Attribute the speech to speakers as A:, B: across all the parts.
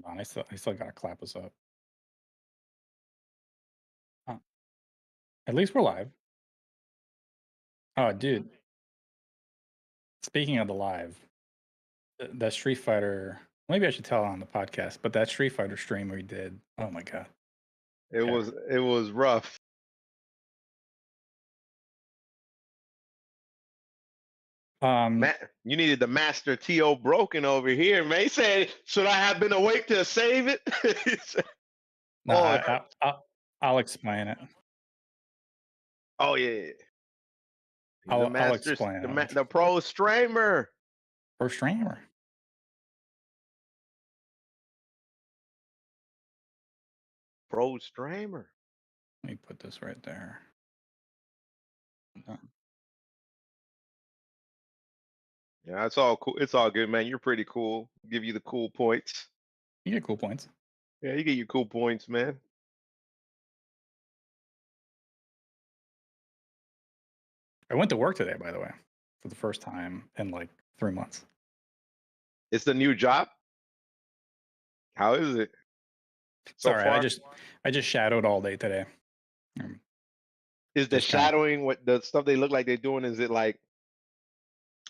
A: Hold on, I still gotta clap us up. Oh, at least we're live. Oh, dude. Speaking of the live, that Street Fighter. Maybe I should tell it on the podcast, but that Street Fighter stream we did. Oh my god.
B: It
A: Okay.
B: was rough.
A: Um.
B: Matt, you needed the master T.O. Broken over here, man. He said, "Should I have been awake to save it?" He said,
A: No,
B: oh,
A: I'll explain it.
B: oh yeah, he's a
A: I'll
B: master,
A: explain it.
B: the pro streamer,
A: For streamer.
B: pro streamer.
A: Let me put this right there.
B: Yeah, it's all cool. It's all good, man. You're pretty cool. Give you the cool points.
A: You get cool points.
B: Yeah, you get your cool points, man.
A: I went to work today, by the way, for the first time in like 3 months.
B: It's the new job. How is it so
A: Sorry,
B: far?
A: I just shadowed all day today. Um,
B: Is the
A: just kind of
B: shadowing what the stuff they look like they're doing? Is it like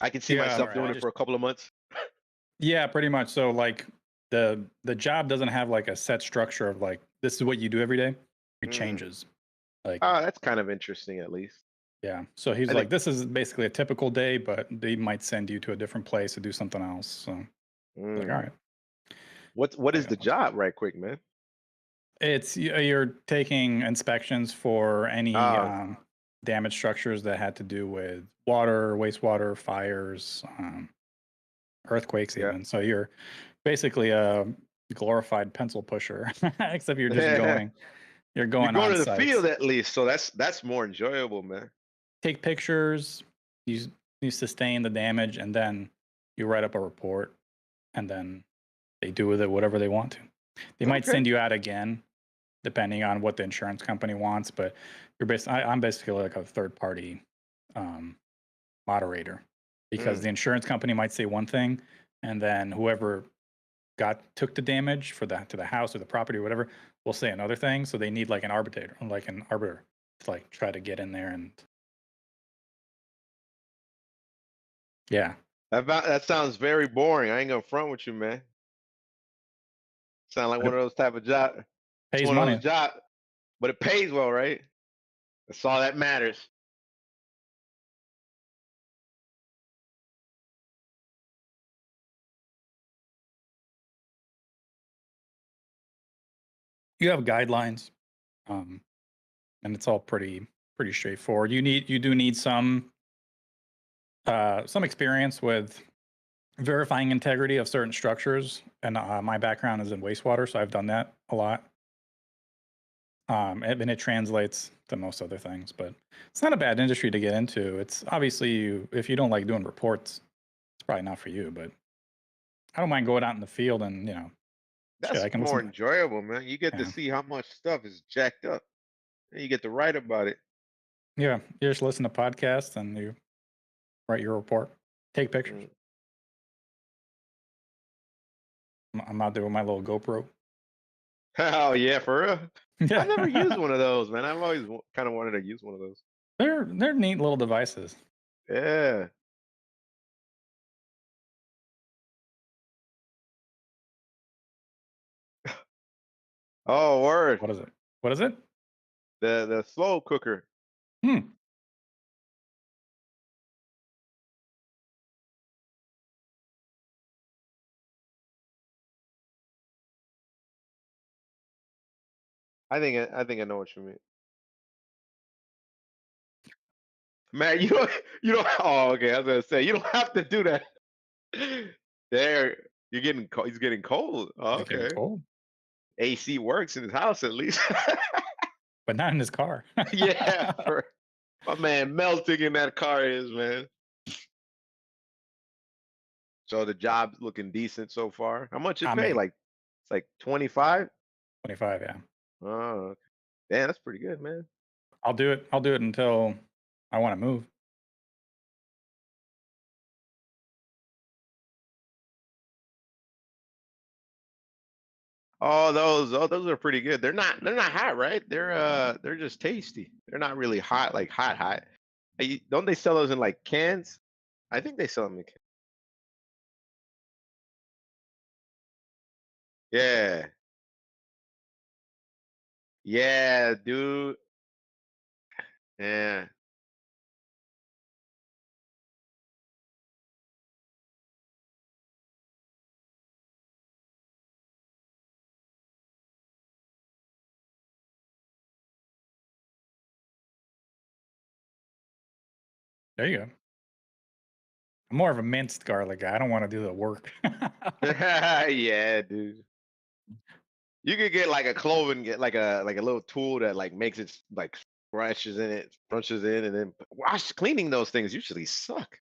B: I can see
A: yeah.
B: myself
A: Sorry,
B: doing it for a couple of months?
A: yeah, pretty much. So like the job doesn't have like a set structure of like this is what you do every day. It
B: Mm.
A: changes. Like
B: Oh, that's kind of interesting, at least.
A: yeah. So he's
B: I think.
A: like, this is basically a typical day, but they might send you to a different place to do something else. So like, all
B: Mm.
A: right.
B: What
A: I
B: is
A: got
B: the
A: one.
B: job, right quick, man?
A: You're taking inspections for any
B: Oh,
A: damaged structures that had to do with water, wastewater, fires, earthquakes,
B: yeah.
A: even. So you're basically a glorified pencil pusher, except you're just going. You're
B: You're
A: going
B: going
A: on
B: to the
A: sites,
B: field at least, so that's more enjoyable, man.
A: take pictures, you you sustain the damage, and then you write up a report, and then they do with it whatever they want to. They might
B: Okay.
A: send you out again depending on what the insurance company wants. But I'm basically like a third party um, moderator because
B: Mm.
A: the insurance company might say one thing, and then whoever took the damage for the to the house or the property or whatever will say another thing. So they need like an arbiter, to like try to get in there and yeah,
B: That sounds very boring. I ain't gonna front with you, man. Sound like
A: but
B: one
A: it
B: of those type of job. It's
A: pays
B: one of those
A: money.
B: jobs, but it pays well, right? That's all that matters.
A: You have guidelines, um, and it's all pretty straightforward. You do need some experience with verifying integrity of certain structures, and my background is in wastewater, so I've done that a lot. And it translates to most other things, but it's not a bad industry to get into. It's obviously if you don't like doing reports, it's probably not for you. But I don't mind going out in the field and shit.
B: That's
A: I can
B: more
A: listen to
B: enjoyable, man. You get to
A: yeah,
B: see how much stuff is jacked up, and you get to write about it.
A: yeah. You just listen to podcasts and you write your report, take pictures.
B: Mm.
A: I'm out there with my little GoPro.
B: Oh yeah, for real. I've never used
A: Yeah,
B: one of those, man. I've always kind of wanted to use one of those.
A: they're neat little devices.
B: Yeah. Oh, word.
A: What is it? What is it?
B: The slow cooker.
A: Hmm.
B: I think I know what you mean. Man, you don't. Oh, okay. I was gonna say you don't have to do that. There, you're getting cold. He's getting cold. Oh,
A: Is it getting
B: okay.
A: cold?
B: AC works in his house at least.
A: But not in his car.
B: Yeah, for my man melting in that car is, man. So the job's looking decent so far. How much it
A: I
B: pay?
A: mean,
B: Like it's like 25.
A: 25. Yeah.
B: Oh, okay. Damn, that's pretty good, man.
A: I'll do it. I'll do it until I want to move.
B: those are pretty good. They're not hot, right? They're just tasty. They're not really hot, like hot hot. Don't they sell those in like cans? I think they sell them in cans. Yeah. Yeah, dude. Yeah.
A: There you go. I'm more of a minced garlic guy. I don't want to do the work.
B: Yeah, dude. You could get like a clove and get like a little tool that like makes it like scrunches in, and then wash cleaning those things usually suck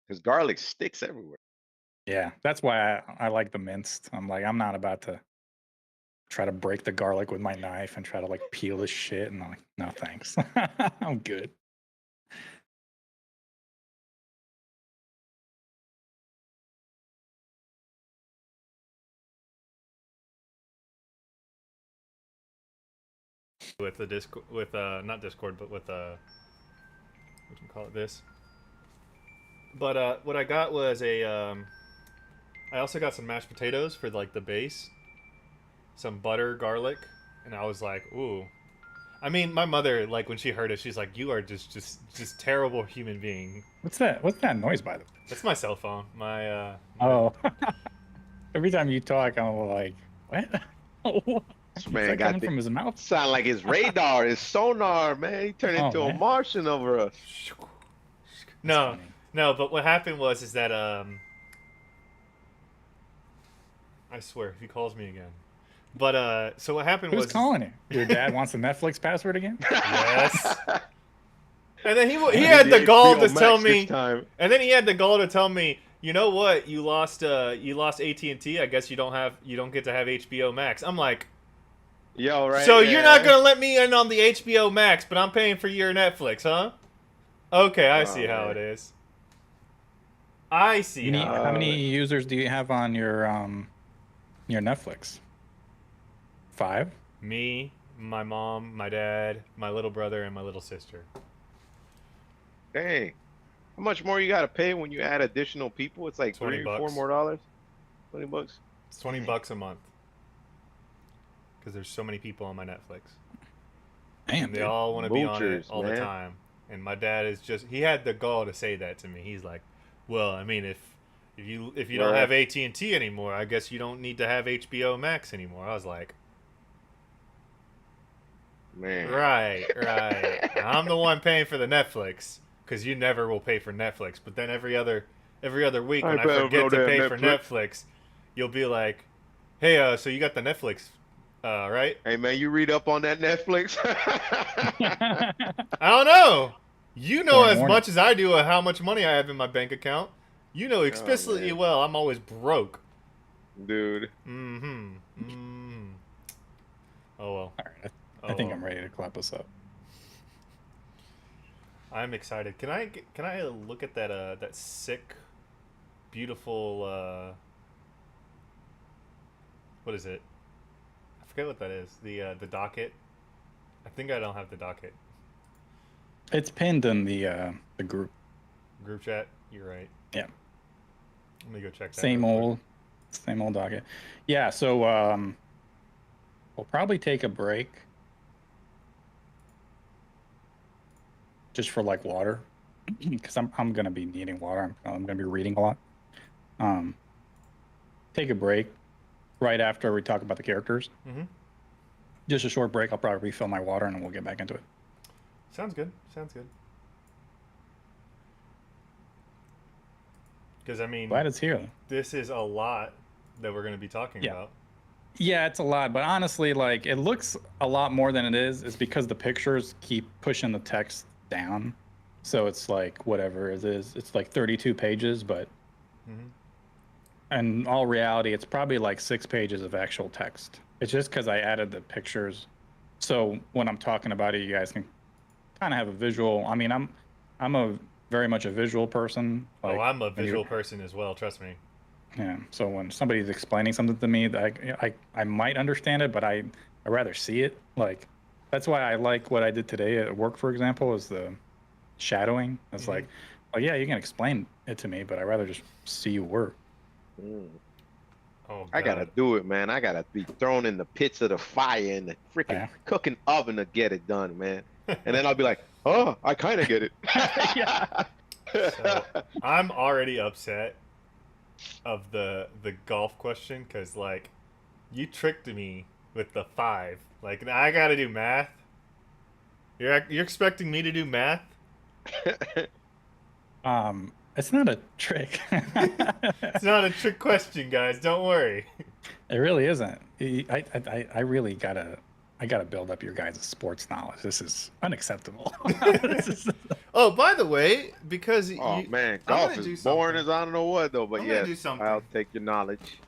B: because garlic sticks everywhere.
A: Yeah, that's why I like the minced. I'm like, I'm not about to try to break the garlic with my knife and try to like peel this shit. And I'm like, no, thanks. I'm good.
C: With the Discord, with not Discord, but with what do you call it? This. But what I got was a I also got some mashed potatoes for like the base, some butter, garlic, and I was like, ooh. I mean, my mother, like when she heard it, she's like, "You are just terrible human being."
A: What's that? What's that noise, by the way?
C: That's my cell phone. My
A: Oh, every time you talk, I'm like, what?
B: This
A: Is
B: man
A: that
B: got
A: coming
B: the
A: from his mouth?
B: sound like his radar, his sonar, man. He turned
A: Oh,
B: into a
A: man.
B: Martian over us.
C: no,
A: funny.
C: no. But what happened was is that I swear if he calls me again. But so what happened
A: Who's
C: was
A: calling you? Your dad wants the Netflix password again?
C: Yes. And then he
B: Need
C: had the gall
B: HBO
C: to
B: Max
C: tell
B: this
C: me,
B: time.
C: and then he had the gall to tell me, you know what? You lost AT&T. I guess you don't get to have HBO Max. I'm like,
B: Yo, right?
C: so you're not
B: yeah.
C: gonna let me in on the HBO Max, but I'm paying for your Netflix, huh? Okay, I see how
B: man.
C: it is. I see
A: How many
C: it is.
A: users do you have on your Netflix? 5?
C: Me, my mom, my dad, my little brother, and my little sister.
B: Dang. How much more you gotta pay when you add additional people? It's like
C: 20
B: 3 or 4
C: bucks.
B: more dollars. $20.
C: It's 20 bucks a month. Because there's so many people on my Netflix.
A: Damn,
C: And they
A: dude.
C: all want to be on it
B: Moochers,
C: all the
B: man.
C: time. And my dad is he had the gall to say that to me. He's like, "Well, I mean, if you don't have
B: Right.
C: AT&T anymore, I guess you don't need to have HBO Max anymore." I was like,
B: Man.
C: "Right, right. I'm the one paying for the Netflix cuz you never will pay for Netflix, but then every other week when I
B: better
C: forget
B: no
C: to
B: damn
C: pay for
B: Netflix.
C: Netflix, you'll be like, "Hey, so you got the Netflix right?"
B: Hey man, you read up on that Netflix?
C: I don't know. You know
A: Warning,
C: as
A: warning.
C: much as I do of how much money I have in my bank account. You know explicitly
B: man.
C: well I'm always broke.
B: Dude.
C: Mm-hmm. Mm-hmm. Oh well.
A: All right,
C: Oh
A: I think
C: well.
A: I'm ready to clap us up.
C: I'm excited. Can I look at that sick, beautiful what is it? I forget what that is. The docket. I think I don't have the docket.
A: It's pinned in the group.
C: Group chat. You're right.
A: Yeah.
C: Let me go check that.
A: Same
C: real quick.
A: old docket. Yeah, so we'll probably take a break just for like water because I'm gonna be needing water. I'm gonna be reading a lot. Take a break right after we talk about the characters.
C: Mhm.
A: Just a short break. I'll probably refill my water and we'll get back into it.
C: Sounds good. Sounds good. Because I mean,
A: Glad it's here.
C: this is a lot that we're going to be talking about.
A: Yeah, it's a lot, but honestly, like it looks a lot more than it is. It's because the pictures keep pushing the text down, so it's like whatever it is. It's like 32 pages, but in all reality, it's probably like 6 pages of actual text. It's just because I added the pictures, so when I'm talking about it, you guys can kind of have a visual. I mean, I'm a very much a visual person. Like,
C: I'm a
A: when
C: visual person as well. Trust me.
A: Yeah. So when somebody's explaining something to me, that I might understand it, but I rather see it. Like that's why I like what I did today at work, for example, is the shadowing. It's like, oh yeah, you can explain it to me, but I rather just see you work.
B: Mm.
C: Oh,
B: I gotta do it, man. I gotta be thrown in the pits of the fire in the freaking
A: Yeah.
B: cooking oven to get it done, man. And then I'll be like, oh, I kind of get it.
C: So, I'm already upset of the golf question because like you tricked me with the 5. Like now I gotta do math. You're expecting me to do math?
A: It's not a trick.
C: It's not a trick question, guys. Don't worry.
A: It really isn't. I really gotta build up your guys' sports knowledge. This is unacceptable. This is,
C: Oh, by the way, because
B: Oh
C: you,
B: man,
C: I'm
B: golf
C: gonna do
B: is boring
C: something.
B: as I don't know what though. But
C: I'm gonna
B: yes,
C: do something.
B: I'll take your knowledge.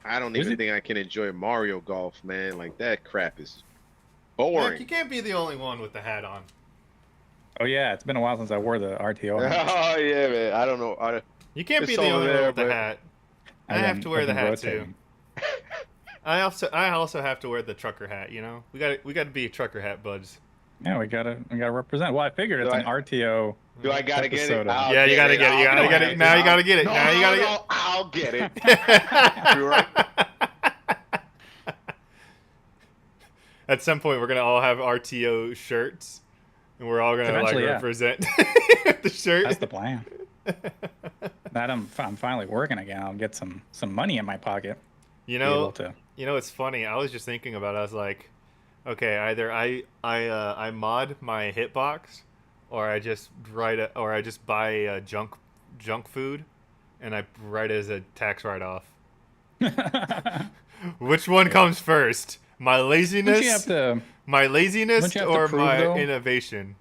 B: I don't
A: Is
B: even
A: it-
B: think I can enjoy Mario Golf, man. Like that crap is
C: Nick,
B: boring.
C: you can't be the only one with the hat on.
A: oh yeah, it's been a while since I wore the RTO. hat.
B: Oh yeah, man. I don't know.
C: You can't
B: It's
C: be the
B: over
C: only
B: there,
C: one with the
B: but-
C: hat. I
A: I've
C: have
A: been-
C: to wear
A: I've
C: the
A: been
C: hat
A: rotating.
C: too. I also have to wear the trucker hat. You know, we got to be trucker hat buds.
A: Yeah, we gotta represent. Well, I figured it's
B: Do
A: an
B: I-
A: RTO.
B: Do I gotta get
A: Episode
B: it?
A: of-
B: I'll
C: Yeah, you gotta get it. You
B: I'll
C: gotta get it. Now you gotta get it.
B: No,
C: Now you gotta
B: no, I'll get it.
C: get
B: You're right.
C: At some point, we're gonna all have RTO shirts, and we're all gonna like
A: Eventually, yeah.
C: represent the shirt.
A: That's the plan. That I'm finally working again. I'll get some money in my pocket.
C: You
A: Be able
C: know,
A: to.
C: it's funny. I was just thinking about it. I was like, okay, either I mod my hitbox, or I just buy junk food, and I write it as a tax write off. Which one comes first? My
A: Don't
C: laziness,
A: you have to?
C: my laziness,
A: don't you have to
C: or
A: prove,
C: my
A: though?
C: innovation?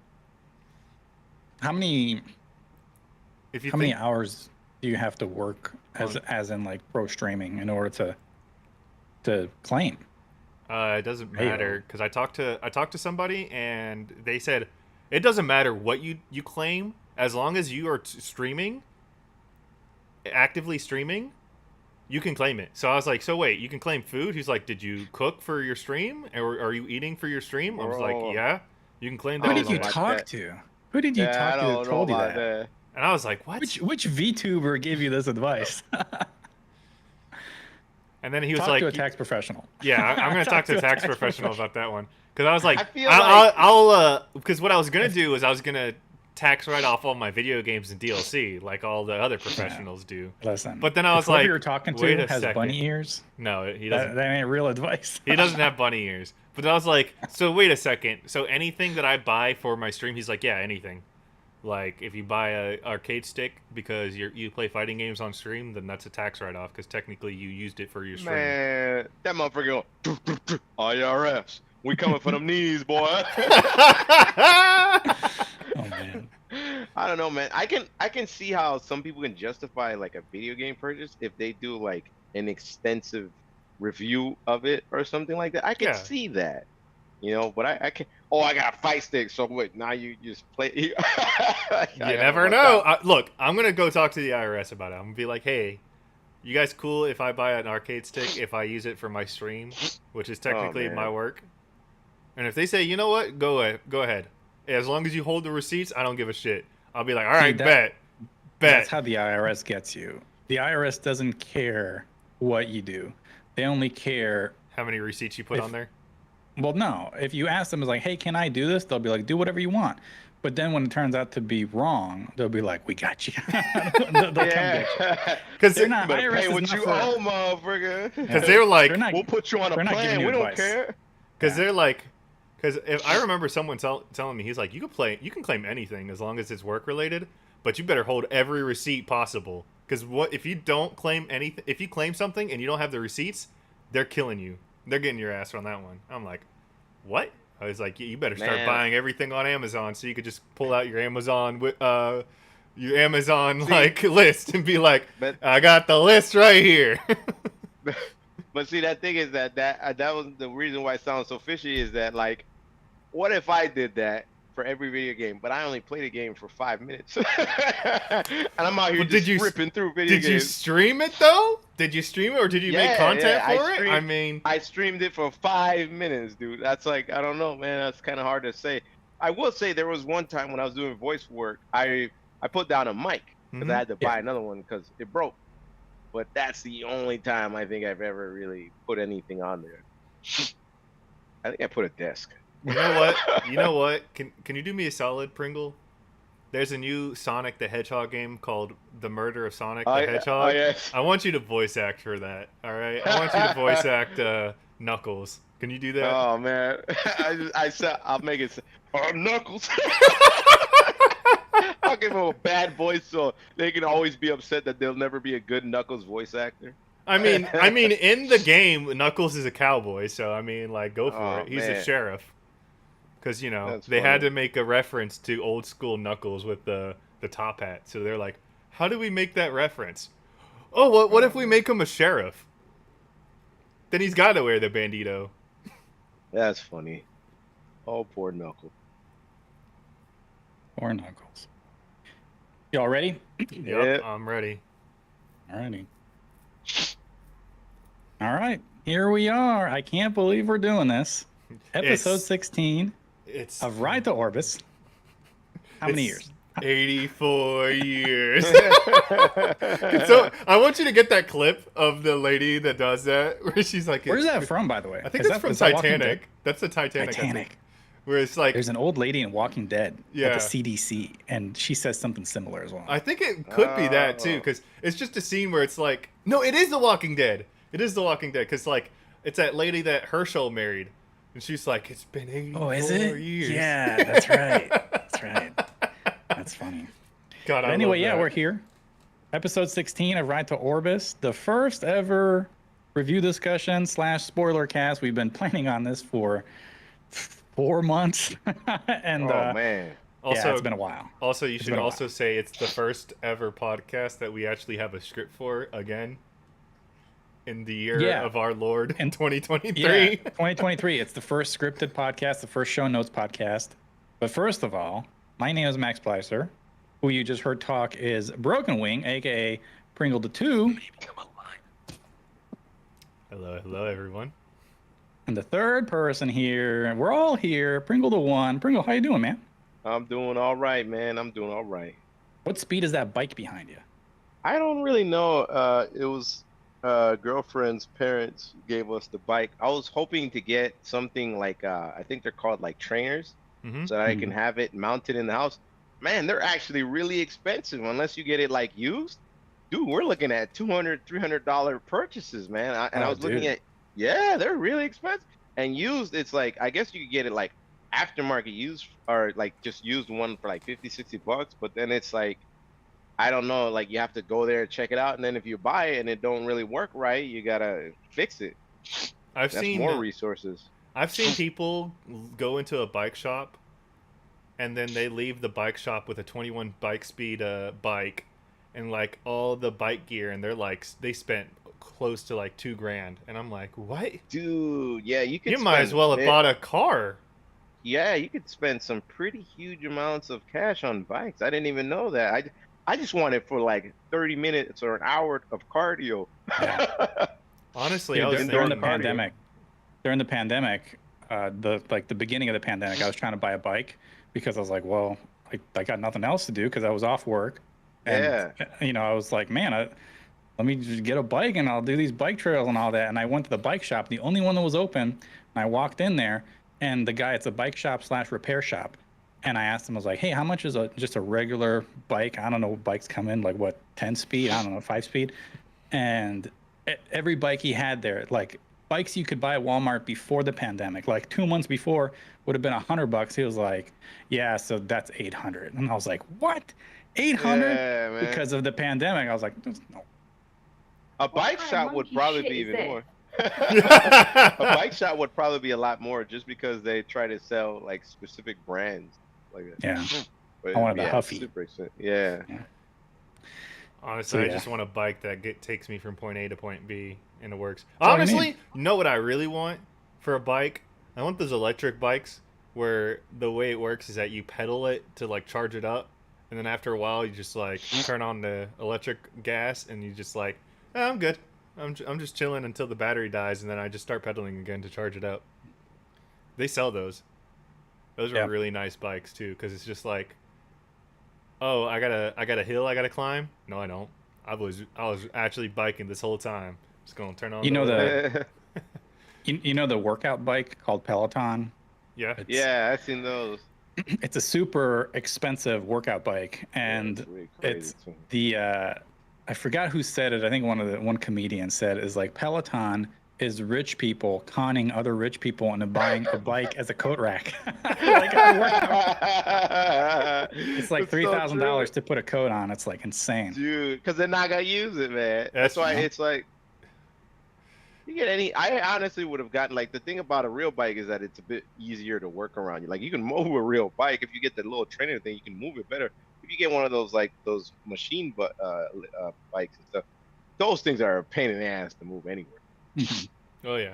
A: How many
C: If you
A: how
C: think,
A: many hours do you have to work as in like pro streaming in order to claim?
C: it doesn't
A: Hey-o.
C: matter because I talked to somebody and they said it doesn't matter what you claim as long as you are streaming, actively streaming, you can claim it. So I was like, so wait, you can claim food? He's like, did you cook for your stream, or are you eating for your stream? I was like,
B: Bro.
C: yeah, you can claim
B: I
A: Who
C: that.
A: did
B: don't
A: you
B: know about
A: talk
B: that.
A: to? Who did you
B: Yeah, I
A: talk to
B: don't
A: that
B: know
A: told you
B: about
A: that?
B: that.
C: And I was like, what?
A: Which VTuber gave you this advice?
C: And then he was
A: Talk
C: like,
A: to a tax professional.
C: yeah, I'm gonna talk to a tax professional about that one because I was like,
B: I feel
C: I'll because what I was gonna do is I was gonna tax write off all my video games and DLC like all the other professionals do.
A: Listen.
C: But then I was
A: if whoever
C: like,
A: you're talking
C: wait
A: to
C: a
A: has
C: second.
A: bunny ears.
C: No, he
A: That,
C: doesn't.
A: that ain't real advice.
C: He doesn't have bunny ears. But I was like, so wait a second. So anything that I buy for my stream, he's like, yeah, anything. Like if you buy a arcade stick because you play fighting games on stream, then that's a tax write off because technically you used it for your stream.
B: Man, that motherfucker going, IRS. We coming for them knees, boy.
A: Oh man.
B: I don't know, man. I can see how some people can justify like a video game purchase if they do like an extensive review of it or something like that. I can
C: Yeah.
B: see that, you know. But I can. Oh, I got a fight stick. So wait, now you just play.
C: You never know. Look, I'm gonna go talk to the IRS about it. I'm gonna be like, hey, you guys cool if I buy an arcade stick if I use it for my stream, which is technically
B: man.
C: my work? And if they say, you know what, go ahead. As long as you hold the receipts, I don't give a shit. I'll be like, all right,
A: that-
C: bet.
A: That's how the IRS gets you. The IRS doesn't care what you do. They only care.
C: How many receipts you put
A: If-
C: on there?
A: Well, no. If you ask them, it's like, hey, can I do this? They'll be like, do whatever you want. But then when it turns out to be wrong, they'll be like, we got you. they'll come get you.
B: Yeah.
C: Because
A: They're not.
B: Better
A: IRS
B: pay
A: is
B: what
A: not
B: you
A: for-
B: owe, motherfucker.
C: Because they're like,
A: They're not-
B: We'll put you on a
A: they're not giving
B: plan.
A: you
B: We don't
A: advice.
B: care.
C: because
A: Yeah.
C: they're like, because if I remember someone telling me, he's like, you can claim anything as long as it's work related, but you better hold every receipt possible. Because what if you don't claim anything? If you claim something and you don't have the receipts, they're killing you. They're getting your ass on that one. I'm like, what? I was like, you better start
B: Man.
C: buying everything on Amazon so you could just pull out your Amazon
B: See-
C: like list and be like,
B: But-
C: I got the list right here.
B: But see, that thing is that was the reason why it sounds so fishy is that like, what if I did that for every video game, but I only play the game for 5 minutes, and I'm out here
C: Well, did
B: just
C: you-
B: ripping through video
C: Did you
B: games.
C: stream it though? Did you stream it or did you make
B: Yeah,
C: content
B: yeah, I
C: for it? I
B: streamed-
C: mean,
B: I streamed it for 5 minutes, dude. That's like, I don't know, man. That's kind of hard to say. I will say there was one time when I was doing voice work, I put down a mic because I
C: Mhm.
B: had to buy another one because it broke. But that's the only time I think I've ever really put anything on there. I think I put a desk.
C: you know what? You know what? Can you do me a solid, Pringle? There's a new Sonic the Hedgehog game called The Murder of Sonic the Hedgehog.
B: Oh, yes.
C: I want you to voice act for that. All right. I want you to voice act Knuckles. Can you do that?
B: Oh man, I'll make it. Knuckles. I'll give him a bad voice so they can always be upset that there'll never be a good Knuckles voice actor.
C: I mean, in the game, Knuckles is a cowboy, so I mean, like, go for
B: Oh,
C: it. He's a
B: man.
C: sheriff. Because you know
B: That's
C: they had
B: funny.
C: to make a reference to old school Knuckles with the top hat, so they're like, how do we make that reference? Oh, what if we make him a sheriff? Then he's got to wear the bandito.
B: That's funny. Oh, poor Knuckles.
A: Or Knuckles. Y'all ready?
C: Yep,
B: Yeah.
C: I'm ready.
A: Alrighty. All right. Here we are. I can't believe we're doing this. Episode
C: It's-
A: 16
C: It's
A: of Ride to Orbis. How many
C: it's
A: years?
C: 84 years. So I want you to get that clip of the lady that does that, where she's like,
A: Where's that from, by the way?
C: I think
A: Is
C: that's from
A: is that Walking Dead?
C: Titanic. That's the Titanic. I think.
A: Titanic.
C: Where it's like,
A: There's an old lady in Walking Dead
C: Yeah.
A: at the CDC, and she says something similar as well.
C: I think it could be that too,
B: Oh.
C: because it's just a scene where it's like, no, it is The Walking Dead. It is The Walking Dead, because like it's that lady that Herschel married, and she's like, it's been 84
A: Oh, is it?
C: years.
A: Yeah, that's right. That's right. That's funny.
C: God,
A: But
C: I
A: anyway,
C: love
A: yeah,
C: that.
A: we're here. Episode 16 of Ride to Orbis, the first ever review discussion / spoiler cast. We've been planning on this for 4 months, and
B: Oh man.
C: Also,
A: yeah, it's been a while.
C: also, you
A: It's
C: should
A: been a
C: also say it's the first ever podcast that we actually have a script for again in the year
A: Yeah.
C: of our Lord in
A: And-
C: 2023.
A: Yeah, 2023. It's the first scripted podcast, the first show notes podcast. But first of all, my name is Max Pleiser. Who you just heard talk is Broken Wing, aka Pringle the 2.
C: Hello, everyone.
A: And the third person here, we're all here, Pringle the 1. Pringle, how you doing, man?
B: I'm doing all right, man. I'm doing all right.
A: What speed is that bike behind you?
B: I don't really know. It was girlfriend's parents gave us the bike. I was hoping to get something like I think they're called like trainers,
C: Mhm.
B: so that I can have it mounted in the house. Man, they're actually really expensive unless you get it like used. Dude, we're looking at $200, $300 purchases, man. I
A: Oh,
B: was looking
A: dude.
B: at, yeah, they're really expensive. And used, it's like, I guess you could get it like aftermarket used or like just used one for like 50, 60 bucks. But then it's like, I don't know, like you have to go there and check it out. And then if you buy it and it don't really work right, you gotta fix it.
C: I've
B: That's
C: seen
B: more resources.
C: I've seen people go into a bike shop, and then they leave the bike shop with a 21 bike speed bike, and like all the bike gear, and they're like they spent close to like $2,000, and I'm like, what?
B: Dude, yeah, you could
C: You might as
B: spend
C: well have
B: big-
C: bought a car.
B: Yeah, you could spend some pretty huge amounts of cash on bikes. I didn't even know that. I just want it for like 30 minutes or an hour of cardio.
C: Honestly,
A: Yeah,
C: I was
A: during
C: thinking
A: the
B: cardio.
A: pandemic, the beginning of the pandemic, I was trying to buy a bike because I was like, well, I got nothing else to do because I was off work, and I was like, man, let me just get a bike and I'll do these bike trails and all that. And I went to the bike shop, the only one that was open, and I walked in there, and the guy, it's a bike shop / repair shop, and I asked him, I was like, hey, how much is just a regular bike? I don't know what bikes come in, like what, 10 speed? I don't know, 5 speed. And every bike he had there, like bikes you could buy at Walmart before the pandemic, like 2 months before would have been $100. He was like, yeah, so that's 800. And I was like, what? 800?
B: Yeah, man.
A: Because of the pandemic. I was like, there's no.
B: A bike
D: kind of
B: shop would
D: monkey
B: probably
D: shit
B: be
D: is
B: even
D: that?
B: more. A bike shop would probably be a lot more just because they try to sell like specific brands like that.
A: Yeah.
B: But,
A: I wanted the
B: yeah,
A: Huffy.
B: Super expensive. Yeah.
C: Honestly,
A: So,
C: I
A: yeah.
C: just want a bike that takes me from point A to point B, and it works.
A: all you need.
C: Honestly, you know what I really want for a bike? I want those electric bikes where the way it works is that you pedal it to like charge it up, and then after a while you just like turn on the electric gas, and you just like, oh, I'm good. I'm just chilling until the battery dies, and then I just start pedaling again to charge it up. They sell those. Those are
A: Yeah.
C: really nice bikes too, because it's just like, oh, I got a hill I gotta climb. No, I don't. I was actually biking this whole time. Just gonna turn on.
A: You know
C: the
A: You know the workout bike called Peloton?
C: yeah.
A: It's,
B: Yeah, I've seen those.
A: it's a super expensive workout bike, and
B: Yeah, really crazy
A: it's
B: too.
A: the I forgot who said it. I think one comedian said is like Peloton is rich people conning other rich people into buying a bike as a coat rack. Like a workout. It's like
B: It's so
A: $3,000
B: true.
A: to put a coat on. It's like insane.
B: Dude, because they're not gonna use it, man.
C: That's
B: That's why
A: true.
B: it's like you get any. I honestly would have gotten like the thing about a real bike is that it's a bit easier to work around. Like you can move a real bike if you get the little trainer thing, you can move it better. If you get one of those like those machine bikes and stuff, those things are a pain in the ass to move anywhere.
A: Mhm.
C: Oh yeah.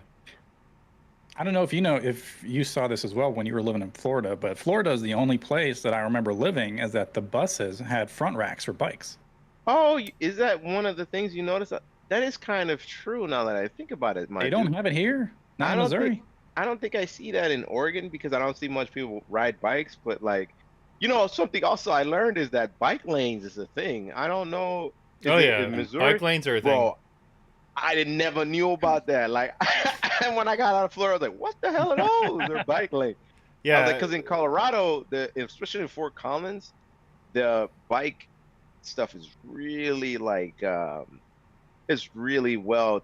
A: I don't know if you saw this as well when you were living in Florida, but Florida is the only place that I remember living is that the buses had front racks for bikes.
B: Oh, is that one of the things you notice? That is kind of true now that I think about it,
A: They
B: mind
A: don't
B: you.
A: have it here, not
B: I
A: in
B: don't
A: Missouri.
B: think I don't think I see that in Oregon because I don't see much people ride bikes. But like, something also I learned is that bike lanes is a thing. I don't know. Is
C: Oh
B: it
C: yeah.
B: in Missouri?
C: Bike lanes are a thing.
B: Bro, I never knew about that. Like, and when I got out of Florida, I was like, "What the hell are those? They're bike lanes." I
C: Yeah.
B: was like, because in Colorado, especially in Fort Collins, the bike stuff is really like it's really well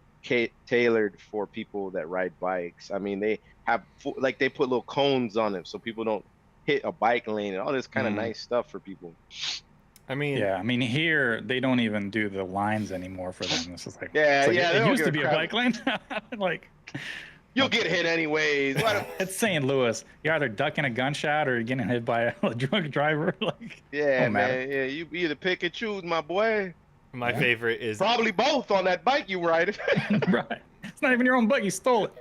B: tailored for people that ride bikes. I mean, they have like they put little cones on them so people don't hit a bike lane and all this kind of
A: Mm.
B: nice stuff for people.
C: I mean,
A: Yeah, I mean here they don't even do the lines anymore for them. This is like
B: Yeah,
A: it's like,
B: yeah, they
A: it
B: don't
A: used to
B: give a
A: be a
B: crap.
A: bike lane. Like
B: You'll get hit anyways.
A: it's St. Louis. You're either ducking a gunshot or you're getting hit by a drunk driver. Like
B: Yeah,
A: don't matter.
B: man. Yeah, you either pick and choose, my boy.
C: my
A: Yeah.
C: favorite is
B: Probably both on that bike you ride.
A: Right. It's not even your own bike. You stole it.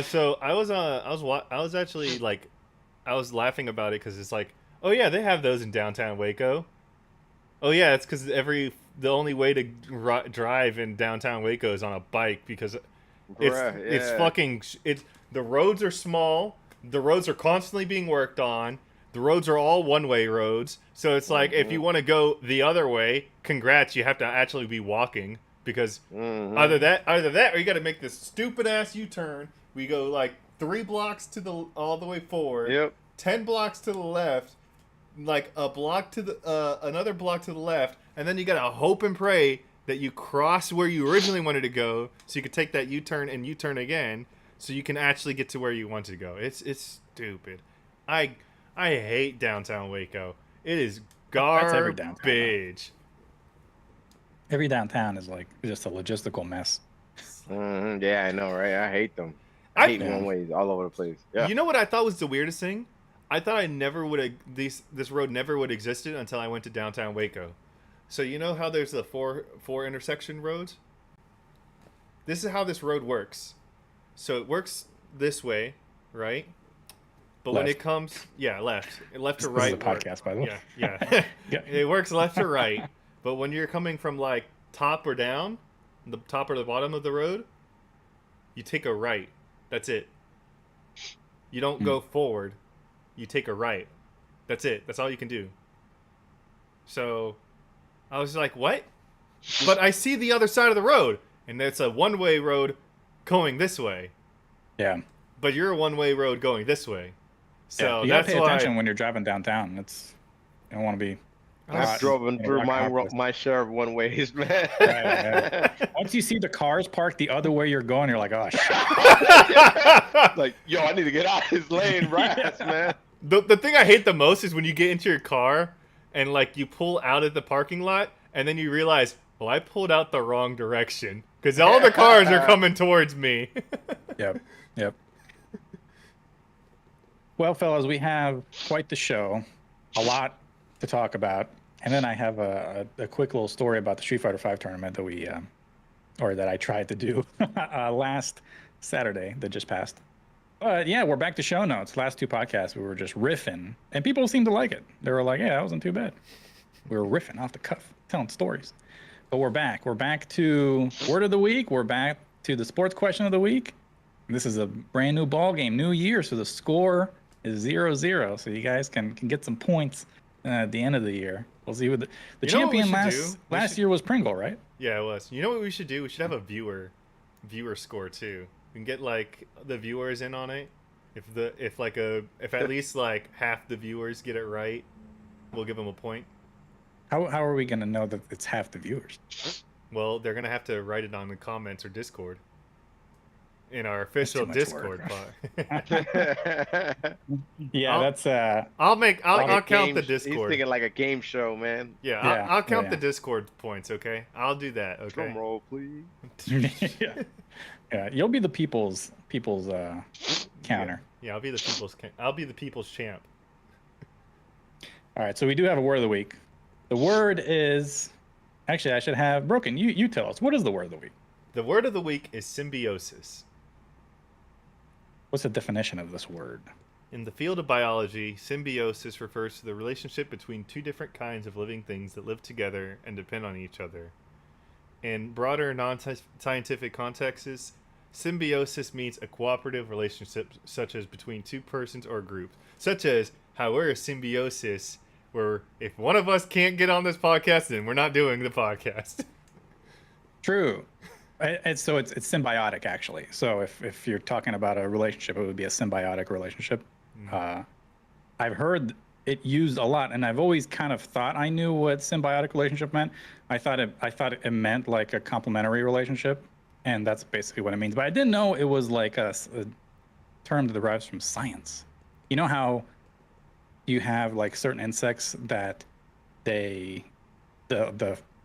C: so I was actually like, I was laughing about it because it's like, oh yeah, they have those in downtown Waco. Oh yeah, it's because the only way to drive in downtown Waco is on a bike because it's fucking it's the roads are small, the roads are constantly being worked on, the roads are all one-way roads, so it's like if you want to go the other way, congrats, you have to actually be walking because
B: Mhm.
C: either that or you got to make this stupid ass U-turn. We go like 3 blocks to the all the way forward,
B: Yep.
C: 10 blocks to the left, like a block to the another block to the left, and then you gotta hope and pray that you cross where you originally wanted to go, so you could take that U-turn and U-turn again, so you can actually get to where you want to go. It's stupid. I hate downtown Waco. It is
A: That's every downtown, though.
C: garbage.
A: Every downtown is like just a logistical mess.
B: Mhm. Yeah, I know, right? I hate them. I hate
A: Yeah.
B: one ways all over the place. Yeah.
C: You know what I thought was the weirdest thing? I thought I never would have this road never would have existed until I went to downtown Waco. So you know how there's the four intersection roads? This is how this road works. So it works this way, right? But when
A: Left.
C: it comes, left to
A: This is a
C: right.
A: podcast, by the way.
C: Yeah.
A: Yeah.
C: It works left to right. But when you're coming from like top or down, the top or the bottom of the road, you take a right. That's it. You don't go forward. You take a right. That's it. That's all you can do. So I was like, what? But I see the other side of the road, and it's a one-way road going this way.
A: Yeah.
C: But you're a one-way road going this way. So
A: You gotta
C: that's
A: pay
C: why.
A: attention when you're driving downtown. It's you don't want to be.
B: I've
A: caught
B: driven
A: in a
B: through
A: rock office.
B: my share of one ways, man.
A: Right. Once you see the cars parked the other way you're going, you're like, oh shit.
B: Like, yo, I need to get out of this lane, rats, man.
C: The thing I hate the most is when you get into your car and like you pull out of the parking lot and then you realize, well, I pulled out the wrong direction because all the cars are coming towards me.
A: Yep. Well, fellas, we have quite the show, a lot to talk about, and then I have a quick little story about the Street Fighter V tournament that we, or that I tried to do last Saturday that just passed. But yeah, we're back to show notes. Last two podcasts, we were just riffing, and people seemed to like it. They were like, "Yeah, that wasn't too bad." We were riffing off the cuff, telling stories. But we're back. We're back to word of the week. We're back to the sports question of the week. This is a brand new ball game, new year, so the score is 0-0. So you guys can get some points at the end of the year. We'll see what the
C: You know what we
A: champion
C: should do?
A: last year was Pringle, right?
C: Yeah, it was. You know what we should do? We should have a viewer score too. We can get like the viewers in on it. If at least like half the viewers get it right, we'll give them a point.
A: How are we gonna know that it's half the viewers?
C: Well, they're gonna have to write it on the comments or Discord. In our official
A: much
C: Discord
A: work.
C: pod.
A: Yeah,
C: I'll-
A: that's
C: I'll
B: Like a
C: count the
B: game- He's
C: Discord.
B: thinking like a game show, man.
C: Yeah,
A: Yeah,
C: I'll count
A: yeah.
C: the Discord points, okay? I'll do that, okay?
B: Drum roll, please.
A: yeah. Yeah, you'll be the people's counter.
C: Yeah, I'll be the people's champ.
A: All right, so we do have a word of the week. The word is actually I should have Broken. You tell us, what is the word of the week?
C: The word of the week is symbiosis.
A: What's the definition of this word?
C: In the field of biology, symbiosis refers to the relationship between two different kinds of living things that live together and depend on each other. In broader non-scientific contexts, symbiosis means a cooperative relationship such as between two persons or groups, such as how we're a symbiosis where if one of us can't get on this podcast, then we're not doing the podcast.
A: True. It's symbiotic actually. So if you're talking about a relationship, it would be a symbiotic relationship. I've heard it used a lot, and I've always kind of thought I knew what symbiotic relationship meant. I thought it meant like a complementary relationship, and that's basically what it means. But I didn't know it was like a term that derives from science. You know how you have like certain insects that the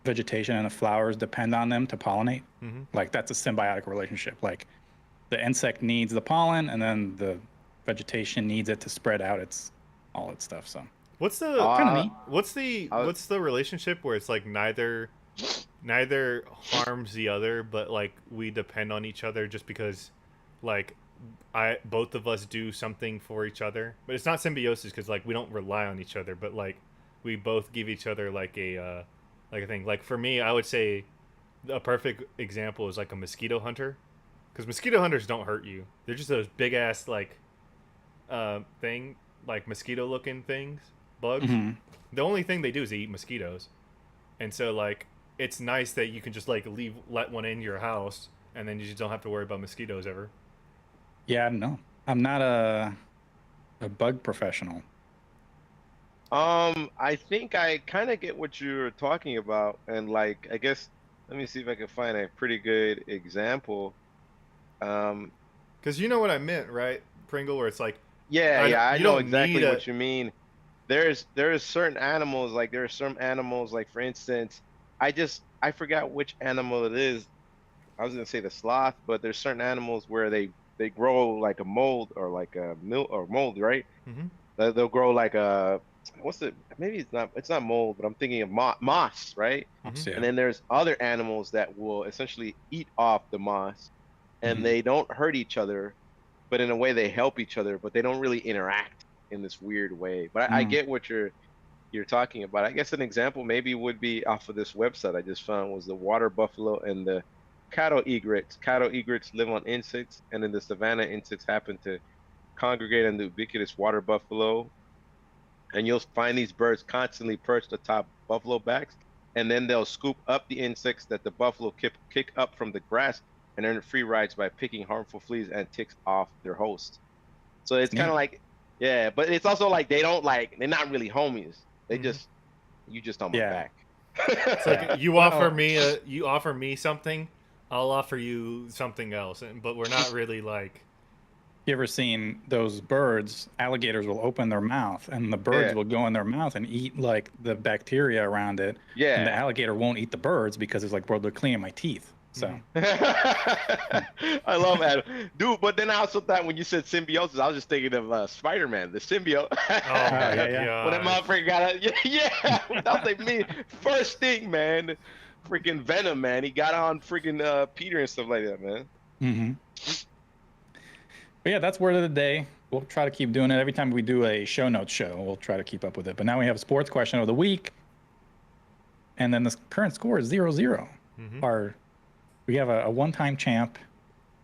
A: vegetation and the flowers depend on them to pollinate.
C: Mm-hmm.
A: Like that's a symbiotic relationship. Like the insect needs the pollen, and then the vegetation needs it to spread out all its stuff. So
C: What's the
A: Kinda neat.
C: what's the relationship where it's like neither harms the other, but like we depend on each other just because like both of us do something for each other, but it's not symbiosis because like we don't rely on each other, but like we both give each other like a thing. Like for me, I would say a perfect example is like a mosquito hunter, because mosquito hunters don't hurt you. They're just those big ass like thing, like mosquito looking things, bugs.
A: Mhm.
C: The only thing they do is they eat mosquitoes, and so like it's nice that you can just like let one in your house, and then you just don't have to worry about mosquitoes ever.
A: yeah, I don't know. I'm not a bug professional.
B: I think I kind of get what you're talking about, and like, I guess, let me see if I can find a pretty good example.
C: Because you know what I meant, right, Pringle? Where it's like,
B: I
C: you
B: know
C: don't
B: exactly
C: need
B: what you mean. There's certain animals, like there are some animals, like for instance, I forgot which animal it is. I was gonna say the sloth, but there's certain animals where they grow like a mold or like a mold, right?
C: Mhm.
B: They'll grow like a maybe it's not mold, but I'm thinking of moss, right?
C: Mhm.
A: Yeah.
B: And then there's other animals that will essentially eat off the moss, and
A: Mhm.
B: they don't hurt each other, but in a way they help each other, but they don't really interact in this weird way. But I
A: Mm.
B: get what you're talking about. I guess an example maybe would be off of this website I just found was the water buffalo and the cattle egrets. Cattle egrets live on insects, and in the savanna, insects happen to congregate on the ubiquitous water buffalo. And you'll find these birds constantly perched atop buffalo backs, and then they'll scoop up the insects that the buffalo kick up from the grass and earn free rides by picking harmful fleas and ticks off their host. So it's kind
A: Neat.
B: of like, yeah, but it's also like they're not really homies. They
C: Mhm.
B: you just on my
A: Yeah.
B: back.
C: It's like
A: Yeah.
C: you
A: Well-
C: offer me something, I'll offer you something else, but we're not really like.
A: You ever seen those birds? Alligators will open their mouth, and the birds
B: Yeah.
A: will go in their mouth and eat like the bacteria around it.
B: Yeah.
A: And the alligator won't eat the birds because it's like, bro, they're cleaning my teeth. So
B: I love that, dude. But then I also thought when you said symbiosis, I was just thinking of Spider-Man, the symbiote.
C: Oh my
A: yeah.
B: When that
C: god!
B: motherfucker got yeah, that was like me first thing, man. Freaking Venom, man. He got on freaking Peter and stuff like that, man.
A: hmm But yeah, that's word of the day. We'll try to keep doing it every time we do a show notes show. We'll try to keep up with it. But now we have a sports question of the week, and then the current score is 0-0. We have a one-time champ.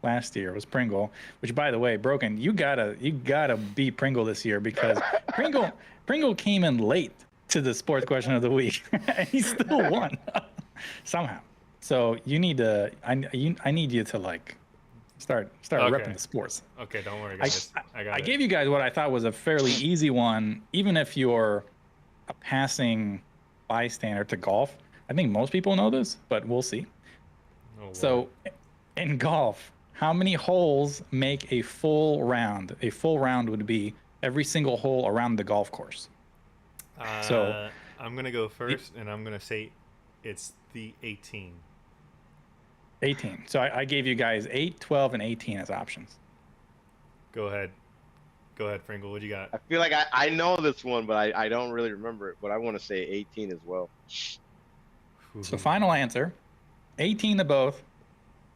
A: Last year was Pringle, which, by the way, Broken, you gotta beat Pringle this year, because Pringle came in late to the sports question of the week and he still won somehow. So you need to I need you to like start repping the sports.
C: Okay, don't worry, guys.
A: I gave you guys what I thought was a fairly easy one, even if you're a passing bystander to golf. I think most people know this, but we'll see. So in golf, how many holes make a full round? A full round would be every single hole around the golf course. So
C: I'm gonna go first, and I'm gonna say it's the 18.
A: 18. So I gave you guys 8, 12, and 18 as options.
C: Go ahead, Pringle. What you got?
B: I feel like I know this one, but I don't really remember it. But I want to say 18 as well.
A: So final answer, 18 to both.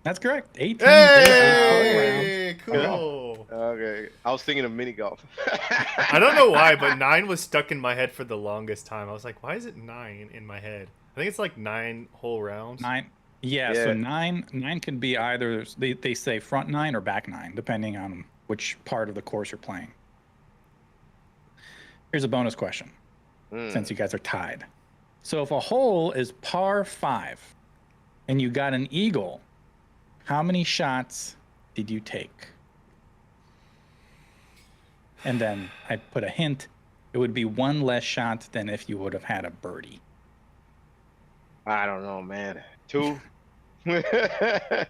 A: That's correct. 18.
C: Hey, cool.
B: Okay, I was thinking of mini golf.
C: I don't know why, but 9 was stuck in my head for the longest time. I was like, why is it 9 in my head? I think it's like 9 whole rounds.
A: 9. Yeah. So 9 could be either they say front 9 or back 9, depending on which part of the course you're playing. Here's a bonus question, since you guys are tied. So if a hole is par 5 and you got an eagle, how many shots did you take? And then I put a hint. It would be 1 less shot than if you would have had a birdie.
B: I don't know, man. 2.
C: I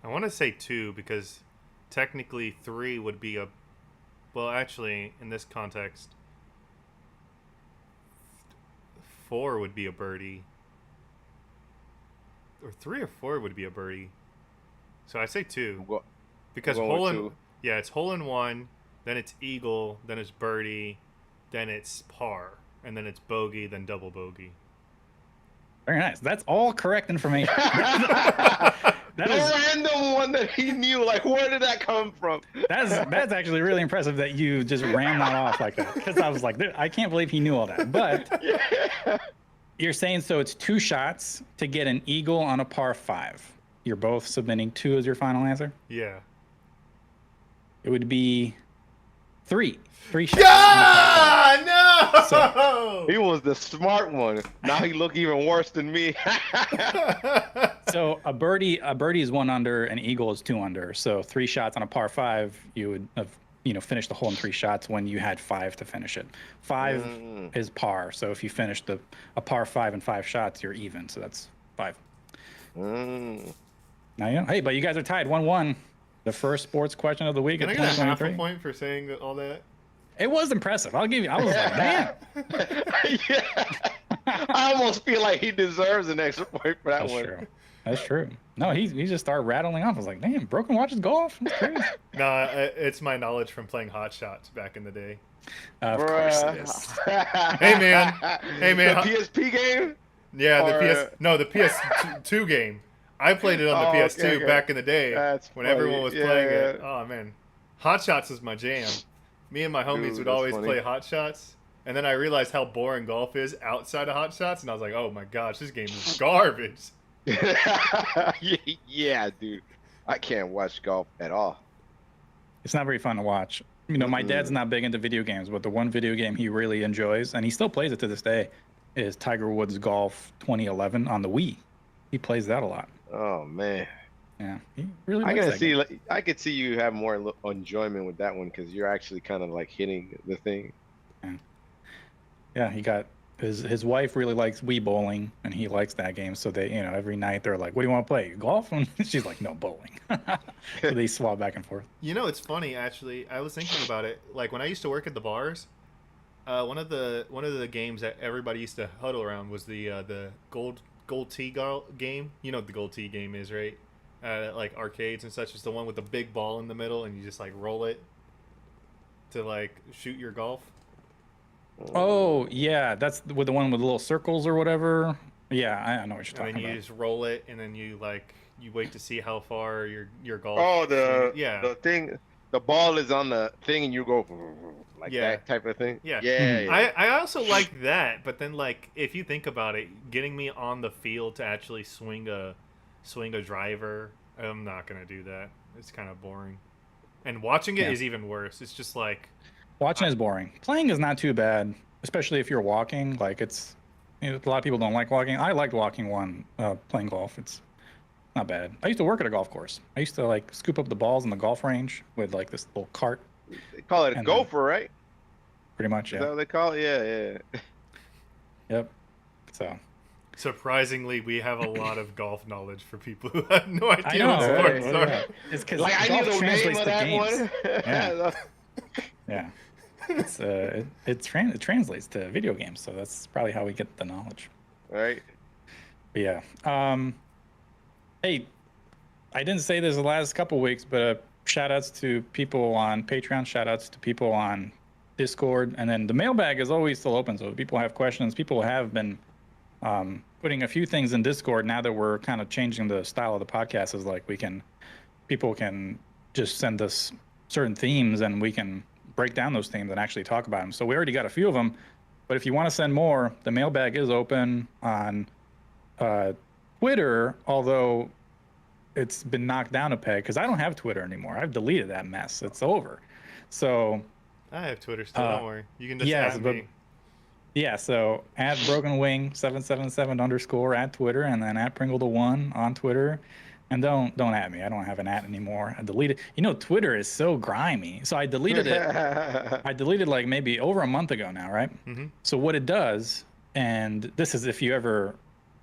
C: want to say 2 because technically 3 would be a... Well, actually, in this context, 4 would be a birdie. Or 3 or 4 would be a birdie. So I say 2. Because it's hole in 1, then it's eagle, then it's birdie, then it's par, and then it's bogey, then double bogey.
A: Very nice. That's all correct information. That is
B: random one that he knew. Like, where did that come from?
A: That's actually really impressive that you just ran that off like that. Because I was like, I can't believe he knew all that. But you're saying so it's 2 shots to get an eagle on a par 5. You're both submitting 2 as your final answer?
C: Yeah.
A: It would be 3. 3 shots.
C: Yeah! No!
B: So, he was the smart one. Now he look even worse than me.
A: So a birdie is 1 under, an eagle is 2 under. So 3 shots on a par 5, you would have finished the hole in 3 shots when you had 5 to finish it. 5 is par. So if you finished a par 5 in 5 shots, you're even. So that's 5. Now you know. Hey, but you guys are tied 1-1. The first sports question of the week.
C: Can I get a half a point for saying all that?
A: It was impressive. I'll give you. I was like, man.
B: I almost feel like he deserves an extra point for that one.
A: True. That's true. No, he just started rattling off. I was like, damn, Broken watches golf. That's crazy.
C: No, it's my knowledge from playing Hot Shots back in the day.
A: Of course it is.
C: Hey man.
B: The PSP game?
C: Yeah, the PS2 game. I played it on the PS2 back in the day when everyone was playing it. Oh man, Hot Shots was my jam. Me and my homies would always play Hot Shots, and then I realized how boring golf is outside of Hot Shots, and I was like, oh my gosh, this game is garbage.
B: Yeah, dude, I can't watch golf at all.
A: It's not very fun to watch. My dad's not big into video games, but the one video game he really enjoys, and he still plays it to this day, is Tiger Woods Golf 2011 on the Wii. He plays that a lot.
B: Oh man.
A: Yeah, he really likes that game.
B: I could see you have more enjoyment with that one because you're actually kind of like hitting the thing.
A: Yeah, he got his wife really likes Wii bowling, and he likes that game. So they, every night they're like, "What do you want to play? Golf?" And she's like, "No, bowling." So they swap back and forth.
C: It's funny actually. I was thinking about it. Like when I used to work at the bars, one of the games that everybody used to huddle around was the gold tee game. You know what the gold tee game is, right? Like arcades and such. It's the one with the big ball in the middle, and you just like roll it to like shoot your golf.
A: Oh yeah, that's with the one with the little circles or whatever. Yeah, I know what you're talking about.
C: And you just roll it, and then you wait to see how far your golf.
B: Oh, the thing. the ball is on the thing and you go like
C: Yeah.
B: that type of thing.
C: Yeah.
B: Yeah.
A: Mhm.
B: yeah.
C: I also like that, but then like if you think about it, getting me on the field to actually swing a driver, I'm not gonna do that. It's kind of boring. And watching it
A: Yeah.
C: is even worse. It's just like
A: Watching is boring. Playing is not too bad, especially if you're walking. Like it's, a lot of people don't like walking. I liked walking playing golf. It's not bad. I used to work at a golf course. I used to like scoop up the balls in the golf range with like this little cart,
B: They call it a
A: And,
B: gopher, right?
A: pretty much.
B: Is
A: Yeah.
B: that what they call it? Yeah.
A: Yep. So
C: surprisingly, we have a lot of golf knowledge for people who have no
A: I
C: idea
A: know.
C: what
B: right?
C: sports
A: Right,
C: are.
A: yeah. It's because
B: Like I knew
A: golf
B: the name
A: translates
B: of
A: to
B: that
A: games.
B: one.
A: Yeah. Yeah. It's it translates to video games, so that's probably how we get the knowledge.
B: Right.
A: But yeah. Hey, I didn't say this the last couple weeks, but shout outs to people on Patreon, shout outs to people on Discord, and then the mailbag is always still open. So if people have questions, people have been putting a few things in Discord now that we're kind of changing the style of the podcast. Is like people can just send us certain themes and we can break down those themes and actually talk about them. So we already got a few of them, but if you want to send more, the mailbag is open on Twitter, although it's been knocked down a peg because I don't have Twitter anymore. I've deleted that mess. It's over. So
C: I have Twitter still. Don't worry. You can just
A: yes,
C: add
A: but-
C: me.
A: yeah, so at Broken Wing 777 _ at Twitter, and then at Pringle the One on Twitter. And don't at me. I don't have an at anymore. I deleted. Twitter is so grimy. So I deleted it. I deleted like maybe over a month ago now, right?
C: Mhm.
A: So what it does, and this is if you ever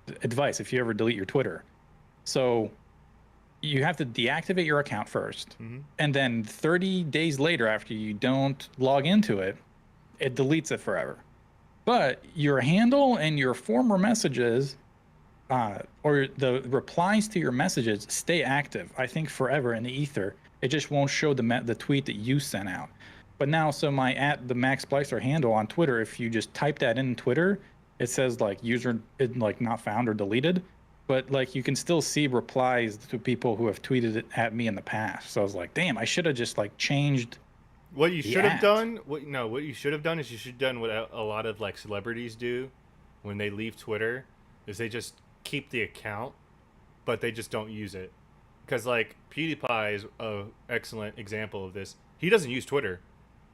A: delete your Twitter. So you have to deactivate your account first.
C: Mhm.
A: And then 30 days later, after you don't log into it, it deletes it forever. But your handle and your former messages or the replies to your messages stay active, I think, forever in the ether. It just won't show the tweet that you sent out. But now, so my at the Max Splicer handle on Twitter, if you just type that in Twitter, it says like user like not found or deleted. But like you can still see replies to people who have tweeted it at me in the past. So I was like, damn, I should have just like changed.
C: What you
A: The
C: should have
A: at.
C: done, what you should have done is you should have done what a lot of like celebrities do when they leave Twitter, is they just keep the account, but they just don't use it. Because like PewDiePie is an excellent example of this. He doesn't use Twitter,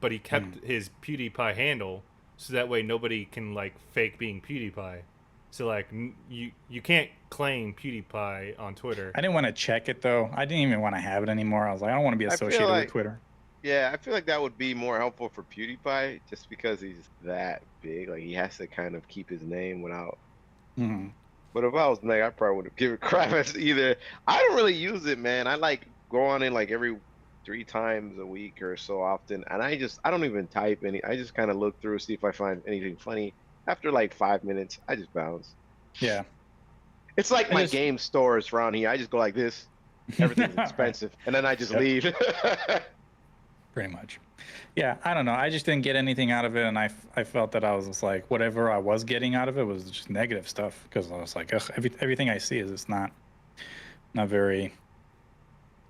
C: but he kept his PewDiePie handle so that way nobody can like fake being PewDiePie. So like you can't claim PewDiePie on Twitter.
A: I didn't want to check it though. I didn't even want to have it anymore. I was like, I don't want to be
B: I feel
A: associated
B: like-
A: with Twitter.
B: Yeah, I feel like that would be more helpful for PewDiePie just because he's that big. Like he has to kind of keep his name without.
A: Mhm.
B: But if I was Meg, I probably wouldn't give a crap as either. I don't really use it, man. I like go on in like every 3 times a week or so often, and I don't even type any. I just kind of look through, see if I find anything funny. After like 5 minutes, I just bounce.
A: Yeah.
B: It's like
A: I
B: my
A: just-
B: game stores around here. I just go like this. Everything's expensive, and then I just
A: Yep.
B: leave.
A: Pretty much. Yeah, I don't know. I just didn't get anything out of it, and I felt that I was just like, whatever I was getting out of it was just negative stuff, because I was like, ugh, everything I see is just not very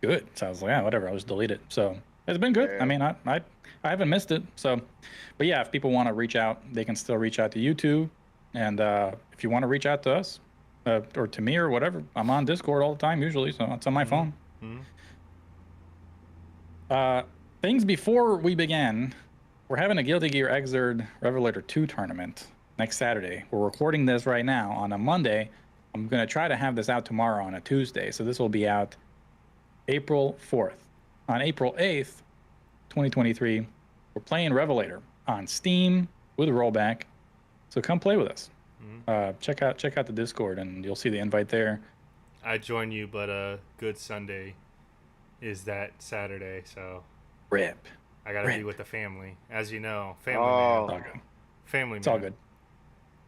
A: good. So I was like, yeah, whatever. I'll just delete it. So it's been good.
B: Yeah.
A: I mean, I haven't missed it. So, but yeah, if people want to reach out, they can still reach out to YouTube, and if you want to reach out to us or to me or whatever, I'm on Discord all the time usually, so it's on my phone.
C: Mhm.
A: Things before we begin, we're having a Guilty Gear Xrd Revelator 2 tournament next Saturday. We're recording this right now on a Monday. I'm going to try to have this out tomorrow on a Tuesday. So this will be out April 4th. On April 8th, 2023, we're playing Revelator on Steam with rollback. So come play with us. Check out the Discord and you'll see the invite there.
C: I join you, but Good Sunday is that Saturday, so
A: Rip.
C: I gotta be
A: Rip.
C: with the family, as you know. Family
B: Oh.
A: It's all
C: man,
A: good.
C: family
A: It's all
C: man.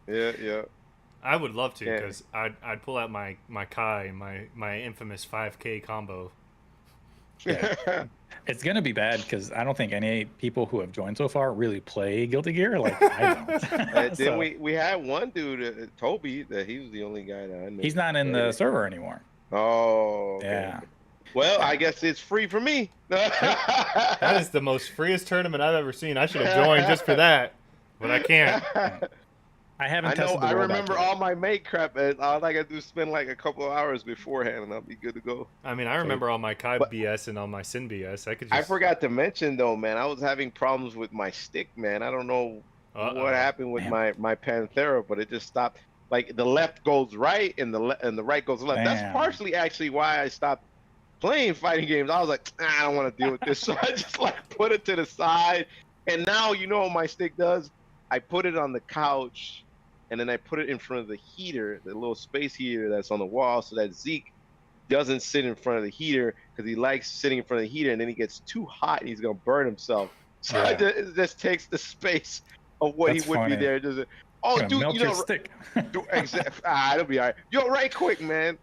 A: good.
B: Yeah.
C: I would love to,
B: Yeah.
C: because I'd pull out my Kai, my infamous 5K combo.
A: Yeah. It's gonna be bad because I don't think any people who have joined so far really play Guilty Gear. Like I don't.
B: Then
A: So,
B: we had one dude, Toby, that he was the only guy that I know.
A: he's not in the server anymore.
B: Oh. Okay.
A: Yeah.
B: Well, I guess it's free for me.
C: That is the most freest tournament I've ever seen. I should have joined just for that, but I can't.
A: I haven't
B: I know.
A: tested the
B: I
A: rollback
B: remember
A: yet.
B: all my mate crap, and all I gotta do is spend like a couple of hours beforehand, and I'll be good to go.
C: I mean, I remember all my Kai
B: But-
C: BS and all my Sin BS. I could just.
B: I forgot to mention though, man. I was having problems with my stick, man. I don't know
C: Uh-oh.
B: what happened with
A: Damn.
B: my Panthera, but it just stopped. Like the left goes right and the right goes left. That's
A: Damn.
B: partially actually why I stopped playing fighting games. I was like, I don't want to deal with this, so I just like put it to the side. And now you know what my stick does. I put it on the couch, and then I put it in front of the heater, the little space heater that's on the wall, so that Zeke doesn't sit in front of the heater because he likes sitting in front of the heater, and then he gets too hot and he's gonna burn himself. So
A: Yeah.
B: it just takes the space of what
A: That's
B: he would
A: funny.
B: be there. Just, oh,
A: Gonna
B: dude,
A: melt
B: you
A: your
B: know,
A: stick.
B: it'll be all right. Yo, right quick, man.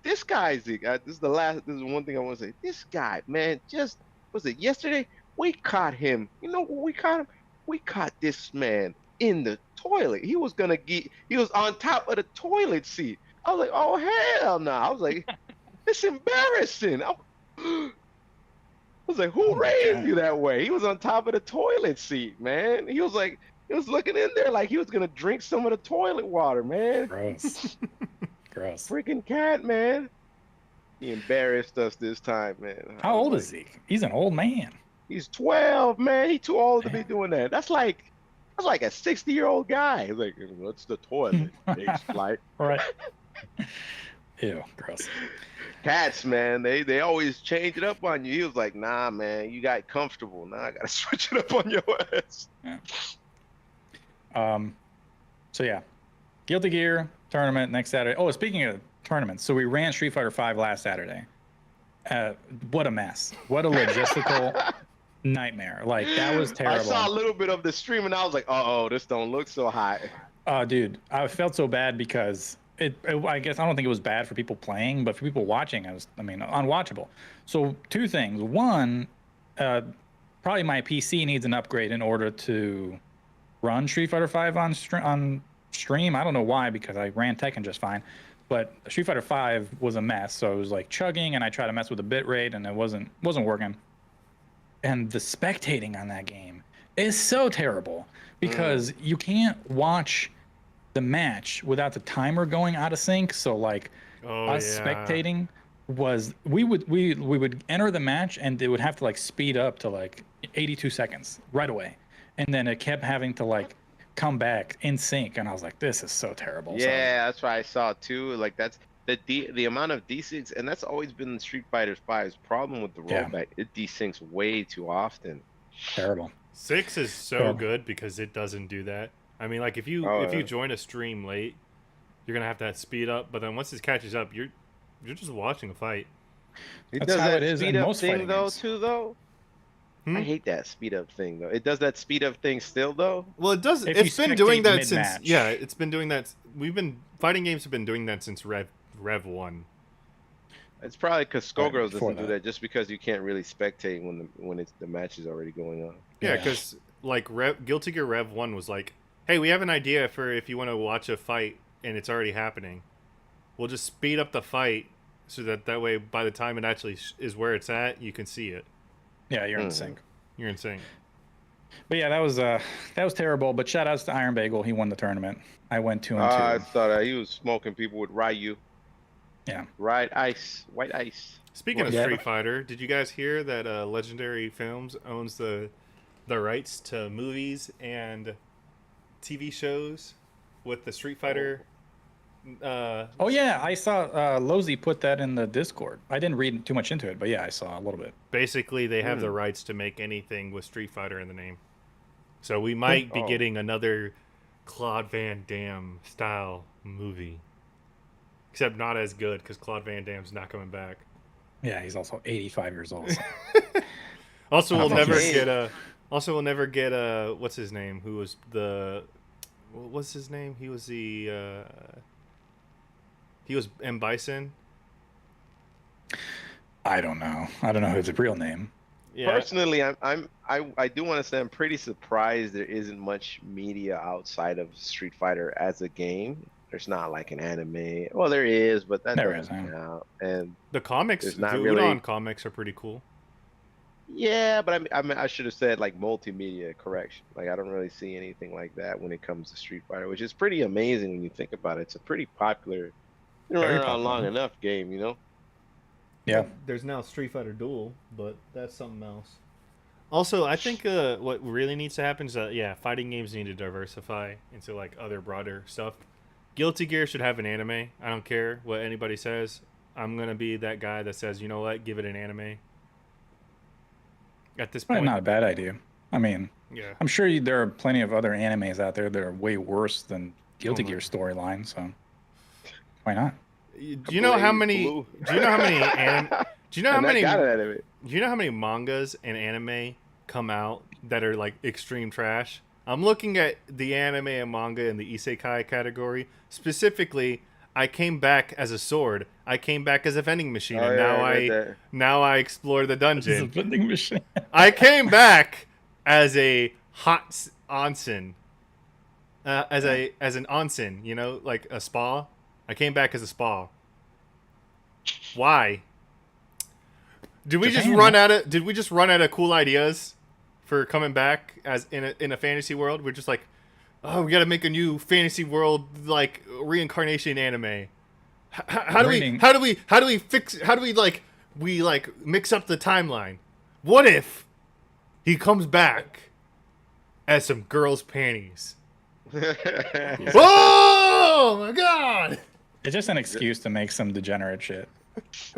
B: This guy, Zeke, this is one thing I want to say. This guy, man, just, was it yesterday? We caught him. You know when we caught him? We caught this man in the toilet. He was on top of the toilet seat. I was like, oh, hell no. I was like, it's embarrassing. I was like, who
A: Oh my
B: raised
A: God.
B: you that way? He was on top of the toilet seat, man. He was looking in there like he was gonna drink some of the toilet water, man.
A: Gross. Gross.
B: Freaking cat, man. He embarrassed us this time, man.
A: How old is Zeke? He's an old man.
B: He's 12, man. He's too old to be
A: Damn.
B: doing that. That's like a 60-year-old guy. He's like, what's the toilet? Takes flight.
A: Right. Ew, gross.
B: Cats, man, they always change it up on you. He was like, nah, man, you got comfortable. Now I gotta switch it up on your ass.
A: So yeah, Guilty Gear tournament next Saturday. Oh, speaking of tournaments, so we ran Street Fighter V last Saturday. What a mess! What a logistical nightmare! Like that was terrible.
B: I saw a little bit of the stream and I was like, oh, this don't look so hot.
A: Dude, I felt so bad because I guess I don't think it was bad for people playing, but for people watching, unwatchable. So two things. One, probably my PC needs an upgrade in order to run Street Fighter V on stream. I don't know why, because I ran Tekken just fine, but Street Fighter V was a mess. So it was like chugging, and I tried to mess with the bit rate, and it wasn't working. And the spectating on that game is so terrible because you can't watch the match without the timer going out of sync. So like us spectating was we would enter the match and it would have to like speed up to like 82 seconds right away, and then it kept having to like come back in sync, and I was like, this is so terrible.
B: Yeah, that's what I saw too. Like that's the amount of desyncs, and that's always been Street Fighter V's problem with the
A: Yeah.
B: rollback. It desyncs way too often.
A: So terrible.
C: 6 is so
A: Terrible.
C: good because it doesn't do that. I mean, like if you join a stream late, you're gonna have to speed up. But then once it catches up, you're just watching a fight.
B: It
A: That's
B: does
A: how
B: that
A: it is in
B: speed up
A: most
B: thing
A: fighting
B: though
A: games.
B: too though.
C: Hmm?
B: I hate that speed up thing though. It does that speed up thing still though.
C: Well, it does.
A: If
C: It's
A: you
C: been doing
A: spectate
C: that since.
A: mid-match.
C: Yeah, it's been doing that. Fighting games have been doing that since Rev 1.
B: It's probably because Skullgirls
A: before
B: doesn't do
A: that.
B: that, just because you can't really spectate when the match is already going on.
C: Yeah,
A: Yeah.
C: because like Guilty Gear Rev 1 was like, hey, we have an idea for if you want to watch a fight and it's already happening. We'll just speed up the fight so that way by the time it actually is where it's at, you can see it.
A: Yeah, you're in
B: Mhm.
A: sync.
C: You're insane.
A: But yeah, that was terrible. But shout outs to Iron Bagel. He won the tournament. I went 2-2.
B: I thought he was smoking people with Ryu.
A: Yeah.
B: White ice.
C: Speaking of
A: Yeah.
C: Street Fighter, did you guys hear that Legendary Films owns the rights to movies and TV shows with the Street Fighter?
A: Oh yeah, I saw Lozy put that in the Discord. I didn't read too much into it, but yeah, I saw a little bit.
C: Basically, they have the
B: Hmm.
C: rights to make anything with Street Fighter in the name. So we might be
B: Oh.
C: getting another Claude Van Damme style movie. Except not as good because Claude Van Damme's not coming back.
A: Yeah, he's also 85 years old. So.
C: Also, we'll
A: thought
C: never
B: he-
C: get a. Also, we'll never get a. What's his name? Who was the? What's his name? He was the. He was M. Bison.
A: I don't know. I don't know his real name.
C: Yeah.
B: Personally, I do want to say I'm pretty surprised there isn't much media outside of Street Fighter as a game there's not like an anime. Well, there is, but that
A: There
B: doesn't
A: is, yeah.
B: count. And
C: The comics,
B: There's
C: the
B: not
C: Udon
B: really-
C: comics are pretty cool.
B: yeah, but I should have said like multimedia correction. Like I don't really see anything like that when it comes to Street Fighter, which is pretty amazing when you think about it. It's a pretty popular, been
A: Very
B: running around long
A: popular.
B: enough game, you know.
A: Yeah.
C: There's now Street Fighter Duel, but that's something else. Also, I think what really needs to happen is fighting games need to diversify into like other broader stuff. Guilty Gear should have an anime. I don't care what anybody says. I'm gonna be that guy that says, you know what, give it an anime. At this
A: Probably
C: point,
A: not a bad idea. I mean,
C: yeah.
A: I'm sure there are plenty of other animes out there that are way worse than Guilty
C: my-
A: Gear storyline. So why not?
C: Do you know how
B: Blaze
C: many?
B: Blue.
C: Do you know how many? Do you know how
B: And that
C: many?
B: got it out of it.
C: Do you know how many mangas and anime come out that are like extreme trash? I'm looking at the anime and manga in the isekai category. Specifically, I came back as a sword. I came back as a vending machine,
B: Oh,
C: and
B: yeah,
C: now
B: I
C: I
B: read that.
C: now I explore the
A: This is a
C: dungeon.
A: vending machine.
C: I came back as a onsen, as an onsen. You know, like a spa. I came back as a spa. Why? Did we just
A: Japan,
C: run
A: man.
C: out of? Did we just run out of cool ideas for coming back as in a fantasy world? We're just like, oh, we got to make a new fantasy world like reincarnation anime. How do
A: Reading-
C: we mix up the timeline? What if he comes back as some girls' panties? Oh my god!
A: It's just an excuse to make some degenerate shit.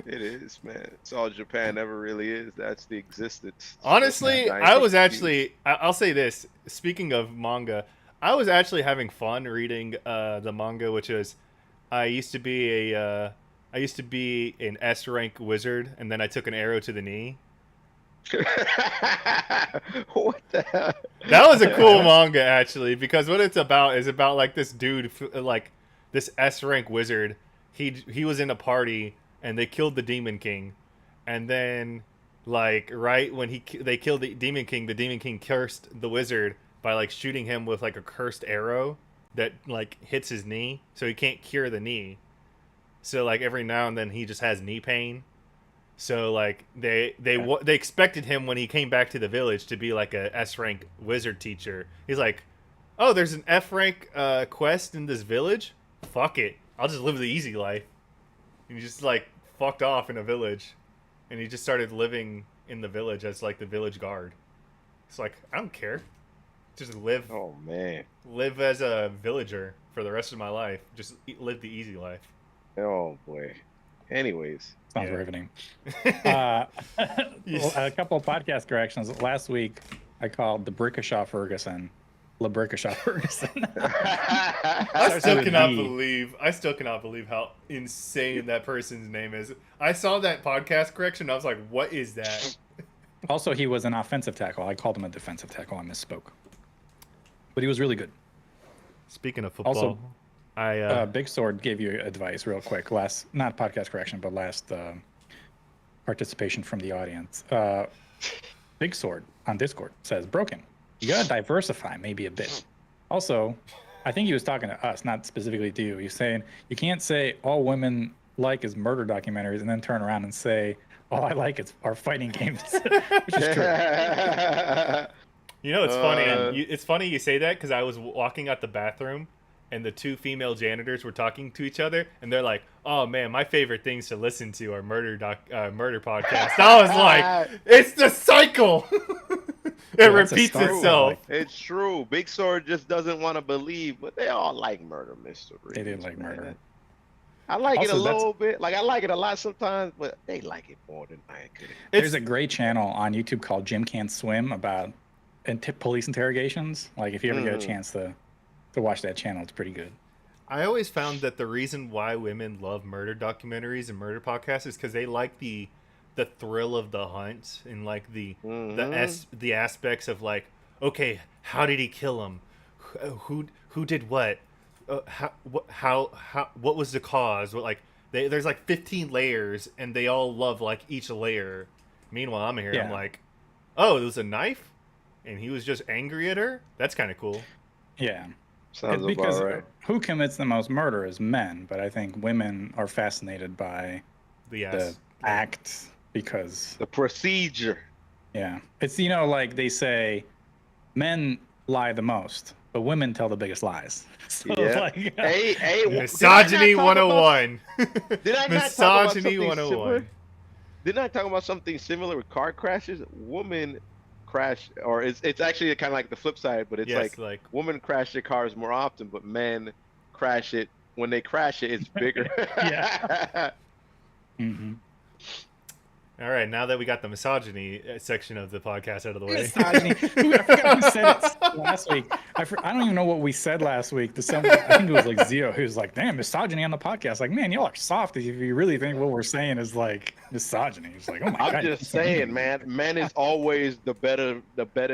B: It is, man. It's all Japan ever really is. That's the existence.
C: Honestly,
B: That's
C: I was
B: 1960s.
C: actually. I'll say this. Speaking of manga, I was actually having fun reading the manga, which is, I used to be an S rank wizard, and then I took an arrow to the knee.
B: What the hell?
C: That was a cool manga actually, because what it's about is about like this dude, like this S rank wizard. He was in a party and they killed the Demon King, and then like right when they killed the Demon King cursed the wizard by like shooting him with like a cursed arrow that like hits his knee, so he can't cure the knee. So like every now and then he just has knee pain. So like they expected him when he came back to the village to be like a S rank wizard teacher. He's like, oh, there's an F rank quest in this village. Fuck it, I'll just live the easy life. And he just like fucked off in a village, and he just started living in the village as like the village guard. It's like, I don't care, just live
B: Oh man.
C: as a villager for the rest of my life. Just live the easy life.
B: Oh boy. Anyways.
A: Sounds
C: Yeah.
A: riveting.
C: Yes.
A: A couple of podcast corrections. Last week, I called the Brickashaw Ferguson LaBrickashaw Ferguson.
C: I
A: Starts
C: still
A: with
C: cannot
A: B.
C: believe how insane that person's name is. I saw that podcast correction. I was like, what is that?
A: Also, he was an offensive tackle. I called him a defensive tackle. I misspoke. But he was really good.
C: Speaking of football,
A: Also,
C: I
A: Big Sword gave you advice real quick. Not podcast correction, but last participation from the audience. Big Sword on Discord says, broken. You gotta diversify maybe a bit. Also, I think he was talking to us, not specifically to you. He's saying you can't say all women like is murder documentaries and then turn around and say all I like are fighting games, which is true.
C: You know, it's funny.
B: Uh,
C: It's funny you say that because I was walking out the bathroom, and the two female janitors were talking to each other, and they're like, "Oh man, my favorite things to listen to are murder podcasts." I was like, "It's the cycle. It
A: Yeah, that's a
C: repeats
A: start.
C: itself."
B: It's true. Big Sword just doesn't want to believe, but they all like murder mysteries.
A: They did like
B: man.
A: murder.
B: I like it a
A: Also, that's-
B: little bit. Like I like it a lot sometimes, but they like it more than I could.
A: There's a great channel on YouTube called Jim Can't Swim about police interrogations. Like if you ever get a chance to watch that channel, it's pretty good.
C: I always found that the reason why women love murder documentaries and murder podcasts is because they like the thrill of the hunt and like the aspects of like, okay, how did he kill him? Who did what? What was the cause? There's like 15 layers and they all love like each layer. Meanwhile, I'm here. I'm
A: Yeah.
C: like, oh, it was a knife, and he was just angry at her. That's kind of cool.
A: Yeah.
B: Sounds about
A: because
B: right.
A: who commits the most murder is men, but I think women are fascinated by
C: The
A: the
C: ass.
A: act because
B: The procedure.
A: yeah, it's like they say men lie the most, but women tell the biggest lies. So
B: Yeah.
A: like,
B: Hey,
C: Misogyny 101.
B: Did I not talk about
C: Misogyny
B: something
C: 101.
B: similar? Didn't I talk about something similar with car crashes? Women crash, or it's actually kind of like the flip side, but it's
C: Yes,
B: like women crash their cars more often, but men crash it. When they crash it, it's bigger.
A: Yeah. hmm
C: all right, now that we got the misogyny section of the podcast out of the way.
A: Misogyny. I forgot who said it last week. I don't even know what we said last week. I think it was like Zio who was like, "Damn, misogyny on the podcast." Like, man, y'all are soft if you really think what we're saying is like misogyny. It's like, oh my god.
B: I'm just saying, man. Men is always the better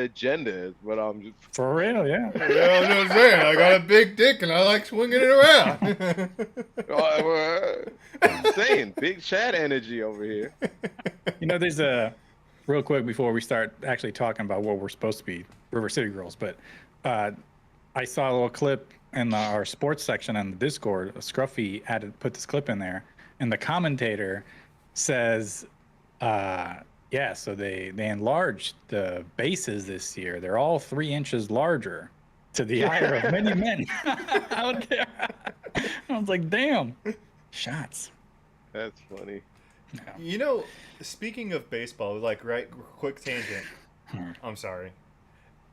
B: gender. Is what I'm just.
A: For real, yeah.
C: Yeah, I'm just saying, I got a big dick and I like swinging it around.
B: I'm saying, big chat energy over here.
A: There's a real quick before we start actually talking about what we're supposed to be, River City Girls, but I saw a little clip in our sports section on the Discord. Scruffy put this clip in there, and the commentator says, yeah, so they enlarged the bases this year. They're all 3 inches larger to the ire of many men out there. I was like, damn, shots.
B: That's funny.
C: Speaking of baseball, quick tangent. I'm sorry.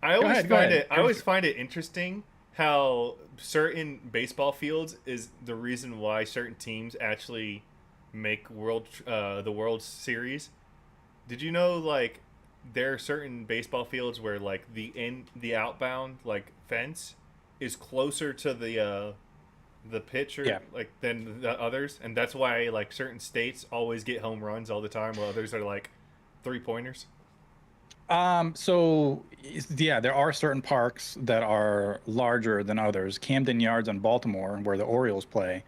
C: I
A: Go
C: always
A: ahead.
C: find it interesting how certain baseball fields is the reason why certain teams actually make the World Series. Did you know there are certain baseball fields where the outbound fence is closer to the pitcher than the others, and that's why certain states always get home runs all the time while others are 3-pointers?
A: So yeah, there are certain parks that are larger than others. Camden Yards in Baltimore, where the Orioles play,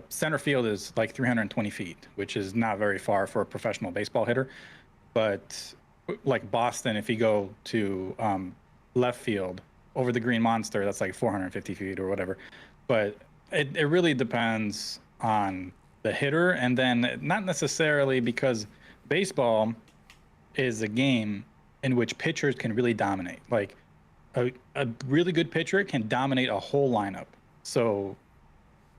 A: center field is like 320 feet, which is not very far for a professional baseball hitter. But like Boston, if you go to left field over the Green Monster, that's like 450 feet or whatever. But it really depends on the hitter, and then not necessarily, because baseball is a game in which pitchers can really dominate. Like a really good pitcher can dominate a whole lineup. So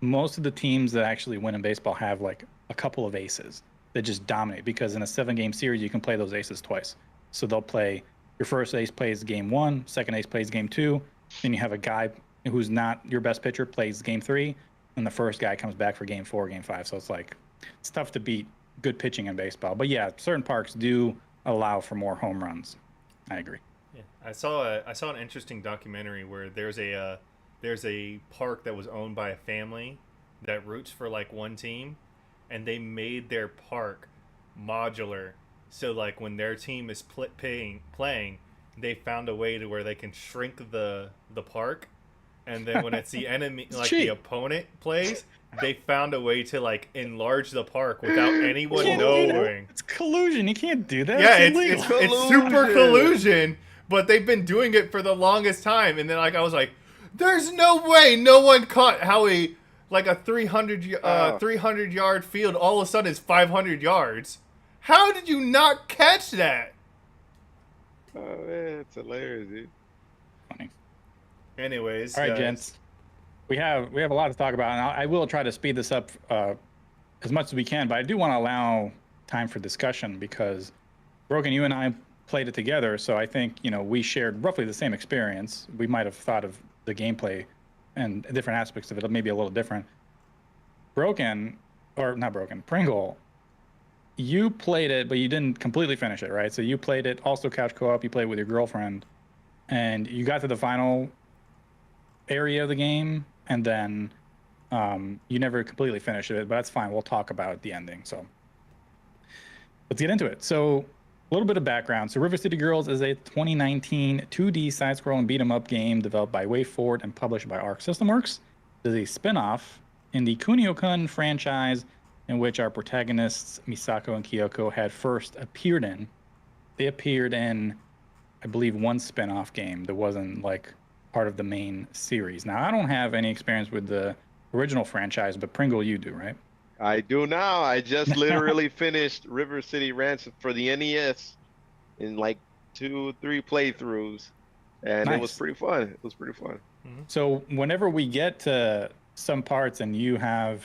A: most of the teams that actually win in baseball have like a couple of aces that just dominate, because in a 7-game series you can play those aces twice. So they'll play, your first ace plays game 1, second ace plays game 2, then you have a guy who's not your best pitcher plays game 3, and the first guy comes back for game 4, game 5. So it's tough to beat good pitching in baseball. But yeah, certain parks do allow for more home runs. I agree.
C: Yeah, I saw an interesting documentary where there's a park that was owned by a family that roots for one team, and they made their park modular. So when their team is playing, they found a way to where they can shrink the park, and then when it's the enemy, the opponent plays, they found a way to enlarge the park without anyone knowing.
A: It's collusion. You can't do that.
C: Yeah,
B: it's
C: super collusion, but they've been doing it for the longest time. And then I was like, there's no way no one caught how a 300 yard field all of a sudden is 500 yards. How did you not catch that?
B: Oh man, it's hilarious, dude.
A: Funny.
C: Anyways,
A: all right, gents, we have a lot to talk about, and I will try to speed this up as much as we can, but I do want to allow time for discussion, because Brogan, you and I played it together, so I think we shared roughly the same experience. We might have thought of the gameplay and different aspects of it maybe a little different. Pringle, you played it, but you didn't completely finish it, right? So you played it also couch co-op, you played with your girlfriend, and you got to the final area of the game, and then you never completely finished it, but that's fine. We'll talk about the ending. So let's get into it. So a little bit of background. So River City Girls is a 2019 2D side-scrolling beat-em-up game developed by WayForward and published by Arc System Works. It is a spin-off in the Kunio-kun franchise, in which our protagonists, Misako and Kyoko, had first appeared in. They appeared in, I believe, one spin-off game that wasn't part of the main series. Now, I don't have any experience with the original franchise, but Pringle, you do, right?
B: I do now. I just literally finished River City Ransom for the NES in like 2-3 playthroughs, and it was
A: Nice.
B: pretty fun. It was pretty fun.
A: So whenever we get to some parts and you have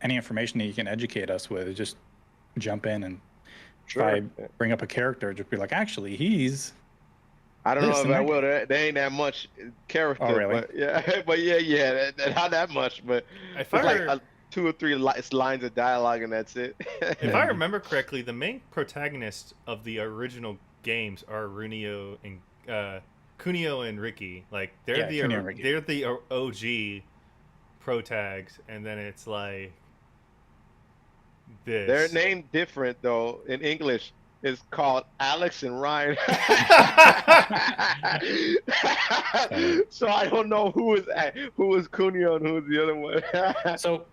A: any information that you can educate us with, just jump in, and
B: Sure.
A: if I bring up a character, just be like, actually, he's
B: I don't know
A: this
B: if
A: and
B: I
A: that
B: will.
A: guy.
B: There ain't that much character,
A: Oh, really?
B: but yeah, but yeah, not that much. But
C: If
B: it's like
C: I
B: 2 or 3 lines of dialogue, and that's it.
C: if I remember correctly, the main protagonists of the original games are Kunio and Ricky. Like
A: Yeah, Kunio and Ricky.
C: they're the OG pro tags, and then it's like this.
B: They're named different though in English. It's called Alex and Ryan. So I don't know who is Kunio and who is the other one.
A: So,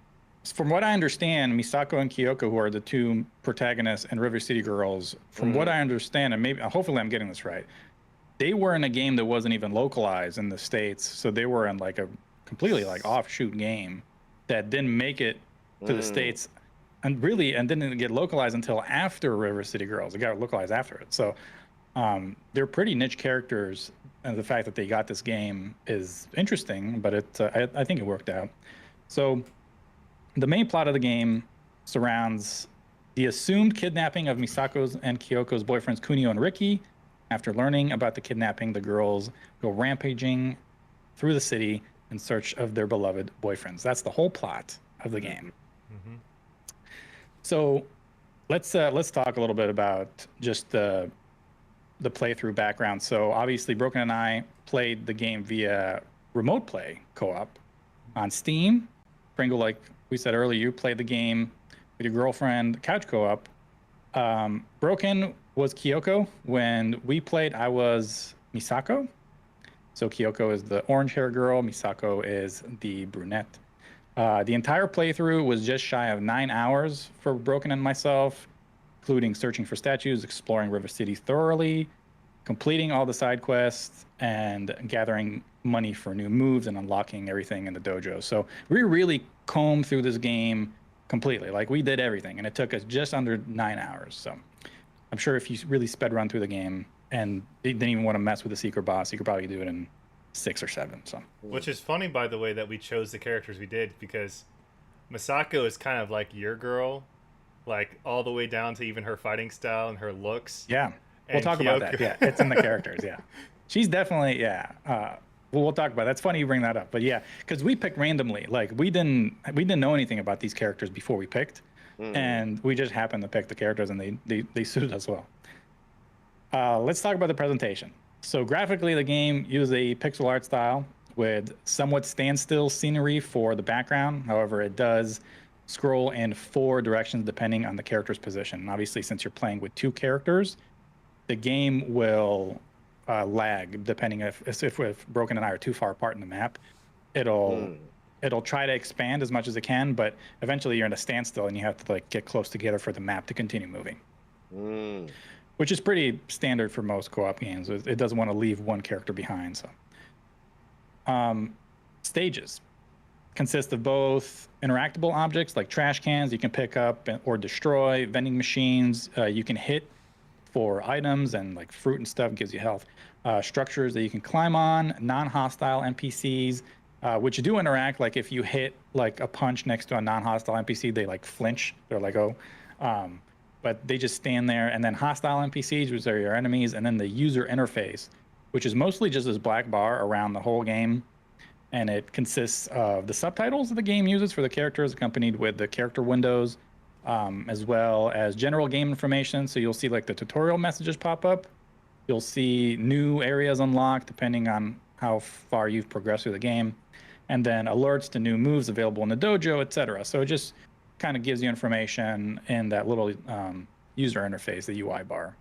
A: from what I understand, Misako and Kyoko, who are the two protagonists and River City Girls, from what I understand, and maybe hopefully I'm getting this right, they were in a game that wasn't even localized in the States. So they were in like a completely like offshoot game that didn't make it to the States, and didn't get localized until after River City Girls. It got localized after it. So they're pretty niche characters, and the fact that they got this game is interesting, but I think it worked out. So the main plot of the game surrounds the assumed kidnapping of Misako's and Kyoko's boyfriends Kunio and Ricky. After learning about the kidnapping, the girls go rampaging through the city in search of their beloved boyfriends. That's the whole plot of the game. So let's talk a little bit about just the playthrough background. So obviously, Broken and I played the game via remote play co-op on Steam. Pringle, like we said earlier, you played the game with your girlfriend, couch co-op. Broken was Kyoko. When we played, I was Misako. So Kyoko is the orange hair girl. Misako is the brunette. The entire playthrough was just shy of 9 hours for Broken and myself, including searching for statues, exploring River City thoroughly, completing all the side quests, and gathering money for new moves and unlocking everything in the dojo. So we really combed through this game completely. Like, we did everything, and it took us just under 9 hours. So I'm sure if you really sped run through the game and didn't even want to mess with the secret boss, you could probably do it in 6 or 7. So,
C: which is funny, by the way, that we chose the characters we did, because Misako is kind of like your girl, like all the way down to even her fighting style and her looks.
A: yeah, we'll talk about that. Yeah, it's in the characters. Yeah, she's definitely, yeah. We'll talk about it. That's funny you bring that up. But yeah, because we picked randomly. Like, we didn't know anything about these characters before we picked, and we just happened to pick the characters, and they suited us well. Let's talk about the presentation. So graphically, the game used a pixel art style with somewhat standstill scenery for the background. However, it does scroll in 4 directions depending on the character's position. And obviously, since you're playing with 2 characters, the game will lag depending if Broken and I are too far apart in the map. It'll try to expand as much as it can, but eventually you're in a standstill and you have to like get close together for the map to continue moving. Which is pretty standard for most co-op games. It doesn't want to leave one character behind. So, stages consist of both interactable objects like trash cans you can pick up or destroy, vending machines you can hit for items and like fruit and stuff, gives you health. Structures that you can climb on, non-hostile NPCs, which do interact. Like if you hit like a punch next to a non-hostile NPC, they like flinch. They're like, oh. But they just stand there. And then hostile NPCs, which are your enemies, and then the user interface, which is mostly just this black bar around the whole game. And it consists of the subtitles that the game uses for the characters, accompanied with the character windows, as well as general game information. So you'll see like the tutorial messages pop up. You'll see new areas unlocked depending on how far you've progressed through the game. And then alerts to new moves available in the dojo, etc. So it just kind of gives you information in that little user interface, the UI bar.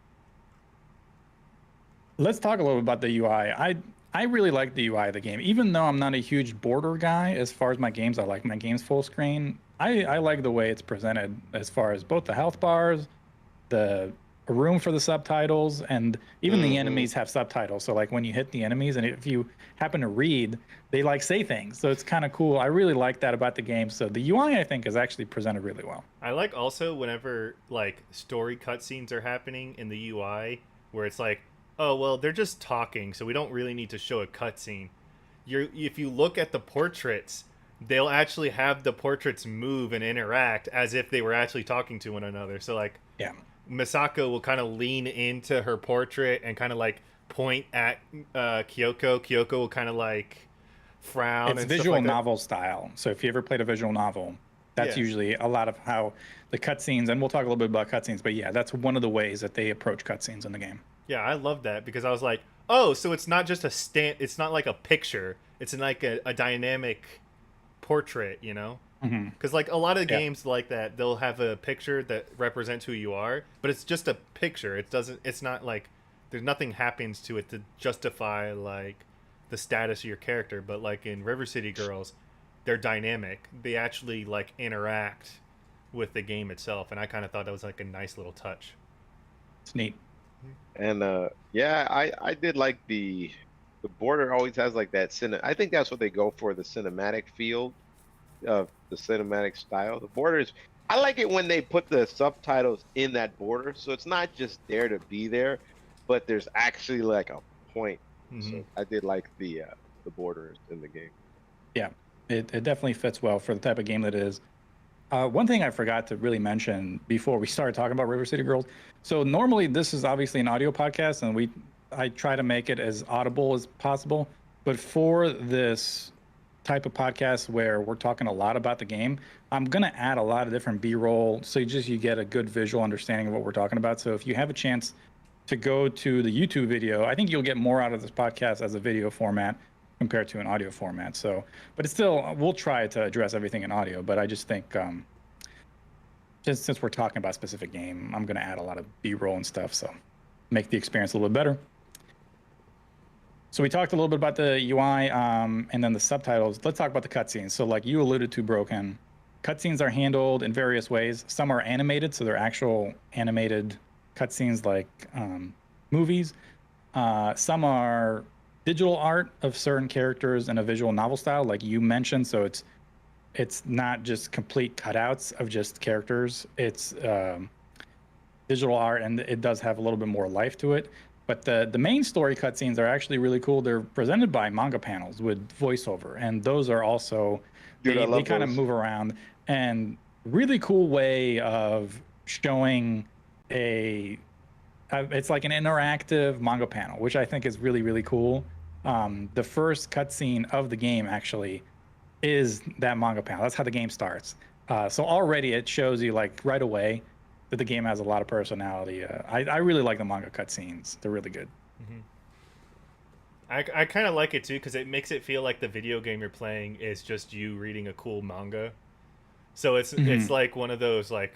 A: Let's talk a little about the UI. I really like the UI of the game, even though I'm not a huge border guy as far as my games. I like my games full screen. I like the way it's presented as far as both the health bars, the room for the subtitles, and even the
B: Mhm.
A: enemies have subtitles. So like when you hit the enemies, and if you happen to read, they like say things. So it's kind of cool. I really like that about the game. So the UI, I think, is actually presented really well.
C: I like also whenever like story cutscenes are happening in the UI where it's like, oh well, they're just talking, so we don't really need to show a cutscene. If you look at the portraits, they'll actually have the portraits move and interact as if they were actually talking to one another. So like
A: Yeah.
C: Misako will kind of lean into her portrait and kind of like point at Kyoko. Kyoko will kind of like frown
A: It's
C: and
A: visual
C: stuff like
A: novel style. So if you ever played a visual novel, that's
C: Yeah.
A: usually a lot of how the cutscenes, and we'll talk a little bit about cutscenes, but yeah, that's one of the ways that they approach cutscenes in the game.
C: that. Yeah, I love that because I was like, oh, so it's not just a stand. It's not like a picture. It's like a dynamic portrait, you know?
A: Hmm.
C: Because like a lot of
A: Yeah.
C: games like that, they'll have a picture that represents who you are, but it's just a picture. It doesn't. It's not like there's nothing happens to it to justify like the status of your character. But like in River City Girls, they're dynamic. They actually like interact with the game itself, and I kind of thought that was like a nice little touch.
A: It's neat.
B: And yeah, I did like the border always has like that I think that's what they go for, the cinematic feel of the cinematic style. The borders, I like it when they put the subtitles in that border, so it's not just there to be there, but there's actually like a point.
C: Mhm.
B: So I did like the borders in the game.
A: Yeah, it definitely fits well for the type of game that it is. One thing I forgot to really mention before we started talking about River City Girls. So normally this is obviously an audio podcast, and I try to make it as audible as possible. But for this type of podcast where we're talking a lot about the game, I'm gonna add a lot of different B-roll, so you get a good visual understanding of what we're talking about. So if you have a chance to go to the YouTube video, I think you'll get more out of this podcast as a video format compared to an audio format. So, but it's still, we'll try to address everything in audio. But I just think, just since we're talking about a specific game, I'm going to add a lot of B-roll and stuff, so make the experience a little bit better. So we talked a little bit about the UI, and then the subtitles. Let's talk about the cutscenes. So like you alluded to, Broken, cutscenes are handled in various ways. Some are animated, so they're actual animated cutscenes like movies. Some are digital art of certain characters in a visual novel style, like you mentioned. So it's not just complete cutouts of just characters. It's digital art, and it does have a little bit more life to it. But the main story cutscenes are actually really cool. They're presented by manga panels with voiceover, and those are also
B: Dude, I
A: they
B: love
A: kind of
B: those.
A: move around, and really cool way of showing it's like an interactive manga panel, which I think is really, really cool. The first cutscene of the game actually is that manga panel. That's how the game starts. So already it shows you like right away that the game has a lot of personality. I really like the manga cutscenes. They're really good.
C: I kind of like it too because it makes it feel like the video game you're playing is just you reading a cool manga. So it's like one of those like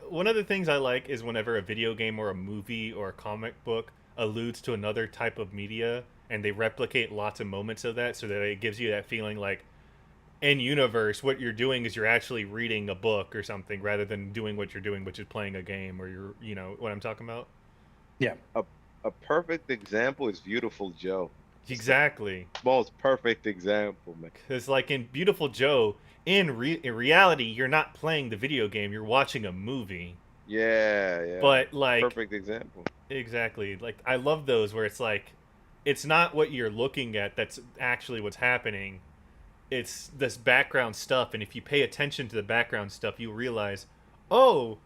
C: one of the things I like is whenever a video game or a movie or a comic book alludes to another type of media and they replicate lots of moments of that so that it gives you that feeling like in universe what you're doing is you're actually reading a book or something rather than doing what you're doing, which is playing a game, or you're, you know what I'm talking about.
A: Yeah.
B: A perfect example is Beautiful Joe.
C: Exactly.
B: Most perfect example, man.
C: Because like in Beautiful Joe, in reality you're not playing the video game, you're watching a movie.
B: Yeah.
C: But like
B: Perfect example.
C: exactly, like I love those where it's like it's not what you're looking at that's actually what's happening. It's this background stuff, and if you pay attention to the background stuff, you realize, oh,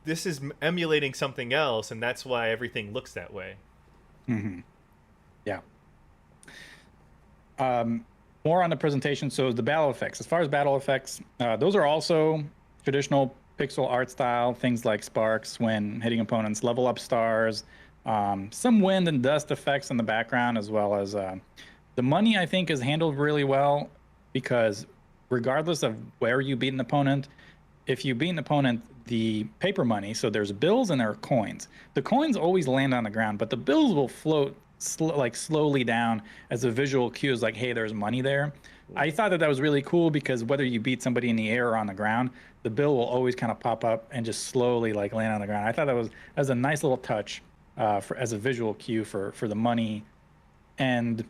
C: this is emulating something else, and that's why everything looks that way.
A: Yeah. More on the presentation. So the battle effects. As far as battle effects, those are also traditional pixel art style. Things like sparks when hitting opponents, level up stars, some wind and dust effects in the background, as well as the money. I think is handled really well because regardless of where you beat an opponent, if you beat an opponent, the paper money, so there's bills and there are coins. The coins always land on the ground, but the bills will float slowly down as a visual cue, is like, hey, there's money there. I thought that was really cool because whether you beat somebody in the air or on the ground, the bill will always kind of pop up and just slowly like land on the ground. I thought that was a nice little touch for as a visual cue for the money. And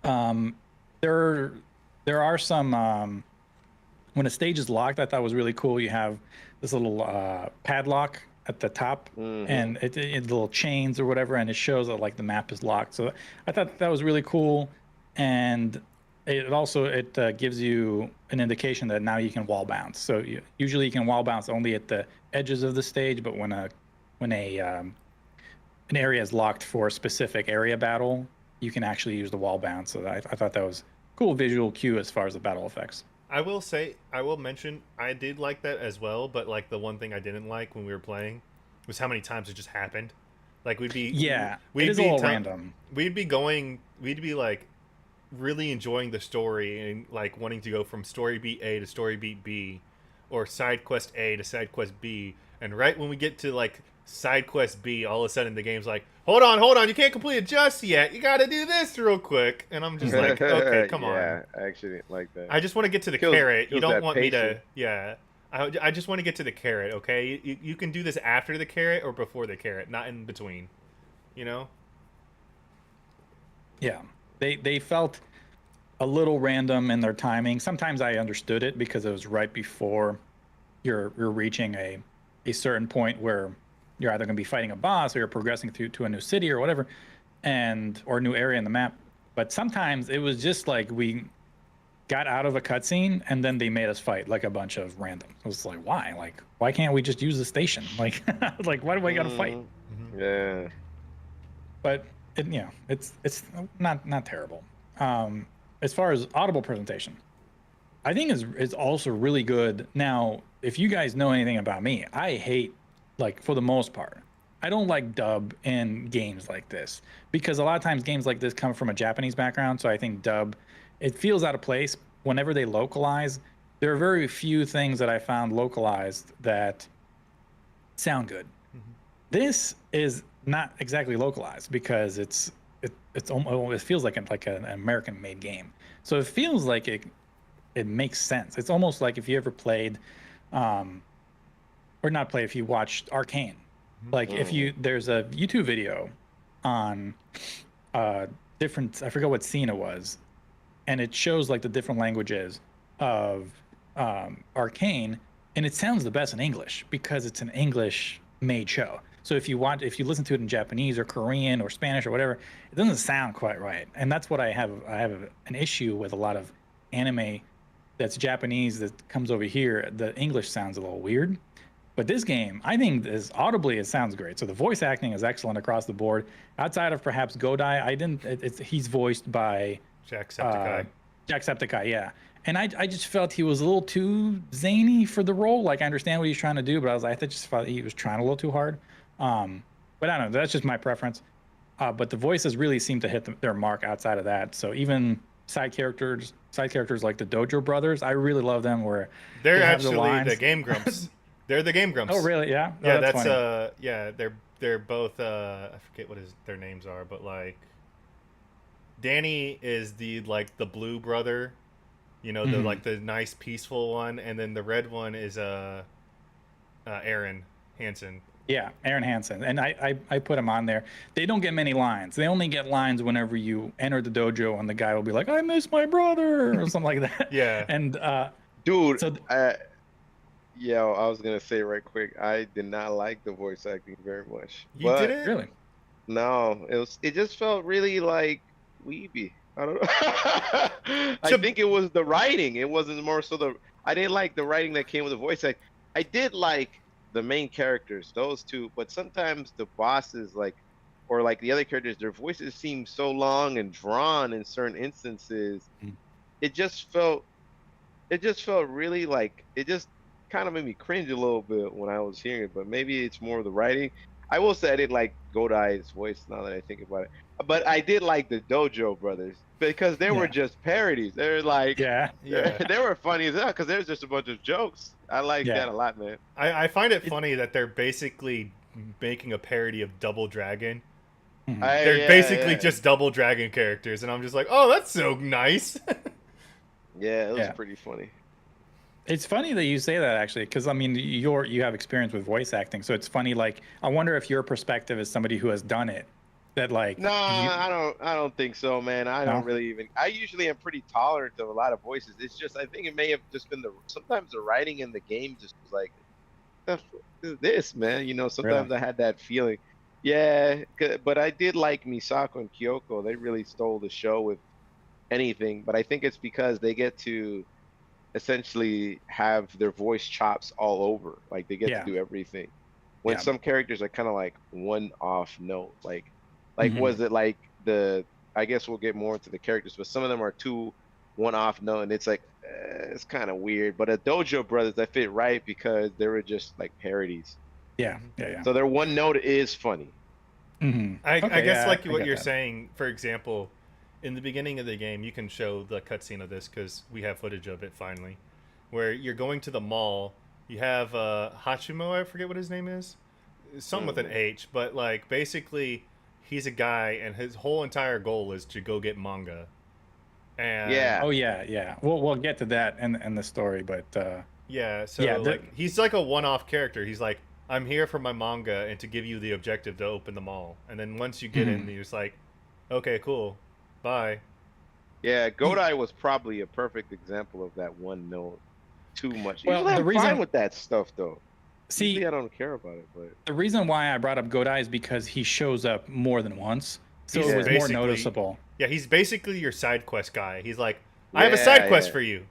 A: um, there are some when a stage is locked, I thought was really cool. You have this little padlock at the top, and it little chains or whatever, and it shows that like the map is locked. So I thought that was really cool, and it also gives you an indication that now you can wall bounce. So usually you can wall bounce only at the edges of the stage, but when an area is locked for a specific area battle, you can actually use the wall bounce. So I thought that was a cool visual cue as far as the battle effects.
C: I will mention, I did like that as well, but like the one thing I didn't like when we were playing was how many times it just happened. Like we'd be
A: it is all random.
C: We'd be like really enjoying the story and like wanting to go from story beat A to story beat B, or side quest A to side quest B, and right when we get to like side quest B, all of a sudden the game's like, hold on, you can't complete it just yet. You got to do this real quick, and I'm just like, okay, come on.
B: Yeah, I actually didn't like that.
C: I just want to get to the carrot. You don't want me to, yeah. I just want to get to the carrot, okay? You can do this after the carrot or before the carrot, not in between. You know?
A: Yeah, they felt a little random in their timing. Sometimes I understood it because it was right before you're reaching a certain point where you're either going to be fighting a boss or you're progressing through to a new city or whatever, or a new area in the map. But sometimes it was just like we got out of a cutscene and then they made us fight like a bunch of random. It was like, why? Like, why can't we just use the station? Like, like why do I got to fight?
B: Yeah.
A: But it's not terrible. As far as audible presentation, I think is also really good. Now, if you guys know anything about me, I hate, like, for the most part, I don't like dub in games like this because a lot of times games like this come from a Japanese background. So I think dub, it feels out of place whenever they localize. There are very few things that I found localized that sound good. This is not exactly localized because it feels like an American made game. So it feels like it makes sense. It's almost like if you ever played, or not played, if you watched Arcane. Like there's a YouTube video on different, I forget what scene it was, and it shows like the different languages of Arcane, and it sounds the best in English because it's an English made show. So if you listen to it in Japanese or Korean or Spanish or whatever, it doesn't sound quite right. And that's what I have an issue with a lot of anime that's Japanese that comes over here. The English sounds a little weird. But this game, I think, audibly it sounds great. So the voice acting is excellent across the board. Outside of perhaps Godai, he's voiced by
C: Jacksepticeye.
A: Jacksepticeye, yeah. And I just felt he was a little too zany for the role. Like, I understand what he's trying to do, but I just thought he was trying a little too hard. But I don't know. That's just my preference. But the voices really seem to hit their mark outside of that. So even side characters like the Dojo Brothers, I really love them. Where
C: they're actually the Game Grumps. They're the Game Grumps.
A: Oh, really? Yeah.
C: Yeah, that's yeah. They're both. I forget what their names are, but like, Danny is the blue brother, the like the nice peaceful one, and then the red one is Aaron Hansen.
A: Yeah, Aaron Hansen, and I put him on there. They don't get many lines. They only get lines whenever you enter the dojo, and the guy will be like, "I miss my brother" or something like that.
C: Yeah.
A: And
B: dude, so I was gonna say right quick, I did not like the voice acting very much.
C: You didn't?
A: Really?
B: No, it just felt really like weeby. I don't know. I think it was the writing. It wasn't more so I didn't like the writing that came with the voice act. I did like the main characters, those two, but sometimes the bosses, or the other characters, their voices seem so long and drawn in certain instances. It just felt really like, it just kind of made me cringe a little bit when I was hearing it, but maybe it's more of the writing. I will say I didn't like Godai's voice now that I think about it, but I did like the Dojo Brothers because they were just parodies. They were like, they were funny as hell because there's just a bunch of jokes. I like that a lot, man.
C: I find it funny that they're basically making a parody of Double Dragon,
A: Mhm.
C: They're basically just double dragon characters, and I'm just like, oh, that's so nice.
B: Yeah, it was
A: Yeah.
B: pretty funny.
A: It's funny that you say that actually, because I mean, you have experience with voice acting, so it's funny. Like, I wonder if your perspective as somebody who has done it, that like
B: Nah,
A: you
B: I don't think so, man. I don't
A: no,
B: really even. I usually am pretty tolerant of a lot of voices. It's just I think it may have just been sometimes the writing in the game just was like, the fuck is this, man? You know,
A: really?
B: sometimes I had that feeling. Yeah, but I did like Misako and Kyoko. They really stole the show with anything. But I think it's because they get to essentially have their voice chops all over. Like they get to
A: Yeah,
B: do everything. When
A: yeah.
B: some characters are kind of like one off note, like
A: Hmm.
B: was it like the I guess we'll get more into the characters, but some of them are too one off note, and it's like it's kind of weird. But a Dojo Brothers that fit right because they were just like parodies.
A: Yeah, yeah, yeah.
B: So their one note is funny.
A: Hmm.
C: I
A: Okay,
C: guess
A: yeah,
C: like
A: I
C: what
A: get
C: you're
A: that.
C: saying, for example, in the beginning of the game, you can show the cutscene of this because we have footage of it finally, where you're going to the mall. You have Hachimo, I forget what his name is, something with an
B: Mhm.
C: H, but like basically, he's a guy, and his whole entire goal is to go get manga. And
B: Yeah,
A: Oh yeah, yeah. We'll get to that in the story, but
C: yeah,
A: yeah,
C: so like he's like a one-off character. He's like, I'm here for my manga and to give you the objective to open the mall. And then once you get in,
A: mhm.
C: you're just like, okay, cool, bye.
B: yeah. Godai was probably a perfect example of that one note. Too much.
A: Well,
B: Usually
A: the
B: I'm fine
A: reason
B: with that stuff though.
A: see
B: Usually I don't care about it, but
A: the reason why I brought up Godai is because he shows up more than once, so it
C: He's
A: was
B: yeah,
A: more
C: basically,
A: noticeable.
C: yeah, he's basically your side quest guy. He's like, I have a
B: yeah,
C: side quest
B: yeah.
C: for you.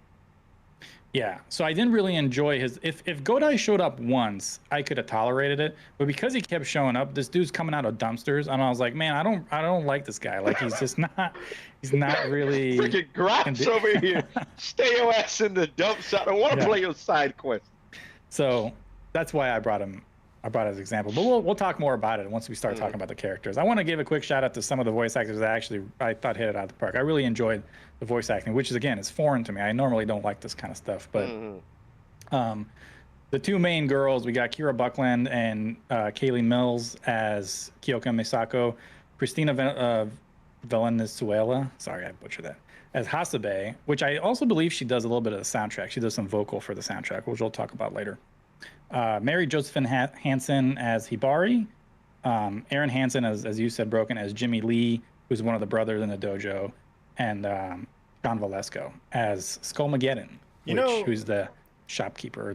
A: Yeah, so I didn't really enjoy his. If Godai showed up once, I could have tolerated it, but because he kept showing up, this dude's coming out of dumpsters, and I was like, man, I don't like this guy. Like he's just not, he's not really.
B: Freaking Graps over here. Stay your ass in the dumps. I don't want to
A: Yeah.
B: play your side quest.
A: So that's why I brought him. I brought as example, but we'll talk more about it once we start talking about the characters. I want to give a quick shout out to some of the voice actors that actually I thought hit it out of the park. I really enjoyed the voice acting, which is again is foreign to me. I normally don't like this kind of stuff, but um, the two main girls, we got Kira Buckland and Kaylee Mills as Kyoko and Misako, Christina Valenzuela, sorry I butchered that, as Hasabe, which I also believe she does a little bit of the soundtrack. She does some vocal for the soundtrack, which we'll talk about later. Mary Josephine Hansen as Hibari, Aaron Hansen, as you said, Broken, as Jimmy Lee, who's one of the brothers in the dojo, and John Valesco as Skullmageddon,
C: You know,
A: who's the shopkeeper,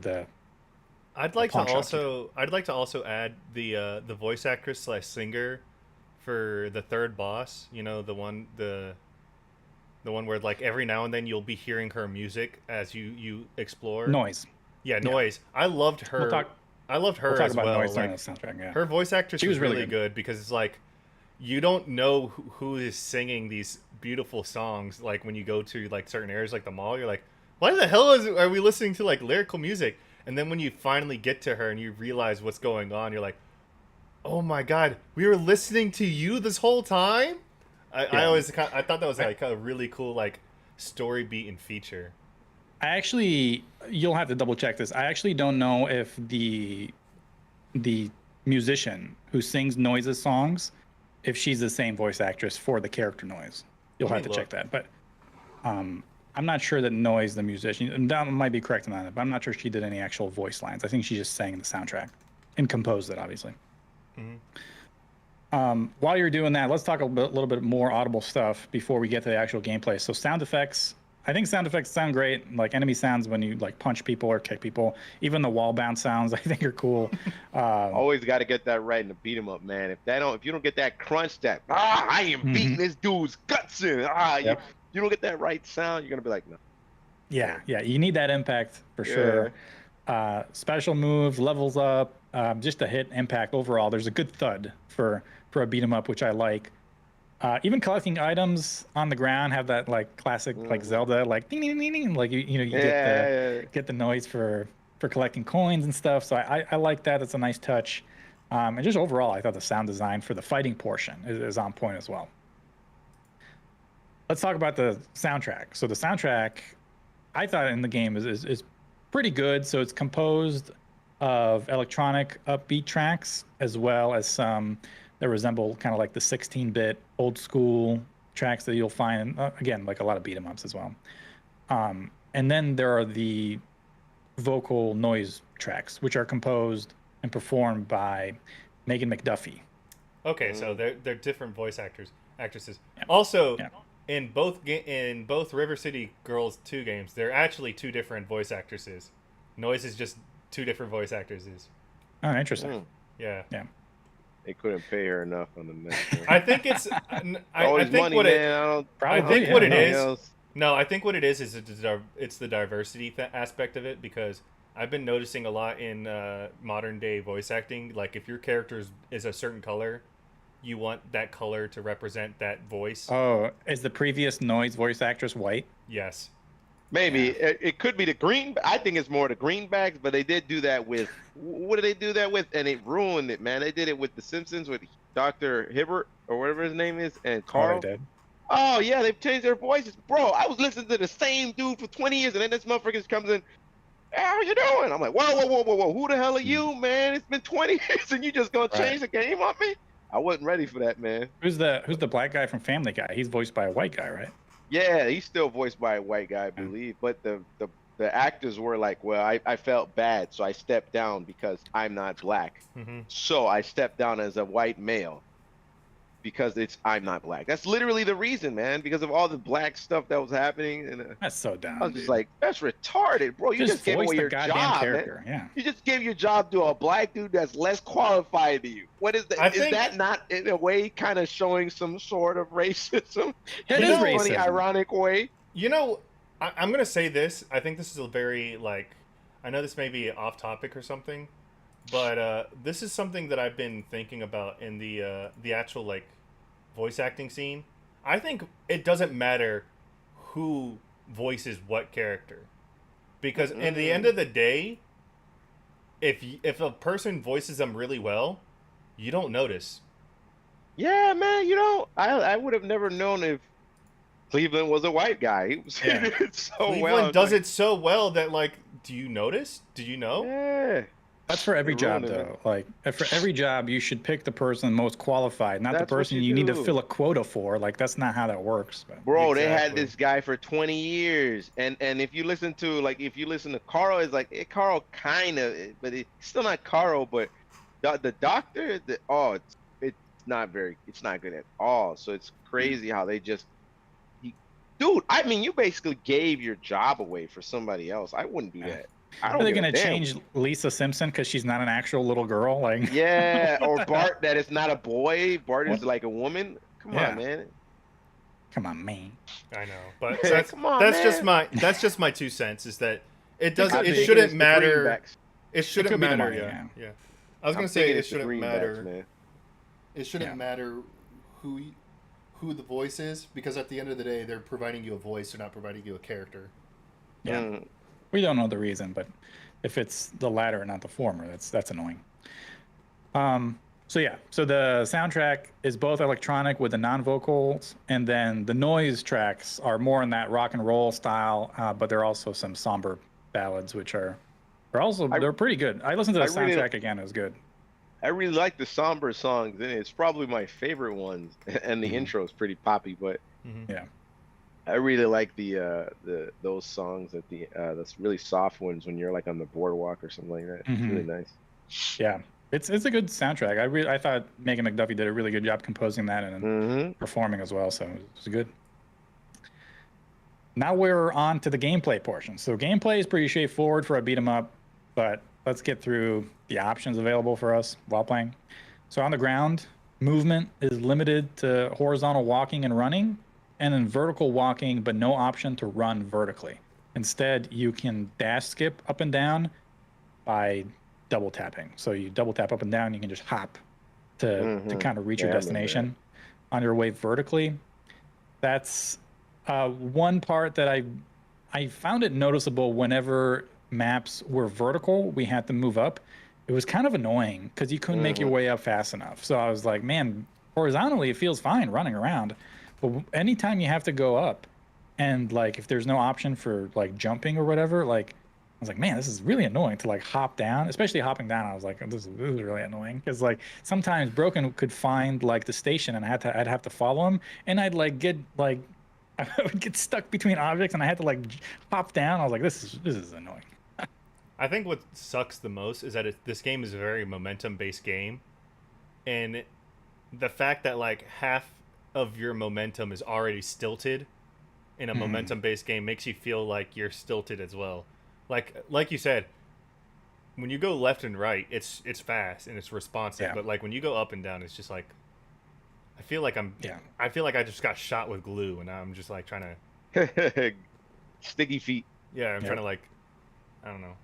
C: I'd like to
A: pawn shopkeeper.
C: also add the voice actress slash singer for the third boss. You know, the one where like every now and then you'll be hearing her music as you explore.
A: Noise.
C: Yeah,
A: Yeah.
C: Noise. I loved her.
A: We'll talk.
C: I loved her
A: We'll talk
C: as
A: about
C: well.
A: noise during
C: Like
A: the soundtrack. Yeah,
C: her voice actress
A: she
C: was
A: was really
C: really
A: good.
C: good because it's like you don't know who is singing these beautiful songs. Like when you go to like certain areas like the mall, you're like, why the hell are we listening to like lyrical music? And then when you finally get to her and you realize what's going on, you're like, oh my god, we were listening to you this whole time. I
A: Yeah.
C: always I thought that was like a really cool like story beat and feature.
A: I actually, you'll have to double check this. I actually don't know if the musician who sings Noise's songs, if she's the same voice actress for the character Noise. You'll
C: Let
A: have
C: me
A: to check
C: look.
A: that. But I'm not sure that Noise, the musician, and that might be correct on that, but I'm not sure she did any actual voice lines. I think she just sang the soundtrack and composed it, obviously. While you're doing that, let's talk little bit more audible stuff before we get to the actual gameplay. So sound effects, I think sound effects sound great. Like enemy sounds when you like punch people or kick people. Even the wall bounce sounds I think are cool.
B: Always got to get that right in the beat 'em up, man. If you don't get that crunch, that I am beating this dude's guts in.
A: Yep.
B: You don't get that right sound, you're gonna be like, no.
A: Yeah, you need that impact for sure. Special moves, levels up, just a hit impact overall. There's a good thud for a beat 'em up, which I like. Even collecting items on the ground have that like classic like Zelda like ding ding ding ding, like you know you
B: Yeah.
A: get the noise for collecting coins and stuff. So I like that. It's a nice touch. And just overall, I thought the sound design for the fighting portion is on point as well. Let's talk about the soundtrack. So the soundtrack, I thought in the game is pretty good. So it's composed of electronic upbeat tracks as well as some that resemble kind of like the 16-bit old school tracks that you'll find, again, like a lot of beat 'em ups as well. And then there are the vocal noise tracks, which are composed and performed by Megan McDuffie.
C: Okay, so they're different voice actresses.
A: Yeah.
C: Also,
A: Yeah.
C: in both River City Girls 2 games, they're actually two different voice actresses. Noise is just two different voice actresses.
A: Oh, interesting.
B: Mm.
C: Yeah.
B: They couldn't pay her enough on the next one.
C: I think it's
B: All
C: I
B: this
C: think
B: money,
C: what it
B: man. I don't
A: Probably,
C: I think
A: yeah,
C: what it
A: no.
C: is. No, I think what it is it's the diversity aspect of it, because I've been noticing a lot in modern day voice acting. Like if your character is a certain color, you want that color to represent that voice.
A: Oh, is the previous noise voice actress white?
C: Yes.
B: Maybe it could be the green. I think it's more the greenbacks, but they did do that with. What did they do that with? And it ruined it, man. They did it with The Simpsons with Dr. Hibbert or whatever his name is and
A: Oh,
B: Carl.
A: they did.
B: Oh yeah, they've changed their voices, bro. I was listening to the same dude for 20 years, and then this motherfucker just comes in. Hey, how you doing? I'm like, whoa. Who the hell are you, man? It's been 20 years, and you just gonna change the game on me? I wasn't ready for that, man.
A: Who's the black guy from Family Guy? He's voiced by a white guy, right?
B: Yeah, he's still voiced by a white guy, I believe. But the actors were like, well, I felt bad, so I stepped down because I'm not black.
C: Mm-hmm.
B: So I stepped down as a white male because I'm not black. That's literally the reason, man. Because of all the black stuff that was happening, and
A: That's so dumb.
B: I was just
A: dude.
B: like, that's retarded, bro. You just gave
A: voice
B: away
A: the
B: your
A: goddamn
B: job,
A: character.
B: man.
A: Yeah.
B: You just gave your job to a black dude that's less qualified than you. What is that?
C: I
B: Is
C: think-
B: that not in a way kind of showing some sort of racism?
A: It
B: in
A: is
B: a funny,
A: racism.
B: ironic way.
C: You know, I'm gonna say this. I think this is a very I know this may be off topic or something, but this is something that I've been thinking about in the actual voice acting scene. I think it doesn't matter who voices what character, because at the end of the day, if a person voices them really well, you don't notice.
B: Yeah, man. I would have never known if Cleveland was a white guy. He was
A: Yeah.
B: it so
C: Cleveland
B: well.
C: does it so well that do you notice? Did you know?
B: Yeah.
A: That's for every
B: They
A: job,
B: ruined it,
A: though. Like, for every job, you should pick the person most qualified, not the
B: That's what
A: person
B: you
A: you need to
B: do.
A: fill a quota for. Like, that's not how that works. But
B: Bro, they had
C: Exactly.
B: this guy for 20 years, and if you listen to Carl, it's like Carl kind of, but it's still not Carl. But the doctor, it's not good at all. So it's crazy how they just, dude. I mean, you basically gave your job away for somebody else. I wouldn't do
A: Yeah.
B: that. I don't
A: are they
B: give a
A: going to
B: damn.
A: change Lisa Simpson because she's not an actual little girl? Like,
B: Yeah, or Bart that is not a boy. Bart is
A: What?
B: like a woman. Come
A: Yeah.
B: on, man.
A: come on, man.
C: I know, but
B: Yeah,
C: that's
B: come on,
C: that's just
B: man.
C: my 2 cents. Is that it
B: I
C: doesn't
B: think
C: it
B: it's
C: shouldn't
B: the
C: matter.
B: greenbacks.
C: It shouldn't
A: could be the
C: matter.
A: money,
C: Yeah. I was
B: I'm
C: gonna say
B: thinking
C: it
B: it's the
C: shouldn't
B: greenbacks,
C: matter.
B: man.
D: It shouldn't
A: Yeah.
D: matter who the voice is, because at the end of the day, they're providing you a voice. They're not providing you a character.
A: Yeah.
B: Mm.
A: We don't know the reason, but if it's the latter and not the former, that's annoying. So the soundtrack is both electronic with the non-vocals, and then the noise tracks are more in that rock and roll style, but there are also some somber ballads, which they're pretty good. I listened to the
B: I really-
A: soundtrack again; it was good.
B: I really like the somber songs, and it's probably my favorite ones. And the
A: Mhm.
B: intro is pretty poppy, but
C: Mhm.
A: Yeah.
B: I really like those songs at that's really soft ones when you're like on the boardwalk or something like that. It's
A: Mhm.
B: really nice.
A: Yeah, it's a good soundtrack. I thought Megan McDuffie did a really good job composing that and
B: Mm-hmm.
A: performing as well, so it was good. Now we're on to the gameplay portion. So gameplay is pretty straightforward for a beat 'em up, but let's get through the options available for us while playing. So on the ground, movement is limited to horizontal walking and running, and then vertical walking, but no option to run vertically. Instead, you can dash skip up and down by double tapping. So you double tap up and down, you can just hop to
B: Mhm.
A: kind of reach
B: Yeah,
A: your
B: I remember that.
A: destination on your way vertically. That's one part that I found it noticeable whenever maps were vertical, we had to move up. It was kind of annoying because you couldn't make your way up fast enough. So I was like, man, horizontally it feels fine running around, but anytime you have to go up, and like if there's no option for like jumping or whatever, like was like, man, this is really annoying to like hop down, especially hopping down. I was like, this is really annoying because like sometimes Broken could find like the station and I'd have to follow him, and I'd like get like I would get stuck between objects and I had to like hop down. I was like, this is annoying.
C: I think what sucks the most is that this game is a very momentum-based game, and the fact that like half of your momentum is already stilted in a momentum-based game makes you feel like you're stilted as well. Like you said, when you go left and right, it's fast and it's responsive.
A: Yeah.
C: But like when you go up and down, it's just like I feel like
A: Yeah.
C: I feel like I just got shot with glue, and I'm just like trying to
B: Sticky feet.
C: I'm trying to like I don't know.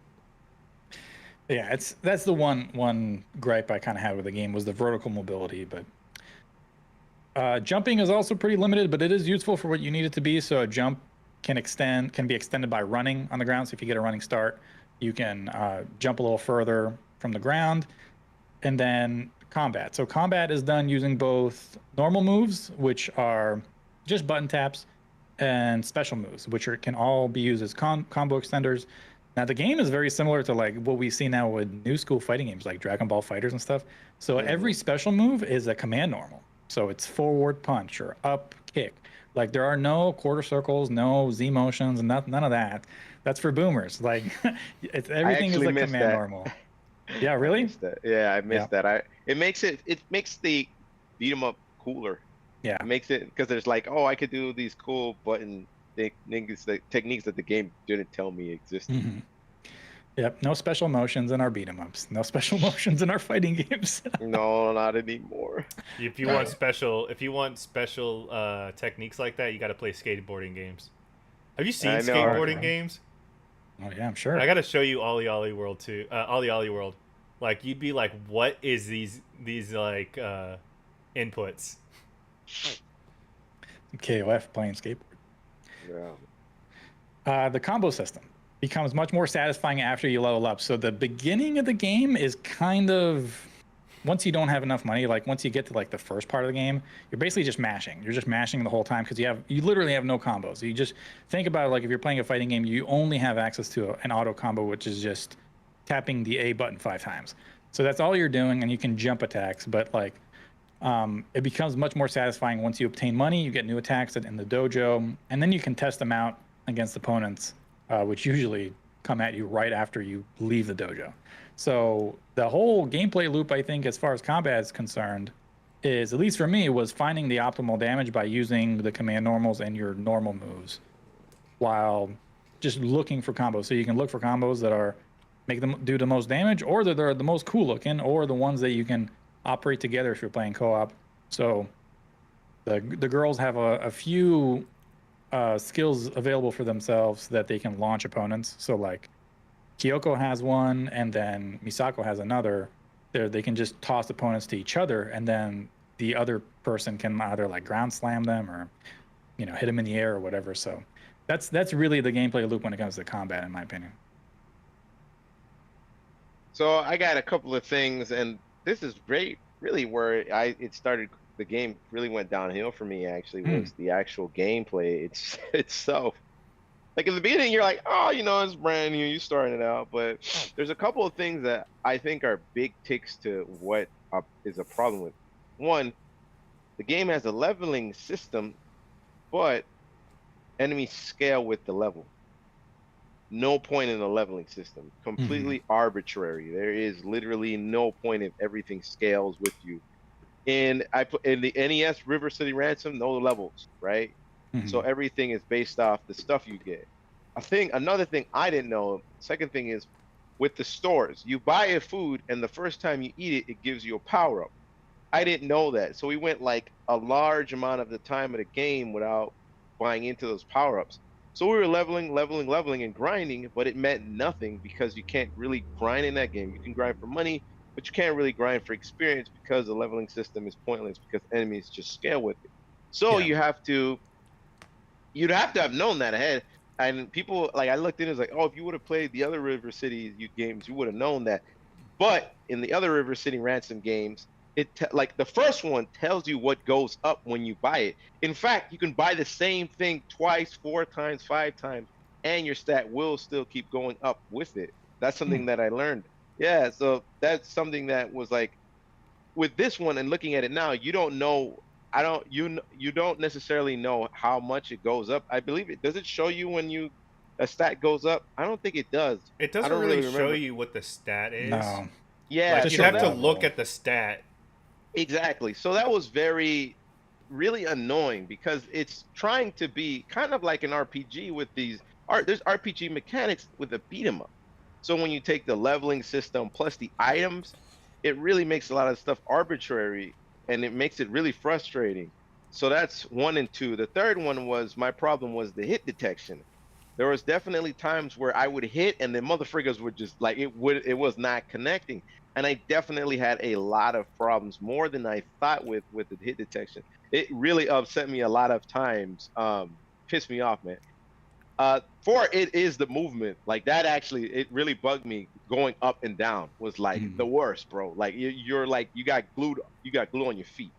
A: Yeah, that's the one gripe I kind of had with the game was the vertical mobility, but jumping is also pretty limited, but it is useful for what you need it to be. So a jump can be extended by running on the ground. So if you get a running start, you can jump a little further from the ground, and then combat. So combat is done using both normal moves, which are just button taps, and special moves, which can all be used as combo extenders. Now the game is very similar to like what we see now with new school fighting games like Dragon Ball Fighters and stuff. So every special move is a command normal. So it's forward punch or up kick. Like there are no quarter circles, no Z motions, and none of that. That's for boomers. Like everything is
B: actually
A: a
B: missed
A: command
B: that.
A: normal. Yeah, really?
B: Yeah, I missed
A: Yeah.
B: that. It makes the beat 'em up cooler.
A: Yeah.
B: It makes it because there's like, oh, I could do these cool button techniques that the game didn't tell me existed.
A: Hmm. Yep. No special motions in our beat 'em ups. No special motions in our fighting games.
B: No, not anymore.
C: If you want special techniques like that, you got to play skateboarding games. Have you seen
B: I know,
C: skateboarding
A: right?
C: games?
A: Oh yeah, I'm sure.
C: I got to show you Ollie Ollie World too. Ollie Ollie World. Like you'd be like, what is these like inputs?
A: KOF playing skateboard.
B: Yeah.
A: The combo system becomes much more satisfying after you level up. So the beginning of the game is kind of, once you don't have enough money, like once you get to like the first part of the game, you're basically just mashing. You're just mashing the whole time because you literally have no combos. You just think about it, like if you're playing a fighting game, you only have access to an auto combo, which is just tapping the A button 5 times. So that's all you're doing, and you can jump attacks, but like it becomes much more satisfying once you obtain money. You get new attacks in the dojo, and then you can test them out against opponents, which usually come at you right after you leave the dojo. So the whole gameplay loop, I think, as far as combat is concerned, is, at least for me, was finding the optimal damage by using the command normals and your normal moves, while just looking for combos. So you can look for combos that are make them do the most damage, or that are the most cool looking, or the ones that you can operate together if you're playing co-op. So the girls have a few skills available for themselves that they can launch opponents. So like Kyoko has one, and then Misako has another. They can just toss opponents to each other, and then the other person can either like ground slam them or hit them in the air or whatever. So that's really the gameplay loop when it comes to combat, in my opinion.
B: So I got a couple of things, and this is great. Really, where it started, the game really went downhill for me. Actually, was the actual gameplay itself. Like in the beginning, you're like, oh, it's brand new, you starting it out. But there's a couple of things that I think are big ticks to what is a problem with. One, the game has a leveling system, but enemies scale with the level. No point in the leveling system. Completely arbitrary. There is literally no point if everything scales with you. In the NES River City Ransom, no levels, right? So everything is based off the stuff you get. Another thing I didn't know, second thing is with the stores, you buy a food and the first time you eat it, it gives you a power up. I didn't know that. So we went like a large amount of the time of the game without buying into those power ups. So we were leveling and grinding, but it meant nothing because you can't really grind in that game. You can grind for money, but you can't really grind for experience because the leveling system is pointless because enemies just scale with it. So you'd have to have known that ahead. And people, like, I looked in, it was like, oh, if you would have played the other River City games, you would have known that. But in the other River City Ransom games, like the first one tells you what goes up when you buy it. In fact, you can buy the same thing twice, 4 times, 5 times, and your stat will still keep going up with it. That's
A: Hmm.
B: something that I learned. Yeah, so that's something that was like with this one and looking at it now, you don't know. I don't you don't necessarily know how much it goes up. I believe it does it show you when you a stat goes up? I don't think it does.
C: It
B: I
C: doesn't
B: don't
C: really
B: really
C: show
B: remember.
C: you what the stat is.
A: No.
B: Yeah,
C: Like
A: Just
C: you'd
B: so
A: your
C: have to
B: that
A: level.
C: look at the stat.
B: exactly. So that was very really annoying because it's trying to be kind of like an RPG with these art. There's RPG mechanics with a beat 'em up. So when you take the leveling system plus the items, it really makes a lot of stuff arbitrary and it makes it really frustrating. So that's one and two. The third one was my problem was the hit detection. There was definitely times where I would hit and the motherfuckers would just like it was not connecting. And I definitely had a lot of problems, more than I thought with the hit detection. It really upset me a lot of times. Pissed me off, man. For it is the movement. Like that actually it really bugged me. Going up and down was like the
A: Mhm.
B: worst, bro. Like you're like you got glue on your feet.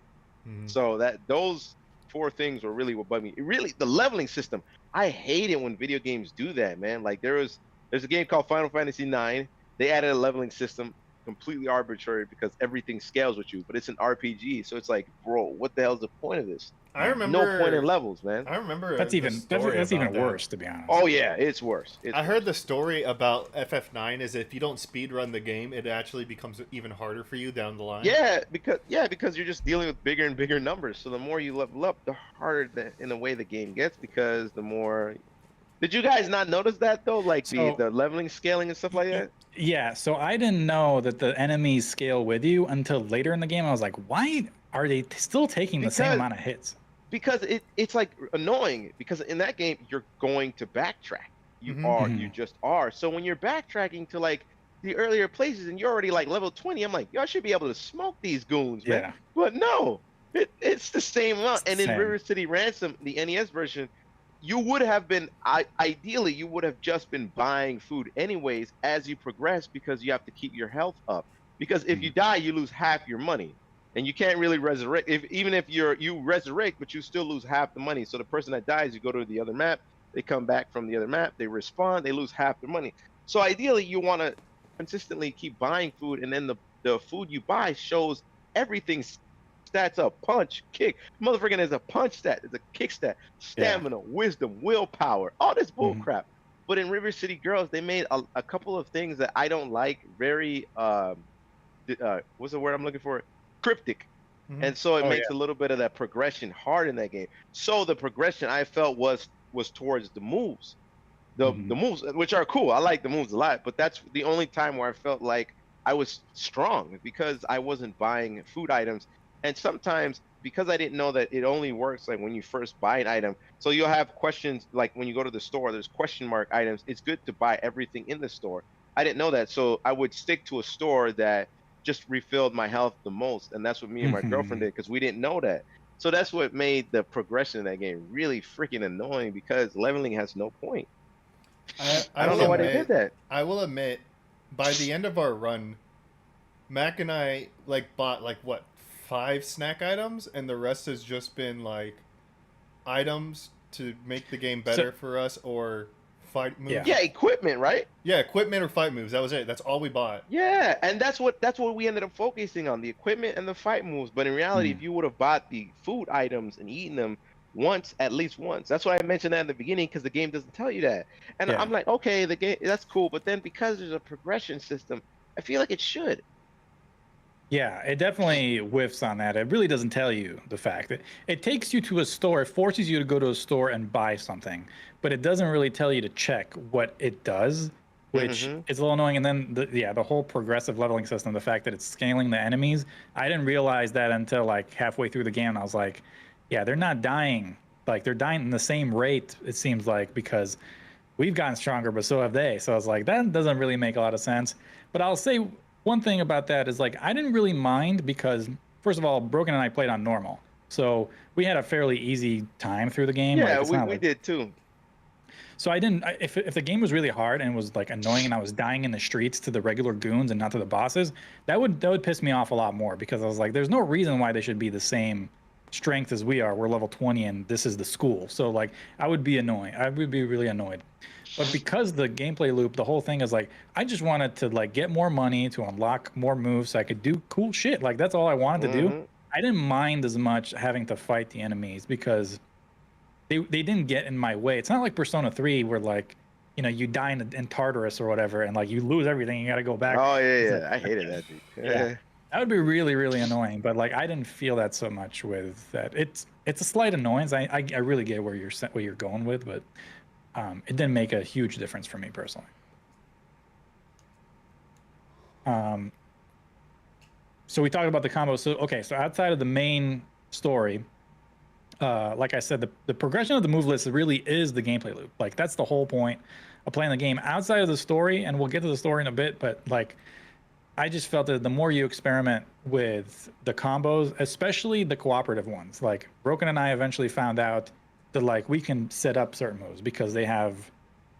C: Mhm.
B: So that those four things were really what bugged me. It really the leveling system. I hate it when video games do that, man. Like there's a game called Final Fantasy IX. They added a leveling system completely arbitrary because everything scales with you, but it's an RPG. So it's like, bro, what the hell's the point of this?
C: I
A: Yeah.
B: No point in
C: remember.
B: levels, man.
C: I remember
A: That's
C: the
A: even
C: story
A: that's
C: about
A: even
C: that.
A: worse, to be honest.
B: Oh yeah, it's worse. It's
C: I heard
B: worse.
C: the story about FF9 is if you don't speed run the game, it actually becomes even harder for you down the line.
B: Because you're just dealing with bigger and bigger numbers. So the more you level up, the harder in a way the game gets because the more. Did you guys not notice that though? Like
A: So-
B: the leveling, scaling, and stuff like that.
A: Yeah, so I didn't know that the enemies scale with you until later in the game. I was like, why are they still taking the same
B: Because-
A: amount of hits?
B: Because it's like annoying because in that game you're going to backtrack. You
C: Mhm.
B: are
A: Mhm.
B: you just are. So when you're backtracking to like the earlier places and you're already like level 20, I'm like, y'all should be able to smoke these goons, man.
A: Yeah.
B: But no, it's the same amount.
A: It's the
B: And in
A: same.
B: River City Ransom, the NES version, you would have been ideally you would have just been buying food anyways as you progress because you have to keep your health up. Because if you die, you lose half your money. And you can't really resurrect even if you resurrect, but you still lose half the money. So the person that dies, you go to the other map, they come back from the other map, they respawn, they lose half their money. So ideally you want to consistently keep buying food, and then the food you buy shows everything stats up, punch, kick. Motherfucking there's a punch stat, there's a kick stat, stamina, wisdom, willpower, all this bull
A: Mhm.
B: crap. But in River City Girls, they made a couple of things that I don't like very what's the word I'm looking for? Cryptic.
C: Mhm.
B: And so it
A: Oh,
B: makes a little bit of that progression hard in that game. So the progression I felt was towards the moves. The
A: Mhm.
B: moves, which are cool. I like the moves a lot, but that's the only time where I felt like I was strong because I wasn't buying food items. And sometimes because I didn't know that it only works like when you first buy an item. So you'll have questions like when you go to the store, there's question mark items. It's good to buy everything in the store. I didn't know that. So I would stick to a store that just refilled my health the most. And that's what me and my girlfriend
A: Mhm.
B: did because we didn't know that. So that's what made the progression in that game really freaking annoying because leveling has no point. I don't know why they did that.
D: I will admit, by the end of our run, Mac and I like bought like what 5 snack items, and the rest has just been like items to make the game better for us or fight moves.
A: Yeah.
B: Yeah, equipment, right?
D: Yeah, equipment or fight moves. That was it. That's all we bought.
B: Yeah, and that's what we ended up focusing on, the equipment and the fight moves. But in reality,
A: Mm.
B: if you would have bought the food items and eaten them once, at least once, that's why I mentioned that in the beginning because the game doesn't tell you that. And
A: Yeah.
B: I'm like, okay, the game that's cool, but then because there's a progression system, I feel like it should.
A: Yeah, it definitely whiffs on that. It really doesn't tell you the fact that it takes you to a store, it forces you to go to a store and buy something, but it doesn't really tell you to check what it does, which
B: Mhm.
A: is a little annoying. And then the whole progressive leveling system, the fact that it's scaling the enemies, I didn't realize that until like halfway through the game. And I was like, yeah, they're not dying. Like they're dying in the same rate, it seems like, because we've gotten stronger, but so have they. So I was like, that doesn't really make a lot of sense. But I'll say one thing about that is like, I didn't really mind because, first of all, Broken and I played on normal. So we had a fairly easy time through the game.
B: Yeah,
A: like, it's
B: we,
A: not
B: we
A: like,
B: did too.
A: so I didn't, if the game was really hard and was like annoying and I was dying in the streets to the regular goons and not to the bosses, that would piss me off a lot more because I was like, there's no reason why they should be the same strength as we are. We're level 20 and this is the school. So like, I would be annoyed. I would be really annoyed. But because the gameplay loop, the whole thing is like, I just wanted to like get more money to unlock more moves so I could do cool shit. Like that's all I wanted to do.
B: Mhm.
A: I didn't mind as much having to fight the enemies because they didn't get in my way. It's not like Persona 3 where like, you know, you die in Tartarus or whatever and like you lose everything, you got to go back.
B: Oh yeah,
A: It's
B: yeah.
A: like-
B: I hated that dude.
A: Yeah. That would be really, really annoying. But like, I didn't feel that so much with that. It's a slight annoyance. I really get where you're going with, but it didn't make a huge difference for me personally. So we talked about the combo. So okay, so outside of the main story, like I said, the progression of the move list really is the gameplay loop. Like that's the whole point of playing the game. Outside of the story, and we'll get to the story in a bit, but like I just felt that the more you experiment with the combos, especially the cooperative ones, like Broken and I eventually found out that like we can set up certain moves because they have,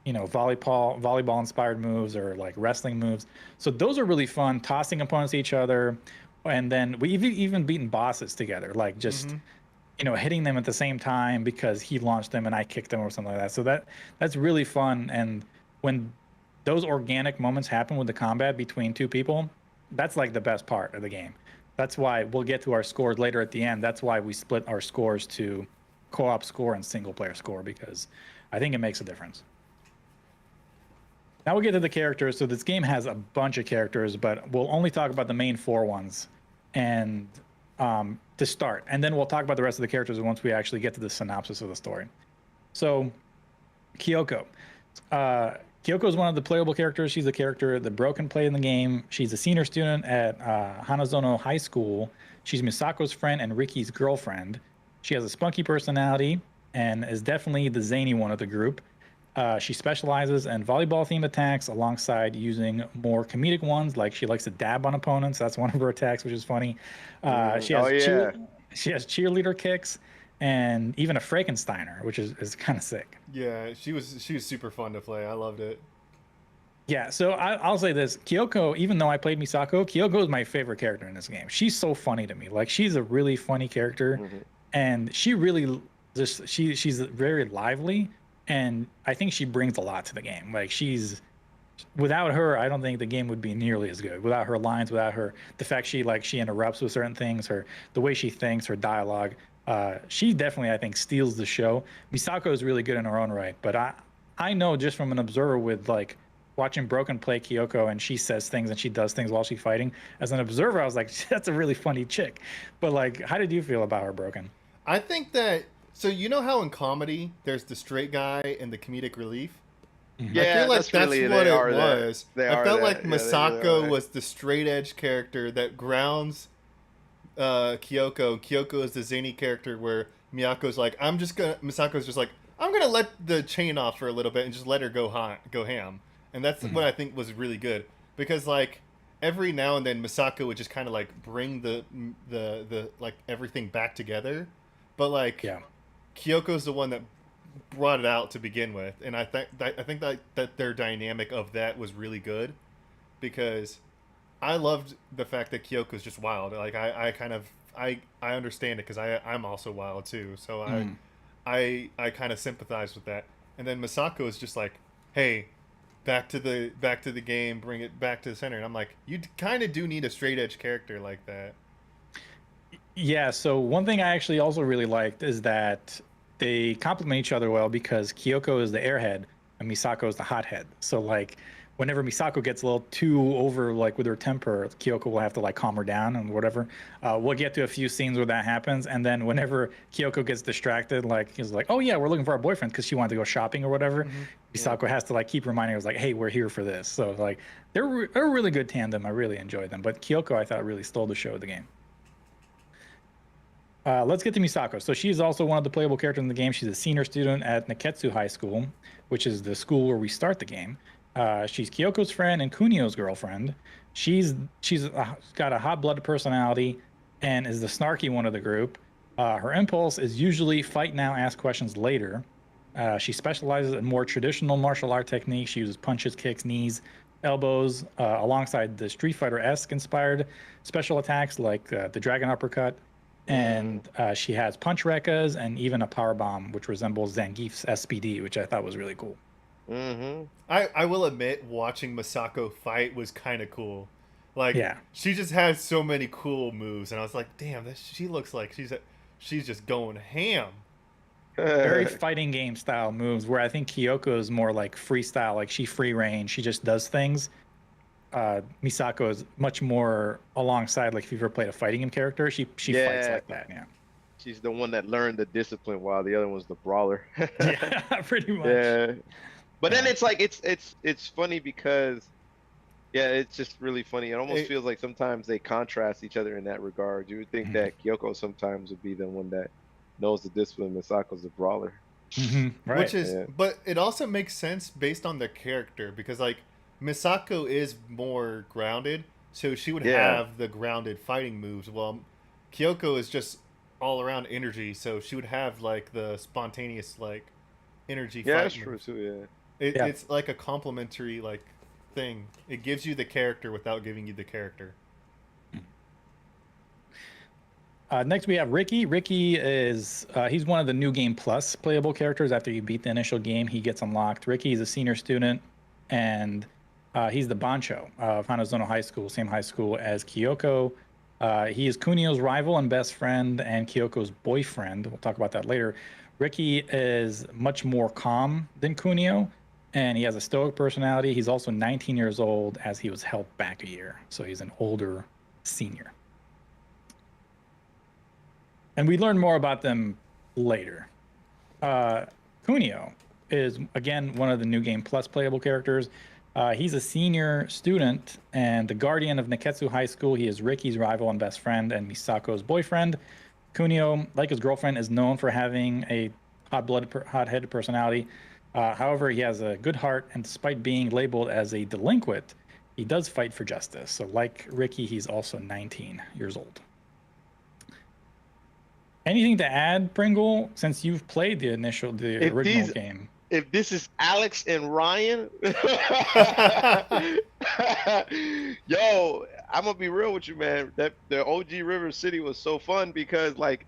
A: you know, volleyball inspired moves or like wrestling moves. So those are really fun, tossing opponents to each other. And then we've even beaten bosses together, like just you know, hitting them at the same time because he launched them and I kicked them or something like that. So that's really fun. And when those organic moments happen with the combat between two people, that's like the best part of the game. That's why we'll get to our scores later at the end. That's why we split our scores to co-op score and single player score, because I think it makes a difference. Now we'll get to the characters. So this game has a bunch of characters, but we'll only talk about the main 4 ones and to start. And then we'll talk about the rest of the characters once we actually get to the synopsis of the story. So Kyoko. Kyoko is one of the playable characters. She's the character that Broken played in the game. She's a senior student at Hanazono High School. She's Misako's friend and Riki's girlfriend. She has a spunky personality and is definitely the zany one of the group. She specializes in volleyball-themed attacks alongside using more comedic ones, like she likes to dab on opponents. That's one of her attacks, which is funny. She has cheerleader kicks and even a Frankensteiner, which is kind of sick.
D: Yeah, she was super fun to play. I loved it.
A: Yeah, so I'll say this. Kyoko, even though I played Misako, Kyoko is my favorite character in this game. She's so funny to me. Like, she's a really funny character, and she really just, she's very lively, and I think she brings a lot to the game. Like, without her, I don't think the game would be nearly as good. Without her lines, without her, the fact she interrupts with certain things, the way she thinks, her dialogue, she definitely, I think, steals the show. Misako is really good in her own right, but I know just from an observer with like watching Broken play Kyoko, and she says things and she does things while she's fighting. As an observer, I was like, that's a really funny chick. But like, how did you feel about her, Broken?
D: I think that, so you know how in comedy there's the straight guy and the comedic relief?
B: Yeah,
D: I feel like
B: that's
D: that's
B: really,
D: what
B: they
D: it
B: are that.
D: was.
B: They
D: I
B: are
D: felt
B: that.
D: like
B: Yeah, they really
D: Misako
B: are.
D: was the straight edge character that grounds Kyoko. Kyoko is the zany character where Misako's just like, I'm gonna let the chain off for a little bit and just let her go ham. And that's what I think was really good, because like every now and then Misako would just kind of like bring the like everything back together, but like Kyoko's the one that brought it out to begin with, and I think that their dynamic of that was really good, because I loved the fact that Kyoko's just wild. Like I understand it because I'm also wild too, so I kind of sympathize with that. And then Misako is just like, hey, back to the game, bring it back to the center. And I'm like, you kind of do need a straight edge character like that.
A: Yeah, so one thing I actually also really liked is that they complement each other well, because Kyoko is the airhead and Misako is the hothead. So like whenever Misako gets a little too over like with her temper, Kyoko will have to like calm her down and whatever. We'll get to a few scenes where that happens, and then whenever Kyoko gets distracted, like he's like, oh yeah, we're looking for our boyfriend because she wanted to go shopping or whatever. Misako has to like keep reminding her, like, hey, we're here for this. So like they're a really good tandem. I really enjoyed them, but Kyoko I thought really stole the show of the game. Let's get to Misako. So she's also one of the playable characters in the game. She's a senior student at Neketsu High School, which is the school where we start the game. She's Kyoko's friend and Kunio's girlfriend. She's got a hot-blooded personality and is the snarky one of the group. Her impulse is usually fight now, ask questions later. She specializes in more traditional martial art techniques. She uses punches, kicks, knees, elbows, alongside the Street Fighter-esque inspired special attacks like the Dragon Uppercut. And she has punch rekkas and even a power bomb, which resembles Zangief's SPD, which I thought was really cool.
B: Mm-hmm.
D: I will admit, watching Masako fight was kind of cool. Like,
A: Yeah.
D: she just has so many cool moves, and I was like, damn, she looks like she's just going ham.
A: Very fighting game style moves, where I think Kyoko is more like freestyle, like she free range, she just does things. Misako is much more alongside, like if you've ever played a fighting game character, she fights
B: Yeah.
A: like that, yeah.
B: She's the one that learned the discipline while the other one's the brawler.
A: Yeah, pretty much.
B: Yeah. But then
A: Yeah.
B: it's like it's funny because yeah, it's just really funny. It almost
D: It-
B: feels like sometimes they contrast each other in that regard. You would think
A: Mhm.
B: that Kyoko sometimes would be the one that knows the discipline, Misako's the brawler.
A: Right.
D: Which is,
B: Yeah.
D: but it also makes sense based on the character because like Misako is more grounded, so she would
B: Yeah.
D: have the grounded fighting moves. While Kyoko is just all around energy, so she would have like the spontaneous like energy.
B: Yeah,
D: fight
B: that's true
D: moves.
B: too, yeah.
A: Yeah.
D: It's like a complementary like thing. It gives you the character without giving you the character.
A: Next we have Ricky. Ricky is he's one of the new game plus playable characters. After you beat the initial game, he gets unlocked. Ricky is a senior student, and he's the Bancho of Hanazono High School, same high school as Kyoko. He is Kunio's rival and best friend, and Kyoko's boyfriend. We'll talk about that later. Ricky is much more calm than Kunio, and he has a stoic personality. He's also 19 years old, as he was held back a year, so he's an older senior. And we learn more about them later. Kunio is, again, one of the new game plus playable characters. He's a senior student and the guardian of Neketsu High School. He is Ricky's rival and best friend and Misako's boyfriend. Kunio, like his girlfriend, is known for having a hot-headed personality. However, he has a good heart, and despite being labeled as a delinquent, he does fight for justice. So like Ricky, he's also 19 years old. Anything to add, Pringle, since you've played the
B: If
A: original
B: these-
A: game?
B: If this is Alex and Ryan, yo, I'm gonna be real with you, man. That the OG River City was so fun because like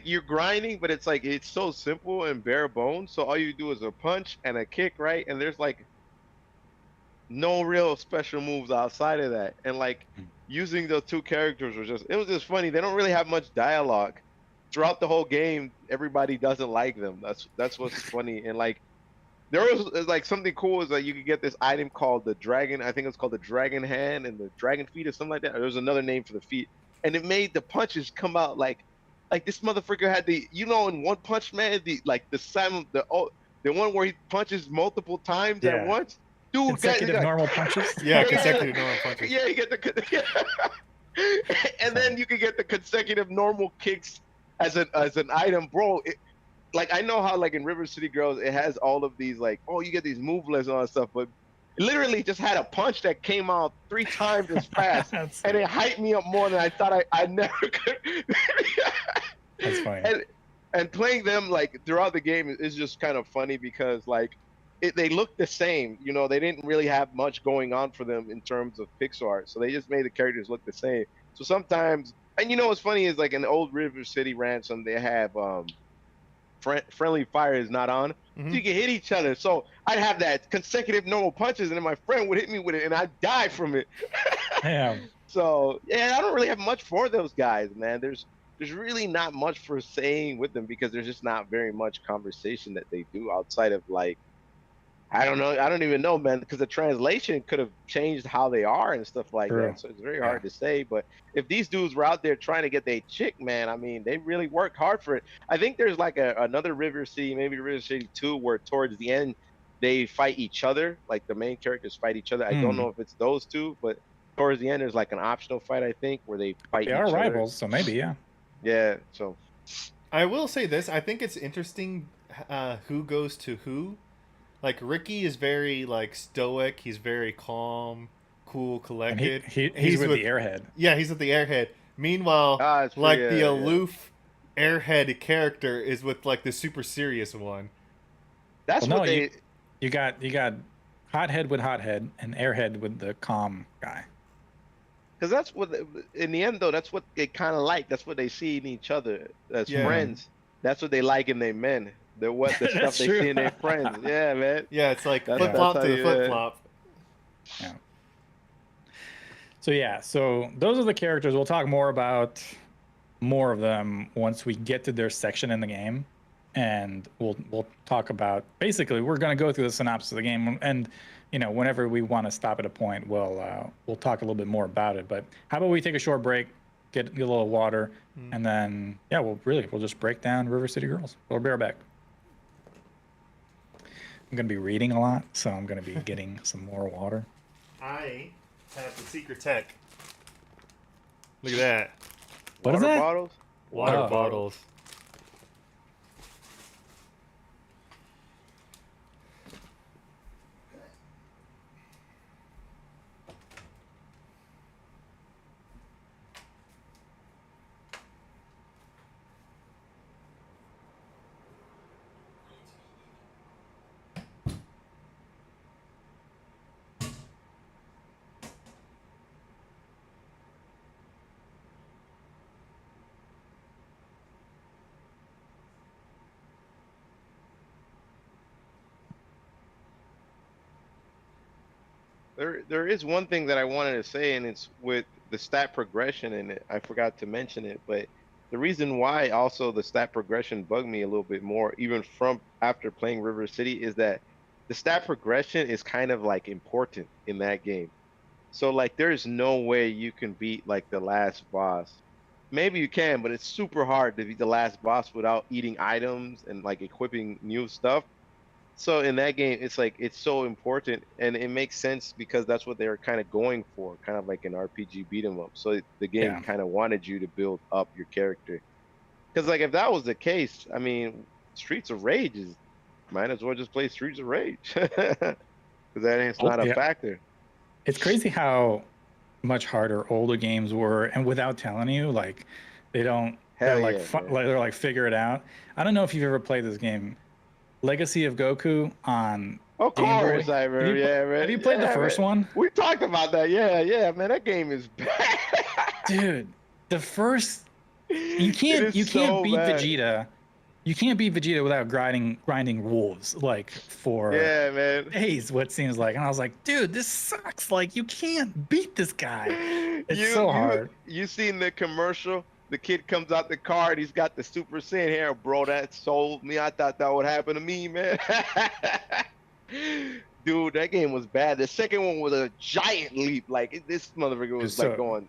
B: you're grinding, but it's like it's so simple and bare bones. So all you do is a punch and a kick, right? And there's like no real special moves outside of that. And like using those two characters was just funny. They don't really have much dialogue throughout the whole game. Everybody doesn't like them. That's what's funny. And like there was like something cool is that you could get this item called the dragon. I think it's called the dragon hand and the dragon feet or something like that. There's another name for the feet, and it made the punches come out like this motherfucker had the in One Punch Man the one where he punches multiple times
A: Yeah.
B: at once. Dude,
A: Consecutive normal punches?
D: Yeah, consecutive normal punches.
B: Yeah, you get the and then you can get the consecutive normal kicks as an item, bro. Like I know how like in River City Girls it has all of these like you get these move lists and all that stuff, but it literally just had a punch that came out 3 times as fast,
A: That's,
B: and it hyped me up more than I thought I never could.
A: that's funny.
B: And playing them like throughout the game is just kind of funny because like they look the same. You know, they didn't really have much going on for them in terms of pixel art, so they just made the characters look the same. So sometimes, and you know what's funny is like in the old River City Ransom they have friendly fire is not on,
D: Mhm.
B: so you can hit each other. So I'd have that consecutive normal punches, and then my friend would hit me with it, and I'd die from it.
A: Yeah.
B: So yeah, I don't really have much for those guys, man. There's really not much for saying with them because there's just not very much conversation that they do outside of like, I don't know, I don't even know, man, because the translation could have changed how they are and stuff like
A: True.
B: that. So it's very hard to say. But if these dudes were out there trying to get their chick, man, I mean, they really worked hard for it. I think there's like another River City, maybe River City 2, where towards the end they fight each other, like the main characters fight each other. I don't know if it's those two, but towards the end there's like an optional fight, I think, where they fight
A: They
B: each
A: are
B: other.
A: rivals, so maybe, yeah.
B: Yeah, so
D: I will say this: I think it's interesting who goes to who. Like Ricky is very like stoic. He's very calm, cool,
A: And
D: collected.
A: he's with the airhead.
D: Yeah, he's with the airhead. Meanwhile,
B: it's
D: like
B: pretty,
D: the
B: yeah.
D: aloof airhead character is with like the super serious one.
B: That's
A: Well,
B: what
A: no,
B: they.
A: You got hothead with hothead and airhead with the calm guy.
B: Because that's what, in the end, though, that's what they kind of like. That's what they see in each other as
D: Yeah.
B: friends. That's what they like in their men. the stuff
A: That's
B: they
A: true.
B: see in their friends. Yeah, man.
D: Yeah, it's like
B: That's-
D: flip flop
B: that's
D: to
B: how
D: the
B: you-
D: flip flop.
A: Yeah. So yeah, so those are the characters. We'll talk more about more of them once we get to their section in the game, and we'll talk about basically we're going to go through the synopsis of the game, and you know whenever we want to stop at a point, we'll talk a little bit more about it. But how about we take a short break, get a little water, and then yeah, we'll just break down River City Girls. We'll be right back. I'm going to be reading a lot, so I'm going to be getting some more water.
C: I have the secret tech. Look at that.
A: What is
B: Water
A: that?
B: bottles?
C: Water
A: Oh.
C: bottles.
B: There is one thing that I wanted to say, and it's with the stat progression in it. I forgot to mention it, but the reason why also the stat progression bugged me a little bit more, even from after playing River City, is that the stat progression is kind of like important in that game. So like there's no way you can beat like the last boss. Maybe you can, but it's super hard to beat the last boss without eating items and like equipping new stuff. So in that game, it's like it's so important, and it makes sense because that's what they were kind of going for, kind of like an RPG beat 'em up. So the game
A: Yeah.
B: kind of wanted you to build up your character. Because like if that was the case, I mean, Streets of Rage is might as well just play Streets of Rage because that ain't
A: Oh,
B: not a
A: yeah.
B: factor.
A: It's crazy how much harder older games were, and without telling you, like they don't.
B: Hell
A: They're like,
B: yeah, man.
A: they're like figure it out. I don't know if you've ever played this game, Legacy of Goku on
B: Of
A: Game Boy.
B: course, I remember.
A: Have you,
B: Yeah, man.
A: have you played the
B: Yeah,
A: first
B: man.
A: one,
B: We talked about that. Yeah, man. That game is bad.
A: dude? The first you
B: It
A: can't
B: is
A: you can't
B: so
A: beat
B: bad.
A: Vegeta. You can't beat Vegeta without grinding wolves like for
B: Yeah, man.
A: days. What seems like, and I was like, dude, this sucks. Like you can't beat this guy. It's so hard.
B: You seen the commercial? The kid comes out the car and he's got the Super Saiyan hair, bro. That sold me. I thought that would happen to me, man. Dude, that game was bad. The second one was a giant leap. Like this motherfucker was like
A: So-
B: going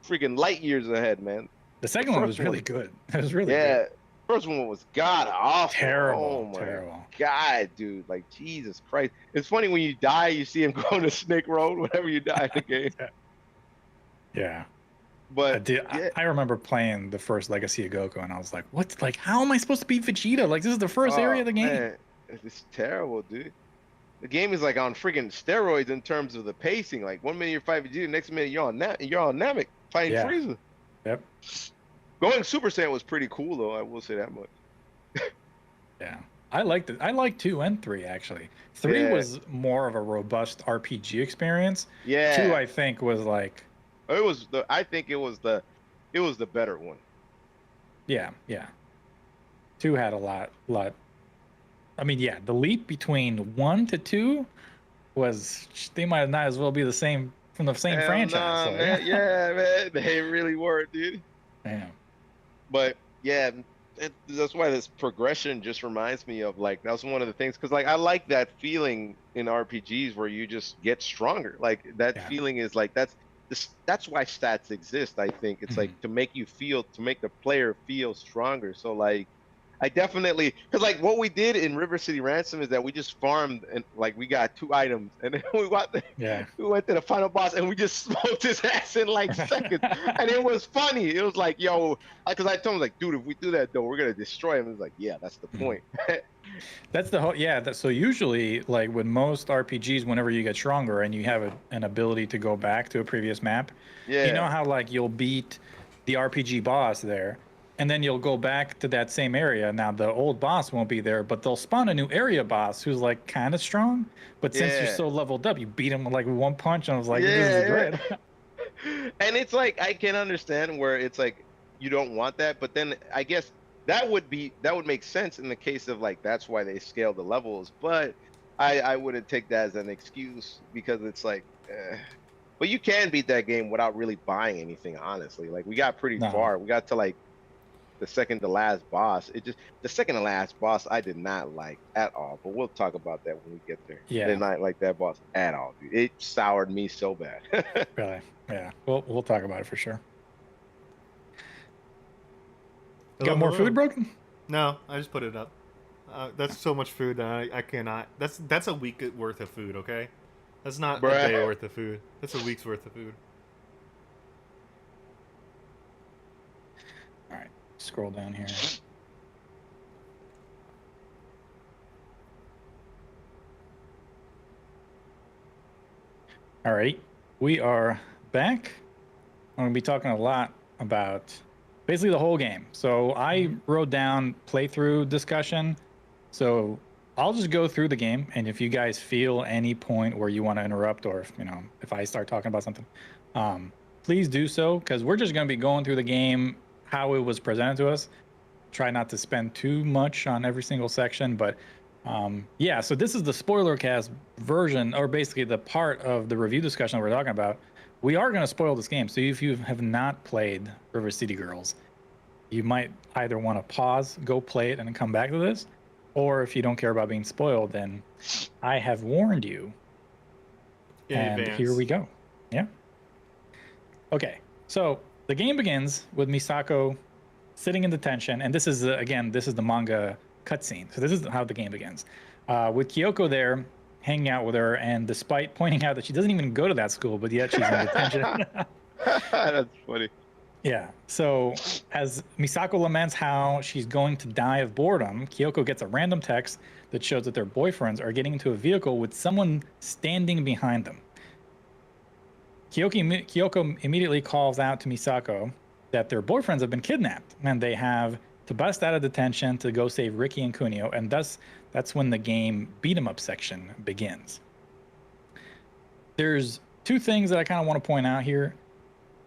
B: freaking light years ahead, man.
A: The second one was
B: first one-
A: really good. It was really
B: Yeah,
A: good.
B: first one was god awful.
A: Terrible,
B: Oh my
A: terrible.
B: god, dude! Like Jesus Christ. It's funny when you die, you see him going to Snake Road whenever you die in the game.
A: Yeah. I
B: But
A: did.
B: yeah.
A: I remember playing the first Legacy of Goku, and I was like, "What? Like, how am I supposed to beat Vegeta? Like, this is the first area of the game."
B: Man, it's terrible, dude. The game is like on freaking steroids in terms of the pacing. Like 1 minute you're fighting Vegeta, next minute you're on Namek fighting
A: Yeah.
B: Frieza.
A: Yep.
B: Going Super Saiyan was pretty cool though. I will say that much.
A: Yeah. I liked it. I liked 2 and 3 actually. 3
B: Yeah.
A: was more of a robust RPG experience.
B: Yeah,
A: 2, I think, was like,
B: it was the. I think it was the better one.
A: yeah. 2 had a lot. I mean, yeah, the leap between 1 to 2 was they might not as well be the same from the same
B: Hell
A: franchise.
B: nah,
A: so,
B: man. Yeah, man. They really were, dude.
A: Damn.
B: But yeah, that's why this progression just reminds me of like that was one of the things because like I like that feeling in RPGs where you just get stronger. Like that
A: Yeah.
B: feeling is like that's why stats exist. I think it's like to make the player feel stronger. So like I definitely because like what we did in River City Ransom is that we just farmed and like we got 2 items and then we went
A: Yeah.
B: to the final boss and we just smoked his ass in like seconds and it was funny. It was like, yo, because I told him like, dude, if we do that though, we're gonna destroy him. It was like, yeah, that's the point.
A: That's the whole, yeah. So usually, like with most RPGs, whenever you get stronger and you have an ability to go back to a previous map,
B: Yeah,
A: you know how like you'll beat the RPG boss there, and then you'll go back to that same area. Now the old boss won't be there, but they'll spawn a new area boss who's like kind of strong. But since you're
B: Yeah.
A: so leveled up, you beat him like with 1 punch, and I was like, this is great.
B: And it's like I can understand where it's like you don't want that, but then I guess that would make sense in the case of like that's why they scale the levels, but I wouldn't take that as an excuse because it's like, but you can beat that game without really buying anything, honestly. Like we got pretty
A: No.
B: far. We got to like the second to last boss. The second to last boss I did not like at all, but we'll talk about that when we get there.
A: Yeah.
B: I did not like that boss at all, dude. It soured me so bad.
A: Really? Yeah. We'll talk about it for sure.
C: Hello,
A: Got more
C: hello.
A: food, Broken?
C: No, I just put it up. That's so much food that I cannot. That's a week worth of food. Okay, that's not a
B: Bruh.
C: day worth of food. That's a week's worth of food.
A: All right. Scroll down here. All right. We are back. I'm going to be talking a lot about basically the whole game. So I wrote down playthrough discussion. So I'll just go through the game, and if you guys feel any point where you want to interrupt, or if I start talking about something, please do so, because we're just going to be going through the game how it was presented to us. Try not to spend too much on every single section, but yeah. So this is the spoiler cast version, or basically the part of the review discussion that we're talking about. We are going to spoil this game, so if you have not played River City Girls, you might either want to pause, go play it, and then come back to this, or if you don't care about being spoiled, then I have warned you.
C: In
A: And
C: advance.
A: here we go. Yeah. Okay. So the game begins with Misako sitting in detention, and this is the manga cutscene. So this is how the game begins, with Kyoko there hanging out with her, and despite pointing out that she doesn't even go to that school, but yet she's in detention.
B: That's funny.
A: Yeah. So as Misako laments how she's going to die of boredom, Kyoko gets a random text that shows that their boyfriends are getting into a vehicle with someone standing behind them. Kyoko immediately calls out to Misako that their boyfriends have been kidnapped, and they have to bust out of detention to go save Ricky and Kunio, and that's when the game beat 'em up section begins. There's two things that I kind of want to point out here.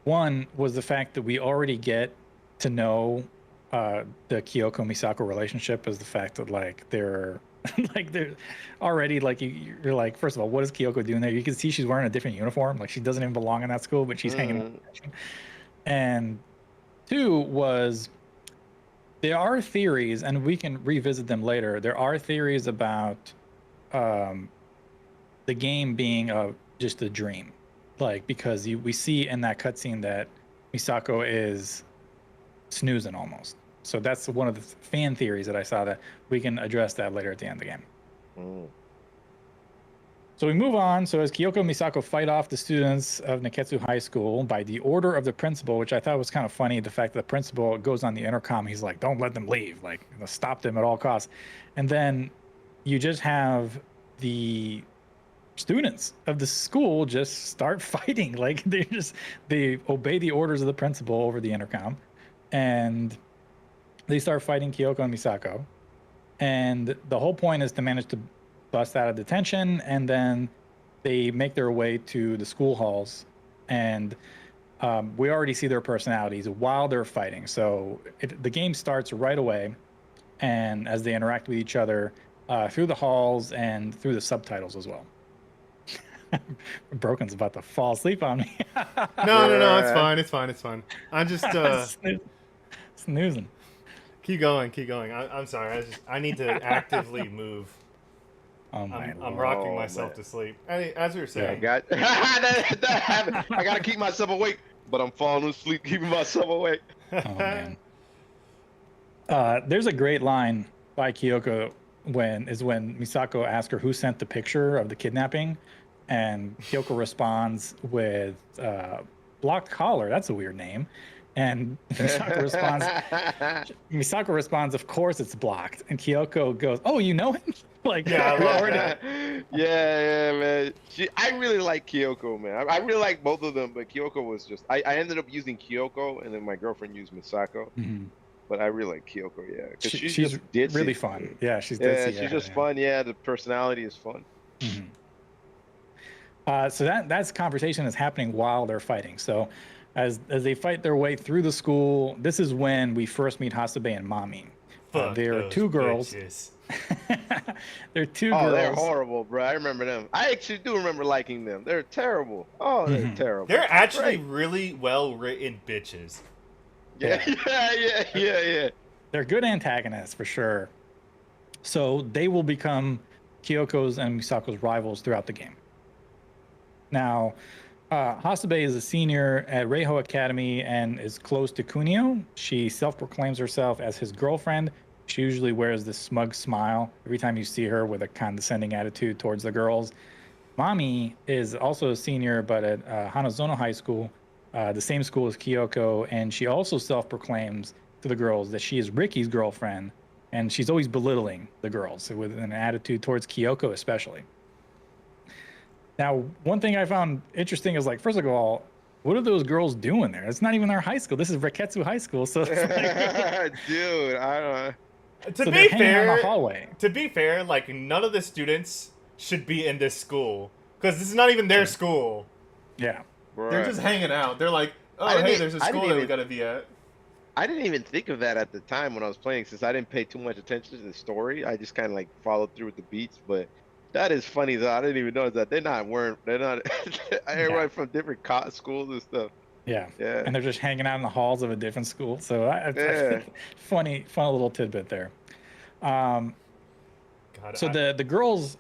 A: One was the fact that we already get to know the Kyoko Misako relationship, is the fact that like they're they're already like you're like, first of all, what is Kyoko doing there? You can see she's wearing a different uniform, like she doesn't even belong in that school, but she's hanging out. And two was, there are theories, and we can revisit them later. There are theories about the game being just a dream, like because we see in that cutscene that Misako is snoozing almost. So that's one of the fan theories that I saw, that we can address that later at the end of the game. So we move on. So as Kyoko and Misako fight off the students of Neketsu High School by the order of the principal, which I thought was kind of funny, the fact that the principal goes on the intercom, he's like, don't let them leave, like stop them at all costs. And then you just have the students of the school just start fighting. Like they obey the orders of the principal over the intercom, and they start fighting Kyoko and Misako. And the whole point is to manage to bust out of detention, and then they make their way to the school halls, and we already see their personalities while they're fighting. So the game starts right away, and as they interact with each other through the halls and through the subtitles as well. Broken's about to fall asleep on me.
C: No, it's fine. I'm just
A: Snoozing.
C: keep going. I'm sorry. I need to actively move.
A: Oh my
C: I'm
A: lord.
C: rocking myself to sleep. As we were
B: I
C: saying,
B: got that happened. I gotta keep myself awake, but I'm falling asleep keeping myself awake.
A: Oh man. There's a great line by Kyoko when Misako asks her who sent the picture of the kidnapping, and Kyoko responds with blocked caller. That's a weird name. And Misako responds, of course it's blocked. And Kyoko goes, oh, you know him? Like,
C: Yeah, I
A: we
C: love
A: already-
B: yeah, man. I really like Kyoko, man. I really like both of them, but Kyoko was just. I ended up using Kyoko, and then my girlfriend used Misako.
A: Mhm.
B: But I really like Kyoko, yeah. 'Cause
A: She's
B: just ditzy.
A: really fun. Yeah, she's
B: Yeah,
A: ditzy,
B: she's just fun. Yeah, the personality is fun.
A: Mhm. So that's conversation is happening while they're fighting. So as they fight their way through the school, this is when we first meet Hasabe and Mami.
C: Fuck
A: there are
C: those
A: two girls.
C: bitches.
A: There are two
B: Oh, they're
A: girls.
B: horrible, bro. I remember them. I actually do remember liking them. They're terrible. Oh, they're
A: Mhm.
B: terrible.
C: They're actually
B: Great.
C: really well written bitches.
B: Yeah, yeah.
A: They're good antagonists for sure. So they will become Kyoko's and Misako's rivals throughout the game. Now, Hasabe is a senior at Reiho Academy and is close to Kunio. She self-proclaims herself as his girlfriend. She usually wears this smug smile every time you see her with a condescending attitude towards the girls. Mami is also a senior, but at Hanazono High School, the same school as Kyoko, and she also self-proclaims to the girls that she is Ricky's girlfriend, and she's always belittling the girls with an attitude towards Kyoko especially. Now, one thing I found interesting is like, first of all, what are those girls doing there? It's not even their high school. This is Reketsu High School, so it's like,
B: Dude, I don't.
C: To
A: so
C: be
A: they're hanging out in the
C: fair,
A: hallway.
C: to be fair, like none of the students should be in this school because this is not even their school.
A: Yeah,
C: They're just hanging out. They're like,
B: I
C: oh
B: didn't
C: hey,
B: e-
C: there's a
B: I
C: school
B: didn't
C: that we
B: even-
C: gotta be at.
B: I didn't even think of that at the time when I was playing, since I didn't pay too much attention to the story. I just kind of like followed through with the beats. But that is funny though. I didn't even notice that they're not everyone from different schools and stuff.
A: yeah,
B: Yeah.
A: and they're just hanging out in the halls of a different school. So
B: Yeah.
A: fun little tidbit there.
C: God,
A: So the girls,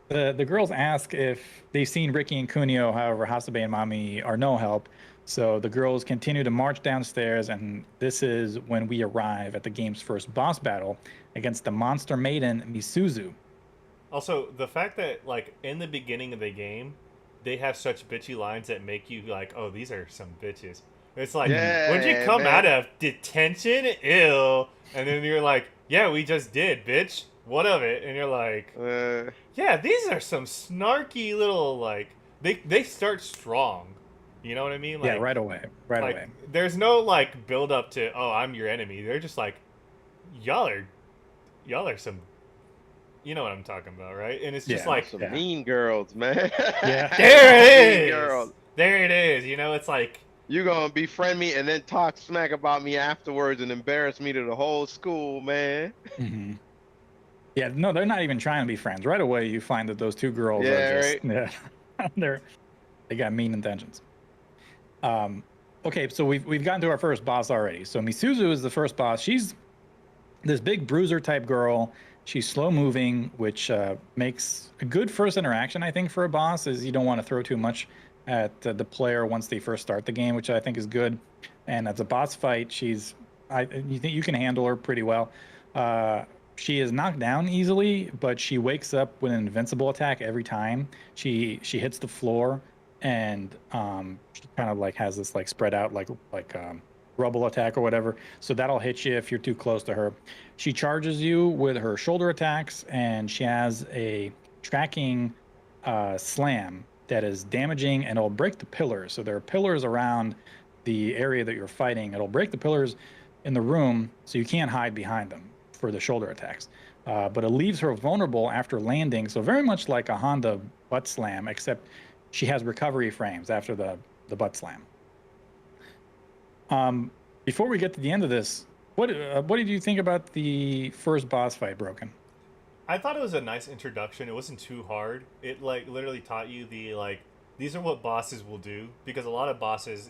A: the girls ask if they've seen Ricky and Kunio. However, Hasabe and Mami are no help. So the girls continue to march downstairs, and this is when we arrive at the game's first boss battle against the monster maiden Misuzu.
C: Also, the fact that like in the beginning of the game, they have such bitchy lines that make you like, oh, these are some bitches. It's like,
B: Yeah,
C: when you come
B: man.
C: out of detention, ill, and then you're like, yeah, we just did, bitch. What of it? And you're like, yeah, these are some snarky little like they start strong. You know what I mean? Like,
A: Yeah, right away, right
C: like,
A: away.
C: there's no like build up to, oh, I'm your enemy. They're just like, y'all are some, you know what I'm talking about, right? And it's just
A: Yeah.
C: like,
B: some
A: Yeah.
B: mean girls, man.
A: Yeah.
C: there it
B: Mean
C: is.
B: girls.
C: There it is. You know, it's like,
B: You gonna befriend me and then talk smack about me afterwards and embarrass me to the whole school, man.
A: Hmm. Yeah, no, they're not even trying to be friends. Right away, you find that those two girls
B: Yeah,
A: are just yeah, they got mean intentions. Okay, so we've gotten to our first boss already. So Misuzu is the first boss. She's this big bruiser type girl. She's slow moving, which makes a good first interaction, I think, for a boss. Is you don't want to throw too much at the player once they first start the game, which I think is good. And as a boss fight, you think you can handle her pretty well. She is knocked down easily, but she wakes up with an invincible attack every time she hits the floor, and she kind of like has this like spread out like rubble attack or whatever. So that'll hit you if you're too close to her. She charges you with her shoulder attacks, and she has a tracking slam that is damaging, and it'll break the pillars. So there are pillars around the area that you're fighting. It'll break the pillars in the room, so you can't hide behind them for the shoulder attacks. But it leaves her vulnerable after landing. So very much like a Honda butt slam, except she has recovery frames after the butt slam. Before we get to the end of this, what did you think about the first boss fight, Broken?
C: I thought it was a nice introduction. It wasn't too hard. It like literally taught you the like, these are what bosses will do, because a lot of bosses,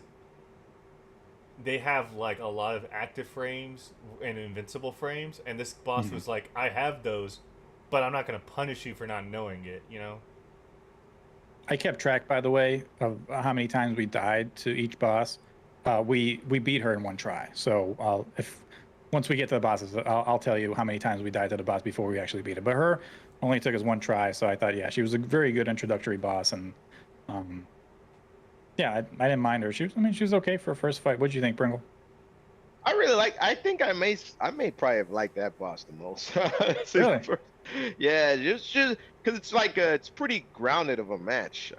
C: they have like a lot of active frames and invincible frames, and this boss was like, I have those, but I'm not gonna punish you for not knowing it, you know?
A: I kept track, by the way, of how many times we died to each boss. We beat her in one try. So once we get to the bosses, I'll tell you how many times we died to the boss before we actually beat it. But her only took us one try, so I thought, yeah, she was a very good introductory boss, and yeah, I didn't mind her. She was okay for a first fight. What did you think, Pringle?
B: I really like. I think I may probably have liked that boss the most.
A: Really?
B: Yeah, just because it's like it's pretty grounded of a match.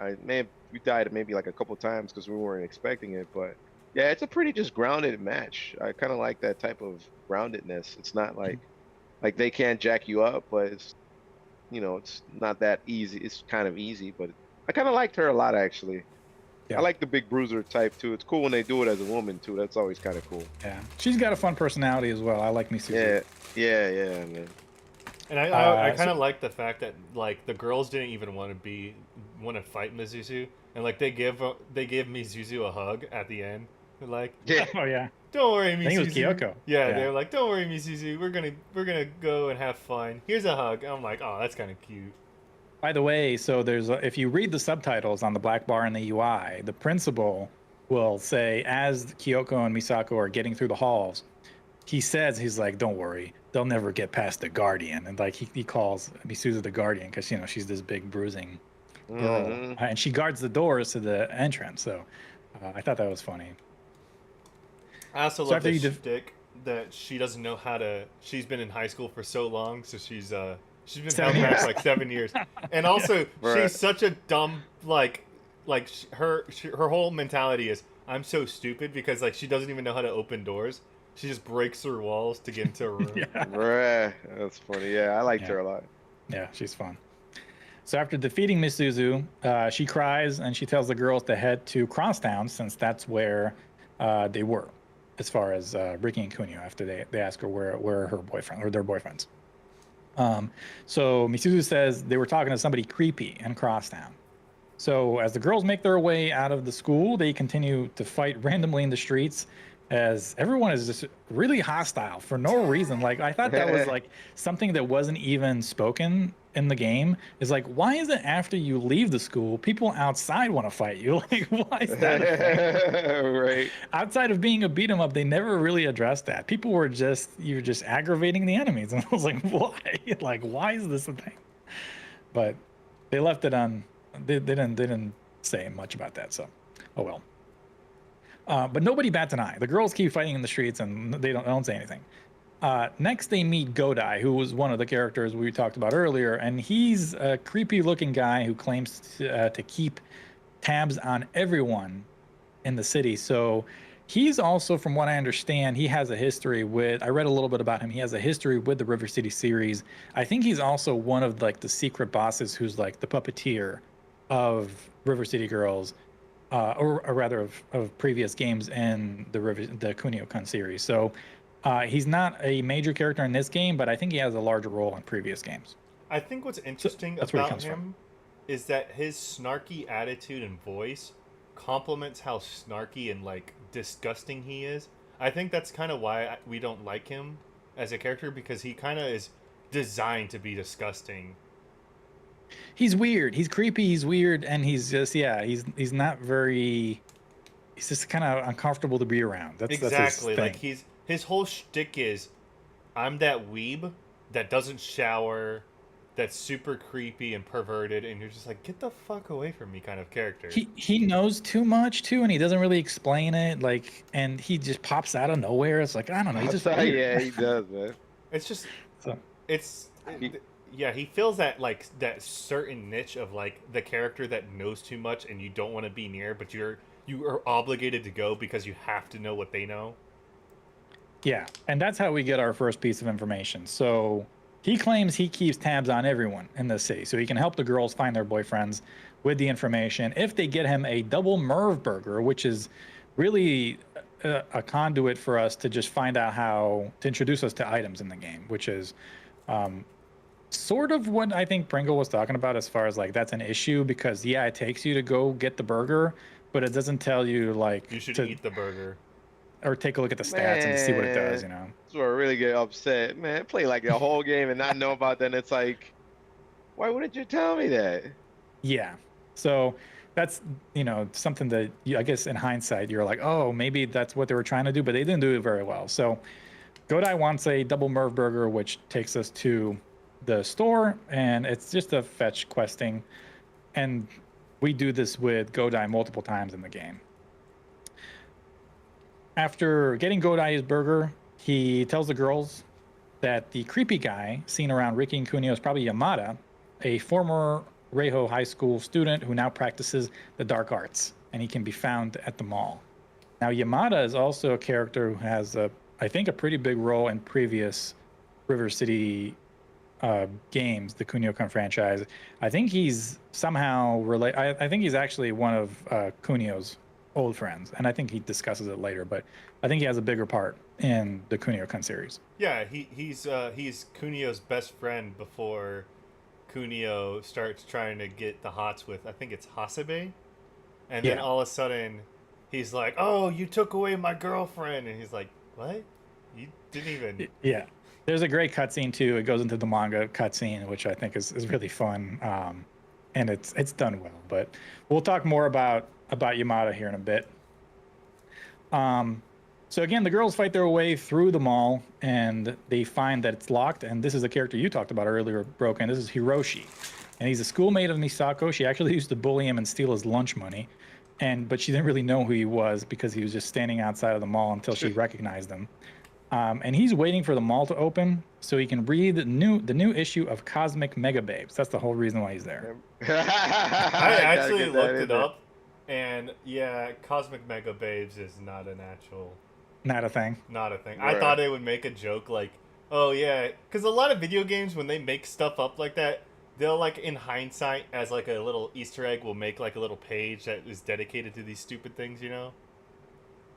B: We died maybe like a couple times because we weren't expecting it, but yeah, it's a pretty just grounded match. I kind of like that type of groundedness. It's not like they can't jack you up, but it's it's not that easy. It's kind of easy, but I kind of liked her a lot actually.
A: Yeah.
B: I like the big bruiser type too. It's cool when they do it as a woman too. That's always kind of cool.
A: Yeah, she's got a fun personality as well. I like Misuzu.
B: Yeah, man.
C: And I kind
A: So-
C: of like the fact that like the girls didn't even want to fight Mizuzu, and like they give Mizuzu a hug at the end. They're like,
B: Yeah.
A: Oh yeah,
C: "Don't worry, Mizuzu."
A: I think it was Kyoko.
C: Yeah,
A: Yeah.
C: they were like, "Don't worry, Mizuzu. We're gonna go and have fun. Here's a hug." I'm like, "Oh, that's kind of cute."
A: By the way, so if you read the subtitles on the black bar in the UI, the principal will say, as Kyoko and Misako are getting through the halls, he's like, "Don't worry, they'll never get past the Guardian," and like he calls Misuzu the Guardian because she's this big bruising girl,
B: Mhm.
A: and she guards the doors to the entrance. So I thought that was funny.
C: I also
A: So
C: love
A: after
C: this
A: you
C: shtick that she doesn't know how to. She's been in high school for so long, so she's been
A: 7
C: held back
A: years.
C: like 7 years, and also
B: Bruh.
C: she's such a dumb her whole mentality is I'm so stupid because like she doesn't even know how to open doors. She just breaks through walls to get into a room.
A: Yeah.
B: Bruh, that's funny. Yeah, I liked
A: Yeah.
B: her a lot.
A: Yeah, she's fun. So after defeating Misuzu, she cries and she tells the girls to head to Crosstown since that's where they were, as far as Ricky and Kunio. After they ask her where her boyfriend or their boyfriends. So Misuzu says they were talking to somebody creepy in Crosstown. So as the girls make their way out of the school, they continue to fight randomly in the streets as everyone is just really hostile for no reason. Like I thought that was like something that wasn't even spoken in the game. Is like, why is it after you leave the school, people outside want to fight you? Like, why is that a thing?
B: Right.
A: Outside of being a beat 'em up, they never really addressed that. People were you're just aggravating the enemies, and I was like, why? Like, why is this a thing? But they left it on. They didn't say much about that. So, oh well. But nobody bats an eye. The girls keep fighting in the streets, and they don't say anything. Next, they meet Godai, who was one of the characters we talked about earlier, and he's a creepy-looking guy who claims to keep tabs on everyone in the city. So he's also, from what I understand, he has a history with. I read a little bit about him. He has a history with the River City series. I think he's also one of like the secret bosses, who's like the puppeteer of River City Girls. Or rather of previous games in the Kunio-kun series. So he's not a major character in this game, but I think he has a larger role in previous games.
C: I think what's interesting
A: that's where he
C: about
A: comes from.
C: him is that his snarky attitude and voice complements how snarky and like disgusting he is. I think that's kind of why we don't like him as a character, because he kind of is designed to be disgusting.
A: He's weird. He's creepy. He's weird, and he's just he's not very. He's just kind of uncomfortable to be around. That's
C: Exactly.
A: That's
C: Like his whole shtick is, I'm that weeb that doesn't shower, that's super creepy and perverted, and you're just like, get the fuck away from me, kind of character.
A: He knows too much too, and he doesn't really explain it. Like, and he just pops out of nowhere. It's like, I don't know. He's just weird.
B: Yeah, he does, man.
C: It's just,
A: So-
C: yeah, he fills that like that certain niche of like the character that knows too much and you don't want to be near, but you are obligated to go because you have to know what they know.
A: Yeah, and that's how we get our first piece of information. So he claims he keeps tabs on everyone in the city, so he can help the girls find their boyfriends with the information if they get him a double Merv burger, which is really a conduit for us to just find out how to introduce us to items in the game, which is sort of what I think Pringle was talking about, as far as like that's an issue, because yeah, it takes you to go get the burger, but it doesn't tell you like
C: You should
A: to,
C: eat the burger.
A: or take a look at the stats and see what it does, you know.
B: That's where I really get upset, man. Play like a whole game and not know about that. And it's like, why wouldn't you tell me that?
A: Yeah. So that's, something that I guess in hindsight, you're like, oh, maybe that's what they were trying to do, but they didn't do it very well. So Godai wants a double Merv burger, which takes us to the store, and it's just a fetch questing. And we do this with Godai multiple times in the game. After getting Godai his burger, he tells the girls that the creepy guy seen around Ricky and Kunio is probably Yamada, a former Reiho High School student who now practices the dark arts, and he can be found at the mall. Now, Yamada is also a character who has, I think, a pretty big role in previous River City games, the Kunio-kun franchise. I think he's somehow related. I think he's actually one of Kunio's old friends, and I think he discusses it later. But I think he has a bigger part in the Kunio-kun series.
C: Yeah, he's Kunio's best friend before Kunio starts trying to get the hots with, I think it's Hasebe, and then
A: Yeah.
C: all of a sudden he's like, "Oh, you took away my girlfriend," and he's like, "What? You didn't even."
A: Yeah. There's a great cutscene too. It goes into the manga cutscene, which I think is really fun, and it's done well. But we'll talk more about Yamada here in a bit. So again, the girls fight their way through the mall, and they find that it's locked. And this is a character you talked about earlier, Broken. This is Hiroshi, and he's a schoolmate of Misako. She actually used to bully him and steal his lunch money, but she didn't really know who he was because he was just standing outside of the mall until she recognized him. And he's waiting for the mall to open so he can read the new issue of Cosmic Mega Babes. That's the whole reason why he's there.
C: I actually looked it up, and yeah, Cosmic Mega Babes is not an actual.
A: Not a thing.
C: Not a thing.
B: Right.
C: I thought it would make a joke like, oh yeah, because a lot of video games when they make stuff up like that, they'll like in hindsight as like a little Easter egg will make like a little page that is dedicated to these stupid things. You know,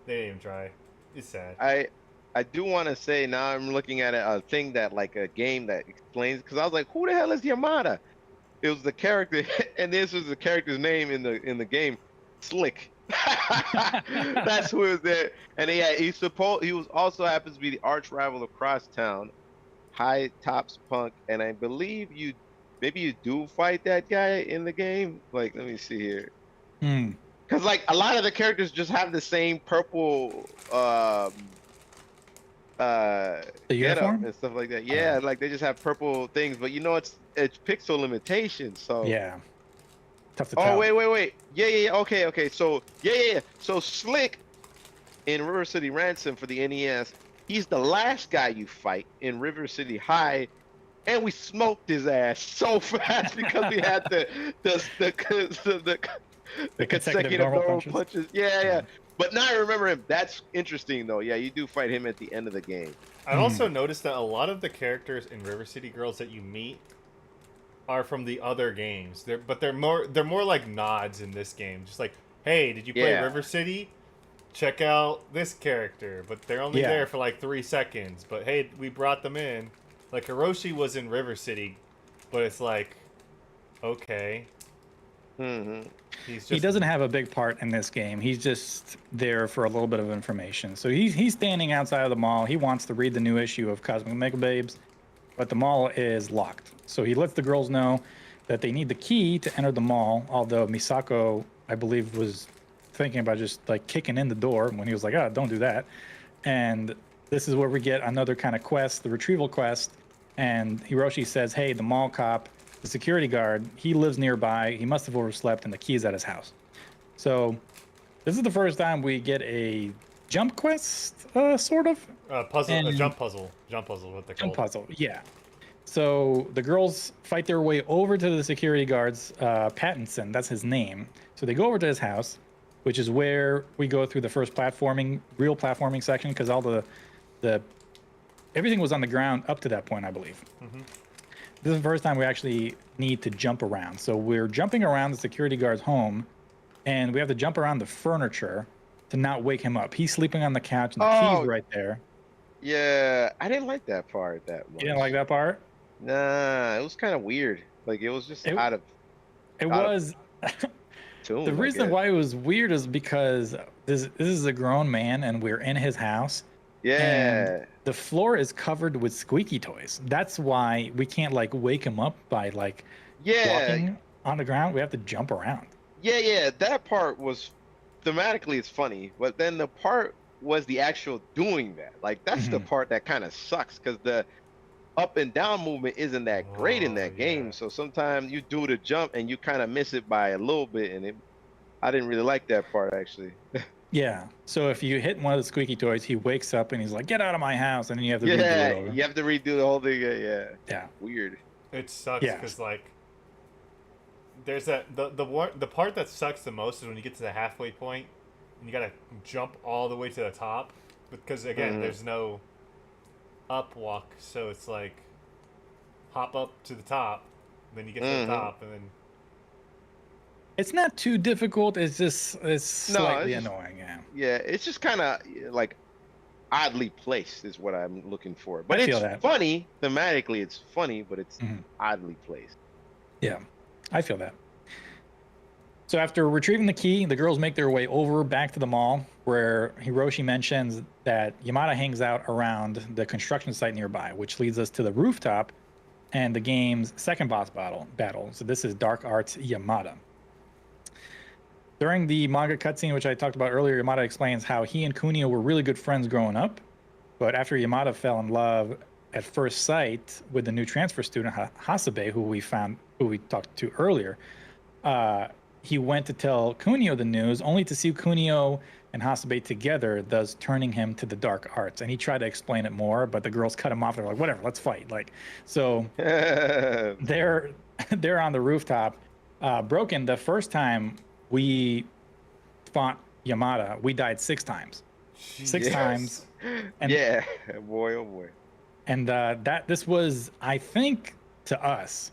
C: they didn't even try. It's sad.
B: I do want to say now I'm looking at a thing that like a game that explains, because I was like, who the hell is Yamada? It was the character, and this was the character's name in the game, Slick. That's who was there. And he was also happens to be the arch rival of Crosstown, High Tops Punk, and I believe maybe you do fight that guy in the game. Like, let me see here. Because like a lot of the characters just have the same purple
A: The
B: getup
A: uniform?
B: and stuff like that. Yeah, like they just have purple things, but you know it's pixel limitation. So
A: Yeah. Tough to
B: Oh
A: tell.
B: wait. Yeah. Okay. So yeah. So Slick in River City Ransom for the NES, he's the last guy you fight in River City High, and we smoked his ass so fast because he had the consecutive normal punches. Yeah. But now I remember him. That's interesting though. Yeah, you do fight him at the end of the game.
C: I also noticed that a lot of the characters in River City Girls that you meet are from the other games. They're more like nods in this game. Just like, hey, did you play
B: Yeah.
C: River City? Check out this character. But they're only
A: Yeah.
C: there for like 3 seconds. But hey, we brought them in. Like Hiroshi was in River City, but it's like, okay.
B: Mm-hmm.
A: He doesn't have a big part in this game. He's just there for a little bit of information. So he's standing outside of the mall. He wants to read the new issue of Cosmic Mega Babes, but the mall is locked. So he lets the girls know that they need the key to enter the mall, although Misako, I believe, was thinking about just like kicking in the door when he was like, don't do that. And this is where we get another kind of quest, the retrieval quest. And Hiroshi says, hey, the mall cop, the security guard, he lives nearby. He must have overslept, and the key's at his house. So this is the first time we get a jump quest, sort of.
C: Puzzle, a
A: And-
C: jump puzzle, what they call
A: Jump puzzle, yeah. So the girls fight their way over to the security guard's Pattinson, that's his name. So they go over to his house, which is where we go through the first real platforming section, because all the everything was on the ground up to that point, I believe. This is the first time we actually need to jump around. So we're jumping around the security guard's home, and we have to jump around the furniture to not wake him up. He's sleeping on the couch, and the key's right there.
B: Yeah, I didn't like that part that much.
A: You didn't like that part?
B: Nah, it was kind of weird. Like it was just out of
A: It
B: Got it.
A: was.
B: tune.
A: The
B: I
A: reason
B: guess.
A: why it was weird is because this is a grown man, and we're in his house.
B: Yeah.
A: The floor is covered with squeaky toys. That's why we can't like wake him up by like walking on the ground. We have to jump around.
B: Yeah. That part was thematically it's funny, but then the part was the actual doing that. Like that's the part that kind of sucks because the up and down movement isn't that great in that game.
C: yeah.
B: So sometimes you do the jump and you kind of miss it by a little bit, and I didn't really like that part actually.
A: Yeah. So if you hit one of the squeaky toys, he wakes up and he's like, "Get out of my house!" And then you have to redo it
B: Yeah,
A: over.
B: you have to redo the whole thing. Yeah.
A: Yeah.
B: Weird.
C: It sucks
A: Yeah.
C: because like there's the part that sucks the most is when you get to the halfway point and you gotta jump all the way to the top because again there's no up walk, so it's like hop up to the top, then you get to
B: Mhm.
C: the top, and then
A: It's not too difficult. It's just it's
B: No,
A: slightly
B: it's just-
A: annoying. Yeah,
B: Yeah, it's just kind of like oddly placed is what I'm looking for. But
A: I
B: it's
A: feel that.
B: funny thematically. It's funny, but it's
A: Mhm.
B: oddly placed.
A: Yeah, I feel that. So after retrieving the key, the girls make their way over back to the mall, where Hiroshi mentions that Yamada hangs out around the construction site nearby, which leads us to the rooftop and the game's second boss battle. So this is Dark Arts Yamada. During the manga cutscene, which I talked about earlier, Yamada explains how he and Kunio were really good friends growing up, but after Yamada fell in love at first sight with the new transfer student Hasabe, who we talked to earlier, he went to tell Kunio the news, only to see Kunio and Hasabe together, thus turning him to the dark arts. And he tried to explain it more, but the girls cut him off. They're like, "Whatever, let's fight." Like, so they're on the rooftop. Broken. The first time we fought Yamada, we died 6 times. Six
B: Yes.
A: times. And-
B: Yeah, boy, oh boy.
A: And this was, I think, to us,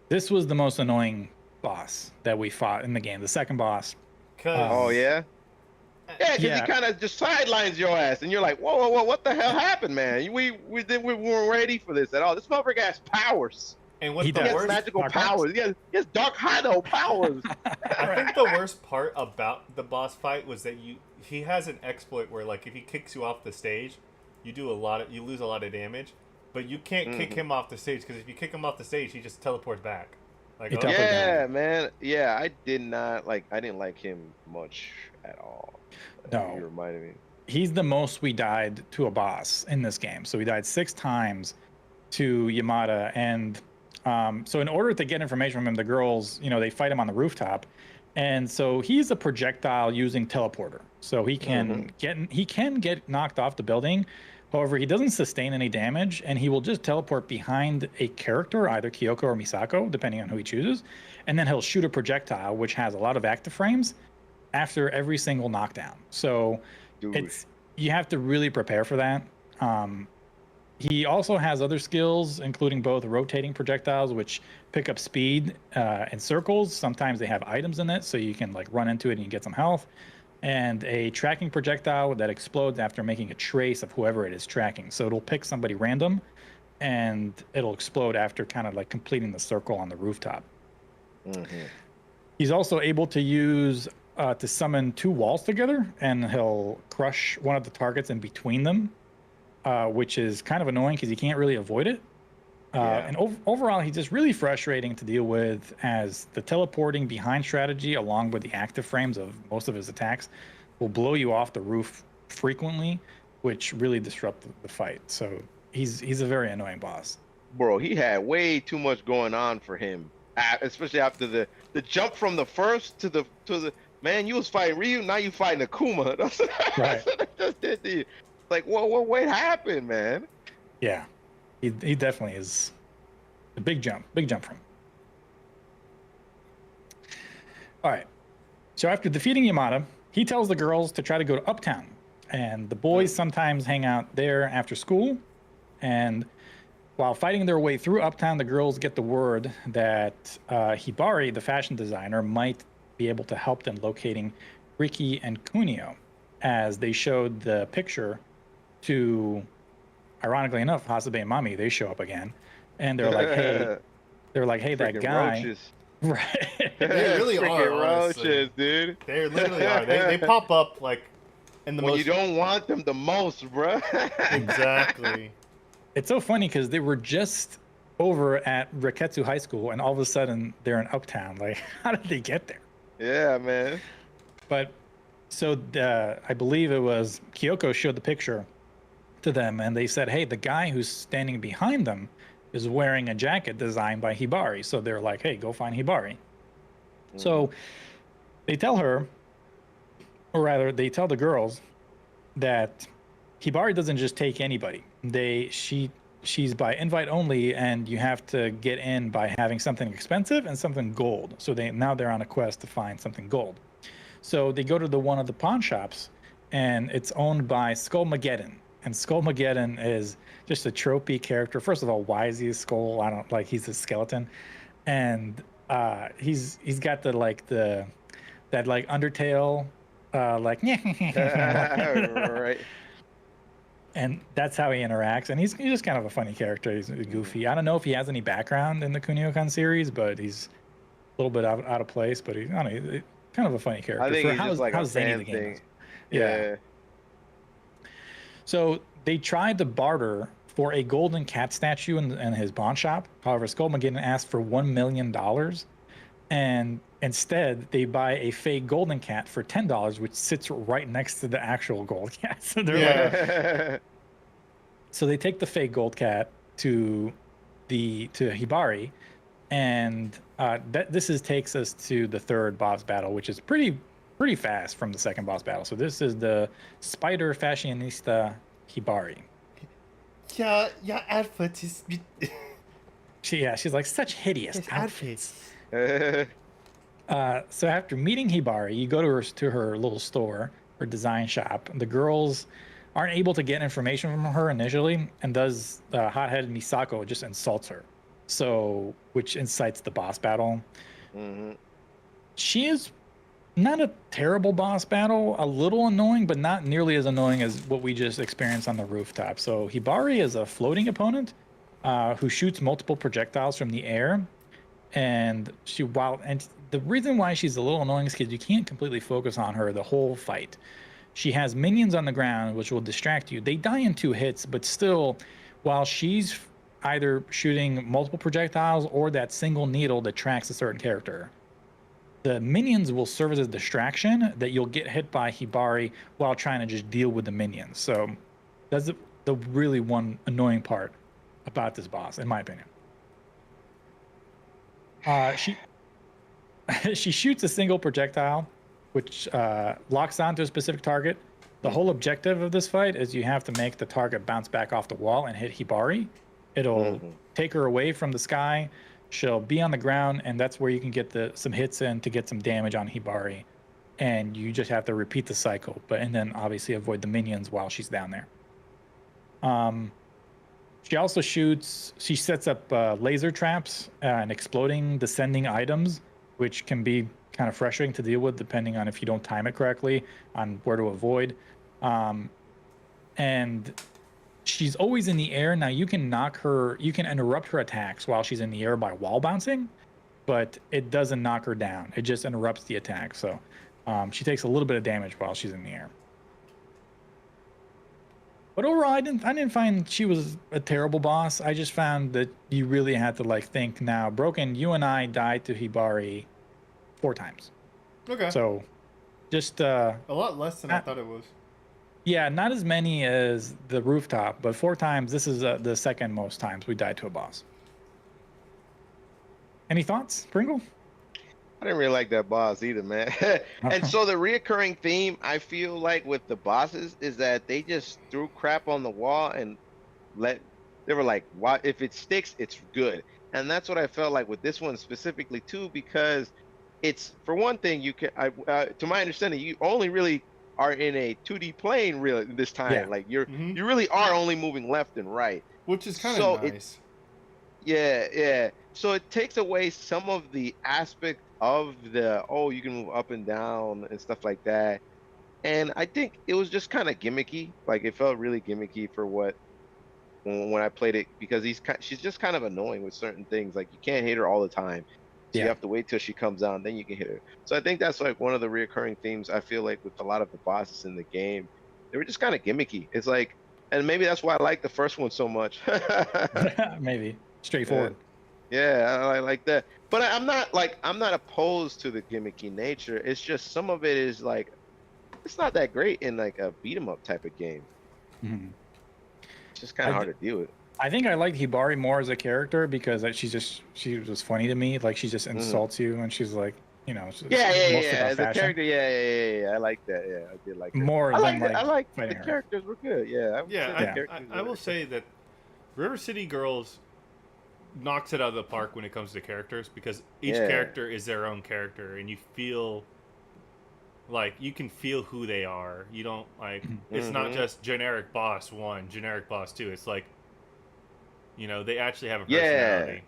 A: this was the most annoying boss that we fought in the game. The second boss.
C: because
B: Oh yeah. Yeah, because
A: Yeah.
B: he kind of just sidelines your ass, and you're like, whoa, whoa, whoa, what the hell happened, man? We weren't ready for this at all. This motherfucker has powers.
C: and what's
A: He
C: the
B: He has
A: does.
C: worst?
B: magical
A: Dark arts?
B: powers. He has Dark Hado powers.
C: I think the worst part about the boss fight was that he has an exploit where like if he kicks you off the stage, you lose a lot of damage, but you can't kick
B: Mhm.
C: him off the stage because if you kick him off the stage, he just teleports back. Like
A: He
C: oh,
A: teleports
B: Yeah, man. Yeah, I didn't like him much at all.
A: No.
B: You reminded me.
A: He's the most we died to a boss in this game. So we died 6 times to Yamada. And so in order to get information from him, the girls, they fight him on the rooftop. And so he's a projectile using teleporter. So he can get knocked off the building. However, he doesn't sustain any damage, and he will just teleport behind a character, either Kyoko or Misako, depending on who he chooses. And then he'll shoot a projectile, which has a lot of active frames, after every single knockdown. So
B: Dude.
A: you have to really prepare for that. He also has other skills, including both rotating projectiles, which pick up speed in circles. Sometimes they have items in it, so you can like run into it and you get some health. And a tracking projectile that explodes after making a trace of whoever it is tracking. So it'll pick somebody random, and it'll explode after kind of like completing the circle on the rooftop.
B: Mhm.
A: He's also able to use to summon 2 walls together, and he'll crush one of the targets in between them, which is kind of annoying because you can't really avoid it.
B: Yeah.
A: And overall, he's just really frustrating to deal with, as the teleporting behind strategy, along with the active frames of most of his attacks, will blow you off the roof frequently, which really disrupt the fight. So he's a very annoying boss.
B: Bro, he had way too much going on for him, especially after the jump from the first to the man. You was fighting Ryu, now you fighting Akuma. That's
A: Right.
B: what I just did to you. Like, what happened, man?
A: Yeah, he definitely is a big jump from him. All right. So after defeating Yamada, he tells the girls to try to go to Uptown, and the boys sometimes hang out there after school. And while fighting their way through Uptown, the girls get the word that Hibari, the fashion designer, might be able to help them locating Riki and Kunio, as they showed the picture to, ironically enough, Hasabe and Mami. They show up again, and they're like, "Hey," that
B: Freaking
A: guy,
B: roaches.
A: right?
D: They really are,
B: Freaking
D: honestly.
B: roaches, dude.
C: they literally are. They pop up like in the
B: When
C: most
B: you don't want them the most, bruh.
C: exactly.
A: It's so funny because they were just over at Riketsu High School, and all of a sudden they're in Uptown. Like, how did they get there?
B: Yeah, man.
A: But so I believe it was Kyoko showed the picture to them, and they said, "Hey, the guy who's standing behind them is wearing a jacket designed by Hibari." So they're like, "Hey, go find Hibari." So they tell her, or rather, they tell the girls that Hibari doesn't just take anybody. She's by invite only, and you have to get in by having something expensive and something gold. So they're on a quest to find something gold. So they go to one of the pawn shops, and it's owned by Skullmageddon, and Skullmageddon is just a tropey character. First of all, why is he a skull? I don't like. He's a skeleton, and he's got the that like Undertale, like
B: Right.
A: and that's how he interacts. And he's just kind of a funny character. He's goofy. I don't know if he has any background in the Kunio-kun series, but he's a little bit out of place. But I don't know, he's kind of a funny character.
B: I think
A: for
B: it's just like
A: how
B: a
A: zany
B: fan
A: the game
B: thing.
A: is.
B: Yeah.
A: So they tried to barter for a golden cat statue in his pawn shop. However, Skullmageddon asked for $1 million, and instead they buy a fake golden cat for $10, which sits right next to the actual gold cat. So they're like,
B: Yeah.
A: so they take the fake gold cat to Hibari, and takes us to the third boss battle, which is pretty fast from the second boss battle. So this is the Spider Fashionista Hibari.
D: Yeah, your outfit is.
A: She's like such hideous
D: His
A: outfits.
D: outfits.
A: So after meeting Hibari, you go to her little store, her design shop. The girls aren't able to get information from her initially, and does hot-headed Misako just insults her, so which incites the boss battle.
B: Mhm.
A: She is not a terrible boss battle, a little annoying, but not nearly as annoying as what we just experienced on the rooftop. So Hibari is a floating opponent who shoots multiple projectiles from the air, and the reason why she's a little annoying is because you can't completely focus on her the whole fight. She has minions on the ground, which will distract you. They die in 2 hits, but still, while she's either shooting multiple projectiles or that single needle that tracks a certain character, the minions will serve as a distraction that you'll get hit by Hibari while trying to just deal with the minions. So that's the really one annoying part about this boss, in my opinion. She shoots a single projectile, which locks onto a specific target. The whole objective of this fight is you have to make the target bounce back off the wall and hit Hibari. It'll take her away from the sky. She'll be on the ground, and that's where you can get some hits in to get some damage on Hibari. And you just have to repeat the cycle, and then obviously avoid the minions while she's down there. She sets up laser traps and exploding descending items, which can be kind of frustrating to deal with depending on if you don't time it correctly on where to avoid. And she's always in the air. Now you can interrupt her attacks while she's in the air by wall bouncing, but it doesn't knock her down. It just interrupts the attack. So she takes a little bit of damage while she's in the air. But overall, I didn't find she was a terrible boss. I just found that you really had to think. Now, Broken, you and I died to Hibari 4 times.
D: Okay.
A: So just
D: a lot less than I thought it was.
A: Yeah, not as many as the rooftop, but 4 times. This is the second most times we died to a boss. Any thoughts, Pringle?
B: I didn't really like that boss either, man. And so the reoccurring theme I feel like with the bosses is that they just threw crap on the wall and they were like, "Why? If it sticks, it's good." And that's what I felt like with this one specifically too, because it's, for one thing, you can, to my understanding, you only really are in a 2D plane really this time.
A: Yeah.
B: Like you really are only moving left and right,
D: which is kind of nice.
B: Yeah. So it takes away some of the aspect of you can move up and down and stuff like that. And I think it was just kind of gimmicky. Like it felt really gimmicky for when I played it, because she's just kind of annoying with certain things. Like you can't hit her all the time. So you have to wait till she comes down, then you can hit her. So I think that's like one of the reoccurring themes I feel like with a lot of the bosses in the game. They were just kind of gimmicky. It's like, and maybe that's why I like the first one so much.
A: Maybe straightforward.
B: Yeah, I like that. But I'm not opposed to the gimmicky nature. It's just some of it is like, it's not that great in like a beat 'em up type of game.
A: Mm-hmm.
B: It's just kind of hard to deal with.
A: I think I liked Hibari more as a character because she was funny to me. Like she just insults you, and she's like,
B: Yeah. As a character, yeah. I like that. Yeah, I did like that.
A: More than
B: I like the
A: fighting her.
B: characters were good. Yeah.
C: I will say that River City Girls knocks it out of the park when it comes to characters, because each character is their own character, and you feel like you can feel who they are. You don't like it's
B: Mm-hmm.
C: not just generic boss 1, generic boss 2. It's like, you know, they actually have a
B: Yeah.
C: personality.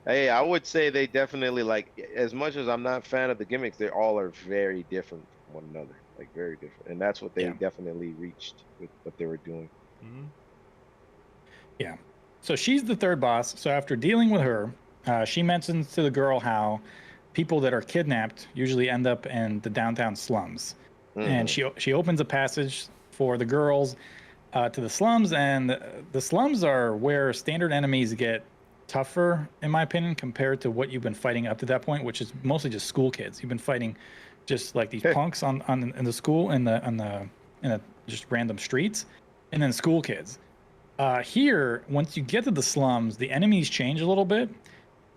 B: Hey, I would say they definitely like. As much as I'm not a fan of the gimmicks, they all are very different from one another. Like very different, and that's what they
A: Yeah.
B: definitely reached with what they were doing.
C: Mhm.
A: Yeah. So she's the third boss. So after dealing with her, she mentions to the girl how people that are kidnapped usually end up in the downtown slums. And she opens a passage for the girls to the slums, and the slums are where standard enemies get tougher, in my opinion, compared to what you've been fighting up to that point, which is mostly just school kids. You've been fighting just like these punks on in the school in the just random streets, and then school kids. Here, once you get to the slums, the enemies change a little bit,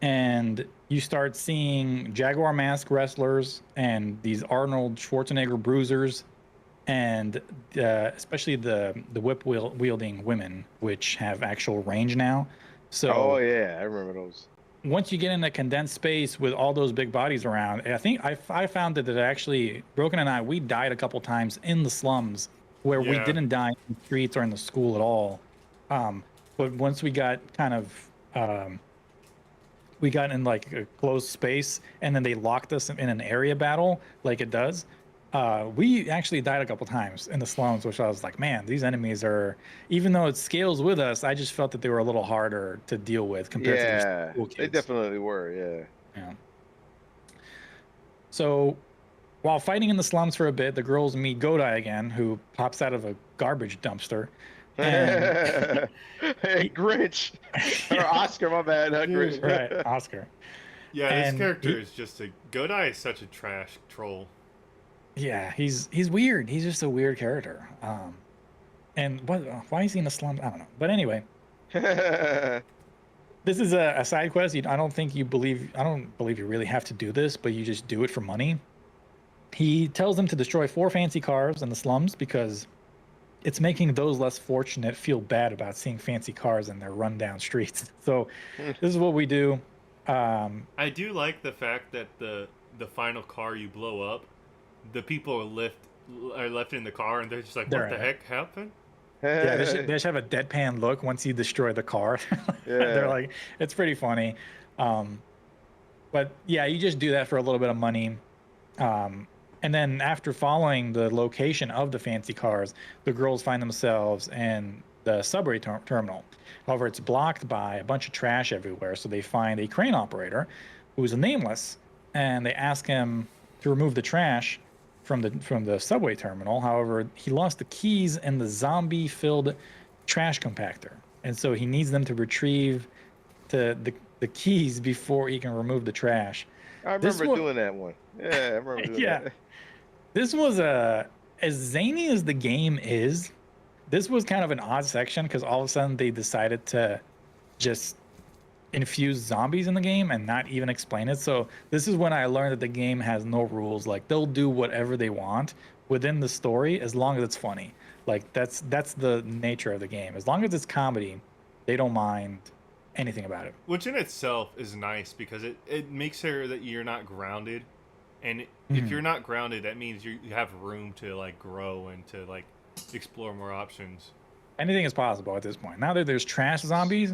A: and you start seeing Jaguar Mask wrestlers and these Arnold Schwarzenegger bruisers, and especially the whip wielding women, which have actual range now. So
B: Oh yeah, I remember those.
A: once you get in a condensed space with all those big bodies around, I think I found that it actually Broken and I, we died a couple times in the slums where we
C: Yeah.
A: didn't die in the streets or in the school at all. But once we got kind of we got in like a closed space, and then they locked us in an area battle like it does. We actually died a couple times in the slums, which I was like, man, these enemies are, even though it scales with us, I just felt that they were a little harder to deal with compared to
B: Yeah,
A: these cool
B: they
A: kids.
B: definitely were. Yeah.
A: Yeah. So while fighting in the slums for a bit, the girls meet Godai again, who pops out of a garbage dumpster. And
B: Hey, Grinch or Oscar, my bad, not Grinch.
A: right, Oscar.
C: Yeah, this
A: And
C: character
A: he-
C: is just a Godai is such a trash troll.
A: Yeah, he's weird. He's just a weird character. And why is he in the slums? I don't know. But anyway, this is a side quest. I don't believe you really have to do this, but you just do it for money. He tells them to destroy 4 fancy cars in the slums because it's making those less fortunate feel bad about seeing fancy cars in their rundown streets. So this is what we do.
C: I do like the fact that the final car you blow up, the people are left in the car and they're just like,
A: They're
C: what the
A: in
C: heck happened?
A: Yeah, they just have a deadpan look once you destroy the car. They're
B: Yeah.
A: like, it's pretty funny. But yeah, you just do that for a little bit of money. And then after following the location of the fancy cars, the girls find themselves in the subway terminal. However, it's blocked by a bunch of trash everywhere. So they find a crane operator who's nameless, and they ask him to remove the trash from the subway terminal. However, he lost the keys in the zombie-filled trash compactor, and so he needs them to retrieve the keys before he can remove the trash.
B: I
A: This
B: remember
A: one-
B: doing that one. Yeah, I remember doing
A: Yeah.
B: that.
A: This was as zany as the game is. This was kind of an odd section because all of a sudden they decided to just infuse zombies in the game and not even explain it. So this is when I learned that the game has no rules. Like they'll do whatever they want within the story as long as it's funny. Like that's the nature of the game. As long as it's comedy, they don't mind anything about it.
C: Which in itself is nice because it makes sure that you're not grounded. And
A: Mhm.
C: if you're not grounded, that means you have room to like grow and to like explore more options.
A: Anything is possible at this point. Now that there's trash zombies,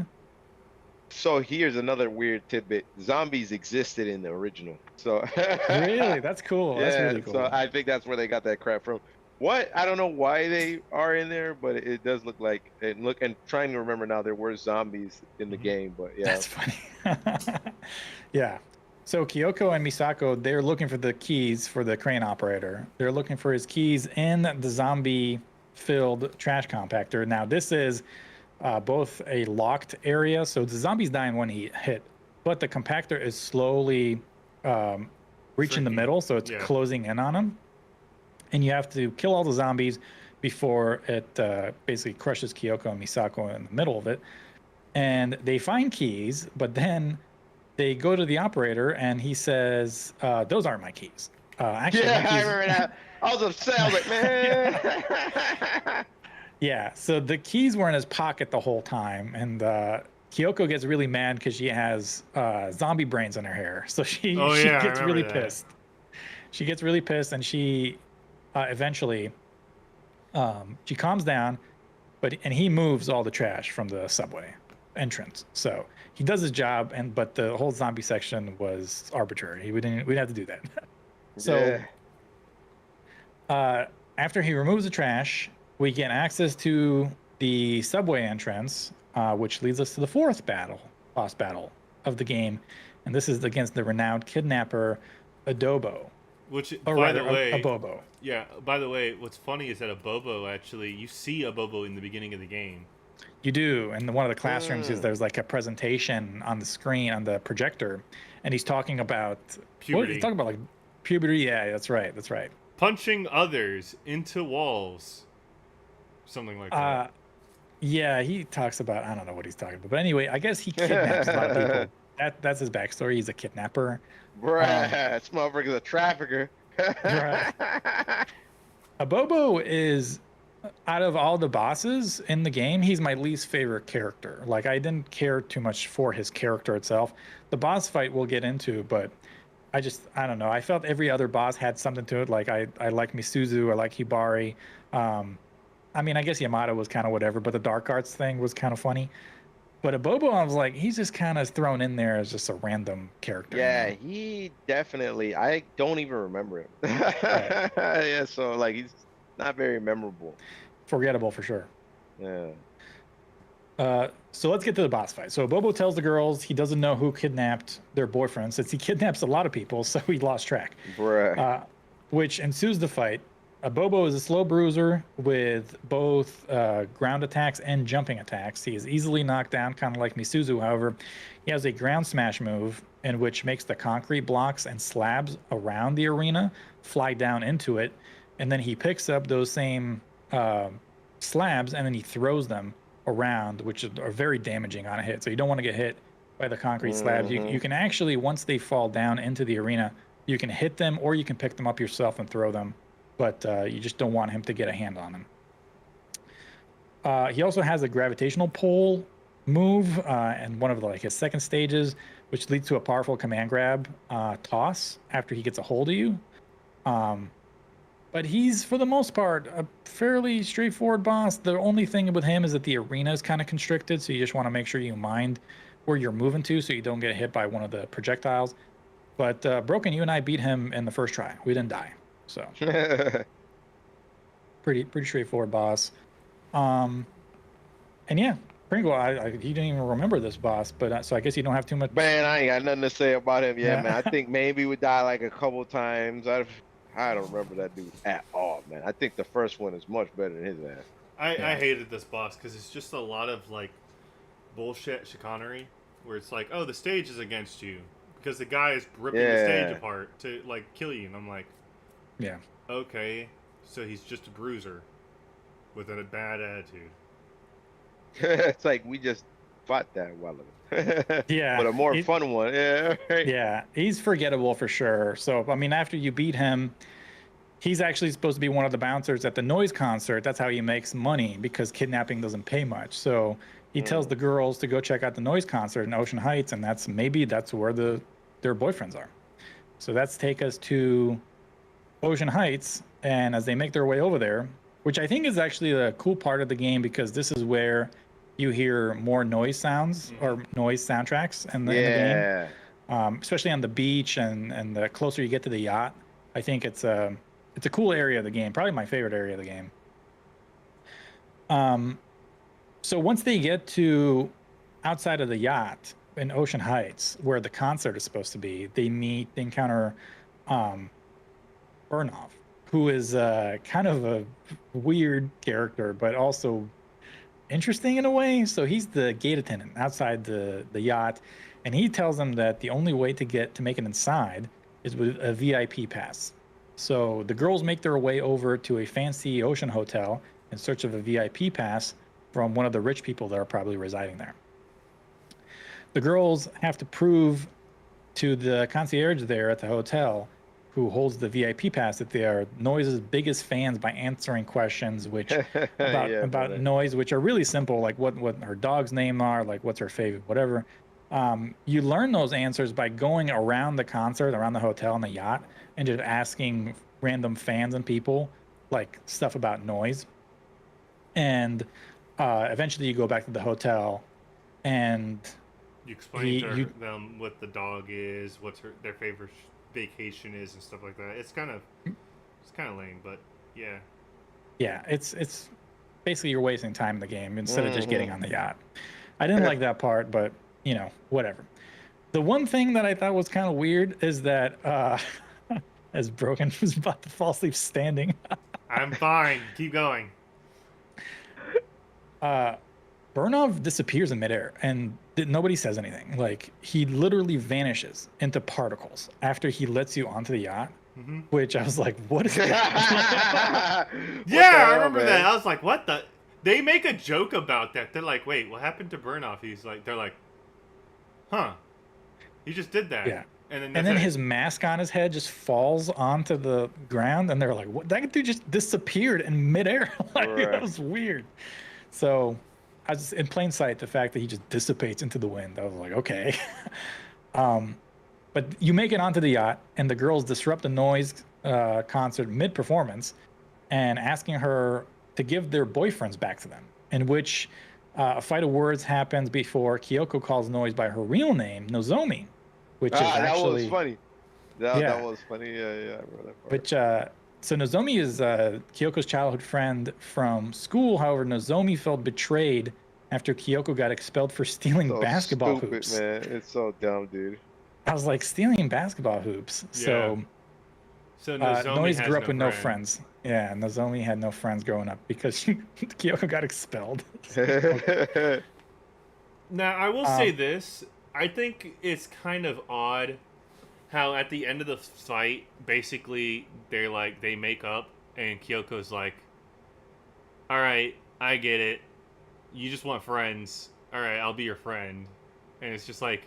B: So here's another weird tidbit: zombies existed in the original. So
A: really, that's cool. That's
B: yeah,
A: really cool.
B: so I think that's where they got that crap from. What? I don't know why they are in there, but it does look like and look. And trying to remember now, there were zombies in the
C: Mhm.
B: game, but yeah.
A: That's funny. Yeah. So Kyoko and Misako, they're looking for the keys for the crane operator. They're looking for his keys in the zombie-filled trash compactor. Now, this is both a locked area, so the zombies die in one hit, but the compactor is slowly reaching the
C: Shrinking.
A: middle, so it's
C: Yeah.
A: closing in on them. And you have to kill all the zombies before it basically crushes Kyoko and Misako in the middle of it. And they find keys, but then they go to the operator and he says, those aren't my keys. Actually,
B: Yeah,
A: my
B: I
A: keys...
B: remember that. I was upset. I was like, man.
A: Yeah, so the keys were in his pocket the whole time. And Kyoko gets really mad because she has zombie brains in her hair. So she
C: Oh, yeah, I
A: gets really
C: remember that.
A: pissed. she gets really pissed, and she eventually she calms down, and he moves all the trash from the subway entrance. So he does his job, but the whole zombie section was arbitrary. We'd have to do that. So after he removes the trash, we get access to the subway entrance, which leads us to the fourth boss battle of the game, and this is against the renowned kidnapper Adobo.
C: Which,
A: Or
C: by
A: rather,
C: the way,
A: Abobo.
C: yeah. By the way, what's funny is that Abobo actually, you see Abobo in the beginning of the game.
A: You do, and one of the classrooms is there's like a presentation on the screen on the projector, and he's talking about
C: Puberty.
A: He's talking about like puberty. Yeah, that's right. That's right.
C: Punching others into walls. Something like that.
A: Yeah, he talks about, I don't know what he's talking about, but anyway, I guess he kidnaps a lot of people. That's his backstory. He's a kidnapper.
B: Bruh, this motherfucker's a trafficker.
A: Right. Abobo is, out of all the bosses in the game, he's my least favorite character. Like, I didn't care too much for his character itself. The boss fight we'll get into, but I don't know. I felt every other boss had something to it. Like, I like Misuzu, I like Hibari. I mean, I guess Yamato was kind of whatever, but the Dark Arts thing was kind of funny. But Abobo, I was like, he's just kind of thrown in there as just a random character.
B: Yeah,
A: you know?
B: he definitely. I don't even remember him.
A: Right.
B: Yeah, so like he's not very memorable.
A: Forgettable for sure.
B: Yeah.
A: So let's get to the boss fight. So Abobo tells the girls he doesn't know who kidnapped their boyfriend, since he kidnaps a lot of people, so he lost track.
B: Bruh.
A: Which ensues the fight. Abobo is a slow bruiser with both ground attacks and jumping attacks. He is easily knocked down, kind of like Misuzu. However, he has a ground smash move in which makes the concrete blocks and slabs around the arena fly down into it, and then he picks up those same slabs and then he throws them around, which are very damaging on a hit. So you don't want to get hit by the concrete slabs. You can actually, once they fall down into the arena, you can hit them or you can pick them up yourself and throw them. But you just don't want him to get a hand on them. He also has a gravitational pull move and one of his second stages, which leads to a powerful command grab toss after he gets a hold of you. But he's, for the most part, a fairly straightforward boss. The only thing with him is that the arena is kind of constricted, so you just want to make sure you mind where you're moving to so you don't get hit by one of the projectiles. But Broken, you and I beat him in the first try. We didn't die. So pretty straightforward boss. And yeah, Pringle, he didn't even remember this boss, but so I guess you don't have too much.
B: Man, I ain't got nothing to say about him yet,
A: Yeah.
B: man. I think maybe we died like a couple times. I don't remember that dude at all, man. I think the first one is much better than his ass.
C: I hated this boss because it's just a lot of like bullshit chicanery where it's like, oh, the stage is against you because the guy is ripping the stage apart to like kill you, and I'm like,
A: Yeah.
C: okay, so he's just a bruiser with a bad attitude.
B: It's like we just fought that while ago.
A: Yeah.
B: But a more fun one. Yeah. Right.
A: Yeah, he's forgettable for sure. So, I mean, after you beat him, he's actually supposed to be one of the bouncers at the Noise concert. That's how he makes money, because kidnapping doesn't pay much. So he tells the girls to go check out the Noise concert in Ocean Heights, and that's where their boyfriends are. So that's take us to Ocean Heights, and as they make their way over there, which I think is actually a cool part of the game, because this is where you hear more noise sounds or noise soundtracks in the game. Especially on the beach and the closer you get to the yacht. I think it's a cool area of the game, probably my favorite area of the game. So once they get to outside of the yacht in Ocean Heights, where the concert is supposed to be, they encounter Burnov, who is kind of a weird character, but also interesting in a way. So he's the gate attendant outside the yacht, and he tells them that the only way to make it inside is with a VIP pass. So the girls make their way over to a fancy ocean hotel in search of a VIP pass from one of the rich people that are probably residing there. The girls have to prove to the concierge there at the hotel, who holds the VIP pass, that they are Noise's biggest fans by answering questions about Noise, which are really simple, like what her dog's name are, like what's her favorite, whatever. You learn those answers by going around the concert, around the hotel and the yacht, and just asking random fans and people like stuff about Noise. And eventually you go back to the hotel and
C: You explain to
A: you
C: them what the dog is, what their favorite vacation is, and stuff like that. It's kind of lame, but yeah.
A: yeah, it's basically you're wasting time in the game instead of just getting
B: Mhm.
A: on the yacht. I didn't like that part, but you know, whatever. The one thing that I thought was kind of weird is that as Broken was about to fall asleep standing,
C: I'm fine. Keep going.
A: Burnov disappears in midair and nobody says anything. Like he literally vanishes into particles after he lets you onto the yacht,
C: Mm-hmm.
A: which I was like, what is that?
B: What the
C: Yeah, I
B: hell,
C: remember
B: man?
C: that. I was like, what the? They make a joke about that. They're like, wait, what happened to Burnoff? They're like, huh? He just did that.
A: Yeah.
C: And then,
A: And then
C: that's it.
A: his mask on his head just falls onto the ground, and they're like, "What? That dude just disappeared in midair." Like
B: Right.
A: that was weird. So, I was in plain sight the fact that he just dissipates into the wind. I was like, okay. But you make it onto the yacht, and the girls disrupt the Noise concert mid-performance, and asking her to give their boyfriends back to them. In which a fight of words happens before Kyoko calls Noise by her real name, Nozomi, which is
B: That
A: actually
B: was funny. That
A: Yeah.
B: was funny. Yeah, I remember that part.
A: which so Nozomi is Kyoko's childhood friend from school. However, Nozomi felt betrayed after Kyoko got expelled for stealing
B: So
A: basketball
B: stupid,
A: hoops.
B: man. It's so dumb, dude.
A: I was like, stealing basketball hoops. So
C: So Nozomi
A: Noise
C: has
A: grew up
C: no
A: with no
C: friend.
A: friends. Yeah, Nozomi had no friends growing up because Kyoko got expelled.
C: Now, I will say
A: Um,
C: this. I think it's kind of odd how at the end of the fight, basically, they make up, and Kyoko's like, all right, I get it. You just want friends. All right, I'll be your friend. And it's just like,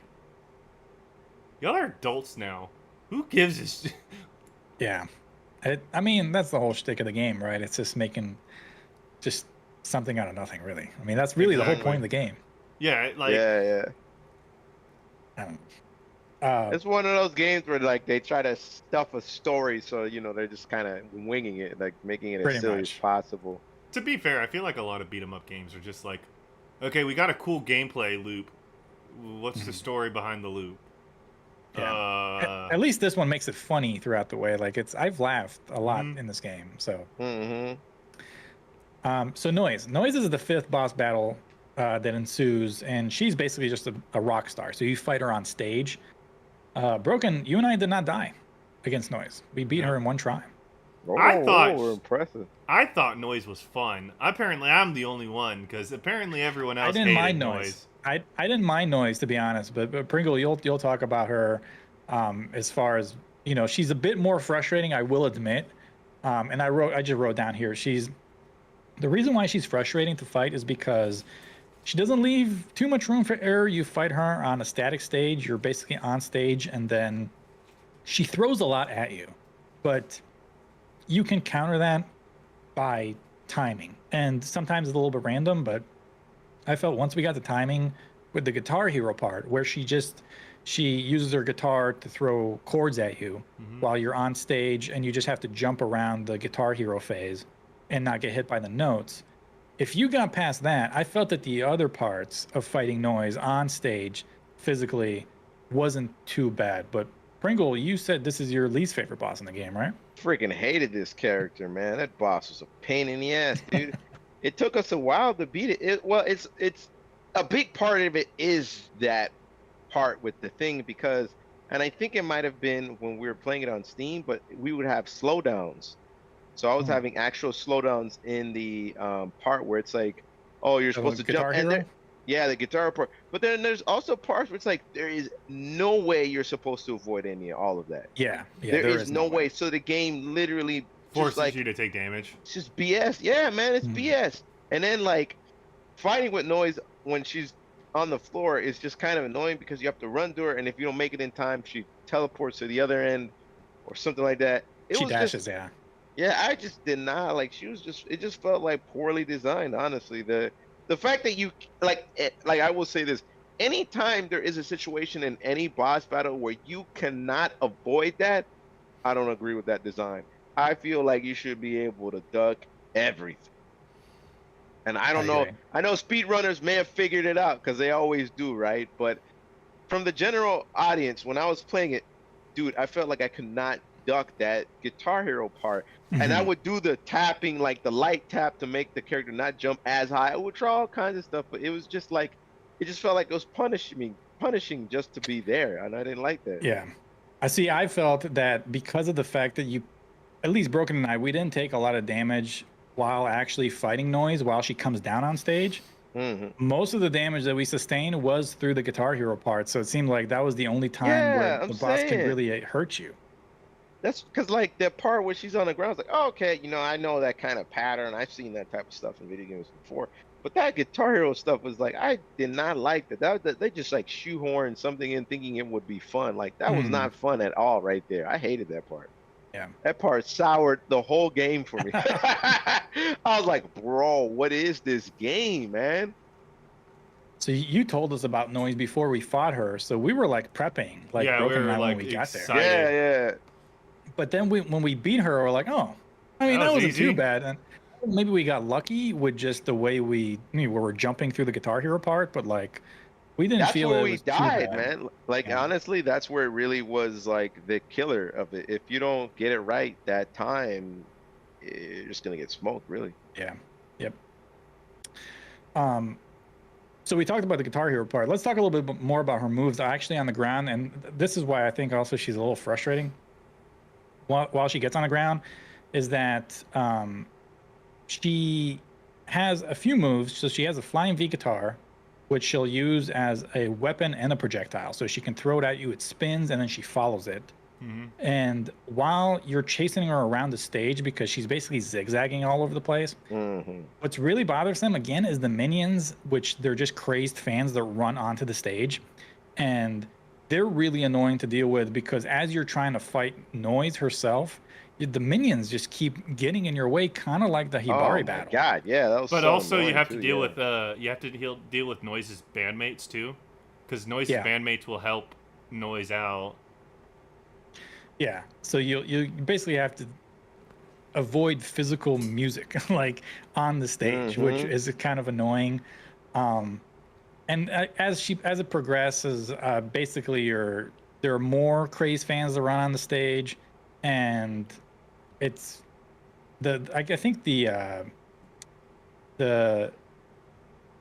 C: y'all are adults now. Who gives a shit?
A: Yeah. I mean, that's the whole shtick of the game, right? It's just making just something out of nothing, really. I mean, that's really the whole point of the game.
C: Yeah, like,
B: yeah.
A: I don't
B: It's one of those games where like they try to stuff a story, so they're just kind of winging it, like making it as
A: Pretty
B: silly as
A: much.
B: possible.
C: to be fair, I feel like a lot of beat 'em up games are just like, okay, we got a cool gameplay loop. What's the story behind the loop?
A: Yeah. At least this one makes it funny throughout the way. Like I've laughed a lot
C: Mhm.
A: in this game. So,
B: Mm-hmm.
A: so Noise is the fifth boss battle that ensues, and she's basically just a rock star. So you fight her on stage. Broken, you and I did not die against Noise. We beat her in one try.
C: I thought-
B: Impressive.
C: I thought Noise was fun. Apparently, I'm the only one because apparently everyone else
A: I didn't
C: hated
A: mind Noise. I didn't mind Noise, to be honest. But Pringle, you'll talk about her as far as she's a bit more frustrating, I will admit. And I just wrote down here, the reason why she's frustrating to fight is because she doesn't leave too much room for error. You fight her on a static stage, you're basically on stage, and then she throws a lot at you. But you can counter that by timing. And sometimes it's a little bit random, but I felt once we got the timing with the Guitar Hero part, where she uses her guitar to throw chords at you while you're on stage, and you just have to jump around the Guitar Hero phase and not get hit by the notes. If you got past that, I felt that the other parts of fighting Noise on stage physically wasn't too bad. But Pringle, you said this is your least favorite boss in the game, right?
B: Freaking hated this character, man. That boss was a pain in the ass, dude. It took us a while to beat it. It's a big part of it is that part with the thing because, and I think it might have been when we were playing it on Steam, but we would have slowdowns. So I was having actual slowdowns in the part where it's like, oh, you're supposed to
A: Guitar
B: jump,
A: Hero?
B: yeah, the guitar part. But then there's also parts where it's like there is no way you're supposed to avoid all of that.
A: Yeah,
B: there is no way. So the game literally
C: forces
B: just like
C: you to take damage.
B: it's just BS. Yeah, man, it's BS. And then like fighting with Noise when she's on the floor is just kind of annoying because you have to run to her, and if you don't make it in time, she teleports to the other end or something like that.
A: She
B: was
A: dashes,
B: just,
A: yeah.
B: yeah, I just did not like. It just felt like poorly designed. Honestly, the fact that you like I will say this, anytime there is a situation in any boss battle where you cannot avoid that, I don't agree with that design. I feel like you should be able to duck everything. And I don't know.
A: agree.
B: I know speedrunners may have figured it out because they always do, right? But from the general audience, when I was playing it, dude, I felt like I could not duck that Guitar Hero part. And I
A: Mhm.
B: would do the tapping, like the light tap to make the character not jump as high. I would try all kinds of stuff, but it was just like, it just felt like it was punishing just to be there. And I didn't like that.
A: Yeah. I felt that because of the fact that you, at least Broken and I, we didn't take a lot of damage while actually fighting Noise while she comes down on stage.
B: Hmm.
A: Most of the damage that we sustained was through the Guitar Hero part, so it seemed like that was the only time
B: Yeah,
A: where
B: I'm
A: the boss could
B: saying.
A: really hurt you.
B: That's because like that part where she's on the ground, it's like, oh, okay, I know that kind of pattern. I've seen that type of stuff in video games before. But that Guitar Hero stuff was like, I did not like that. That they just like shoehorned something in thinking it would be fun. Like that was
A: Mhm.
B: not fun at all right there. I hated that part.
A: Yeah.
B: That part soured the whole game for me. I was like, bro, what is this game, man?
A: So you told us about Noise before we fought her, so we were like prepping, like
C: Yeah, we
A: Broken and
C: were,
A: I when
C: like,
A: we got there.
C: excited.
B: Yeah, yeah.
A: But then when we beat her, we're like, oh, I mean,
C: That
A: that
C: was
A: wasn't too
C: easy.
A: bad. And maybe we got lucky with just the way we were jumping through the Guitar Hero part, but like we didn't
B: That's
A: feel
B: where
A: it
B: we
A: was
B: died,
A: too bad.
B: man. Like
A: Yeah.
B: honestly, that's where it really was like the killer of it. If you don't get it right that time, you're just gonna get smoked, really.
A: Yeah. Yep. So we talked about the Guitar Hero part. Let's talk a little bit more about her moves actually on the ground, and this is why I think also she's a little frustrating. While she gets on the ground, is that she has a few moves. So she has a flying V guitar, which she'll use as a weapon and a projectile. So she can throw it at you, it spins, and then she follows it.
C: Mhm.
A: And while you're chasing her around the stage, because she's basically zigzagging all over the place,
B: Hmm.
A: what's really bothersome again is the minions, which they're just crazed fans that run onto the stage. And they're really annoying to deal with because as you're trying to fight Noise herself, the minions just keep getting in your way, kind of like the
B: Oh
A: Hibari
B: my
A: battle.
B: god, yeah, that was
C: But
B: so
C: also, you
B: annoying
C: have to
B: too,
C: deal
B: yeah.
C: with deal with Noise's bandmates too, because Noise's
A: Yeah.
C: bandmates will help Noise out.
A: Yeah. So you basically have to avoid physical music like on the stage, which
B: Mhm.
A: is kind of annoying. And as it progresses, basically there are more crazed fans that run on the stage, and it's I think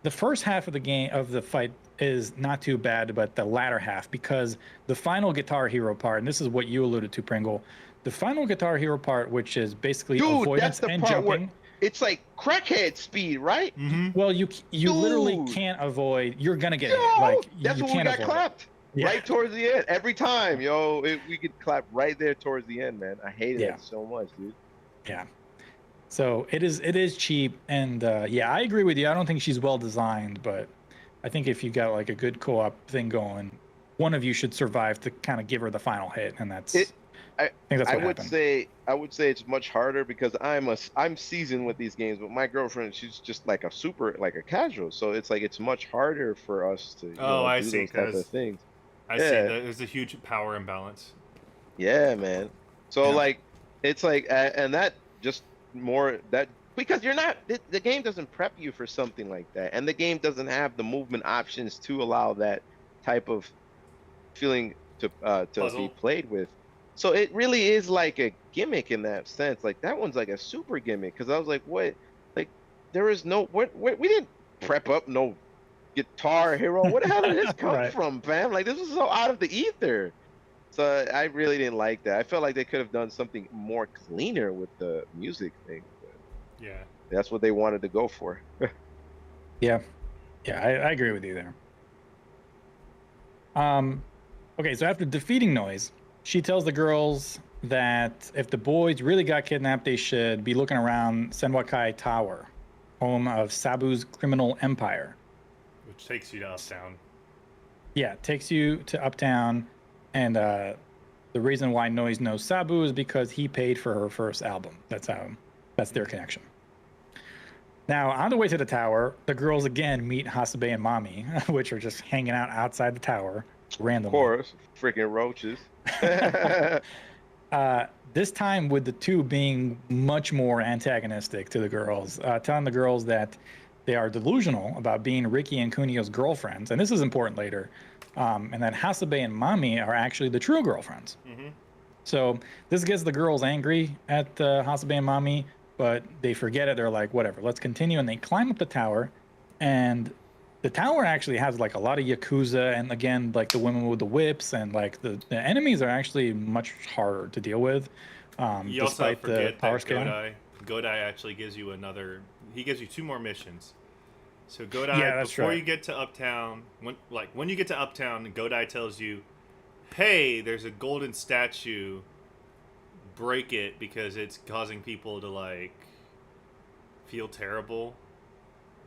A: the first half of the game of the fight is not too bad, but the latter half, because the final Guitar Hero part, and this is what you alluded to, Pringle, the final Guitar Hero part, which is basically
B: Dude,
A: avoidance
B: that's the
A: and
B: part where
A: jumping.
B: it's like crackhead speed, right?
C: Mm-hmm.
A: Well, you literally
B: Dude.
A: can't avoid. You're gonna get hit.
B: Yo,
A: Like
B: that's
A: you
B: when we
A: can't
B: got
A: avoid it.
B: clapped.
A: Yeah.
B: Right towards the end, every time, yo, we could clap right there towards the end, man. I hated
A: Yeah.
B: that so much, dude.
A: Yeah. So it is cheap, and yeah, I agree with you. I don't think she's well designed, but I think if you got like a good co-op thing going, one of you should survive to kind of give her the final hit, and that's.
B: I
A: I think that's
B: I
A: what
B: would
A: happened.
B: say it's much harder because I'm seasoned with these games, but my girlfriend, she's just like a casual, so it's like it's much harder for us to
C: Oh, I
B: do
C: see,
B: those type
C: 'cause-
B: of things.
C: I see.
B: Yeah.
C: There's a huge power imbalance.
B: Yeah, man. So
A: Yeah.
B: like it's like and that just more that because you're not the game doesn't prep you for something like that, and the game doesn't have the movement options to allow that type of feeling to be
C: Puzzle.
B: played with. So it really is like a gimmick in that sense. Like that one's like a super gimmick because I was like, what? Like there is no what we didn't prep up no Guitar Hero. Where the hell did this come
A: Right.
B: from, fam? Like this was so out of the ether. So I really didn't like that. I felt like they could have done something more cleaner with the music thing. But
C: Yeah.
B: that's what they wanted to go for.
A: Yeah, I agree with you there. Okay, so after defeating Noise, she tells the girls that if the boys really got kidnapped, they should be looking around Senwakai Tower, home of Sabu's criminal empire.
C: Which takes you to Uptown.
A: Yeah, it takes you to Uptown, and the reason why Noise knows Sabu is because he paid for her first album. That's their connection. Now, on the way to the tower, the girls again meet Hasabe and Mami, which are just hanging out outside the tower
B: Of
A: randomly.
B: course, freaking roaches.
A: This time with the two being much more antagonistic to the girls, telling the girls that they are delusional about being Ricky and Kunio's girlfriends, and this is important later, and that Hasabe and Mami are actually the true girlfriends.
C: Mm-hmm.
A: So this gets the girls angry at Hasabe and Mami, but they forget it. They're like, whatever, let's continue, and they climb up the tower, and the tower actually has like a lot of Yakuza, and again, like the women with the whips, and like the enemies are actually much harder to deal with.
C: You also
A: Despite the
C: forget
A: power
C: that
A: scale.
C: Godai actually gives you another. He gives you 2 more missions. So Godai,
A: Yeah, that's
C: before
A: right.
C: you get to Uptown, when you get to Uptown, Godai tells you, "Hey, there's a golden statue. Break it because it's causing people to like feel terrible."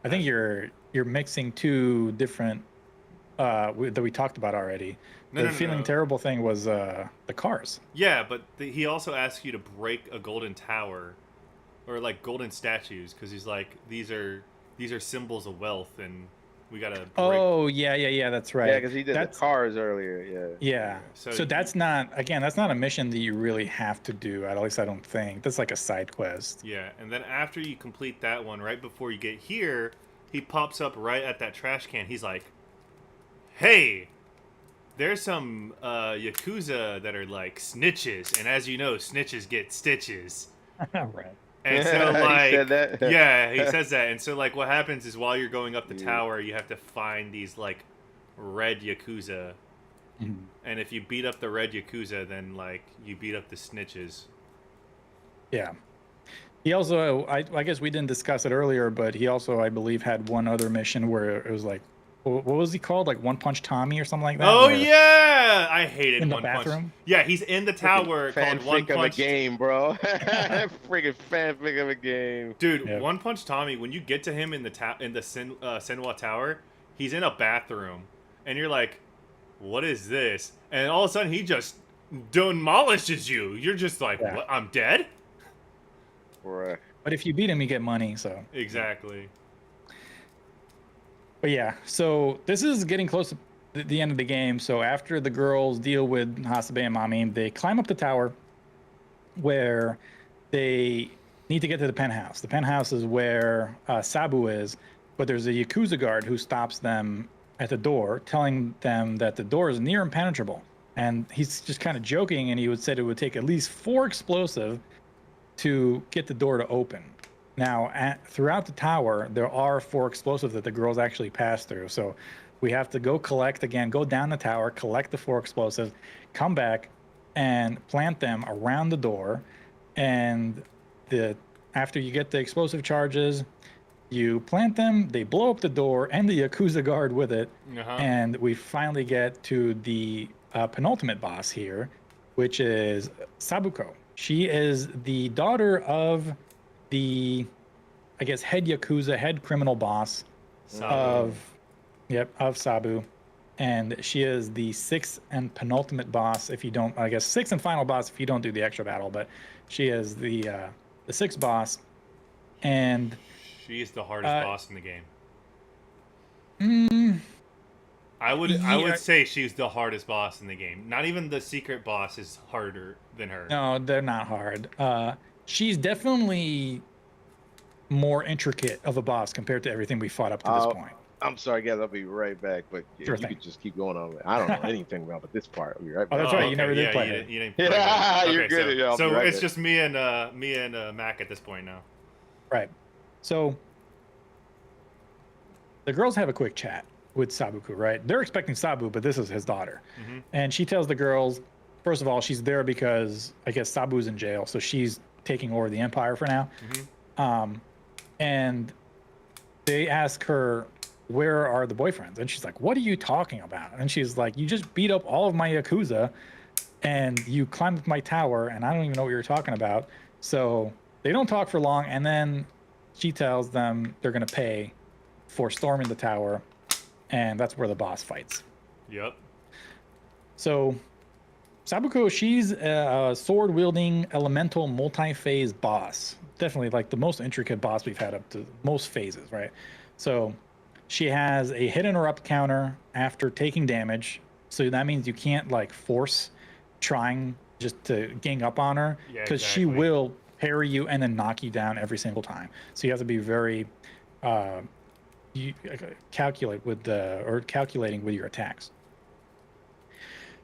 A: I think you're mixing two different that we talked about already. The feeling
C: No.
A: terrible thing was the cars.
C: Yeah, but he also asks you to break a golden tower, or like golden statues, because he's like, these are symbols of wealth, and we gotta break.
A: Oh yeah, that's right.
B: Yeah, because he did
A: That's
B: the cars earlier. Yeah.
A: yeah.
C: So
A: So
C: you-
A: that's not a mission that you really have to do. At least I don't think. That's like a side quest.
C: Yeah, and then after you complete that one, right before you get here, he pops up right at that trash can. He's like, "Hey, there's some Yakuza that are like snitches, and as you know, snitches get stitches."
A: Right.
C: And so,
B: He
C: like,
B: said that?
C: yeah, he says that. And so, like, what happens is while you're going up the
B: Yeah.
C: tower, you have to find these like red Yakuza,
A: Mhm.
C: and if you beat up the red Yakuza, then like you beat up the snitches.
A: Yeah. He also, I guess we didn't discuss it earlier, but he also, I believe, had one other mission where it was like, what was he called? Like One Punch Tommy or something like that?
C: Oh
A: where-
C: yeah, I hated
A: In the
C: One Punch.
A: bathroom?
C: Yeah, he's in the tower called One
B: Fanfic of a
C: Punch.
B: game, bro. Freaking fanfic of a game.
C: Dude,
A: Yeah.
C: One Punch Tommy. When you get to him in the Senwa Tower, he's in a bathroom, and you're like, "What is this?" And all of a sudden, he just demolishes you. You're just like,
A: Yeah.
C: "What? I'm dead."
B: Bruh.
A: But if you beat him, you get money. So,
C: Exactly.
A: but yeah. So this is getting close to the end of the game. So after the girls deal with Hasabe and Mami, they climb up the tower, where they need to get to the penthouse. The penthouse is where Sabu is, but there's a Yakuza guard who stops them at the door, telling them that the door is near impenetrable. And he's just kind of joking, and he would said it would take at least 4 explosive to get the door to open. Now, throughout the tower, there are 4 explosives that the girls actually pass through. So we have to go down the tower, collect the 4 explosives, come back, and plant them around the door. And after you get the explosive charges, you plant them, they blow up the door and the Yakuza guard with it.
C: Uh-huh.
A: And we finally get to the penultimate boss here, which is Sabuko. She is the daughter of the, I guess, head Yakuza, head criminal boss of Sabu. And she is the 6th and penultimate boss if you don't, I guess, 6th and final boss if you don't do the extra battle. But she is the 6th boss. And
C: She's the hardest boss in the game.
A: mm,
C: I would
A: Yeah.
C: say she's the hardest boss in the game. Not even the secret boss is harder than her.
A: no, they're not hard. She's definitely more intricate of a boss compared to everything we fought up to this
B: Oh,
A: point.
B: I'm sorry, guys. I'll be right back. But
A: Sure
B: you
A: thing.
B: could just keep going on. I don't know anything about this part. I'll be right
A: Oh,
B: back.
A: that's right, you never did
C: yeah,
A: play
C: you
A: it.
C: didn't, you didn't
B: Yeah,
C: play it.
B: you're good.
C: So,
B: Yeah, I'll be right
C: it's
B: back.
C: just me and Mac at this point now.
A: Right. So the girls have a quick chat with Sabuku, right? They're expecting Sabu, but this is his daughter.
C: Mhm.
A: And she tells the girls, first of all, she's there because I guess Sabu's in jail, so she's taking over the empire for now. And they ask her, where are the boyfriends? And she's like, what are you talking about? And she's like, you just beat up all of my Yakuza and you climbed up my tower and I don't even know what you're talking about. So they don't talk for long. And then she tells them they're going to pay for storming the tower. And that's where the boss fights.
C: Yep.
A: So Sabuko, she's a sword-wielding elemental multi-phase boss. definitely like the most intricate boss we've had up to most phases, right? So she has a hit interrupt counter after taking damage. So that means you can't like force trying just to gang up on her
C: Yeah,
A: because she
C: exactly.
A: will parry you and then knock you down every single time. So you have to be very calculating with your attacks.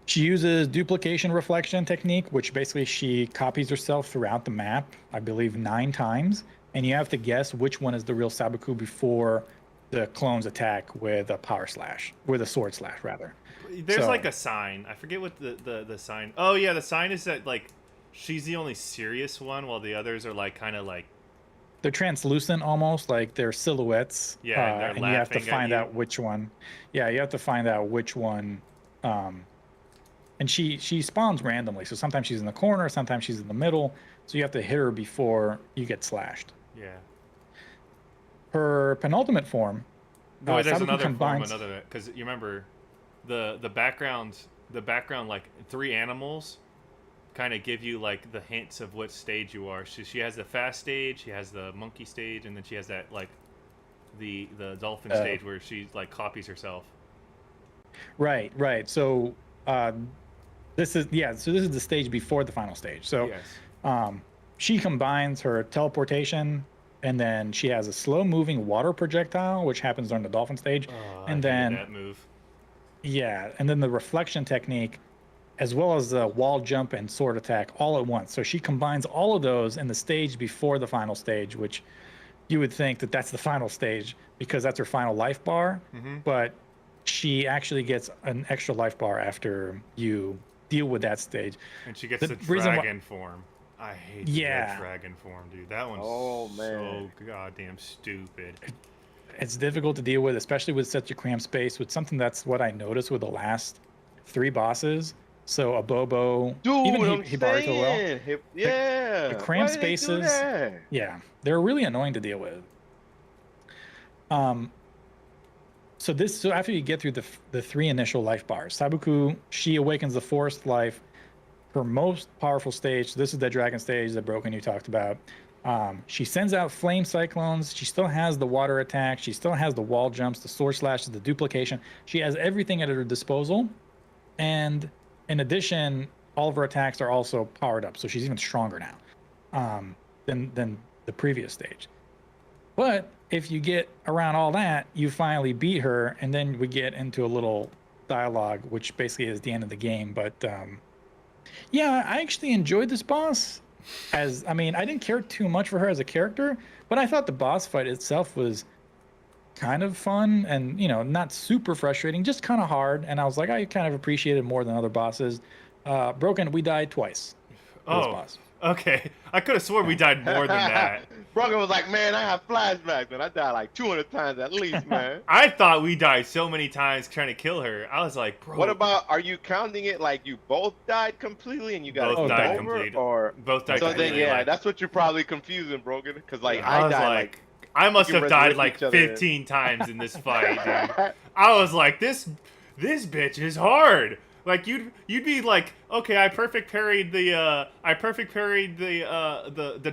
A: She uses duplication reflection technique, which basically she copies herself throughout the map, I believe 9 times, and you have to guess which one is the real Sabaku before the clones attack with a power slash, with a sword slash rather.
C: There's
A: So-
C: like a sign. I forget what the sign. Oh yeah, the sign is that like she's the only serious one, while the others are like kind of like
A: They're translucent almost, like they're silhouettes.
C: Yeah, and they're
A: and you have to
C: laughing at
A: find
C: you.
A: out which one. Yeah, you have to find out which one. And she spawns randomly. So sometimes she's in the corner, sometimes she's in the middle. So you have to hit her before you get slashed.
C: yeah.
A: Her penultimate form.
C: No, there's
A: Sabaku
C: another
A: combines-
C: form, another because you remember the background like 3 animals kind of give you like the hints of what stage you are. She has the fast stage, she has the monkey stage, and then she has that like the dolphin stage where she like copies herself.
A: Right. So this is the stage before the final stage. So
C: Yes.
A: she combines her teleportation, and then she has a slow moving water projectile, which happens during the dolphin stage.
C: Oh,
A: and
C: I
A: then
C: hated that move.
A: and then the reflection technique, as well as the wall jump and sword attack all at once. So she combines all of those in the stage before the final stage, which you would think that that's the final stage because that's her final life bar.
C: Mm-hmm.
A: But she actually gets an extra life bar after you deal with that stage.
C: And she gets
A: The
C: the
A: reason why-
C: dragon form. I hate
A: Yeah.
C: that dragon form, dude. That one's
B: Oh,
C: so
B: man.
C: goddamn stupid.
A: It's difficult to deal with, especially with such a cramped space. With something that's what I noticed with the last 3 bosses. So a Bobo,
B: Dude,
A: even
B: I'm
A: Hibari as well.
B: saying, yeah.
A: the cramped
B: Why did they do
A: spaces-
B: that?
A: Yeah, they're really annoying to deal with. So after you get through the 3 initial life bars, Sabaku, she awakens the forest life. Her most powerful stage. So this is the dragon stage, the broken you talked about. She sends out flame cyclones. She still has the water attack. She still has the wall jumps, the sword slashes, the duplication. She has everything at her disposal. And in addition, all of her attacks are also powered up. So she's even stronger now than the previous stage. But if you get around all that, you finally beat her. And then we get into a little dialogue, which basically is the end of the game. But yeah, I actually enjoyed this boss. I didn't care too much for her as a character, but I thought the boss fight itself was kind of fun and, not super frustrating, just kind of hard. And I was like, I kind of appreciated it more than other bosses. Broken, we died twice for this
C: Oh,
A: boss.
C: okay. I could have sworn we died more than that.
B: Brogan was like, man, I have flashbacks, man. I died like 200 times at least, man.
C: I thought we died so many times trying to kill her. I was like, bro.
B: What about, are you counting it like you both died completely and you got
C: Both
B: to
A: died
B: over?
C: complete.
B: Or
C: both died
B: so then,
C: completely,
B: yeah,
C: like-
B: that's what you're probably confusing, Brogan. Because like
C: I
B: I
C: was
B: died
C: like, I must
B: we can
C: have died
B: resurrect
C: like
B: each other.
C: 15 times in this fight, dude. I was like, this bitch is hard. Like you'd be like, okay, I perfect parried the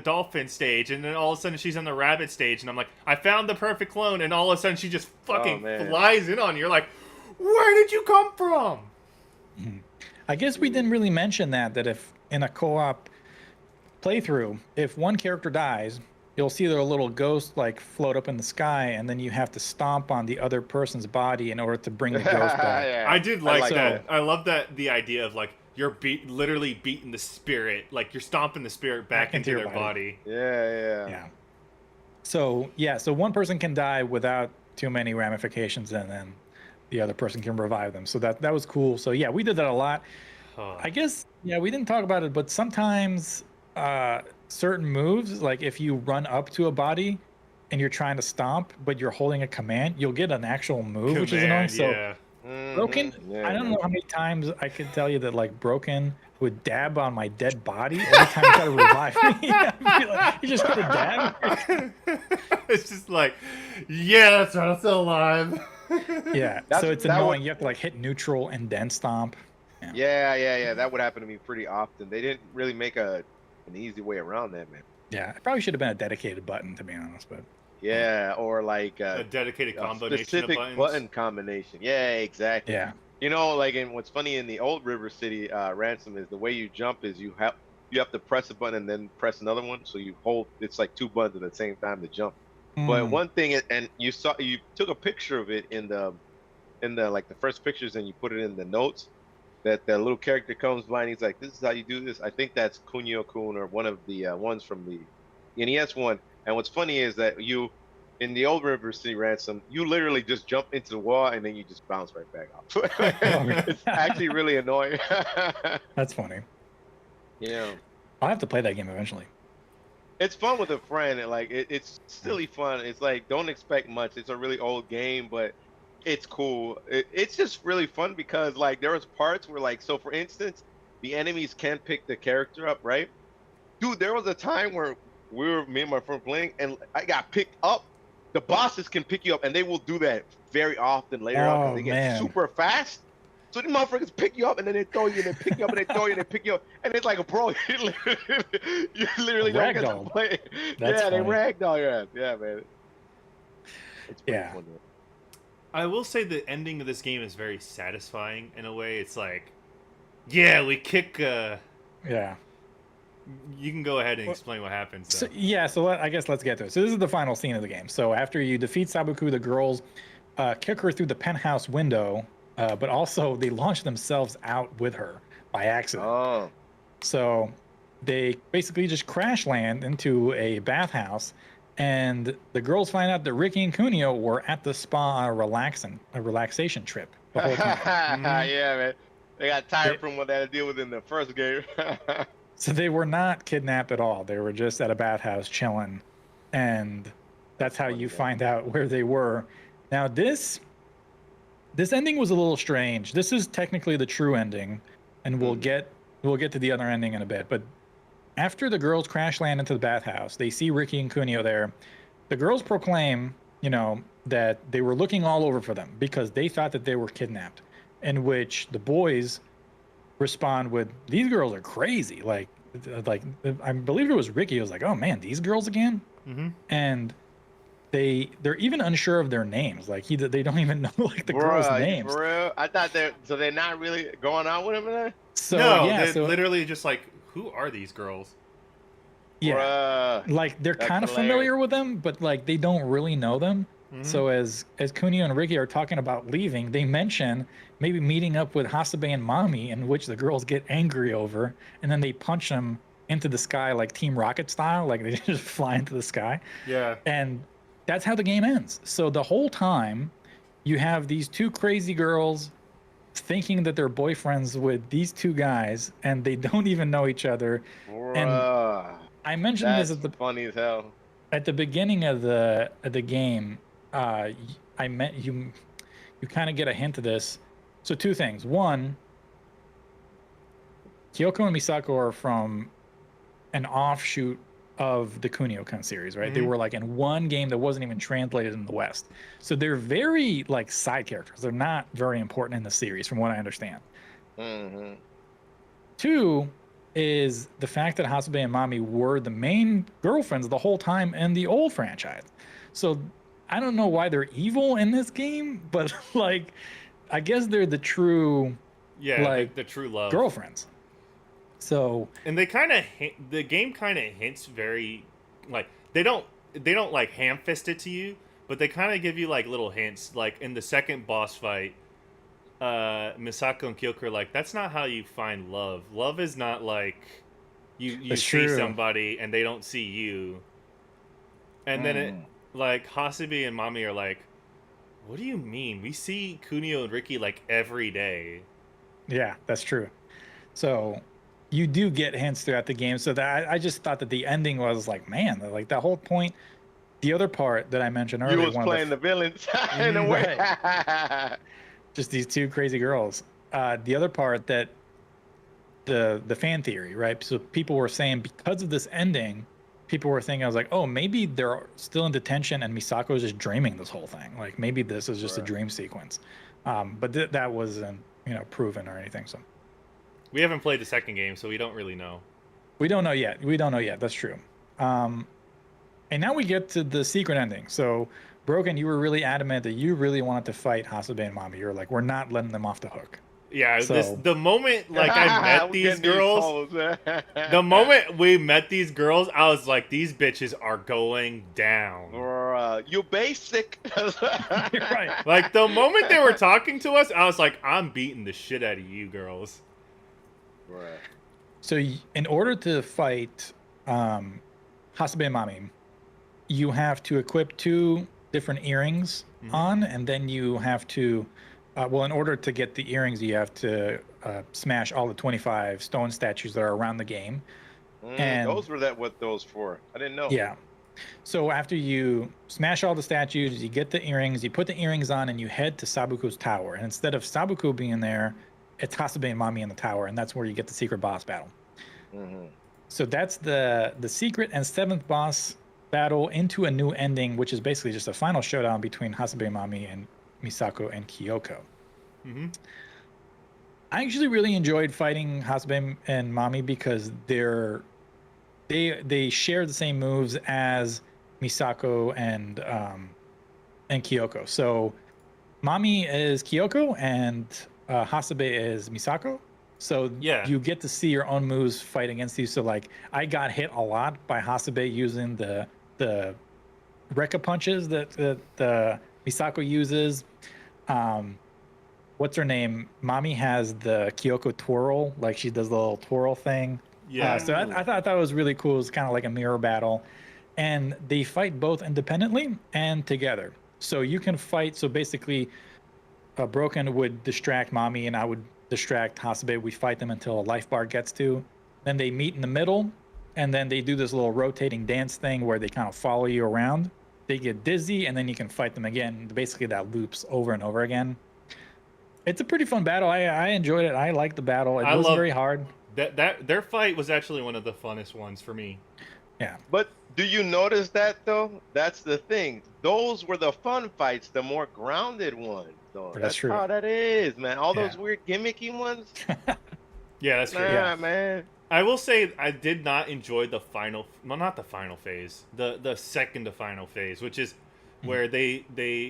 C: dolphin stage, and then all of a sudden she's on the rabbit stage, and I'm like, I found the perfect clone, and all of a sudden she just fucking
B: man.
C: flies in on you. You're like, where did you come from?
A: I guess we didn't really mention that if in a co-op playthrough, if one character dies, you'll see their little ghost like float up in the sky, and then you have to stomp on the other person's body in order to bring the ghost back.
B: Yeah,
C: I did like
A: like
C: that.
A: that.
C: I love that the idea of like you're literally beating the spirit, like you're stomping the spirit back into
A: your
C: their body.
B: Yeah.
A: Yeah. So one person can die without too many ramifications, and then the other person can revive them. So that was cool. So yeah, we did that a lot.
C: Oh.
A: I guess we didn't talk about it, but sometimes certain moves, like if you run up to a body and you're trying to stomp, but you're holding a command, you'll get an actual move, which is annoying.
C: Command,
A: So
C: yeah.
A: Broken,
B: Yeah,
A: I don't
B: man.
A: know how many times I can tell you that like Broken would dab on my dead body every time he tried to revive me. I'd be like, you just put a dab.
C: It's just like, yes, I'm still alive.
A: Yeah.
B: That's-
A: So it's
B: that
A: annoying.
B: would-
A: You have to like hit neutral and then stomp.
B: Yeah. That would happen to me pretty often. They didn't really make an easy way around that, man.
A: Yeah, it probably should have been a dedicated button, to be honest. But
B: Yeah, or like
C: A dedicated
B: a
C: combination of
B: specific
C: buttons.
B: button combination. Yeah, exactly.
A: yeah,
B: You know, like in what's funny in the old River City Ransom is the way you jump is you have to press a button and then press another one. So you hold it's like two buttons at the same time to jump. But
A: Mm,
B: one thing and you took a picture of it in the like the first pictures and you put it in the notes that the little character comes by and he's like, "This is how you do this." I think that's Kunio-kun or one of the ones from the NES one. And what's funny is that you in the old River City Ransom, you literally just jump into the wall and then you just bounce right back off. It's actually really annoying.
A: that's funny.
B: Yeah.
A: I'll have to play that game eventually.
B: It's fun with a friend. And like it's silly fun. It's like don't expect much. It's a really old game, but it's cool. It's just really fun because like there was parts where like so for instance, the enemies can pick the character up, right? Dude, there was a time where me and my friend playing, and I got picked up. The bosses can pick you up, and they will do that very often later on because
A: Oh
B: they get
A: man,
B: super fast. So the motherfuckers pick you up, and then they throw you, and they pick you up, and they throw you, and they pick you up, and it's like, bro, you literally don't get to
A: Ragdoll.
B: play.
A: That's
B: Yeah, they
A: funny.
B: ragdoll your ass. Yeah, man. It's pretty
A: Yeah.
B: fun, though.
C: I will say the ending of this game is very satisfying in a way. It's like, yeah, we kick.
A: yeah.
C: You can go ahead and
A: Well,
C: explain what happens.
A: So, yeah, so I guess let's get to it. So this is the final scene of the game. So after you defeat Sabuku, the girls kick her through the penthouse window, but also they launch themselves out with her by accident.
B: Oh,
A: So they basically just crash land into a bathhouse, and the girls find out that Ricky and Kunio were at the spa on a relaxation trip the whole time.
B: yeah, man. They got tired
A: They-
B: from what they had to deal with in the first game.
A: So they were not kidnapped at all. They were just at a bathhouse chilling, and that's how
B: funny,
A: you
B: man.
A: find out where they were. Now this ending was a little strange. This is technically the true ending, and we'll
B: Mhm.
A: get to the other ending in a bit. But after the girls crash land into the bathhouse, they see Ricky and Kunio there. The girls proclaim, that they were looking all over for them because they thought that they were kidnapped. In which the boys respond with, "These girls are crazy." Like I believe it was Ricky who was like, "Oh man, these girls again?"
C: Mm-hmm.
A: And they're even unsure of their names. Like they don't even know like the girls'
B: Bruh,
A: names.
B: for real? I thought they're not really going out with him then?
A: So
C: No,
A: yeah,
C: they're
A: so
C: literally just like, who are these girls?
A: yeah,
B: Bruh.
A: like they're
B: That's
A: kind of
B: hilarious.
A: familiar with them, but like they don't really know them.
C: Mhm.
A: So as Kunio and Ricky are talking about leaving, they mention maybe meeting up with Hasabe and Mami, in which the girls get angry over, and then they punch them into the sky like Team Rocket style, like they just fly into the sky,
C: Yeah.
A: and that's how the game ends. So the whole time, you have these two crazy girls thinking that they're boyfriends with these two guys, and they don't even know each other.
B: Bruh.
A: I mentioned
B: That's
A: this
B: funny as hell.
A: at the beginning of the game. I meant you kind of get a hint of this. So two things. One, Kyoko and Misako are from an offshoot of the Kunio-kun series, right? They
C: Mhm.
A: were like in one game that wasn't even translated in the West. So they're very like side characters. They're not very important in the series, from what I understand.
B: Hmm.
A: Two is the fact that Hasabe and Mami were the main girlfriends the whole time in the old franchise. So I don't know why they're evil in this game, but like I guess they're the true
C: Yeah,
A: like,
C: the true love.
A: girlfriends. So
C: And they kind of the game kind of hints very like they don't like ham fist it to you, but they kind of give you like little hints. Like in the second boss fight, Misako and Kyoko are like, that's not how you find love. Love is not like you
A: That's
C: see
A: true.
C: somebody and they don't see you. And then it like Hasabe and Mami are like, what do you mean? We see Kunio and Ricky like every day.
A: yeah, that's true. So you do get hints throughout the game. So that I just thought that the ending was like, man, like that whole point. The other part that I mentioned earlier,
B: You was
A: one of
B: playing the villains in a way.
A: just these two crazy girls. The other part that the fan theory, right? So people were saying because of this ending, people were thinking, I was like, oh, maybe they're still in detention and Misako is just dreaming this whole thing. Like maybe this is just a
B: Right.
A: dream sequence. But that wasn't proven or anything. So
C: We haven't played the second game, so we don't really know.
A: we don't know yet. We don't know yet. That's true. And now we get to the secret ending. So, Broken, you were really adamant that you really wanted to fight Hasabe and Mami. You're like, we're not letting them off the hook.
C: Yeah,
A: So-
C: the moment like I met
B: We
C: these
B: getting
C: girls,
B: calls.
C: the moment we met these girls, I was like, these bitches are going down.
B: You basic.
A: You're right.
C: Like the moment they were talking to us, I was like, I'm beating the shit out of you girls.
B: Right.
A: So, in order to fight Hasabe and Mami, you have to equip 2 different earrings
C: Mhm.
A: on, and then you have to, well, in order to get the earrings, you have to smash all the 25 stone statues that are around the game. And-
B: Those were what those for. I didn't know.
A: Yeah. So after you smash all the statues, you get the earrings, you put the earrings on, and you head to Sabuku's tower. And instead of Sabuku being there, it's Hasabe and Mami in the tower, and that's where you get the secret boss battle.
B: hmm
A: So that's the secret and 7th boss battle into a new ending, which is basically just a final showdown between Hasabe and Mami and Misako and Kyoko.
C: Mm-hmm.
A: I actually really enjoyed fighting Hasabe and Mami because they share the same moves as Misako and Kyoko. So Mami is Kyoko and Hasabe is Misako. So
C: Yeah.
A: you get to see your own moves fight against you. So like I got hit a lot by Hasabe using the Rekka punches that Misako uses. What's her name? Mami has the Kyoko twirl, like she does the little twirl thing.
C: Yeah.
A: So I thought that was really cool. It's kind of like a mirror battle, and they fight both independently and together. So you can fight. So basically, Broken would distract Mami, and I would distract Hasabe. We fight them until a life bar gets to. Then they meet in the middle, and then they do this little rotating dance thing where they kind of follow you around. They get dizzy, and then you can fight them again. Basically, that loops over and over again. It's a pretty fun battle. I enjoyed it. I liked the battle. It
C: I
A: was
C: love-
A: very hard.
C: That their fight was actually one of the funnest ones for me.
A: Yeah.
B: But do you notice that though? That's the thing. Those were the fun fights, the more grounded ones. Though.
A: That's true.
B: how that is, man. All those
A: Yeah.
B: weird gimmicky ones.
C: Yeah, that's true.
B: Nah,
A: Yeah.
B: man.
C: I will say I did not enjoy the final, well, not the final phase, the second to final phase, which is where they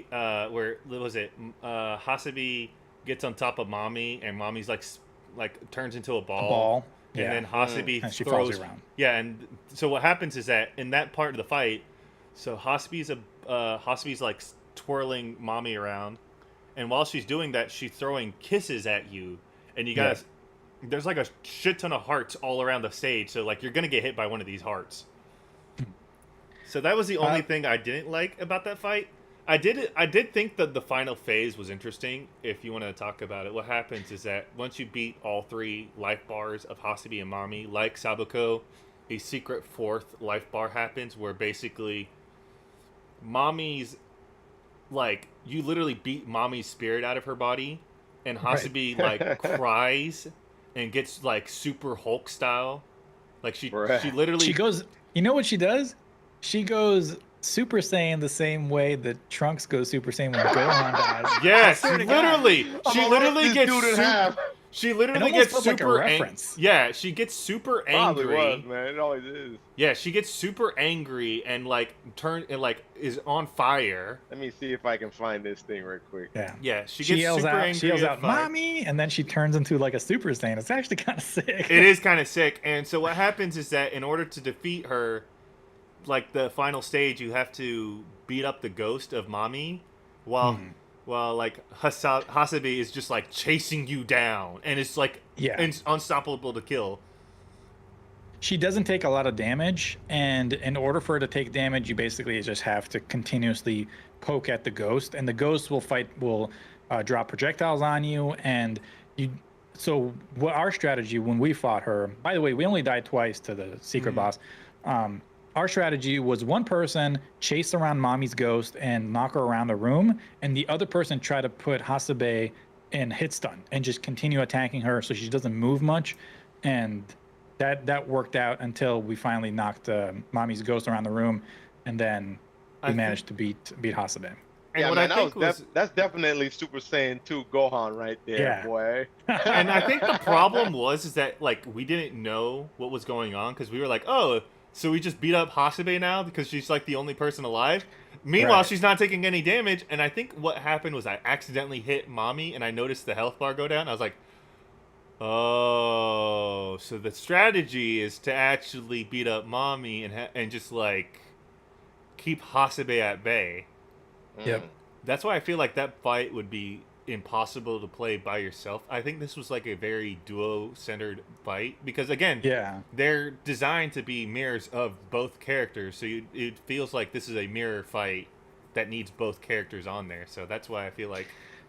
C: where what was it? Hasabe gets on top of Mami, and Mami's like turns into a
A: A
C: ball,
A: ball.
C: and
A: Yeah.
C: then Hasabe
A: And she follows
C: throws.
A: you around.
C: Yeah, and so what happens is that in that part of the fight, so Hasabe's like twirling Mami around, and while she's doing that, she's throwing kisses at you, and you
A: Yeah.
C: guys. There's like a shit ton of hearts all around the stage, so like you're gonna get hit by one of these hearts. So that was the only thing I didn't like about that fight. I did think that the final phase was interesting. If you want to talk about it, what happens is that once you beat all 3 life bars of Hasabe and Mami, like Sabuko, a secret 4th life bar happens where basically Mami's like you literally beat Mami's spirit out of her body, and Hasabe like cries and gets like super Hulk style. Like she
B: Right.
C: literally
A: She goes, you know what she does? She goes Super Saiyan the same way that Trunks goes Super Saiyan when Gohan dies.
C: Yes,
A: swear to God.
C: literally.
B: I'm
C: She
B: gonna
C: literally
B: rip this
C: gets
B: dude in
C: super,
B: half.
C: she literally
A: almost
C: gets
A: felt like a
C: super angry.
A: reference.
C: Yeah, she gets super
B: Probably
C: angry.
B: was, man. It always is.
C: Yeah, she gets super angry and like is on fire.
B: Let me see if I can find this thing right quick.
A: Yeah.
C: Yeah, she
A: She
C: gets
A: yells
C: super
A: out,
C: angry.
A: she yells
C: at
A: out,
C: fire.
A: "Mommy!" and then she turns into like a Super Saiyan. It's actually kind of sick.
C: It is kind of sick. And so what happens is that in order to defeat her, like the final stage, you have to beat up the ghost of Mami, while like Hasabe is just like chasing you down, and it's like
A: Yeah.
C: unstoppable to kill.
A: She doesn't take a lot of damage, and in order for her to take damage, you basically just have to continuously poke at the ghost, and the ghost will drop projectiles on you, and you. So what our strategy when we fought her, by the way, we only died twice to the secret boss. Our strategy was one person chase around Mami's ghost and knock her around the room, and the other person try to put Hasabe in hit stun and just continue attacking her so she doesn't move much, and that worked out until we finally knocked Mami's ghost around the room, and then we managed to beat Hasabe.
C: And
B: Yeah,
C: what
B: man,
C: I think was,
B: that's definitely Super Saiyan 2 Gohan right there,
A: Yeah.
B: boy.
C: and I think the problem was is that like we didn't know what was going on because we were like, oh, so we just beat up Hasebe now because she's like the only person alive. Meanwhile,
A: Right.
C: she's not taking any damage, and I think what happened was I accidentally hit Mommy, and I noticed the health bar go down. I was like, oh, so the strategy is to actually beat up Mommy and just like keep Hasebe at bay.
A: Yep.
C: That's why I feel like that fight would be impossible to play by yourself. I think this was like a very duo-centered fight because again,
A: Yeah.
C: they're designed to be mirrors of both characters, so it feels like this is a mirror fight that needs both characters on there. So that's why I feel like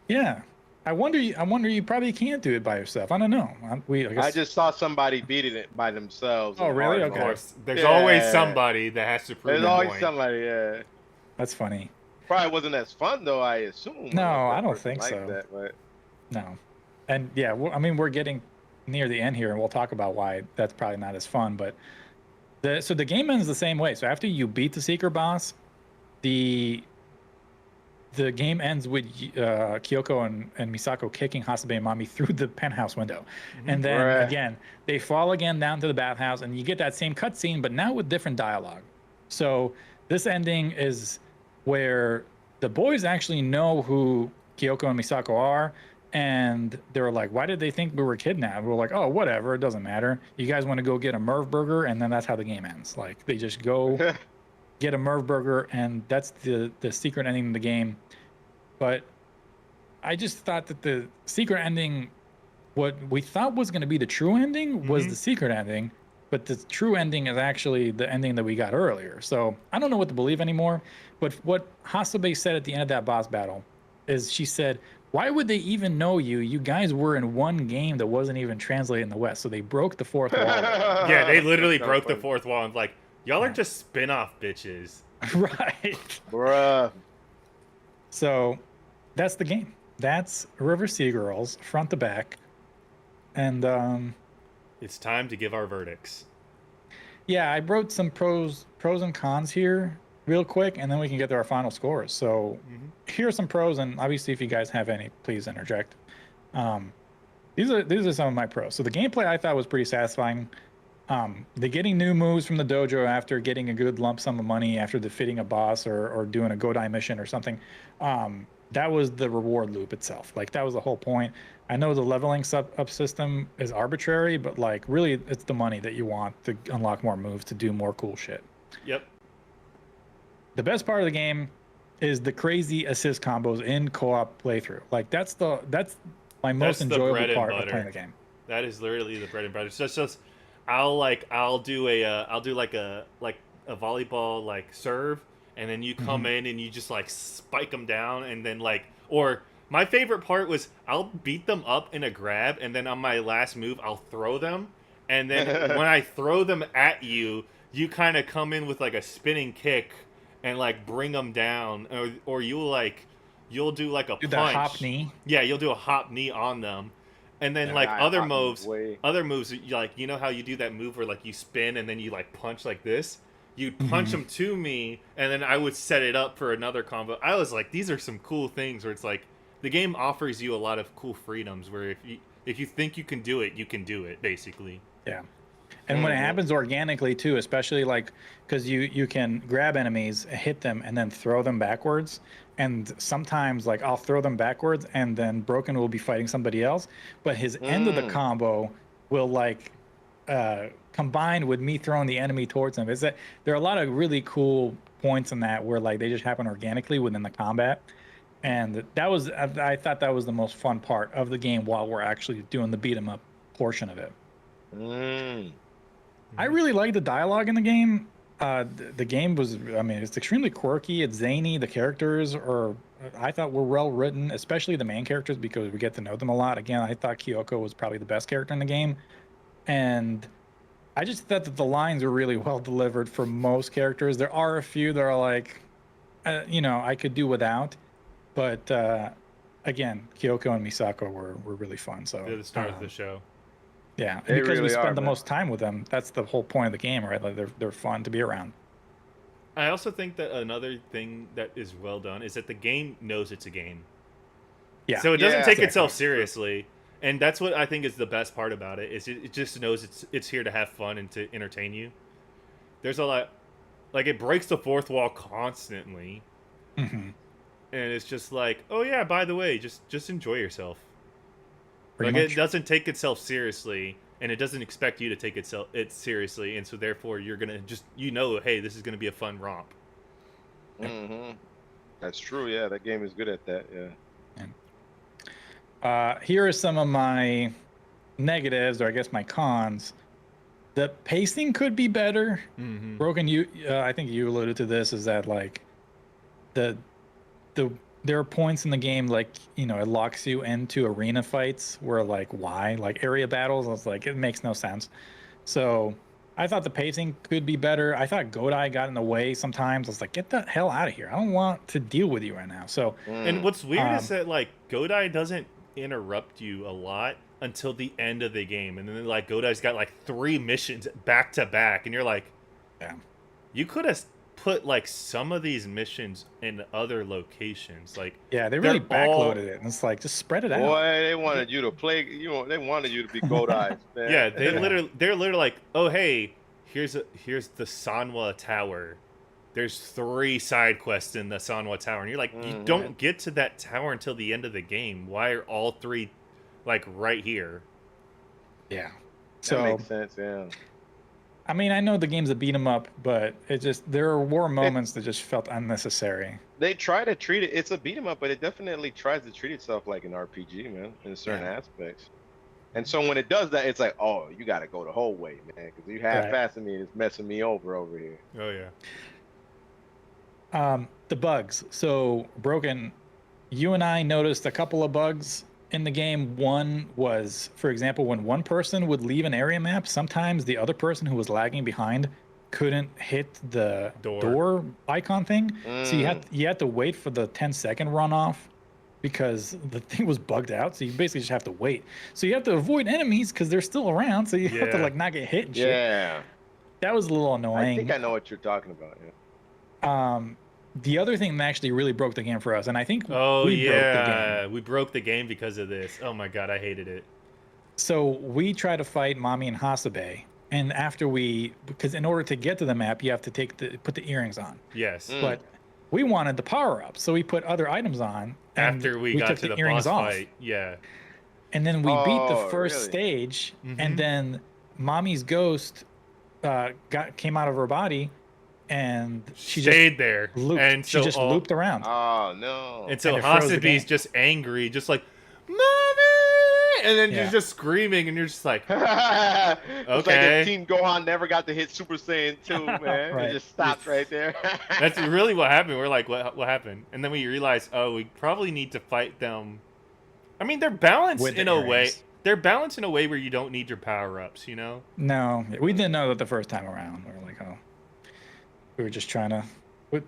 A: Yeah. I wonder you probably can't do it by yourself. I don't know. I guess,
B: I just saw somebody beating it by themselves.
A: Oh,
B: in
A: really?
B: hard
C: of
A: Okay.
B: mode.
C: course there's
B: Yeah.
C: always somebody that has to prove
B: There's
C: a
B: always
C: point.
B: somebody. Yeah.
A: that's funny.
B: Probably wasn't as fun though. I assume.
A: No,
B: unless that
A: I don't
B: person
A: think
B: liked
A: so.
B: That, but
A: No. And yeah, I mean, we're getting near the end here, and we'll talk about why that's probably not as fun. But so the game ends the same way. So after you beat the secret boss, the game ends with Kyoko and Misako kicking Hasebe and Mami through the penthouse window. And then
B: Right.
A: again, they fall again down to the bathhouse, and you get that same cutscene, but now with different dialogue. So this ending is where the boys actually know who Kyoko and Misako are, and they were like, why did they think we were kidnapped? We're like, oh, whatever, it doesn't matter. You guys want to go get a Merv burger, and then that's how the game ends. Like, they just go get a Merv burger, and that's the secret ending of the game. But I just thought that the secret ending, what we thought was going to be the true ending, was the secret ending, but the true ending is actually the ending that we got earlier. So I don't know what to believe anymore. But what Hasebe said at the end of that boss battle is she said, why would they even know you? You guys were in one game that wasn't even translated in the West. So they broke the fourth wall.
C: Yeah, they literally
B: So
C: broke the
B: funny.
C: fourth wall and like, y'all are just spin-off bitches.
A: Right.
B: Bruh.
A: So that's the game. That's River Sea Girls, front to back. And
C: It's time to give our verdicts.
A: yeah, I wrote some pros and cons here real quick, and then we can get to our final scores. So here are some pros, and obviously if you guys have any, please interject. These are some of my pros. So the gameplay I thought was pretty satisfying. The getting new moves from the dojo after getting a good lump sum of money after defeating a boss or doing a Godai mission or something. That was the reward loop itself. Like, that was the whole point. I know the leveling up system is arbitrary, but like, really it's the money that you want to unlock more moves to do more cool shit.
C: Yep.
A: The best part of the game is the crazy assist combos in co-op playthrough. Like, that's my most
C: the
A: enjoyable
C: bread and
A: part of
C: butter.
A: playing the game.
C: That is literally the bread and butter. So it's just I'll do like a volleyball like serve, and then you come in and you just like spike them down, and then like, or my favorite part was I'll beat them up in a grab, and then on my last move I'll throw them, and then when I throw them at you, you kind of come in with like a spinning kick and like bring them down, or you'll do like a
A: Do
C: punch.
A: that hop knee.
C: Yeah, you'll do a hop knee on them. And then
B: Yeah,
C: like
B: I
C: other
B: hop
C: moves,
B: way.
C: like, you know how you do that move where like you spin and then you like punch like this? You'd punch them to me, and then I would set it up for another combo. I was like, these are some cool things where it's like the game offers you a lot of cool freedoms where if you think you can do it basically.
A: Yeah. And when it happens organically too, especially like, because you can grab enemies, hit them, and then throw them backwards. And sometimes like I'll throw them backwards, and then Broken will be fighting somebody else, but his end of the combo will like combine with me throwing the enemy towards him. Is that there are a lot of really cool points in that where like they just happen organically within the combat. And that was, I thought that was the most fun part of the game while we're actually doing the beat 'em up portion of it. I really like the dialogue in the game. The game was, I mean, it's extremely quirky. It's zany. The characters I thought were well written, especially the main characters, because we get to know them a lot. Again, I thought Kyoko was probably the best character in the game. And I just thought that the lines were really well delivered for most characters. There are a few that are like, I could do without. But again, Kyoko and Misako were really fun. So
C: They're the star of the show.
A: yeah,
B: They
A: and because we
B: really
A: spend
B: are,
A: the
B: man.
A: most time with them, that's the whole point of the game, right? Like they're fun to be around.
C: I also think that another thing that is well done is that the game knows it's a game.
A: Yeah.
C: So it doesn't
B: Yeah,
C: take
A: exactly.
C: itself seriously, and that's what I think is the best part about it. Is it just knows it's here to have fun and to entertain you. there's a lot, like it breaks the fourth wall constantly,
A: Mhm.
C: and it's just like, oh yeah, by the way, just enjoy yourself.
A: Pretty
C: Like
A: much.
C: it doesn't take itself seriously, and it doesn't expect you to take it seriously, and so therefore you're gonna just hey, this is gonna be a fun romp.
B: Hmm. That's true. Yeah, that game is good at that. Yeah.
A: Here are some of my negatives, or I guess my cons. The pacing could be better.
C: Mm-hmm.
A: Broken, I think you alluded to this, is that like the there are points in the game, like, it locks you into arena fights where, like, why? Like area battles, I was like, it makes no sense. So I thought the pacing could be better. I thought Godai got in the way sometimes. I was like, get the hell out of here. I don't want to deal with you right now. So
C: And what's weird is
A: Um,
C: that like Godai doesn't interrupt you a lot until the end of the game, and then like Godai's got like 3 missions back to back, and you're like,
A: yeah.
C: you could have put like some of these missions in other locations. Like
A: Yeah, they really
C: they're all-
A: backloaded it, and it's like, just spread it out.
B: Boy, they wanted you to play. They wanted you to be gold eyes, man.
C: Yeah, they're literally like, oh hey, here's the Sanwa Tower. There's 3 side quests in the Sanwa Tower, and you're like, you
B: Mhm.
C: don't get to that tower until the end of the game. Why are all 3 like right here?
A: Yeah.
B: That
A: So
B: makes sense. Yeah.
A: I mean, I know the game's a beat 'em up, but there were moments that just felt unnecessary.
B: They try to treat it. It's a beat 'em up, but it definitely tries to treat itself like an RPG, man, in certain
A: Yeah.
B: aspects. And so when it does that, it's like, oh, you got to go the whole way, man, because you half-assing me and it's messing me over here.
C: Oh yeah.
A: The bugs. So, Broken, you and I noticed a couple of bugs in the game. One was, for example, when one person would leave an area map, sometimes the other person who was lagging behind couldn't hit the door icon thing. So you had to wait for the 10-second runoff because the thing was bugged out. So you basically just have to wait. So you have to avoid enemies because they're still around. So you have to
C: Yeah.
A: like not get hit and shit.
B: Yeah.
A: That was a little
B: I
A: annoying.
B: think I know what you're talking about. Yeah.
A: The other thing that actually really broke the game for us, and I think
C: Oh
A: we broke the game.
C: yeah, we broke the game because of this. Oh my god, I hated it.
A: So we try to fight Mami and Hasabe, and because in order to get to the map, you have to put the earrings on.
C: Yes.
B: Mm.
A: But we wanted the power up, so we put other items on. And
C: After we got
A: took
C: to the
A: earrings
C: boss
A: off.
C: fight, yeah.
A: And then we beat the
B: Oh,
A: first
B: really?
A: stage,
C: Mhm.
A: and then Mami's ghost came out of her body, and she just
C: Stayed there,
A: looped.
C: and
A: She
C: so
A: just
C: all-
A: looped around.
B: Oh no.
C: And so
A: and it froze the
C: Hasabe's
A: game.
C: just angry, just like, Mommy! And then
A: Yeah.
C: you're just screaming, and you're just like,
B: It's like
C: Okay.
B: if Team Gohan never got to hit Super Saiyan 2, man.
A: Right.
B: It just stopped right there.
C: that's really what happened. We're like, what happened? And then we realized, oh, we probably need to fight them. I mean, they're balanced
A: With the
C: in a way.
A: earrings.
C: They're balanced in a way where you don't need your power-ups, you know?
A: No, we didn't know that the first time around. We were like, oh, we were just trying to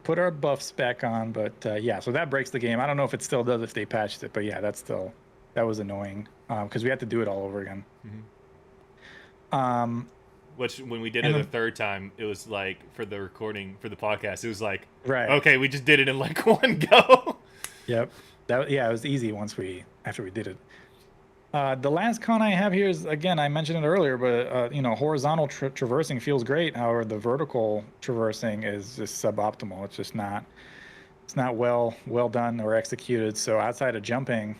A: put our buffs back on. But yeah, so that breaks the game. I don't know if it still does if they patched it, but yeah, that was annoying because we had to do it all over again.
C: Which, when we did
A: And
C: it the
A: the-
C: third time, it was like, for the recording, for the podcast, it was like,
A: Right.
C: okay, we just did it in like one go.
A: Yep. It was easy after we did it. The last con I have here is, again, I mentioned it earlier, but horizontal traversing feels great. However, the vertical traversing is just suboptimal. It's just not. It's not well done or executed. So outside of jumping,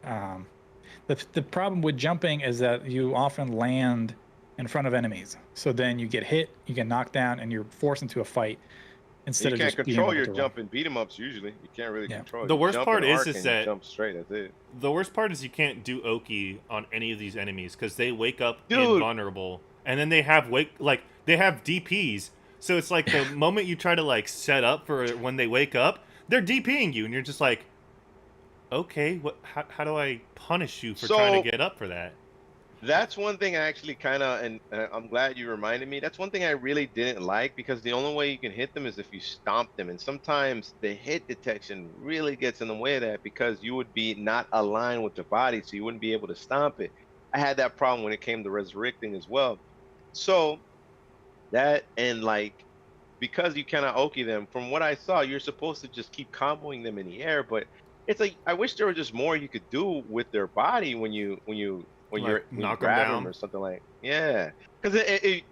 A: the problem with jumping is that you often land in front of enemies. So then you get hit, you get knocked down, and you're forced into a fight instead
B: You
A: of
B: can't
A: just being
B: control
A: able
B: your
A: to run.
B: jump and beat 'em ups usually. You can't really
A: Yeah.
B: control it.
C: The
B: You
C: worst
B: jump
C: part
B: and
C: is
B: arc and you
C: that-
B: jump straight. That's it.
C: The worst part is you can't do Oki on any of these enemies because they wake up
B: Dude.
C: invulnerable, and then they have DPS. So it's like the moment you try to like set up for when they wake up, they're DPing you, and you're just like, okay, what? How do I punish you for trying
B: So-
C: to get up for that?
B: That's one thing I actually kind of, and I'm glad you reminded me. That's one thing I really didn't like because the only way you can hit them is if you stomp them. And sometimes the hit detection really gets in the way of that because you would be not aligned with the body, so you wouldn't be able to stomp it. I had that problem when it came to resurrecting as well. So that, and like, because you cannot Oki them, from what I saw, you're supposed to just keep comboing them in the air, but it's like, I wish there was just more you could do with their body when you when
C: Like,
B: when you
C: knock 'em
B: grab
C: down?
B: him or something like. Yeah, because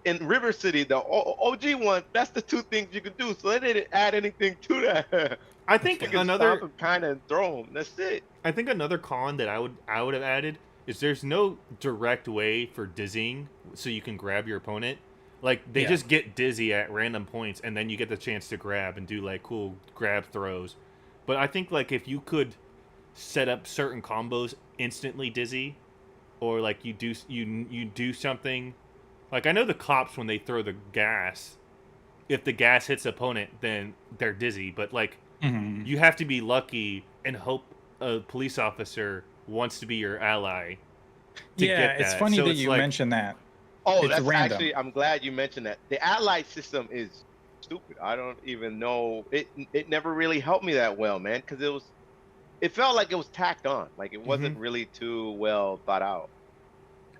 B: in River City, the OG one, that's the two things you can do. So they didn't add anything to that.
C: I
B: You
C: think
B: can stomp him kind of and throw him. That's it.
C: another con that I would have added is there's no direct way for dizzying, so you can grab your opponent. Like they
A: Yeah.
C: just get dizzy at random points, and then you get the chance to grab and do like cool grab throws. But I think like if you could set up certain combos instantly dizzy, or like you do something. Like I know the cops when they throw the gas, if the gas hits the opponent, then they're dizzy. But like
A: Mhm.
C: you have to be lucky and hope a police officer wants to be your ally to
A: Yeah,
C: get
A: it's
C: that.
A: funny
C: So
A: that
C: it's
A: you
C: like,
A: mentioned that.
B: Oh,
A: It's
B: that's
A: random.
B: actually. I'm glad you mentioned that. The allied system is stupid. I don't even know. It never really helped me that well, man, because it felt like it was tacked on. Like it wasn't really too well thought out.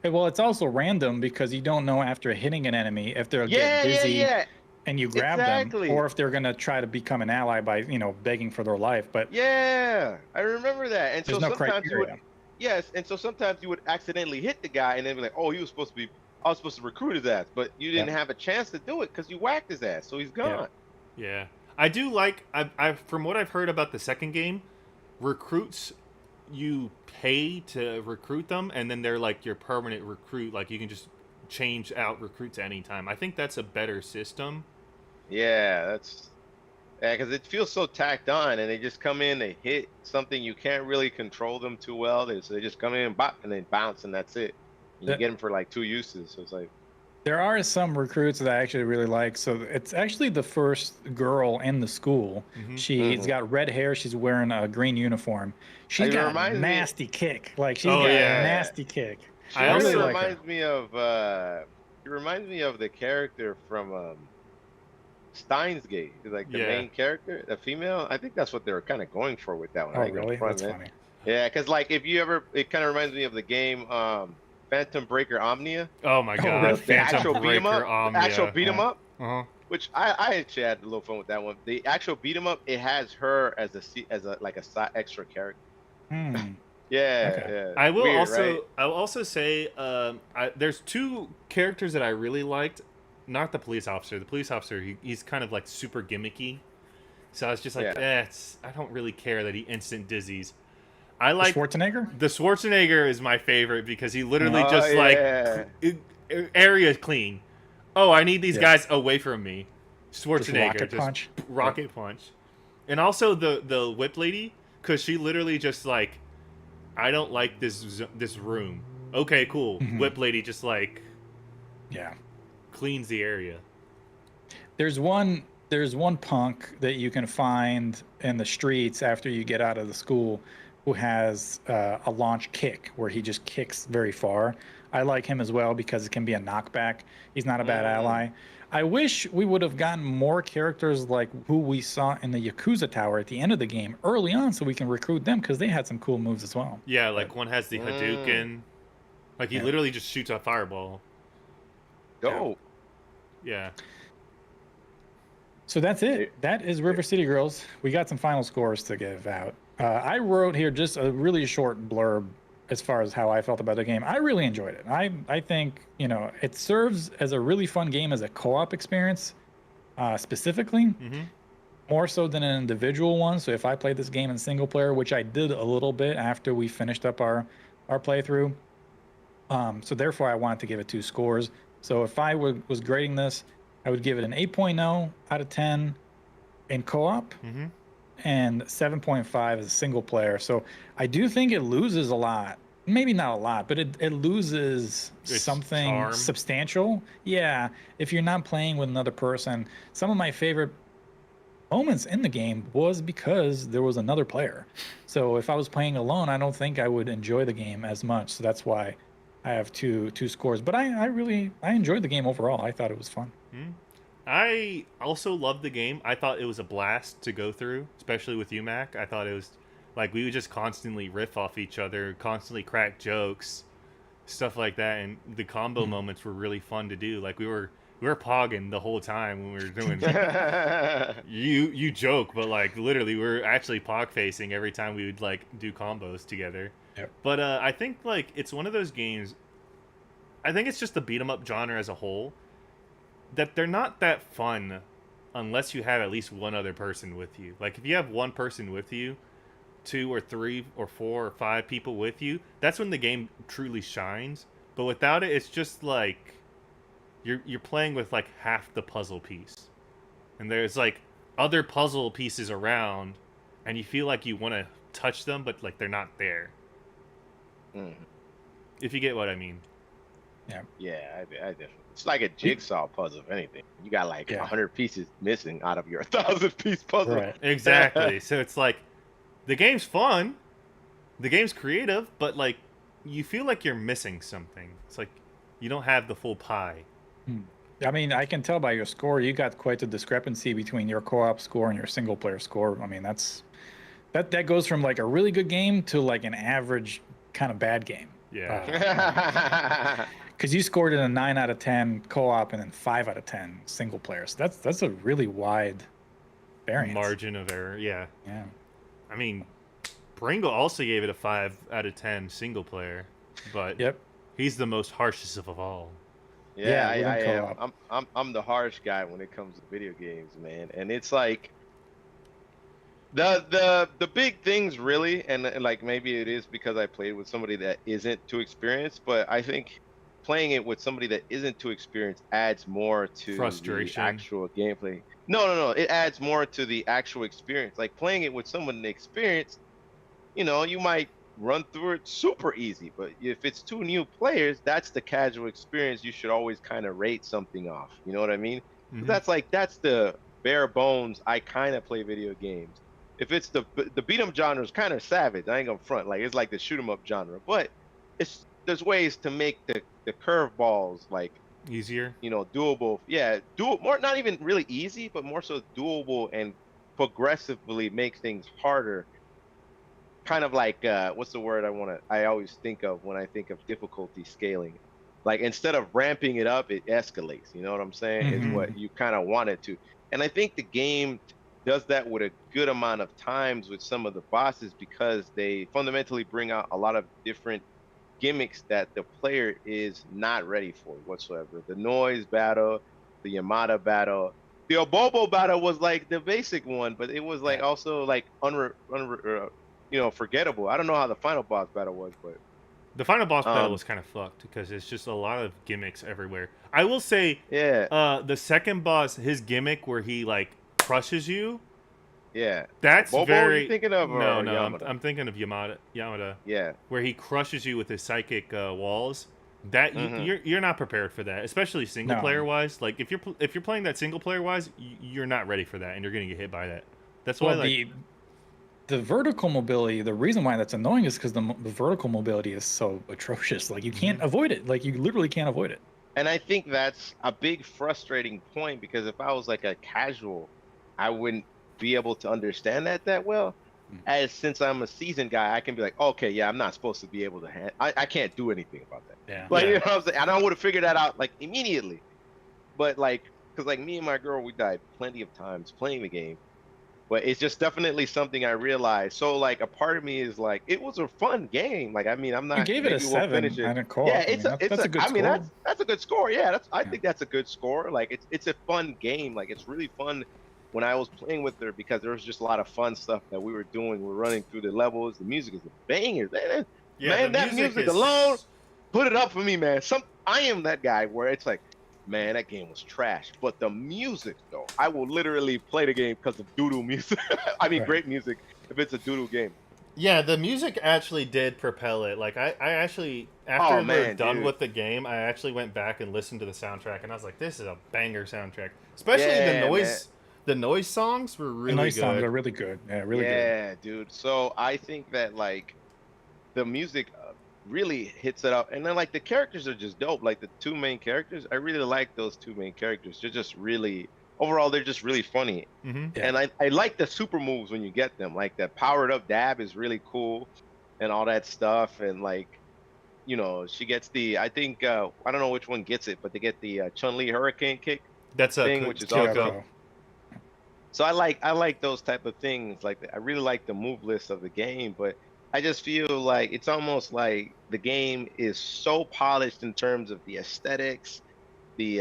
A: Well, it's also random because you don't know after hitting an enemy if they'll get dizzy
B: Yeah.
A: and you grab them,
B: Exactly.
A: or if they're gonna try to become an ally by begging for their life. But
B: Yeah, I remember that. And
A: there's
B: so
A: no
B: sometimes you would,
A: criteria.
B: yes, and so sometimes you would accidentally hit the guy and then be like, oh, he was supposed to be, I was supposed to recruit his ass, but you didn't
A: Yep.
B: have a chance to do it because you whacked his ass, so he's gone.
C: yeah, I do like. I from what I've heard about the second game, recruits you pay to recruit them, and then they're like your permanent recruit. Like you can just change out recruits anytime. I think that's a better system.
B: Yeah, because it feels so tacked on, and they just come in, they hit something you can't really control them too well. So they just come in, bop, and then bounce, and that's it. And you
A: That-
B: get them for like 2 uses. So it's like,
A: There are some recruits that I actually really like. So it's actually the first girl in the school. She's got red hair. She's wearing a green uniform. She's
B: It
A: got a
B: reminds me-
A: nasty kick. Like she's
C: Oh,
A: got
C: yeah.
A: a nasty kick.
B: she
C: I
B: really
C: also-
B: reminds me of the character from Steins Gate, like the
C: Yeah.
B: main character, the female. I think that's what they were kind of going for with that one.
A: Oh,
B: I think
A: really?
B: up front,
A: That's
B: man.
A: funny.
B: Yeah, because like if you ever, it kind of reminds me of the game Phantom Breaker Omnia,
C: Oh my god,
A: really?
B: the
C: Phantom
B: actual beat 'em
C: Breaker
B: up,
C: Omnia.
B: the actual beat 'em
A: Yeah.
B: up,
C: Uh-huh.
B: which I actually had a little fun with that one. The actual beat 'em up, it has her as a like a side extra character.
A: Hmm.
B: Yeah,
A: Okay.
B: yeah.
C: I will
B: Weird,
C: also
B: right?
C: I will also say there's two characters that I really liked. Not the police officer. The police officer, he's kind of like super gimmicky. So I was just like,
B: Yeah.
C: I don't really care that he instant dizzies. I
A: The
C: like
A: Schwarzenegger?
C: the Schwarzenegger is my favorite because he literally
B: Oh,
C: just
B: yeah.
C: area clean. Oh, I need these
A: Yeah.
C: guys away from me.
A: Just
C: Schwarzenegger
A: rocket punch.
C: rocket punch, and also the whip lady because she literally just like, I don't like this room. Okay, cool.
A: Mhm.
C: Whip lady just like
A: Yeah.
C: cleans the area.
A: There's one punk that you can find in the streets after you get out of the school who has a launch kick where he just kicks very far. I like him as well because it can be a knockback. He's not a bad ally. I wish we would have gotten more characters like who we saw in the Yakuza Tower at the end of the game early on so we can recruit them because they had some cool moves as well.
C: Yeah, like one has the Hadouken. Like he
A: Yeah.
C: literally just shoots a fireball.
B: Dope.
C: Yeah.
A: So that's it. That is River City Girls. We got some final scores to give out. I wrote here just a really short blurb as far as how I felt about the game. I really enjoyed it. I think, it serves as a really fun game as a co-op experience, specifically,
C: Mm-hmm.
A: more so than an individual one. So if I played this game in single player, which I did a little bit after we finished up our playthrough, so therefore I wanted to give it 2 scores. So if I was grading this, I would give it an 8.0 out of 10 in co-op
C: Mm-hmm.
A: and 7.5 as a single player. So I do think it loses a lot. Maybe not a lot, but it loses
C: Its
A: something
C: charm.
A: substantial. Yeah, if you're not playing with another person. Some of my favorite moments in the game was because there was another player. So if I was playing alone, I don't think I would enjoy the game as much. So that's why I have two scores. But I enjoyed the game overall. I thought it was fun.
C: I also loved the game. I thought it was a blast to go through, especially with you, Mac. I thought it was like we would just constantly riff off each other, constantly crack jokes, stuff like that, and the combo moments were really fun to do. Like we were we were pogging the whole time when we were doing it. You joke, but like literally we're actually pog facing every time we would like do combos together.
A: Yep.
C: But I think like it's one of those games. I think it's just the beat 'em up genre as a whole that they're not that fun unless you have at least one other person with you. Like if you have one person with you, 2 or 3 or 4 or 5 people with you, that's when the game truly shines. But without it, it's just like you're playing with like half the puzzle piece. And there's like other puzzle pieces around and you feel like you want to touch them but like they're not there.
B: Mm.
C: If you get what I mean.
B: Yeah, I definitely. It's like a jigsaw puzzle, if anything. You got like 100 pieces missing out of your 1,000-piece puzzle.
A: Right.
C: Exactly. So it's like the game's fun, the game's creative, but like you feel like you're missing something. It's like you don't have the full pie.
A: I mean, I can tell by your score, you got quite a discrepancy between your co-op score and your single player score. I mean, that goes from like a really good game to like an average kind of bad game.
C: Yeah.
A: Because you scored in a 9 out of 10 co-op and then 5 out of 10 single player. So that's a really wide variance.
C: Margin of error. Yeah.
A: Yeah.
C: I mean, Pringle also gave it a 5 out of 10 single player, but
A: Yep.
C: he's the most harshest of all.
B: Yeah,
A: Yeah,
B: I
A: within
B: am.
A: co-op.
B: I'm the harsh guy when it comes to video games, man. And it's like the big things really, and like maybe it is because I played with somebody that isn't too experienced, but I think playing it with somebody that isn't too experienced adds more to
C: Frustration.
B: the actual gameplay. No. It adds more to the actual experience. Like playing it with someone experienced, you might run through it super easy, but if it's 2 new players, that's the casual experience you should always kind of rate something off. You know what I mean?
C: Mhm.
B: That's the bare bones I kind of play video games. If it's the beat 'em genre is kind of savage, I ain't gonna front. Like it's like the shoot 'em up genre, but there's ways to make the curveballs like
C: Easier.
B: doable. Yeah, more, not even really easy, but more so doable and progressively make things harder. Kind of like what's the word I always think of when I think of difficulty scaling. Like instead of ramping it up, it escalates. You know what I'm saying? Is
A: Mhm.
B: what you kind of want it to. And I think the game does that with a good amount of times with some of the bosses because they fundamentally bring out a lot of different gimmicks that the player is not ready for whatsoever. The noise battle, the Yamada battle, the Obobo battle was like the basic one, but it was like also like forgettable. I don't know how the final boss battle was, but
C: The final boss battle was kind of fucked because it's just a lot of gimmicks everywhere. I will say,
B: yeah,
C: the second boss, his gimmick where he like crushes you,
B: yeah.
C: that's
B: Bobo,
C: very.
B: you thinking of?
C: No,
B: or
C: no,
B: Yamada?
C: I'm thinking of Yamada,
B: Yeah,
C: where he crushes you with his psychic walls. That you're not prepared for that, especially single
A: No.
C: player wise. Like if you're playing that single player wise, you're not ready for that, and you're gonna get hit by that. That's why
A: Well, the vertical mobility, the reason why that's annoying is because the vertical mobility is so atrocious. Like you can't avoid it. Like you literally can't avoid it.
B: and I think that's a big frustrating point because if I was like a casual, I wouldn't be able to understand that well. As since I'm a seasoned guy, I can be like, okay, yeah, I'm not supposed to be able to. I can't do anything about that.
A: Yeah.
B: Like
C: Yeah.
B: you know what I'm saying? And I would have figured that out like immediately. But like, cause like me and my girl, we died plenty of times playing the game. But it's just definitely something I realized. So like, a part of me is like, it was a fun game. Like, I mean, I'm not.
A: You gave it a
B: maybe we'll
A: 7
B: finish it.
A: on a co-op.
B: Yeah,
A: I mean, that's a good
B: I mean,
A: score.
B: that's a good score. Yeah, I
A: Yeah.
B: think that's a good score. Like, it's a fun game. Like, it's really fun when I was playing with her because there was just a lot of fun stuff that we were doing. We're running through the levels. The music is a banger. Man,
C: the
B: that music
C: is-
B: alone, put it up for me, man. I am that guy where it's like, man, that game was trash. But the music, though, I will literally play the game because of doodle music. I mean,
A: Right.
B: great music if it's a doodle game.
D: Yeah, the music actually did propel it. Like I actually after
B: Oh,
D: we were
B: man,
D: done
B: dude.
D: with the game, I actually went back and listened to the soundtrack, and I was like, "This is a banger soundtrack." Especially
B: Yeah,
D: the noise.
B: man.
D: The noise songs were
A: The
D: really
A: noise
D: good.
A: songs are really good. Yeah, really good.
B: Yeah, dude. So I think that like the music really hits it up, and then like the characters are just dope. Like the 2 main characters, I really like those 2 main characters. They're just really overall, they're just really funny.
C: Mhm.
A: Yeah.
B: And I like the super moves when you get them. Like that powered up dab is really cool, and all that stuff. And like you know, she gets the. I think I don't know which one gets it, but they get the Chun-Li hurricane kick
C: That's a
B: thing, which is
C: Kyoko.
B: also. So I like those type of things. Like I really like the move list of the game, but I just feel like it's almost like the game is so polished in terms of the aesthetics, the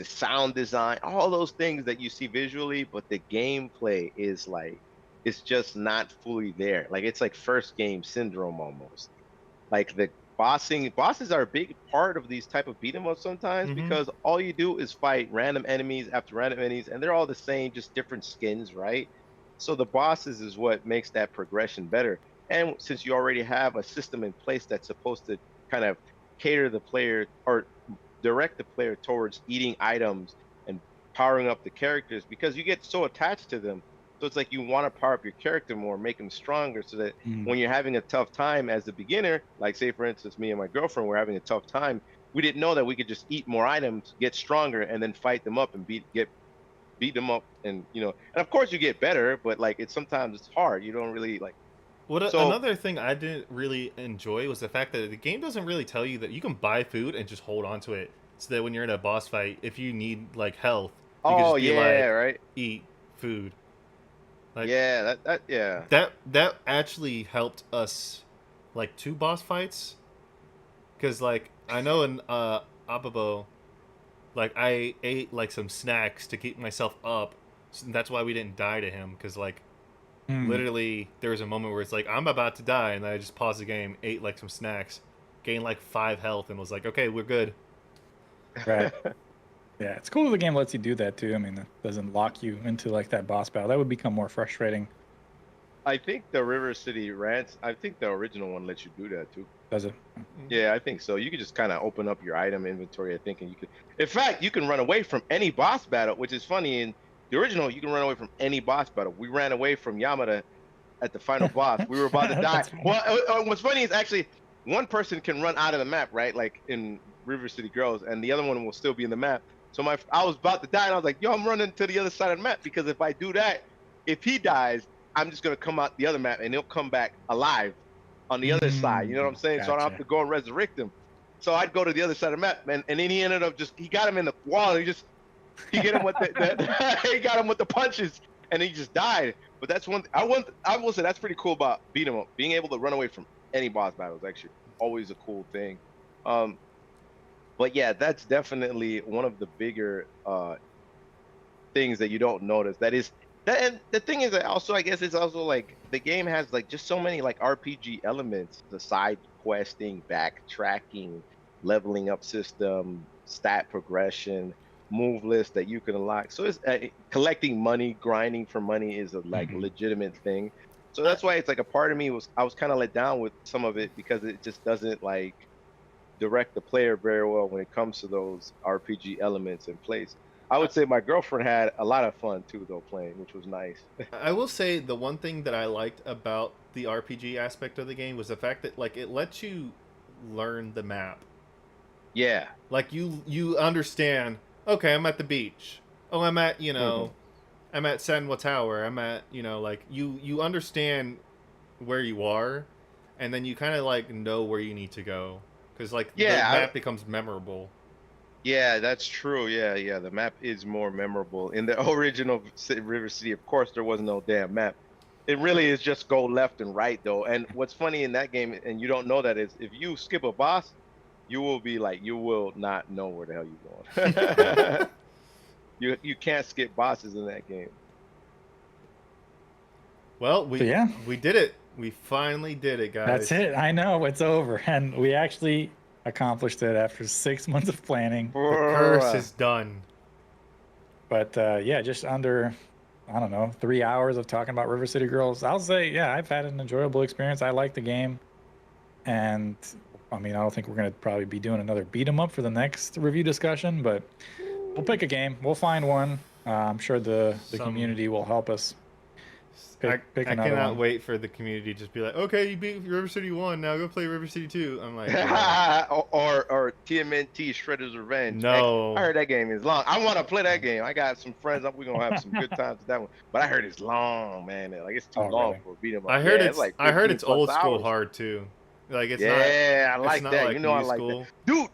B: sound design, all those things that you see visually, but the gameplay is like it's just not fully there. Like it's like first game syndrome almost. Like the bosses are a big part of these type of beat 'em ups sometimes
C: Mhm.
B: because all you do is fight random enemies after random enemies, and they're all the same, just different skins, right? So the bosses is what makes that progression better. And since you already have a system in place that's supposed to kind of cater the player or direct the player towards eating items and powering up the characters because you get so attached to them. So it's like you want to power up your character more, make them stronger so that
A: Mm.
B: when you're having a tough time as a beginner, like say for instance, me and my girlfriend were having a tough time, we didn't know that we could just eat more items, get stronger, and then fight them up and beat them up, and you know, and of course you get better, but like it's sometimes it's hard. You don't really like so.
C: Another thing I didn't really enjoy was the fact that the game doesn't really tell you that you can buy food and just hold on to it, so that when you're in a boss fight, if you need like health, you can
B: Oh
C: just be
B: yeah,
C: like
B: right.
C: eat food. Like
B: Yeah, that yeah.
C: that actually helped us like 2 boss fights, because like I know in Ababo, like I ate like some snacks to keep myself up, so that's why we didn't die to him, because like
A: Mm.
C: literally there was a moment where it's like I'm about to die, and then I just paused the game, ate like some snacks, gained like 5 health, and was like, okay, we're good.
A: Right. Yeah, it's cool that the game lets you do that too. I mean, it doesn't lock you into like that boss battle. That would become more frustrating,
B: I think the River City Rants, I think the original one lets you do that too.
A: does it?
B: Yeah, I think so. You could just kind of open up your item inventory, I think, and you could. In fact, you can run away from any boss battle, which is funny. In the original, you can run away from any boss battle. We ran away from Yamada at the final boss. We were about to die.
A: That's funny.
B: Well, what's funny is actually one person can run out of the map, right? Like in River City Girls, and the other one will still be in the map. So I was about to die, and I was like, "Yo, I'm running to the other side of the map because if I do that, if he dies, I'm just gonna come out the other map, and he'll come back alive on the other side. You know what I'm saying? So I don't have
A: Gotcha.
B: to go and resurrect him. So I'd go to the other side of the map, and then he ended up he got him in the wall. And he get him with he got him with the punches, and he just died. But that's one. I will say that's pretty cool about beat 'em up. Being able to run away from any boss battle is actually always a cool thing. But yeah, that's definitely one of the bigger things that you don't notice. That is that, and the thing is that also I guess it's also like the game has like just so many like RPG elements, the side questing, backtracking, leveling up system, stat progression, move list that you can unlock. So it's collecting money, grinding for money is a like
A: Mhm.
B: legitimate thing. So that's why it's like a part of me I was kind of let down with some of it because it just doesn't like direct the player very well when it comes to those RPG elements in place. I would say my girlfriend had a lot of fun too, though, playing, which was nice.
C: I will say the one thing that I liked about the RPG aspect of the game was the fact that like it lets you learn the map.
B: Yeah.
C: Like you understand, okay, I'm at the beach. Oh, I'm at, you know, I'm at Senwa Tower. I'm at, you know, like you understand where you are, and then you kind of like know where you need to go, because like
B: Yeah,
C: the map becomes memorable.
B: Yeah, that's true. Yeah, yeah. The map is more memorable. In the original River City, of course, there was no damn map. It really is just go left and right, though. And what's funny in that game, and you don't know that, is if you skip a boss, you will be like, you will not know where the hell you're going. You can't skip bosses in that game.
C: Well,
A: So, yeah.
C: we did it. We finally did it, guys.
A: That's it. I know it's over, and we actually accomplished it after 6 months of planning.
C: The curse is done.
A: But yeah, just under, I don't know, 3 hours of talking about River City Girls. I'll say, yeah, I've had an enjoyable experience. I like the game, and I mean, I don't think we're gonna probably be doing another beat 'em up for the next review discussion, but we'll pick a game. We'll find one. I'm sure the community will help us.
C: I
A: Another
C: cannot
A: one.
C: wait for the community to just be like, okay, you beat River City 1, now go play River City 2. I'm like,
B: or TMNT Shredder's Revenge.
C: No.
B: I heard that game is long. I want to play that game. I got some friends. We're gonna have some good times with that one. But I heard it's long, man. Like it's too
A: Oh,
B: long
A: really?
B: for a beat 'em up.
C: I heard
B: Yeah,
C: it's
B: like
C: I heard
B: 15
C: it's old
B: plus
C: school
B: hours.
C: hard too. Like it's
B: Yeah, I
C: not.
B: like
C: It's not
B: that.
C: like
B: You know, I
C: new
B: like
C: school.
B: that, dude.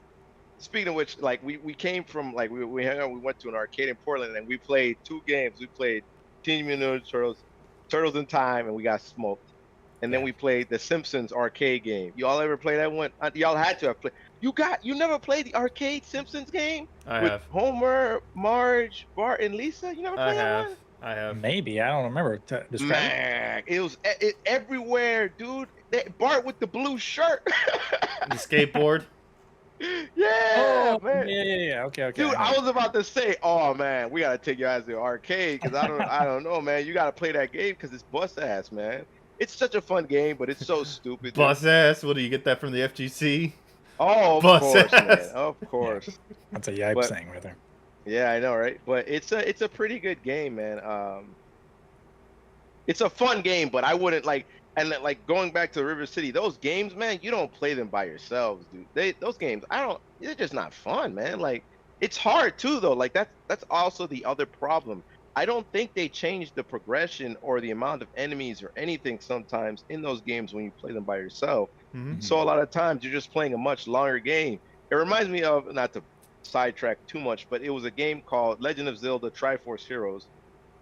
B: Speaking of which, like we came from like we hung out. We went to an arcade in Portland and we played 2 games. We played Teenage Mutant Ninja Turtles, Turtles in Time, and we got smoked. And then
C: Yeah.
B: we played the Simpsons arcade game. Y'all ever play that one? Y'all had to have played. You never played the arcade Simpsons game
C: I
B: with
C: have.
B: Homer, Marge, Bart, and Lisa? You never
C: I
B: played that
C: have.
B: one?
C: I have.
A: Maybe I don't remember. Describe it.
B: Man, it was everywhere, dude. Bart with the blue shirt.
C: The skateboard.
B: Yeah,
A: Oh,
B: man.
A: yeah. Okay.
B: Dude,
A: I
B: I
A: know.
B: was about to say, oh man, we gotta take your ass to the arcade because I don't know, man. You gotta play that game because it's bust ass, man. It's such a fun game, but it's so stupid, dude.
C: Bus ass. What do you get that from the FGC?
B: Oh, of
C: Bus
B: course, man.
C: ass.
B: Of course.
A: That's a yipe
B: But
A: saying right there.
B: yeah, I know, right? But it's a pretty good game, man. It's a fun game, but I wouldn't like and then, like going back to River City, those games, man, you don't play them by yourselves, dude. Those games, they're just not fun, man. Like it's hard too though. Like that's also the other problem. I don't think they changed the progression or the amount of enemies or anything sometimes in those games when you play them by yourself.
C: Mhm.
B: So a lot of times you're just playing a much longer game. It reminds me of, not to sidetrack too much, but it was a game called Legend of Zelda Triforce Heroes.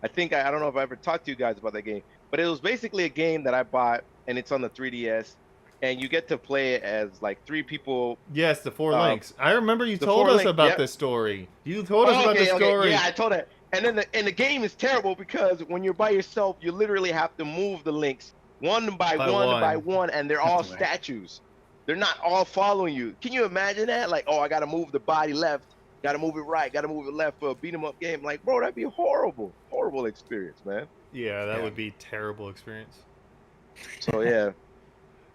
B: I don't know if I ever talked to you guys about that game, but it was basically a game that I bought and it's on the 3DS, and you get to play it as like 3 people.
C: Yes, the four
B: Uh,
C: links. I remember you
B: the
C: told
B: four
C: us
B: link,
C: about
B: yep.
C: this story. You told us
B: Oh,
C: about
B: okay,
C: this
B: okay,
C: story.
B: yeah, I told it. And then the game is terrible because when you're by yourself, you literally have to move the links one by
C: By
B: one by
C: one.
B: one, and they're all
A: That's right.
B: statues. They're not all following you. Can you imagine that? Like, oh, I gotta move the body left, gotta move it right, gotta move it left for a beat 'em up game. Like, bro, that'd be horrible experience, man.
C: Yeah, that
A: Yeah.
C: would be terrible experience.
B: So yeah,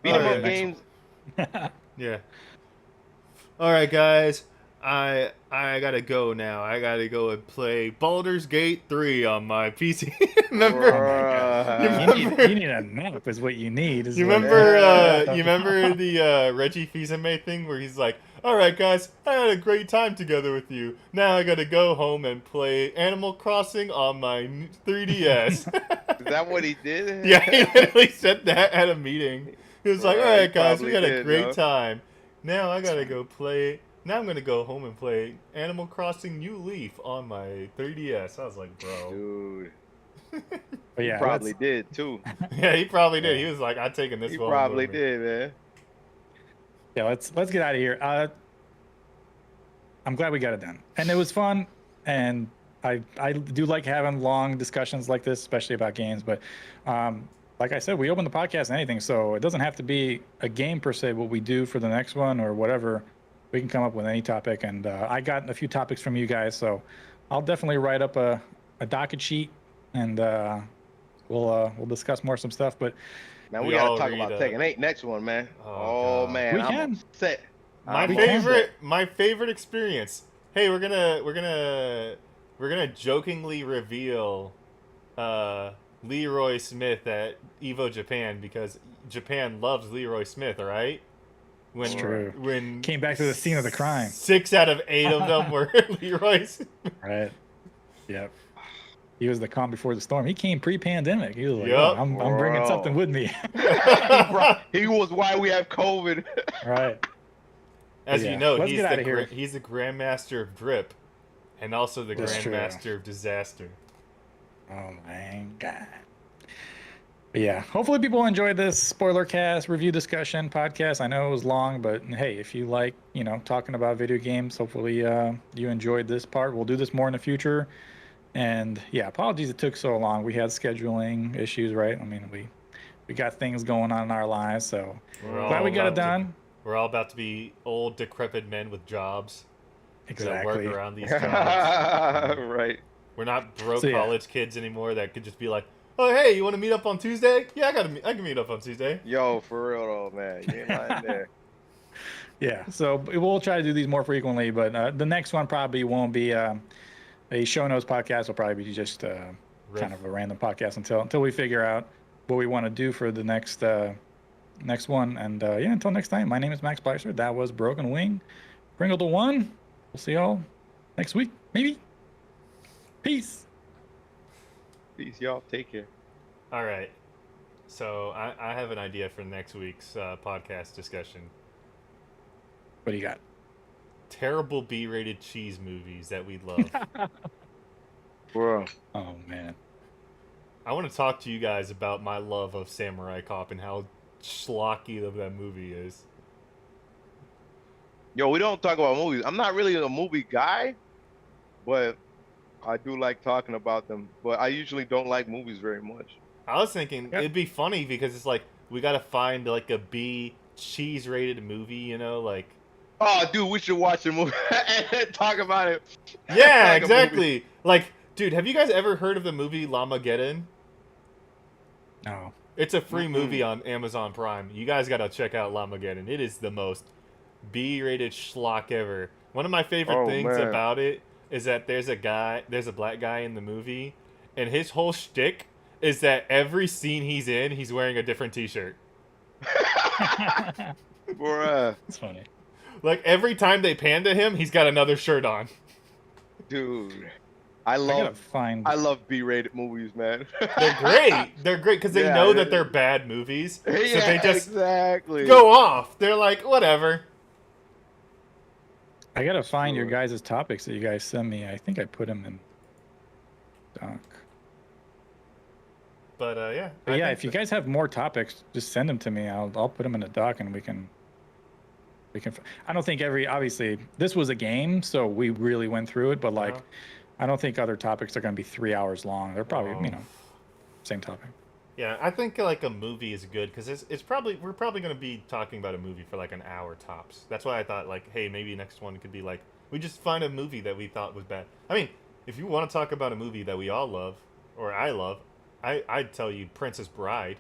B: beat 'em
C: Alright.
B: up games.
C: Yeah. All right, guys. I gotta go now. I gotta go and play Baldur's Gate 3 on my PC. Remember?
B: Bruh.
A: You need a nap is what you need. is
C: You
A: what-
C: remember?
B: Yeah.
C: You remember the Reggie Fils-Aimé thing where he's like, "All right, guys, I had a great time together with you. Now I gotta go home and play Animal Crossing on my 3DS."
B: Is that what he did?
C: Yeah, he literally said that at a meeting. He was like, "All
B: Right,
C: right, guys, we
B: probably
C: had a
B: did,
C: great
B: huh?
C: time. Now I gotta go play. Now I'm gonna go home and play Animal Crossing New Leaf on my 3DS." I was like, "Bro."
B: Dude,
A: But
B: he
A: yeah,
B: probably did too.
C: Yeah, he probably did.
A: Yeah.
C: He was like, "I'm taking this
B: He
C: one."
B: probably
C: with me."
B: did, man.
A: let's get out of here. I'm glad we got it done, and it was fun. And I do like having long discussions like this, especially about games. But like I said, we open the podcast and anything, so it doesn't have to be a game per se. What we do for the next one or whatever, we can come up with any topic. And I got a few topics from you guys, so I'll definitely write up a docket sheet, and we'll discuss some stuff. But
B: Man, we
C: We
B: gotta
C: all
B: talk
C: read,
B: about Tekken 8 next one, man.
C: Oh,
B: Oh,
C: God.
B: man,
A: We
B: I'm
A: can.
B: upset.
C: My
A: we can.
C: favorite experience. Hey, we're gonna jokingly reveal Leroy Smith at Evo Japan because Japan loves Leroy Smith, all right? When,
A: It's true.
C: When
A: Came back to the scene of the crime.
C: 6 out of 8 of them were Leroy's.
A: right, yep. He was the calm before the storm. He came pre-pandemic. He was like,
C: Yep.
A: "Oh, I'm bringing
B: Bro.
A: something with me."
B: He was why we have COVID.
A: right.
C: As
A: Yeah.
C: you know,
A: Let's
C: he's
A: get
C: the
A: outta here.
C: he's the Grandmaster of Drip, and also the
A: That's true.
C: Grandmaster of Disaster.
A: Oh my god. But yeah, hopefully people enjoyed this spoiler cast review discussion podcast. I know it was long, but hey, if you like, talking about video games, hopefully you enjoyed this part. We'll do this more in the future. And yeah, apologies it took so long. We had scheduling issues, right? I mean, we got things going on in our lives, so
C: We're
A: glad
C: all
A: we got it
C: about to-
A: done.
C: We're all about to be old, decrepit men with jobs. Gotta
A: Exactly.
C: work around these jobs.
B: Right.
C: We're not broke
A: So, yeah.
C: college kids anymore that could just be like, "Oh, hey, you want to meet up on Tuesday? Yeah, I can meet up on Tuesday."
B: Yo, for real though, man. You ain't lying there.
A: Yeah, so we'll try to do these more frequently, but the next one probably won't be a show notes podcast. Will probably be just kind of a random podcast until we figure out what we want to do for the next one. And yeah, until next time, my name is Max Bleiser. That was Broken Wing. Pringle the One. We'll see y'all next week, maybe. Peace.
B: Peace, y'all. Take care.
C: All right. So I have an idea for next week's podcast discussion.
A: What do you got?
C: Terrible B-rated cheese movies that we love.
B: Bro.
A: Oh man.
C: I want to talk to you guys about my love of Samurai Cop and how schlocky of that movie is.
B: Yo, we don't talk about movies. I'm not really a movie guy, but I do like talking about them. But I usually don't like movies very much.
C: I was thinking
A: Yeah.
C: it'd be funny because it's like we gotta find like a B cheese rated movie, you know, like
B: Oh, dude, we should watch a movie and talk about it.
C: yeah,
B: Like a movie.
C: exactly. Like, dude, have you guys ever heard of the movie Llamageddon?
A: No.
C: It's a free
B: Mm-mm.
C: movie on Amazon Prime. You guys gotta check out Llamageddon. It is the most B-rated schlock ever. One of my favorite
B: Oh,
C: things
B: man.
C: about it is that there's a black guy in the movie, and his whole shtick is that every scene he's in, he's wearing a different T-shirt.
B: Bruh,
A: It's funny.
C: Like every time they pan to him, he's got another shirt on.
B: dude, I
A: I gotta
B: love
A: find.
B: B-rated movies, man.
C: They're great. They're great because they
B: Yeah,
C: know
B: yeah,
C: that they're
B: yeah.
C: bad movies, so
B: Yeah,
C: they just
B: exactly.
C: go off. They're like, whatever.
A: I gotta find your
B: Sure.
A: guys' topics that you guys send me. I think I put them in doc.
C: But yeah.
A: But
C: I
A: yeah,
C: think
A: if you
C: that-
A: guys have more topics, just send them to me. I'll put them in a doc and we can. I don't think obviously this was a game, so we really went through it. But like,
C: Uh-huh.
A: I don't think other topics are gonna be 3 hours long. They're probably
C: Oh.
A: same topic.
C: Yeah, I think like a movie is good because it's probably we're probably gonna be talking about a movie for like an hour tops. That's why I thought like, hey, maybe next one could be like we just find a movie that we thought was bad. I mean, if you want to talk about a movie that we all love or I love, I'd tell you Princess Bride.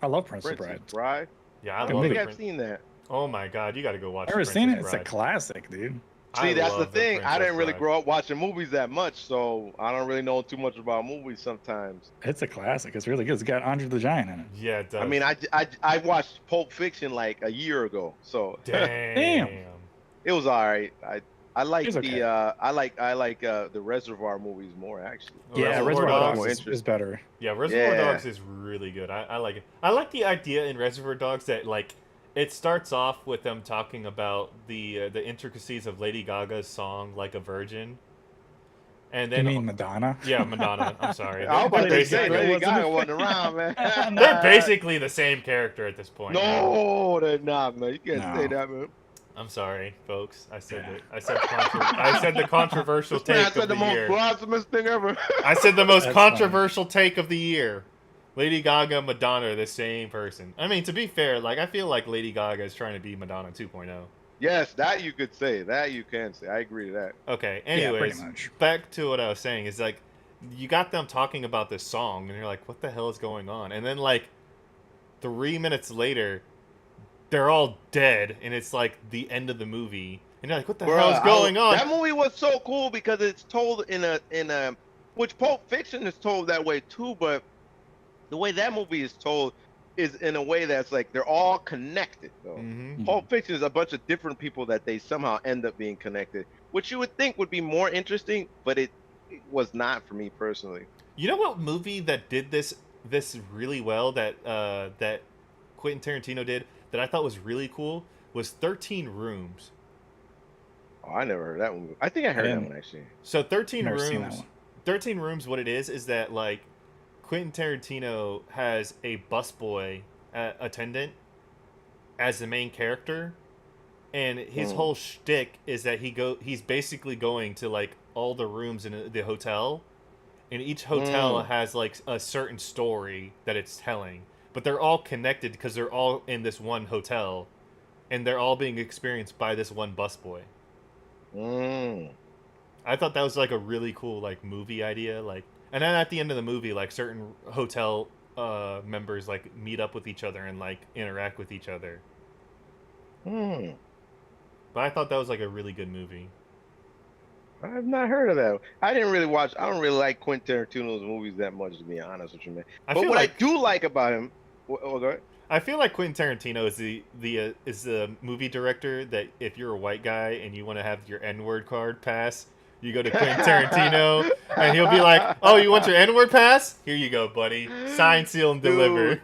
A: I love Princess
B: Princess
A: Bride.
B: Bride.
C: Yeah, I
A: Good
C: love
A: movie.
C: the
B: I've seen that.
C: Oh my god, you got to go watch.
A: Never
C: Princess
A: seen it. It's a
C: Bride.
A: classic, dude.
B: See,
C: I
B: that's the
C: love
B: thing. I
C: Princess
B: didn't really
C: Bride.
B: grow up watching movies that much, so I don't really know too much about movies sometimes.
A: It's a classic. It's really good. It's got Andre the Giant in it.
C: Yeah, it does.
B: I mean, I watched Pulp Fiction like a year ago, so
C: damn.
B: it was all right. I like
A: It's okay.
B: I like the Reservoir movies more actually.
A: Yeah,
C: Reservoir
A: Reservoir
C: Dogs
B: more
A: Dogs
B: interest.
A: is better.
C: Yeah, Reservoir
B: Yeah.
C: Dogs is really good. I like it. I like the idea in Reservoir Dogs that like it starts off with them talking about the intricacies of Lady Gaga's song "Like a Virgin," and
A: You
C: then
A: mean Madonna?
C: yeah, Madonna. I'm sorry.
B: I was about to
A: Lady
B: say
A: Gaga
B: Lady
A: wasn't
B: Gaga
A: a-
B: wasn't around, man.
C: They're basically the same character at this point.
B: No, they're not, man. You can't
A: No.
B: say that, man.
C: I'm sorry, folks. I said
A: Yeah.
C: it. I said the controversial
B: This man
C: take
B: said
C: of
B: the
C: the
B: most
C: year.
B: blasphemous thing ever.
C: I said the most
A: That's funny.
C: controversial take of the year. Lady Gaga, Madonna are the same person. I mean, to be fair, like I feel like Lady Gaga is trying to be Madonna 2.0.
B: Yes, that you could say. That you can say. I agree to that.
C: Okay.
A: Yeah,
C: Anyways,
A: pretty much.
C: back to what I was saying is like you got them talking about this song and you're like, what the hell is going on? And then like 3 minutes later, they're all dead and it's like the end of the movie. And you're like, what the hell is
B: Bruh,
C: going on?
B: That movie was so cool because it's told in a which Pulp Fiction is told that way too, but the way that movie is told is in a way that's like they're all connected though.
C: Mhm.
B: Pulp Fiction is a bunch of different people that they somehow end up being connected, which you would think would be more interesting, but it was not for me personally.
C: You know what movie that did this really well that that Quentin Tarantino did that I thought was really cool was 13 Rooms.
B: Oh, I never heard that one. I think I heard that
A: didn't-
B: one actually.
C: So 13
A: Never seen that
C: Rooms.
A: one.
C: 13 Rooms, what it is that like Quentin Tarantino has a busboy attendant as the main character, and his
B: Hmm.
C: whole shtick is that he's basically going to like all the rooms in the hotel, and each hotel has like a certain story that it's telling, but they're all connected because they're all in this one hotel, and they're all being experienced by this one busboy.
B: Mm.
C: I thought that was like a really cool like movie idea, like, and then at the end of the movie, like certain hotel members like meet up with each other and like interact with each other.
B: Hmm.
C: But I thought that was like a really good movie.
B: I've not heard of that. I didn't really watch. I don't really like Quentin Tarantino's movies that much, to be honest with you, man.
C: I
B: But
C: feel
B: what
C: like
B: I do like about him, go ahead.
C: I feel like Quentin Tarantino is the movie director that if you're a white guy and you want to have your N-word card pass, You go to Quentin Tarantino, and he'll be like, "Oh, you want your N-word pass? Here you go, buddy. Sign, seal, and deliver."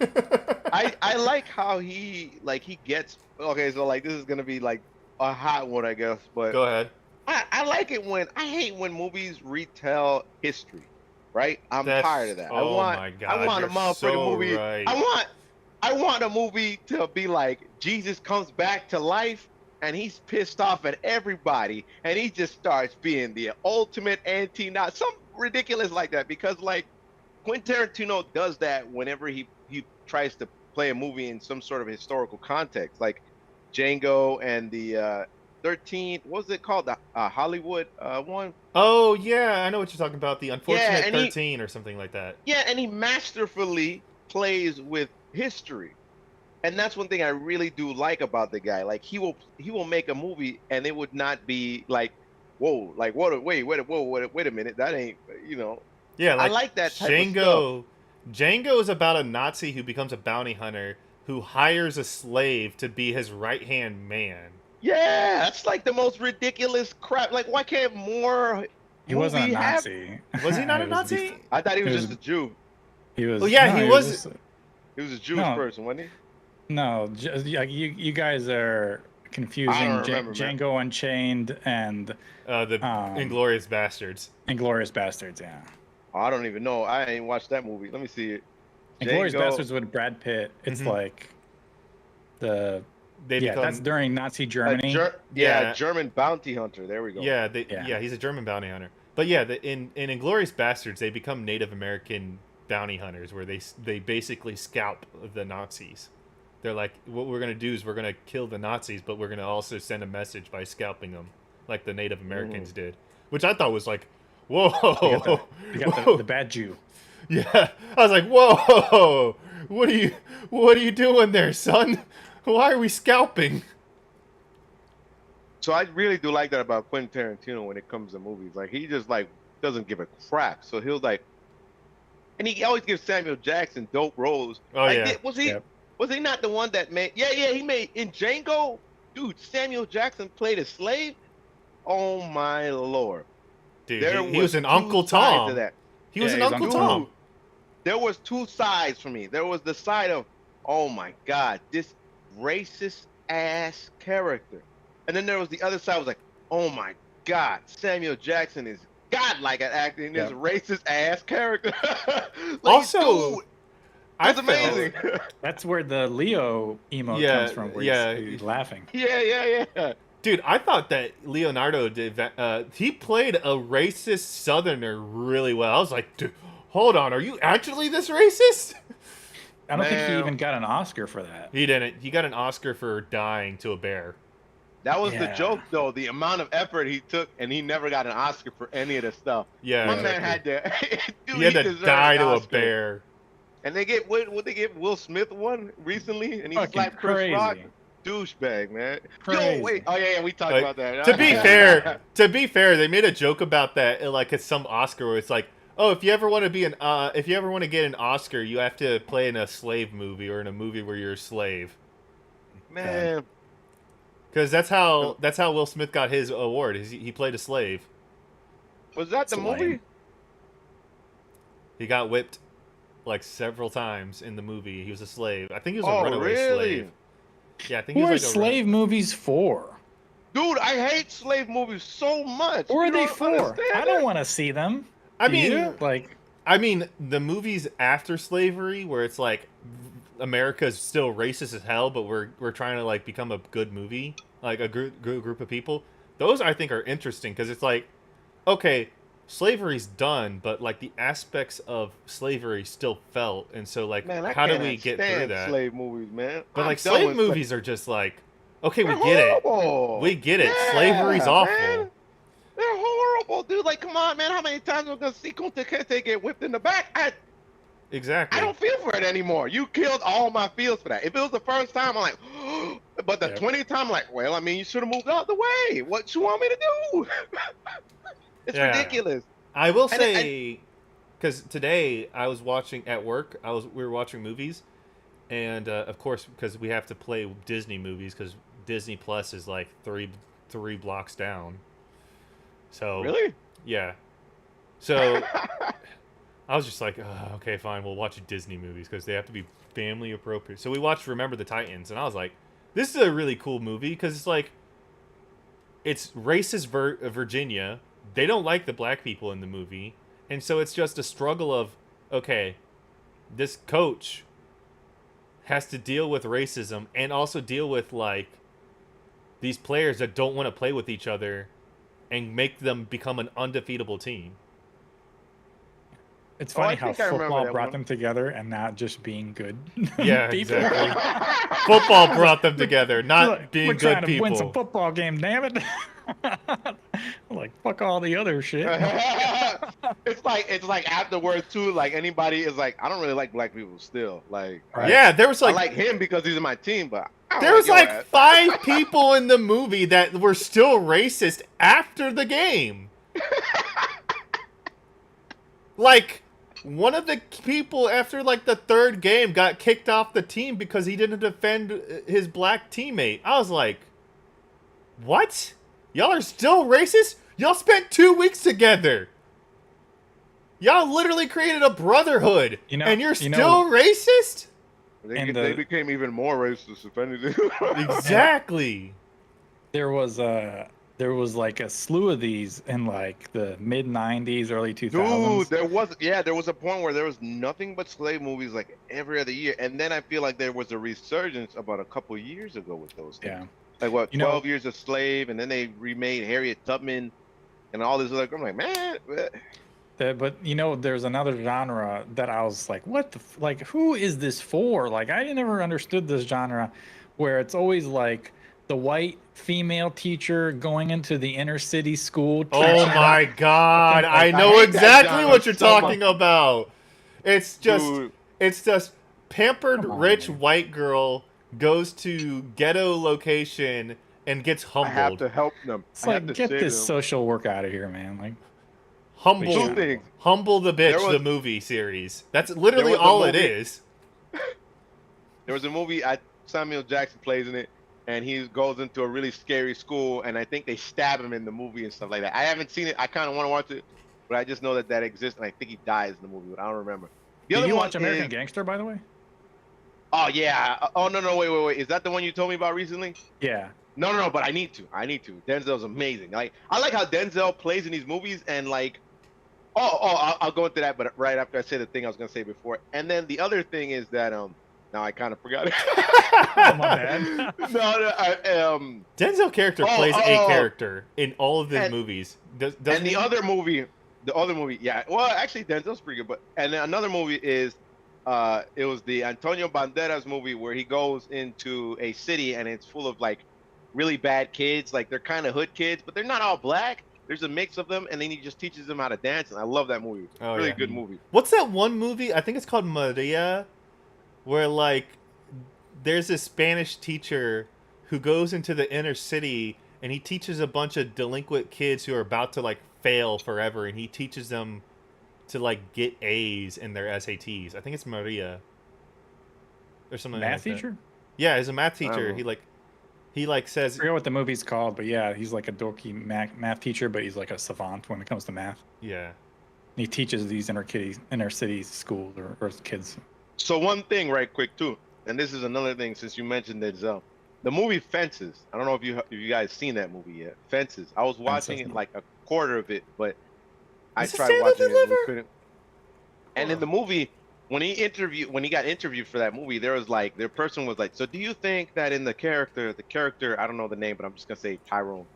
B: I like how he gets okay. So like this is gonna be like a hot one, I guess. But
C: Go ahead.
B: I like it when I hate when movies retell history. Right? I'm tired of that.
C: Oh
B: I
C: my God,
B: want a
C: you're
B: motherfucking
C: so
B: movie.
C: right.
B: I want a movie to be like Jesus comes back to life and he's pissed off at everybody and he just starts being the ultimate anti-Nazi, something ridiculous like that. Because like Quentin Tarantino does that whenever he tries to play a movie in some sort of historical context, like Django and the 13. What was it called? The Hollywood one.
C: Oh yeah, I know what you're talking about. The Unfortunate
B: and he-
C: 13 or something like that.
B: Yeah, and he masterfully plays with history. And that's one thing I really do like about the guy. Like he will make a movie and it would not be like, whoa, like what? Wait a minute, that ain't, you know.
C: Yeah,
B: I like that type of
C: Django. Django is about a Nazi who becomes a bounty hunter who hires a slave to be his right hand man.
B: Yeah, that's like the most ridiculous crap. Like, why can't more?
A: He wasn't a
B: movie have-
A: Nazi.
C: Was he not a
A: It was
C: Nazi?
B: I thought he was
A: It was-
B: just a Jew.
A: He was.
C: Oh, yeah,
A: no,
C: he was-
A: just-
B: He was a Jewish
A: No.
B: person, wasn't he?
A: no, you guys are confusing
B: remember, man.
A: Django Unchained and
C: The
A: Um,
C: Inglorious Bastards.
A: Inglorious Bastards. Yeah,
B: Oh, I don't even know. I ain't watched that movie. Let me see it.
A: Inglorious
B: Django-
A: Bastards with Brad Pitt. It's
C: Mhm.
A: like the
C: They
A: yeah,
C: become
A: that's during Nazi Germany.
C: Yeah.
B: German bounty hunter. There we go.
C: yeah,
A: Yeah.
C: he's a German bounty hunter. But yeah, in Inglorious Bastards, they become Native American bounty hunters, where they basically scalp the Nazis. They're like, what we're gonna do is we're gonna kill the Nazis, but we're gonna also send a message by scalping them, like the Native Americans did, which I thought was like, whoa,
A: You got
C: whoa.
A: the bad Jew.
C: Yeah, I was like, whoa, what are you doing there, son? Why are we scalping?
B: So I really do like that about Quentin Tarantino when it comes to movies. Like he just like doesn't give a crap. So he'll like, and he always gives Samuel Jackson dope roles.
C: Oh,
B: Like,
C: yeah.
A: Yep.
B: Was he not the one that made? Yeah, he made in Django. Dude, Samuel Jackson played a slave. Oh my lord!
C: Dude,
B: There
C: he was an
B: two
C: Uncle
B: sides
C: Tom.
B: to that.
C: He was
A: Yeah,
C: an
A: he's
C: Uncle
A: Uncle
C: Tom.
B: Dude, there was two sides for me. There was the side of, oh my god, this racist ass character, and then there was the other side. Was like, oh my god, Samuel Jackson is godlike at acting this
A: Yep.
B: racist ass character. Like,
C: Also,
B: dude,
C: I
B: that's
C: felt-
B: amazing.
A: That's where the Leo emote
C: Yeah,
A: comes from. Where
C: yeah.
A: he's laughing.
B: yeah.
C: Dude, I thought that Leonardo did that. He played a racist Southerner really well. I was like, dude, hold on, are you actually this racist?
A: I don't think he
B: Man.
A: even got an Oscar for that.
C: He didn't. He got an Oscar for dying to a bear.
B: That was the
A: Yeah.
B: joke, though. The amount of effort he took, and he never got an Oscar for any of the stuff.
C: Yeah,
B: My
C: exactly.
B: man had to. Dude,
C: He had to
B: deserved
C: die
B: an
C: to a
B: Oscar.
C: bear.
B: And they get what they give Will Smith one recently, and he
A: Fucking
B: slapped Chris
A: crazy.
B: Rock. Douchebag, man. Yo,
A: Crazy.
B: wait. Oh yeah, we talked
C: Like,
B: about that.
C: To be fair, they made a joke about that, like at some Oscar where it's like, oh, if you ever want to be if you ever want to get an Oscar, you have to play in a slave movie or in a movie where you're a slave.
B: man.
C: Because that's how Will Smith got his award. He played a slave.
B: Was that the
A: It's
B: movie?
A: lame.
C: He got whipped like several times in the movie. He was a slave. I think he was a
B: Oh,
C: runaway
B: really?
C: slave. Yeah, I think
A: Who
C: he
A: are
C: was like a
A: slave movies for?
B: Dude, I hate slave movies so much.
A: Who are
B: You
A: they
B: don't
A: for?
B: understand
A: I
B: that?
A: don't want to see them.
C: I
A: Do
C: mean,
A: you? Like,
C: I mean, the movies after slavery, where it's like America's still racist as hell, but we're trying to like become a good movie, like a group of people. Those I think are interesting because it's like, okay, slavery's done, but like the aspects of slavery still felt, and so like,
B: Man, I
C: how do
B: can't
C: we get through
B: stand
C: that?
B: slave movies, man.
C: But
B: I'm
C: like
B: done
C: slave
B: with
C: movies are just like, okay, we
B: They're
C: get it,
B: horrible.
C: we get it.
B: Yeah,
C: Slavery's awful.
B: man. They're horrible, dude. Like, come on, man. How many times we're gonna see Kunta Kinte get whipped in the back?
C: Exactly.
B: I don't feel for it anymore. You killed all my feels for that. If it was the first time, I'm like, but the
A: Yep.
B: 20th time, I'm like, well, I mean, you should have moved out the way. What you want me to do? It's
C: Yeah.
B: ridiculous.
C: I will
B: And
C: say, because today I was watching at work. We were watching movies, and of course, because we have to play Disney movies, because Disney Plus is like three blocks down. So
B: Really?
C: Yeah. So I was just like, okay, fine, we'll watch Disney movies because they have to be family appropriate. So we watched Remember the Titans, and I was like, this is a really cool movie because it's like, it's racist Virginia. They don't like the black people in the movie, and so it's just a struggle of, okay, this coach has to deal with racism and also deal with like these players that don't want to play with each other and make them become an undefeatable team.
A: It's
B: Oh, I
A: funny how
B: think I remember
A: football
B: that
A: brought
B: one.
A: them together and not just being good
C: Yeah,
A: people.
C: exactly. Football brought them together, not
A: Look,
C: being
A: we're
C: good
A: trying to win some
C: people.
A: football game, damn it! Like fuck all the other shit.
B: It's like afterwards too. Like anybody is like, I don't really like black people still. Like,
A: Right.
C: Yeah, there was
B: I
C: like,
B: like him because he's in my team, but I don't
C: there was
B: your
C: like
B: ass.
C: 5 people in the movie that were still racist after the game. Like, one of the people after like the 3rd game got kicked off the team because he didn't defend his black teammate. I was like, what? Y'all are still racist? Y'all spent 2 weeks together. Y'all literally created a brotherhood,
A: You know-
C: and you're
A: you
C: still
A: know-
C: racist?
A: And
B: They
A: the-
B: became even more racist, if anything.
C: Exactly.
A: There was like a slew of these in like the mid '90s, early 2000s.
B: Dude, there was a point where there was nothing but slave movies like every other year, and then I feel like there was a resurgence about a couple years ago with those things.
A: Yeah.
B: Like what,
A: You know-
B: 12 Years a Slave, and then they remade Harriet Tubman, and all this other. I'm like, man,
A: But you know, there's another genre that I was like, what the like, who is this for? Like, I never understood this genre, where it's always like the white female teacher going into the inner city school.
C: Oh
A: teaching
C: my god, I
B: I
C: know
B: hate that
C: exactly
B: genre
C: what you're
B: so much.
C: talking about. It's just
B: dude,
C: it's just pampered
A: Come on,
C: rich
A: man.
C: white girl goes to ghetto location and gets
B: I have
C: humbled.
B: to help them.
A: It's
B: I have
A: like,
B: to
A: get
B: save
A: this
B: them.
A: social work out of here, man. Like,
C: Humble
B: Two things.
C: Humble the bitch,
B: There was-
C: the movie series. That's literally
B: was a
C: all it
B: movie-
C: is.
B: There was a movie, Samuel Jackson plays in it, and he goes into a really scary school, and I think they stab him in the movie and stuff like that. I haven't seen it. I kind of want to watch it, but I just know that exists, and I think he dies in the movie, but I don't remember. The
A: did
B: other
A: you
B: one
A: watch American
B: is-
A: Gangster, by the way?
B: Oh yeah. Oh no, wait. Is that the one you told me about recently?
A: Yeah.
B: No. But I need to. Denzel's amazing. Like I like how Denzel plays in these movies, and like, I'll go into that, but right after I say the thing I was gonna say before. And then the other thing is that now I kind of forgot it.
A: Oh, my bad.
C: Denzel character
B: Oh,
C: plays a
B: oh.
C: character in all of his
B: And-
C: movies.
B: And
C: Doesn't
B: the
C: he?
B: other movie, yeah. Well, actually, Denzel's pretty good. But and then another movie is, it was the Antonio Banderas movie where he goes into a city and it's full of like really bad kids. Like they're kind of hood kids, but they're not all black. There's a mix of them, and then he just teaches them how to dance. And I love that movie.
C: Oh,
B: Really
C: yeah.
B: good movie.
C: What's that one movie? I think it's called Maria, where like there's this Spanish teacher who goes into the inner city and he teaches a bunch of delinquent kids who are about to like fail forever, and he teaches them to like get A's in their SATs. I think it's Maria or something
A: Math
C: like that.
A: teacher?
C: Yeah, he's a math
B: I don't
C: teacher.
B: know.
C: He like
A: I
C: says,
A: forget what the movie's called, but yeah, he's like a dorky math teacher, but he's like a savant when it comes to math.
C: yeah.
A: He teaches these inner city schools or kids.
B: So one thing, right quick too, and this is another thing since you mentioned Denzel, the movie Fences. I don't know if you guys seen that movie yet. Fences. I was watching
A: Fences,
B: it
A: no.
B: like a quarter of it, but I
C: Is it
B: tried
C: Stand and
B: watching it. And, we
C: Deliver?
B: couldn't. And in the movie, when he got interviewed for that movie, there was like their person was like, so do you think that in the character, I don't know the name, but I'm just gonna say Tyrone,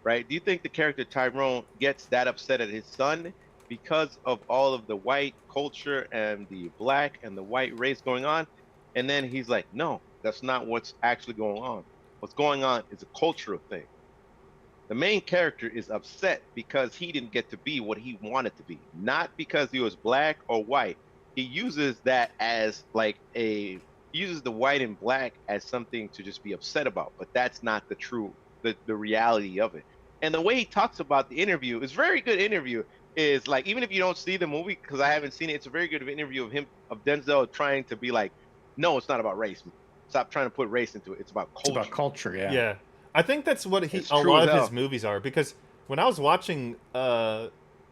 B: right? Do you think the character Tyrone gets that upset at his son because of all of the white culture and the black and the white race going on? And then he's like, no, that's not what's actually going on. What's going on is a cultural thing. The main character is upset because he didn't get to be what he wanted to be, not because he was black or white. He uses that as like he uses the white and black as something to just be upset about, but that's not the reality of it. And the way he talks about the interview is very good interview. Is like, even if you don't see the movie, because I haven't seen it, it's a very good interview of Denzel trying to be like, no, it's not about race. Stop trying to put race into it. It's about
A: It's
B: culture.
A: about culture, yeah.
C: Yeah. I think that's what
B: It's
C: a
B: true
C: lot
B: as
C: of his
B: hell.
C: movies are, because when I was watching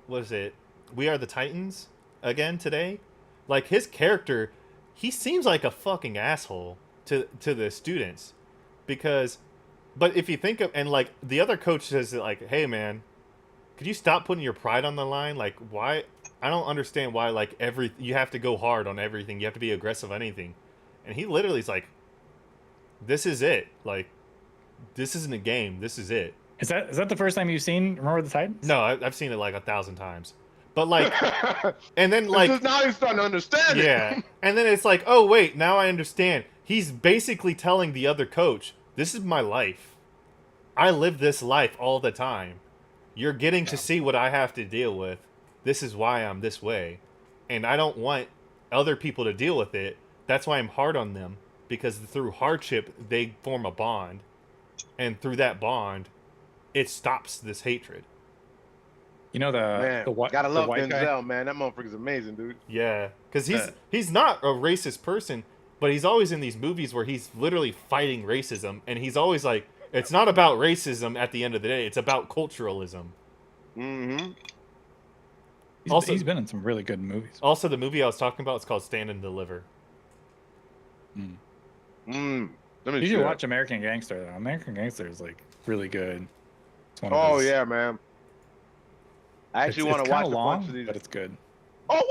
C: was it We Are the Titans again today. Like his character, he seems like a fucking asshole to the students because, but if you think of and like the other coach says like, hey man, could you stop putting your pride on the line? Like why? I don't understand why like you have to go hard on everything. You have to be aggressive on anything, and he literally is like, this is it. Like this isn't a game. This is it.
A: Is that the first time you've seen Remember the Titans?
C: No, I've seen it like 1,000 times. But like, and then like,
B: This is now he's starting to understand
C: yeah,
B: it.
C: and then it's like, oh wait, now I understand. He's basically telling the other coach, "This is my life. I live this life all the time. You're getting to see what I have to deal with. This is why I'm this way, and I don't want other people to deal with it. That's why I'm hard on them because through hardship they form a bond, and through that bond, it stops this hatred."
A: You know
B: Man,
A: the
B: gotta
A: the
B: love
A: white
B: Denzel,
A: guy?
B: man. That motherfucker's amazing, dude.
C: Yeah, because
A: Uh,
C: he's not a racist person, but he's always in these movies where he's literally fighting racism, and he's always like, it's not about racism at the end of the day; it's about culturalism.
B: Mm-hmm.
C: Also-
A: He's been in some really good movies.
C: Also, the movie I was talking about is called Stand and Deliver.
A: Mm.
B: Let me
A: You
B: see
A: should
B: that.
A: watch American Gangster though. American Gangster is like really good. It's one of
B: Oh
A: his-
B: yeah, man. I actually
A: it's
B: want to
A: kinda
B: watch a
A: long,
B: bunch of these.
A: but it's good.
B: Oh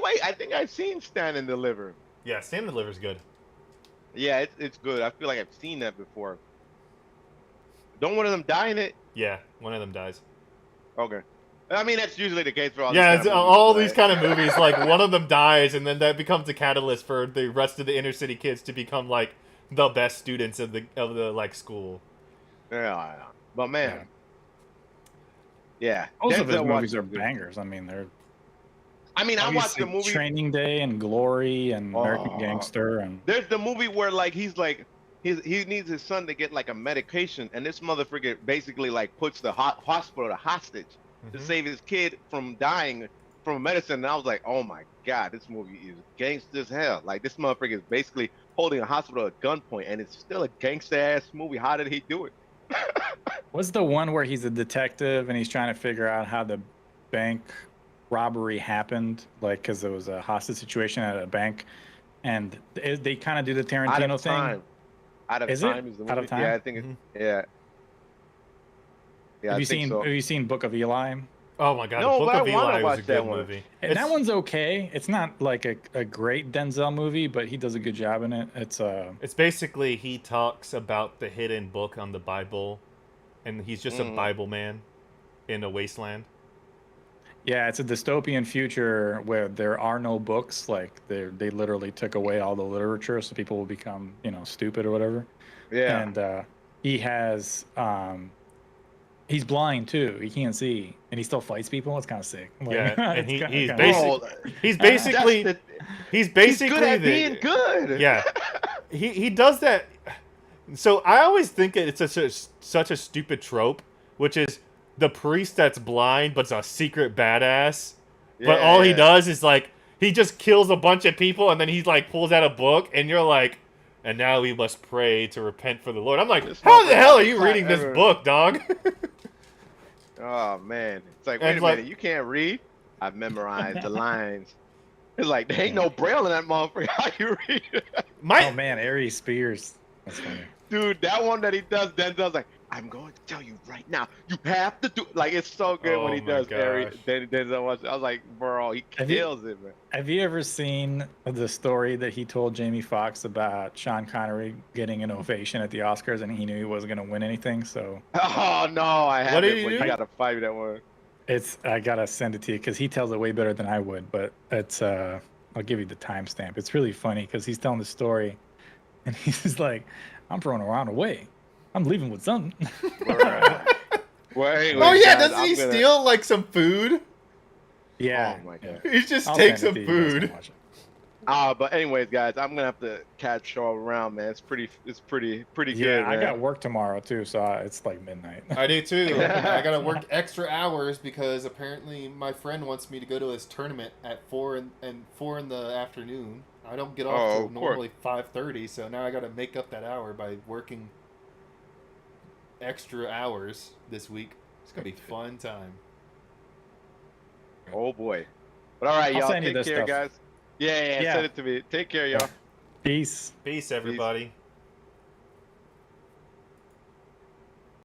B: wait! I think I've seen Stand and Deliver.
C: Yeah, Stand and Deliver is good.
B: Yeah, it's good. I feel like I've seen that before. Don't one of them die in it?
C: Yeah, one of them dies.
B: Okay. I mean, that's usually the case for all.
C: Yeah,
B: these
C: it's,
B: kind of movies,
C: all
B: right?
C: these kind of movies, like one of them dies, and then that becomes a catalyst for the rest of the inner city kids to become like the best students of the like school.
B: Yeah, but man, yeah.
A: Most of his
B: Denzel
A: movies are
B: Washington's good.
A: bangers. I mean, they're
B: I mean, I watched the
A: obviously
B: movie.
A: Training Day and Glory and American
B: Oh.
A: Gangster and
B: There's the movie where like he needs his son to get like a medication, and this motherfucker basically like puts the hospital hostage to
C: Mhm.
B: save his kid from dying from medicine. And I was like, oh my god, this movie is gangster as hell. Like this motherfucker is basically holding a hospital at gunpoint, and it's still a gangster ass movie. How did he do it?
A: what's the one where he's a detective and he's trying to figure out how the bank robbery happened, like because there was a hostage situation at a bank, and they kind of do the
B: Out
A: Tarantino
B: of
A: thing.
B: time. Out of
A: Is it?
B: time is the movie.
A: Out of Time?
B: Yeah, I think
C: Mhm.
B: it's yeah. Yeah,
A: have
B: I
A: you
B: think
A: seen
B: so.
A: Have you seen Book of Eli?
C: Oh my god,
B: No,
C: the Book
B: but I
C: of
B: wanna
C: Eli was
B: watch
C: a
B: that
C: good
B: one.
C: movie.
A: And that
C: It's-
A: one's okay. It's not like a great Denzel movie, but he does a good job in it.
C: It's basically he talks about the hidden book on the Bible, and he's just a
B: Mhm.
C: Bible man in a wasteland.
A: yeah, it's a dystopian future where there are no books. Like they literally took away all the literature, so people will become stupid or whatever.
B: Yeah.
A: And he has he's blind too. He can't see, and he still fights people. It's kind of sick. Like,
C: Yeah, and
A: it's
C: he's
A: kinda-
C: basic-
B: Bro,
C: He's
B: that's
C: basically
B: the-
C: he's
B: he's
C: basically
B: good at
C: the,
B: being good.
C: Yeah, he does that. So I always think it's such a stupid trope, which is the priest that's blind but's a secret badass. But all he
B: Yeah.
C: does is like he just kills a bunch of people and then he like pulls out a book and you're like, and now we must pray to repent for the Lord. I'm like,
B: This
C: how the
B: motherfucker
C: hell are
B: has
C: you
B: to
C: reading this
B: ever-
C: book, dog?
B: Oh man, it's like,
C: And
B: wait a
C: like-
B: minute, you can't read? I've memorized the lines. It's like there ain't no braille in that motherfucker. How you read it?
C: My
A: Oh man, Aries Spears. That's funny.
B: Dude, that one that he does, Denzel's like, I'm going to tell you right now, you have to do. Like it's so good when
C: Oh
B: he
C: my
B: does.
C: gosh.
B: Denzel Washington. I was like, bro, he
A: Have you-
B: kills it, man.
A: Have you ever seen the story that he told Jamie Foxx about Sean Connery getting an ovation at the Oscars and he knew he wasn't going to win anything? So
B: Oh no, I
C: What
B: haven't.
C: did he
B: But
C: do?
B: you gotta fight me that one.
A: I gotta send it to you because he tells it way better than I would. But it's I'll give you the timestamp. It's really funny because he's telling the story, and he's like, "I'm throwing around away. I'm leaving with something."
B: Well, anyways,
D: Oh yeah,
B: guys,
D: doesn't he
B: I'm gonna-
D: steal like some food?
A: Yeah.
B: Oh my
A: yeah.
B: God.
D: He just
A: I'll
D: takes
A: send
D: some
A: it to you, you guys can
D: food.
A: watch it.
B: But anyways, guys, I'm gonna have to catch y'all around, man. It's pretty good.
A: Yeah, I
B: man.
A: got work tomorrow too, so it's like midnight.
D: I do too. I gotta work extra hours because apparently my friend wants me to go to his tournament at 4 in the afternoon. I don't get off
B: Oh,
D: till
B: of course.
D: normally 5:30, so now I gotta make up that hour by working extra hours this week. It's gonna be a fun time.
B: Oh boy. But all right,
A: I'll
B: y'all.
A: send you
B: Take
A: this
B: care,
A: stuff.
B: guys. Yeah,
A: Yeah.
B: send it to me. Take care, y'all.
A: Peace.
C: Peace, everybody.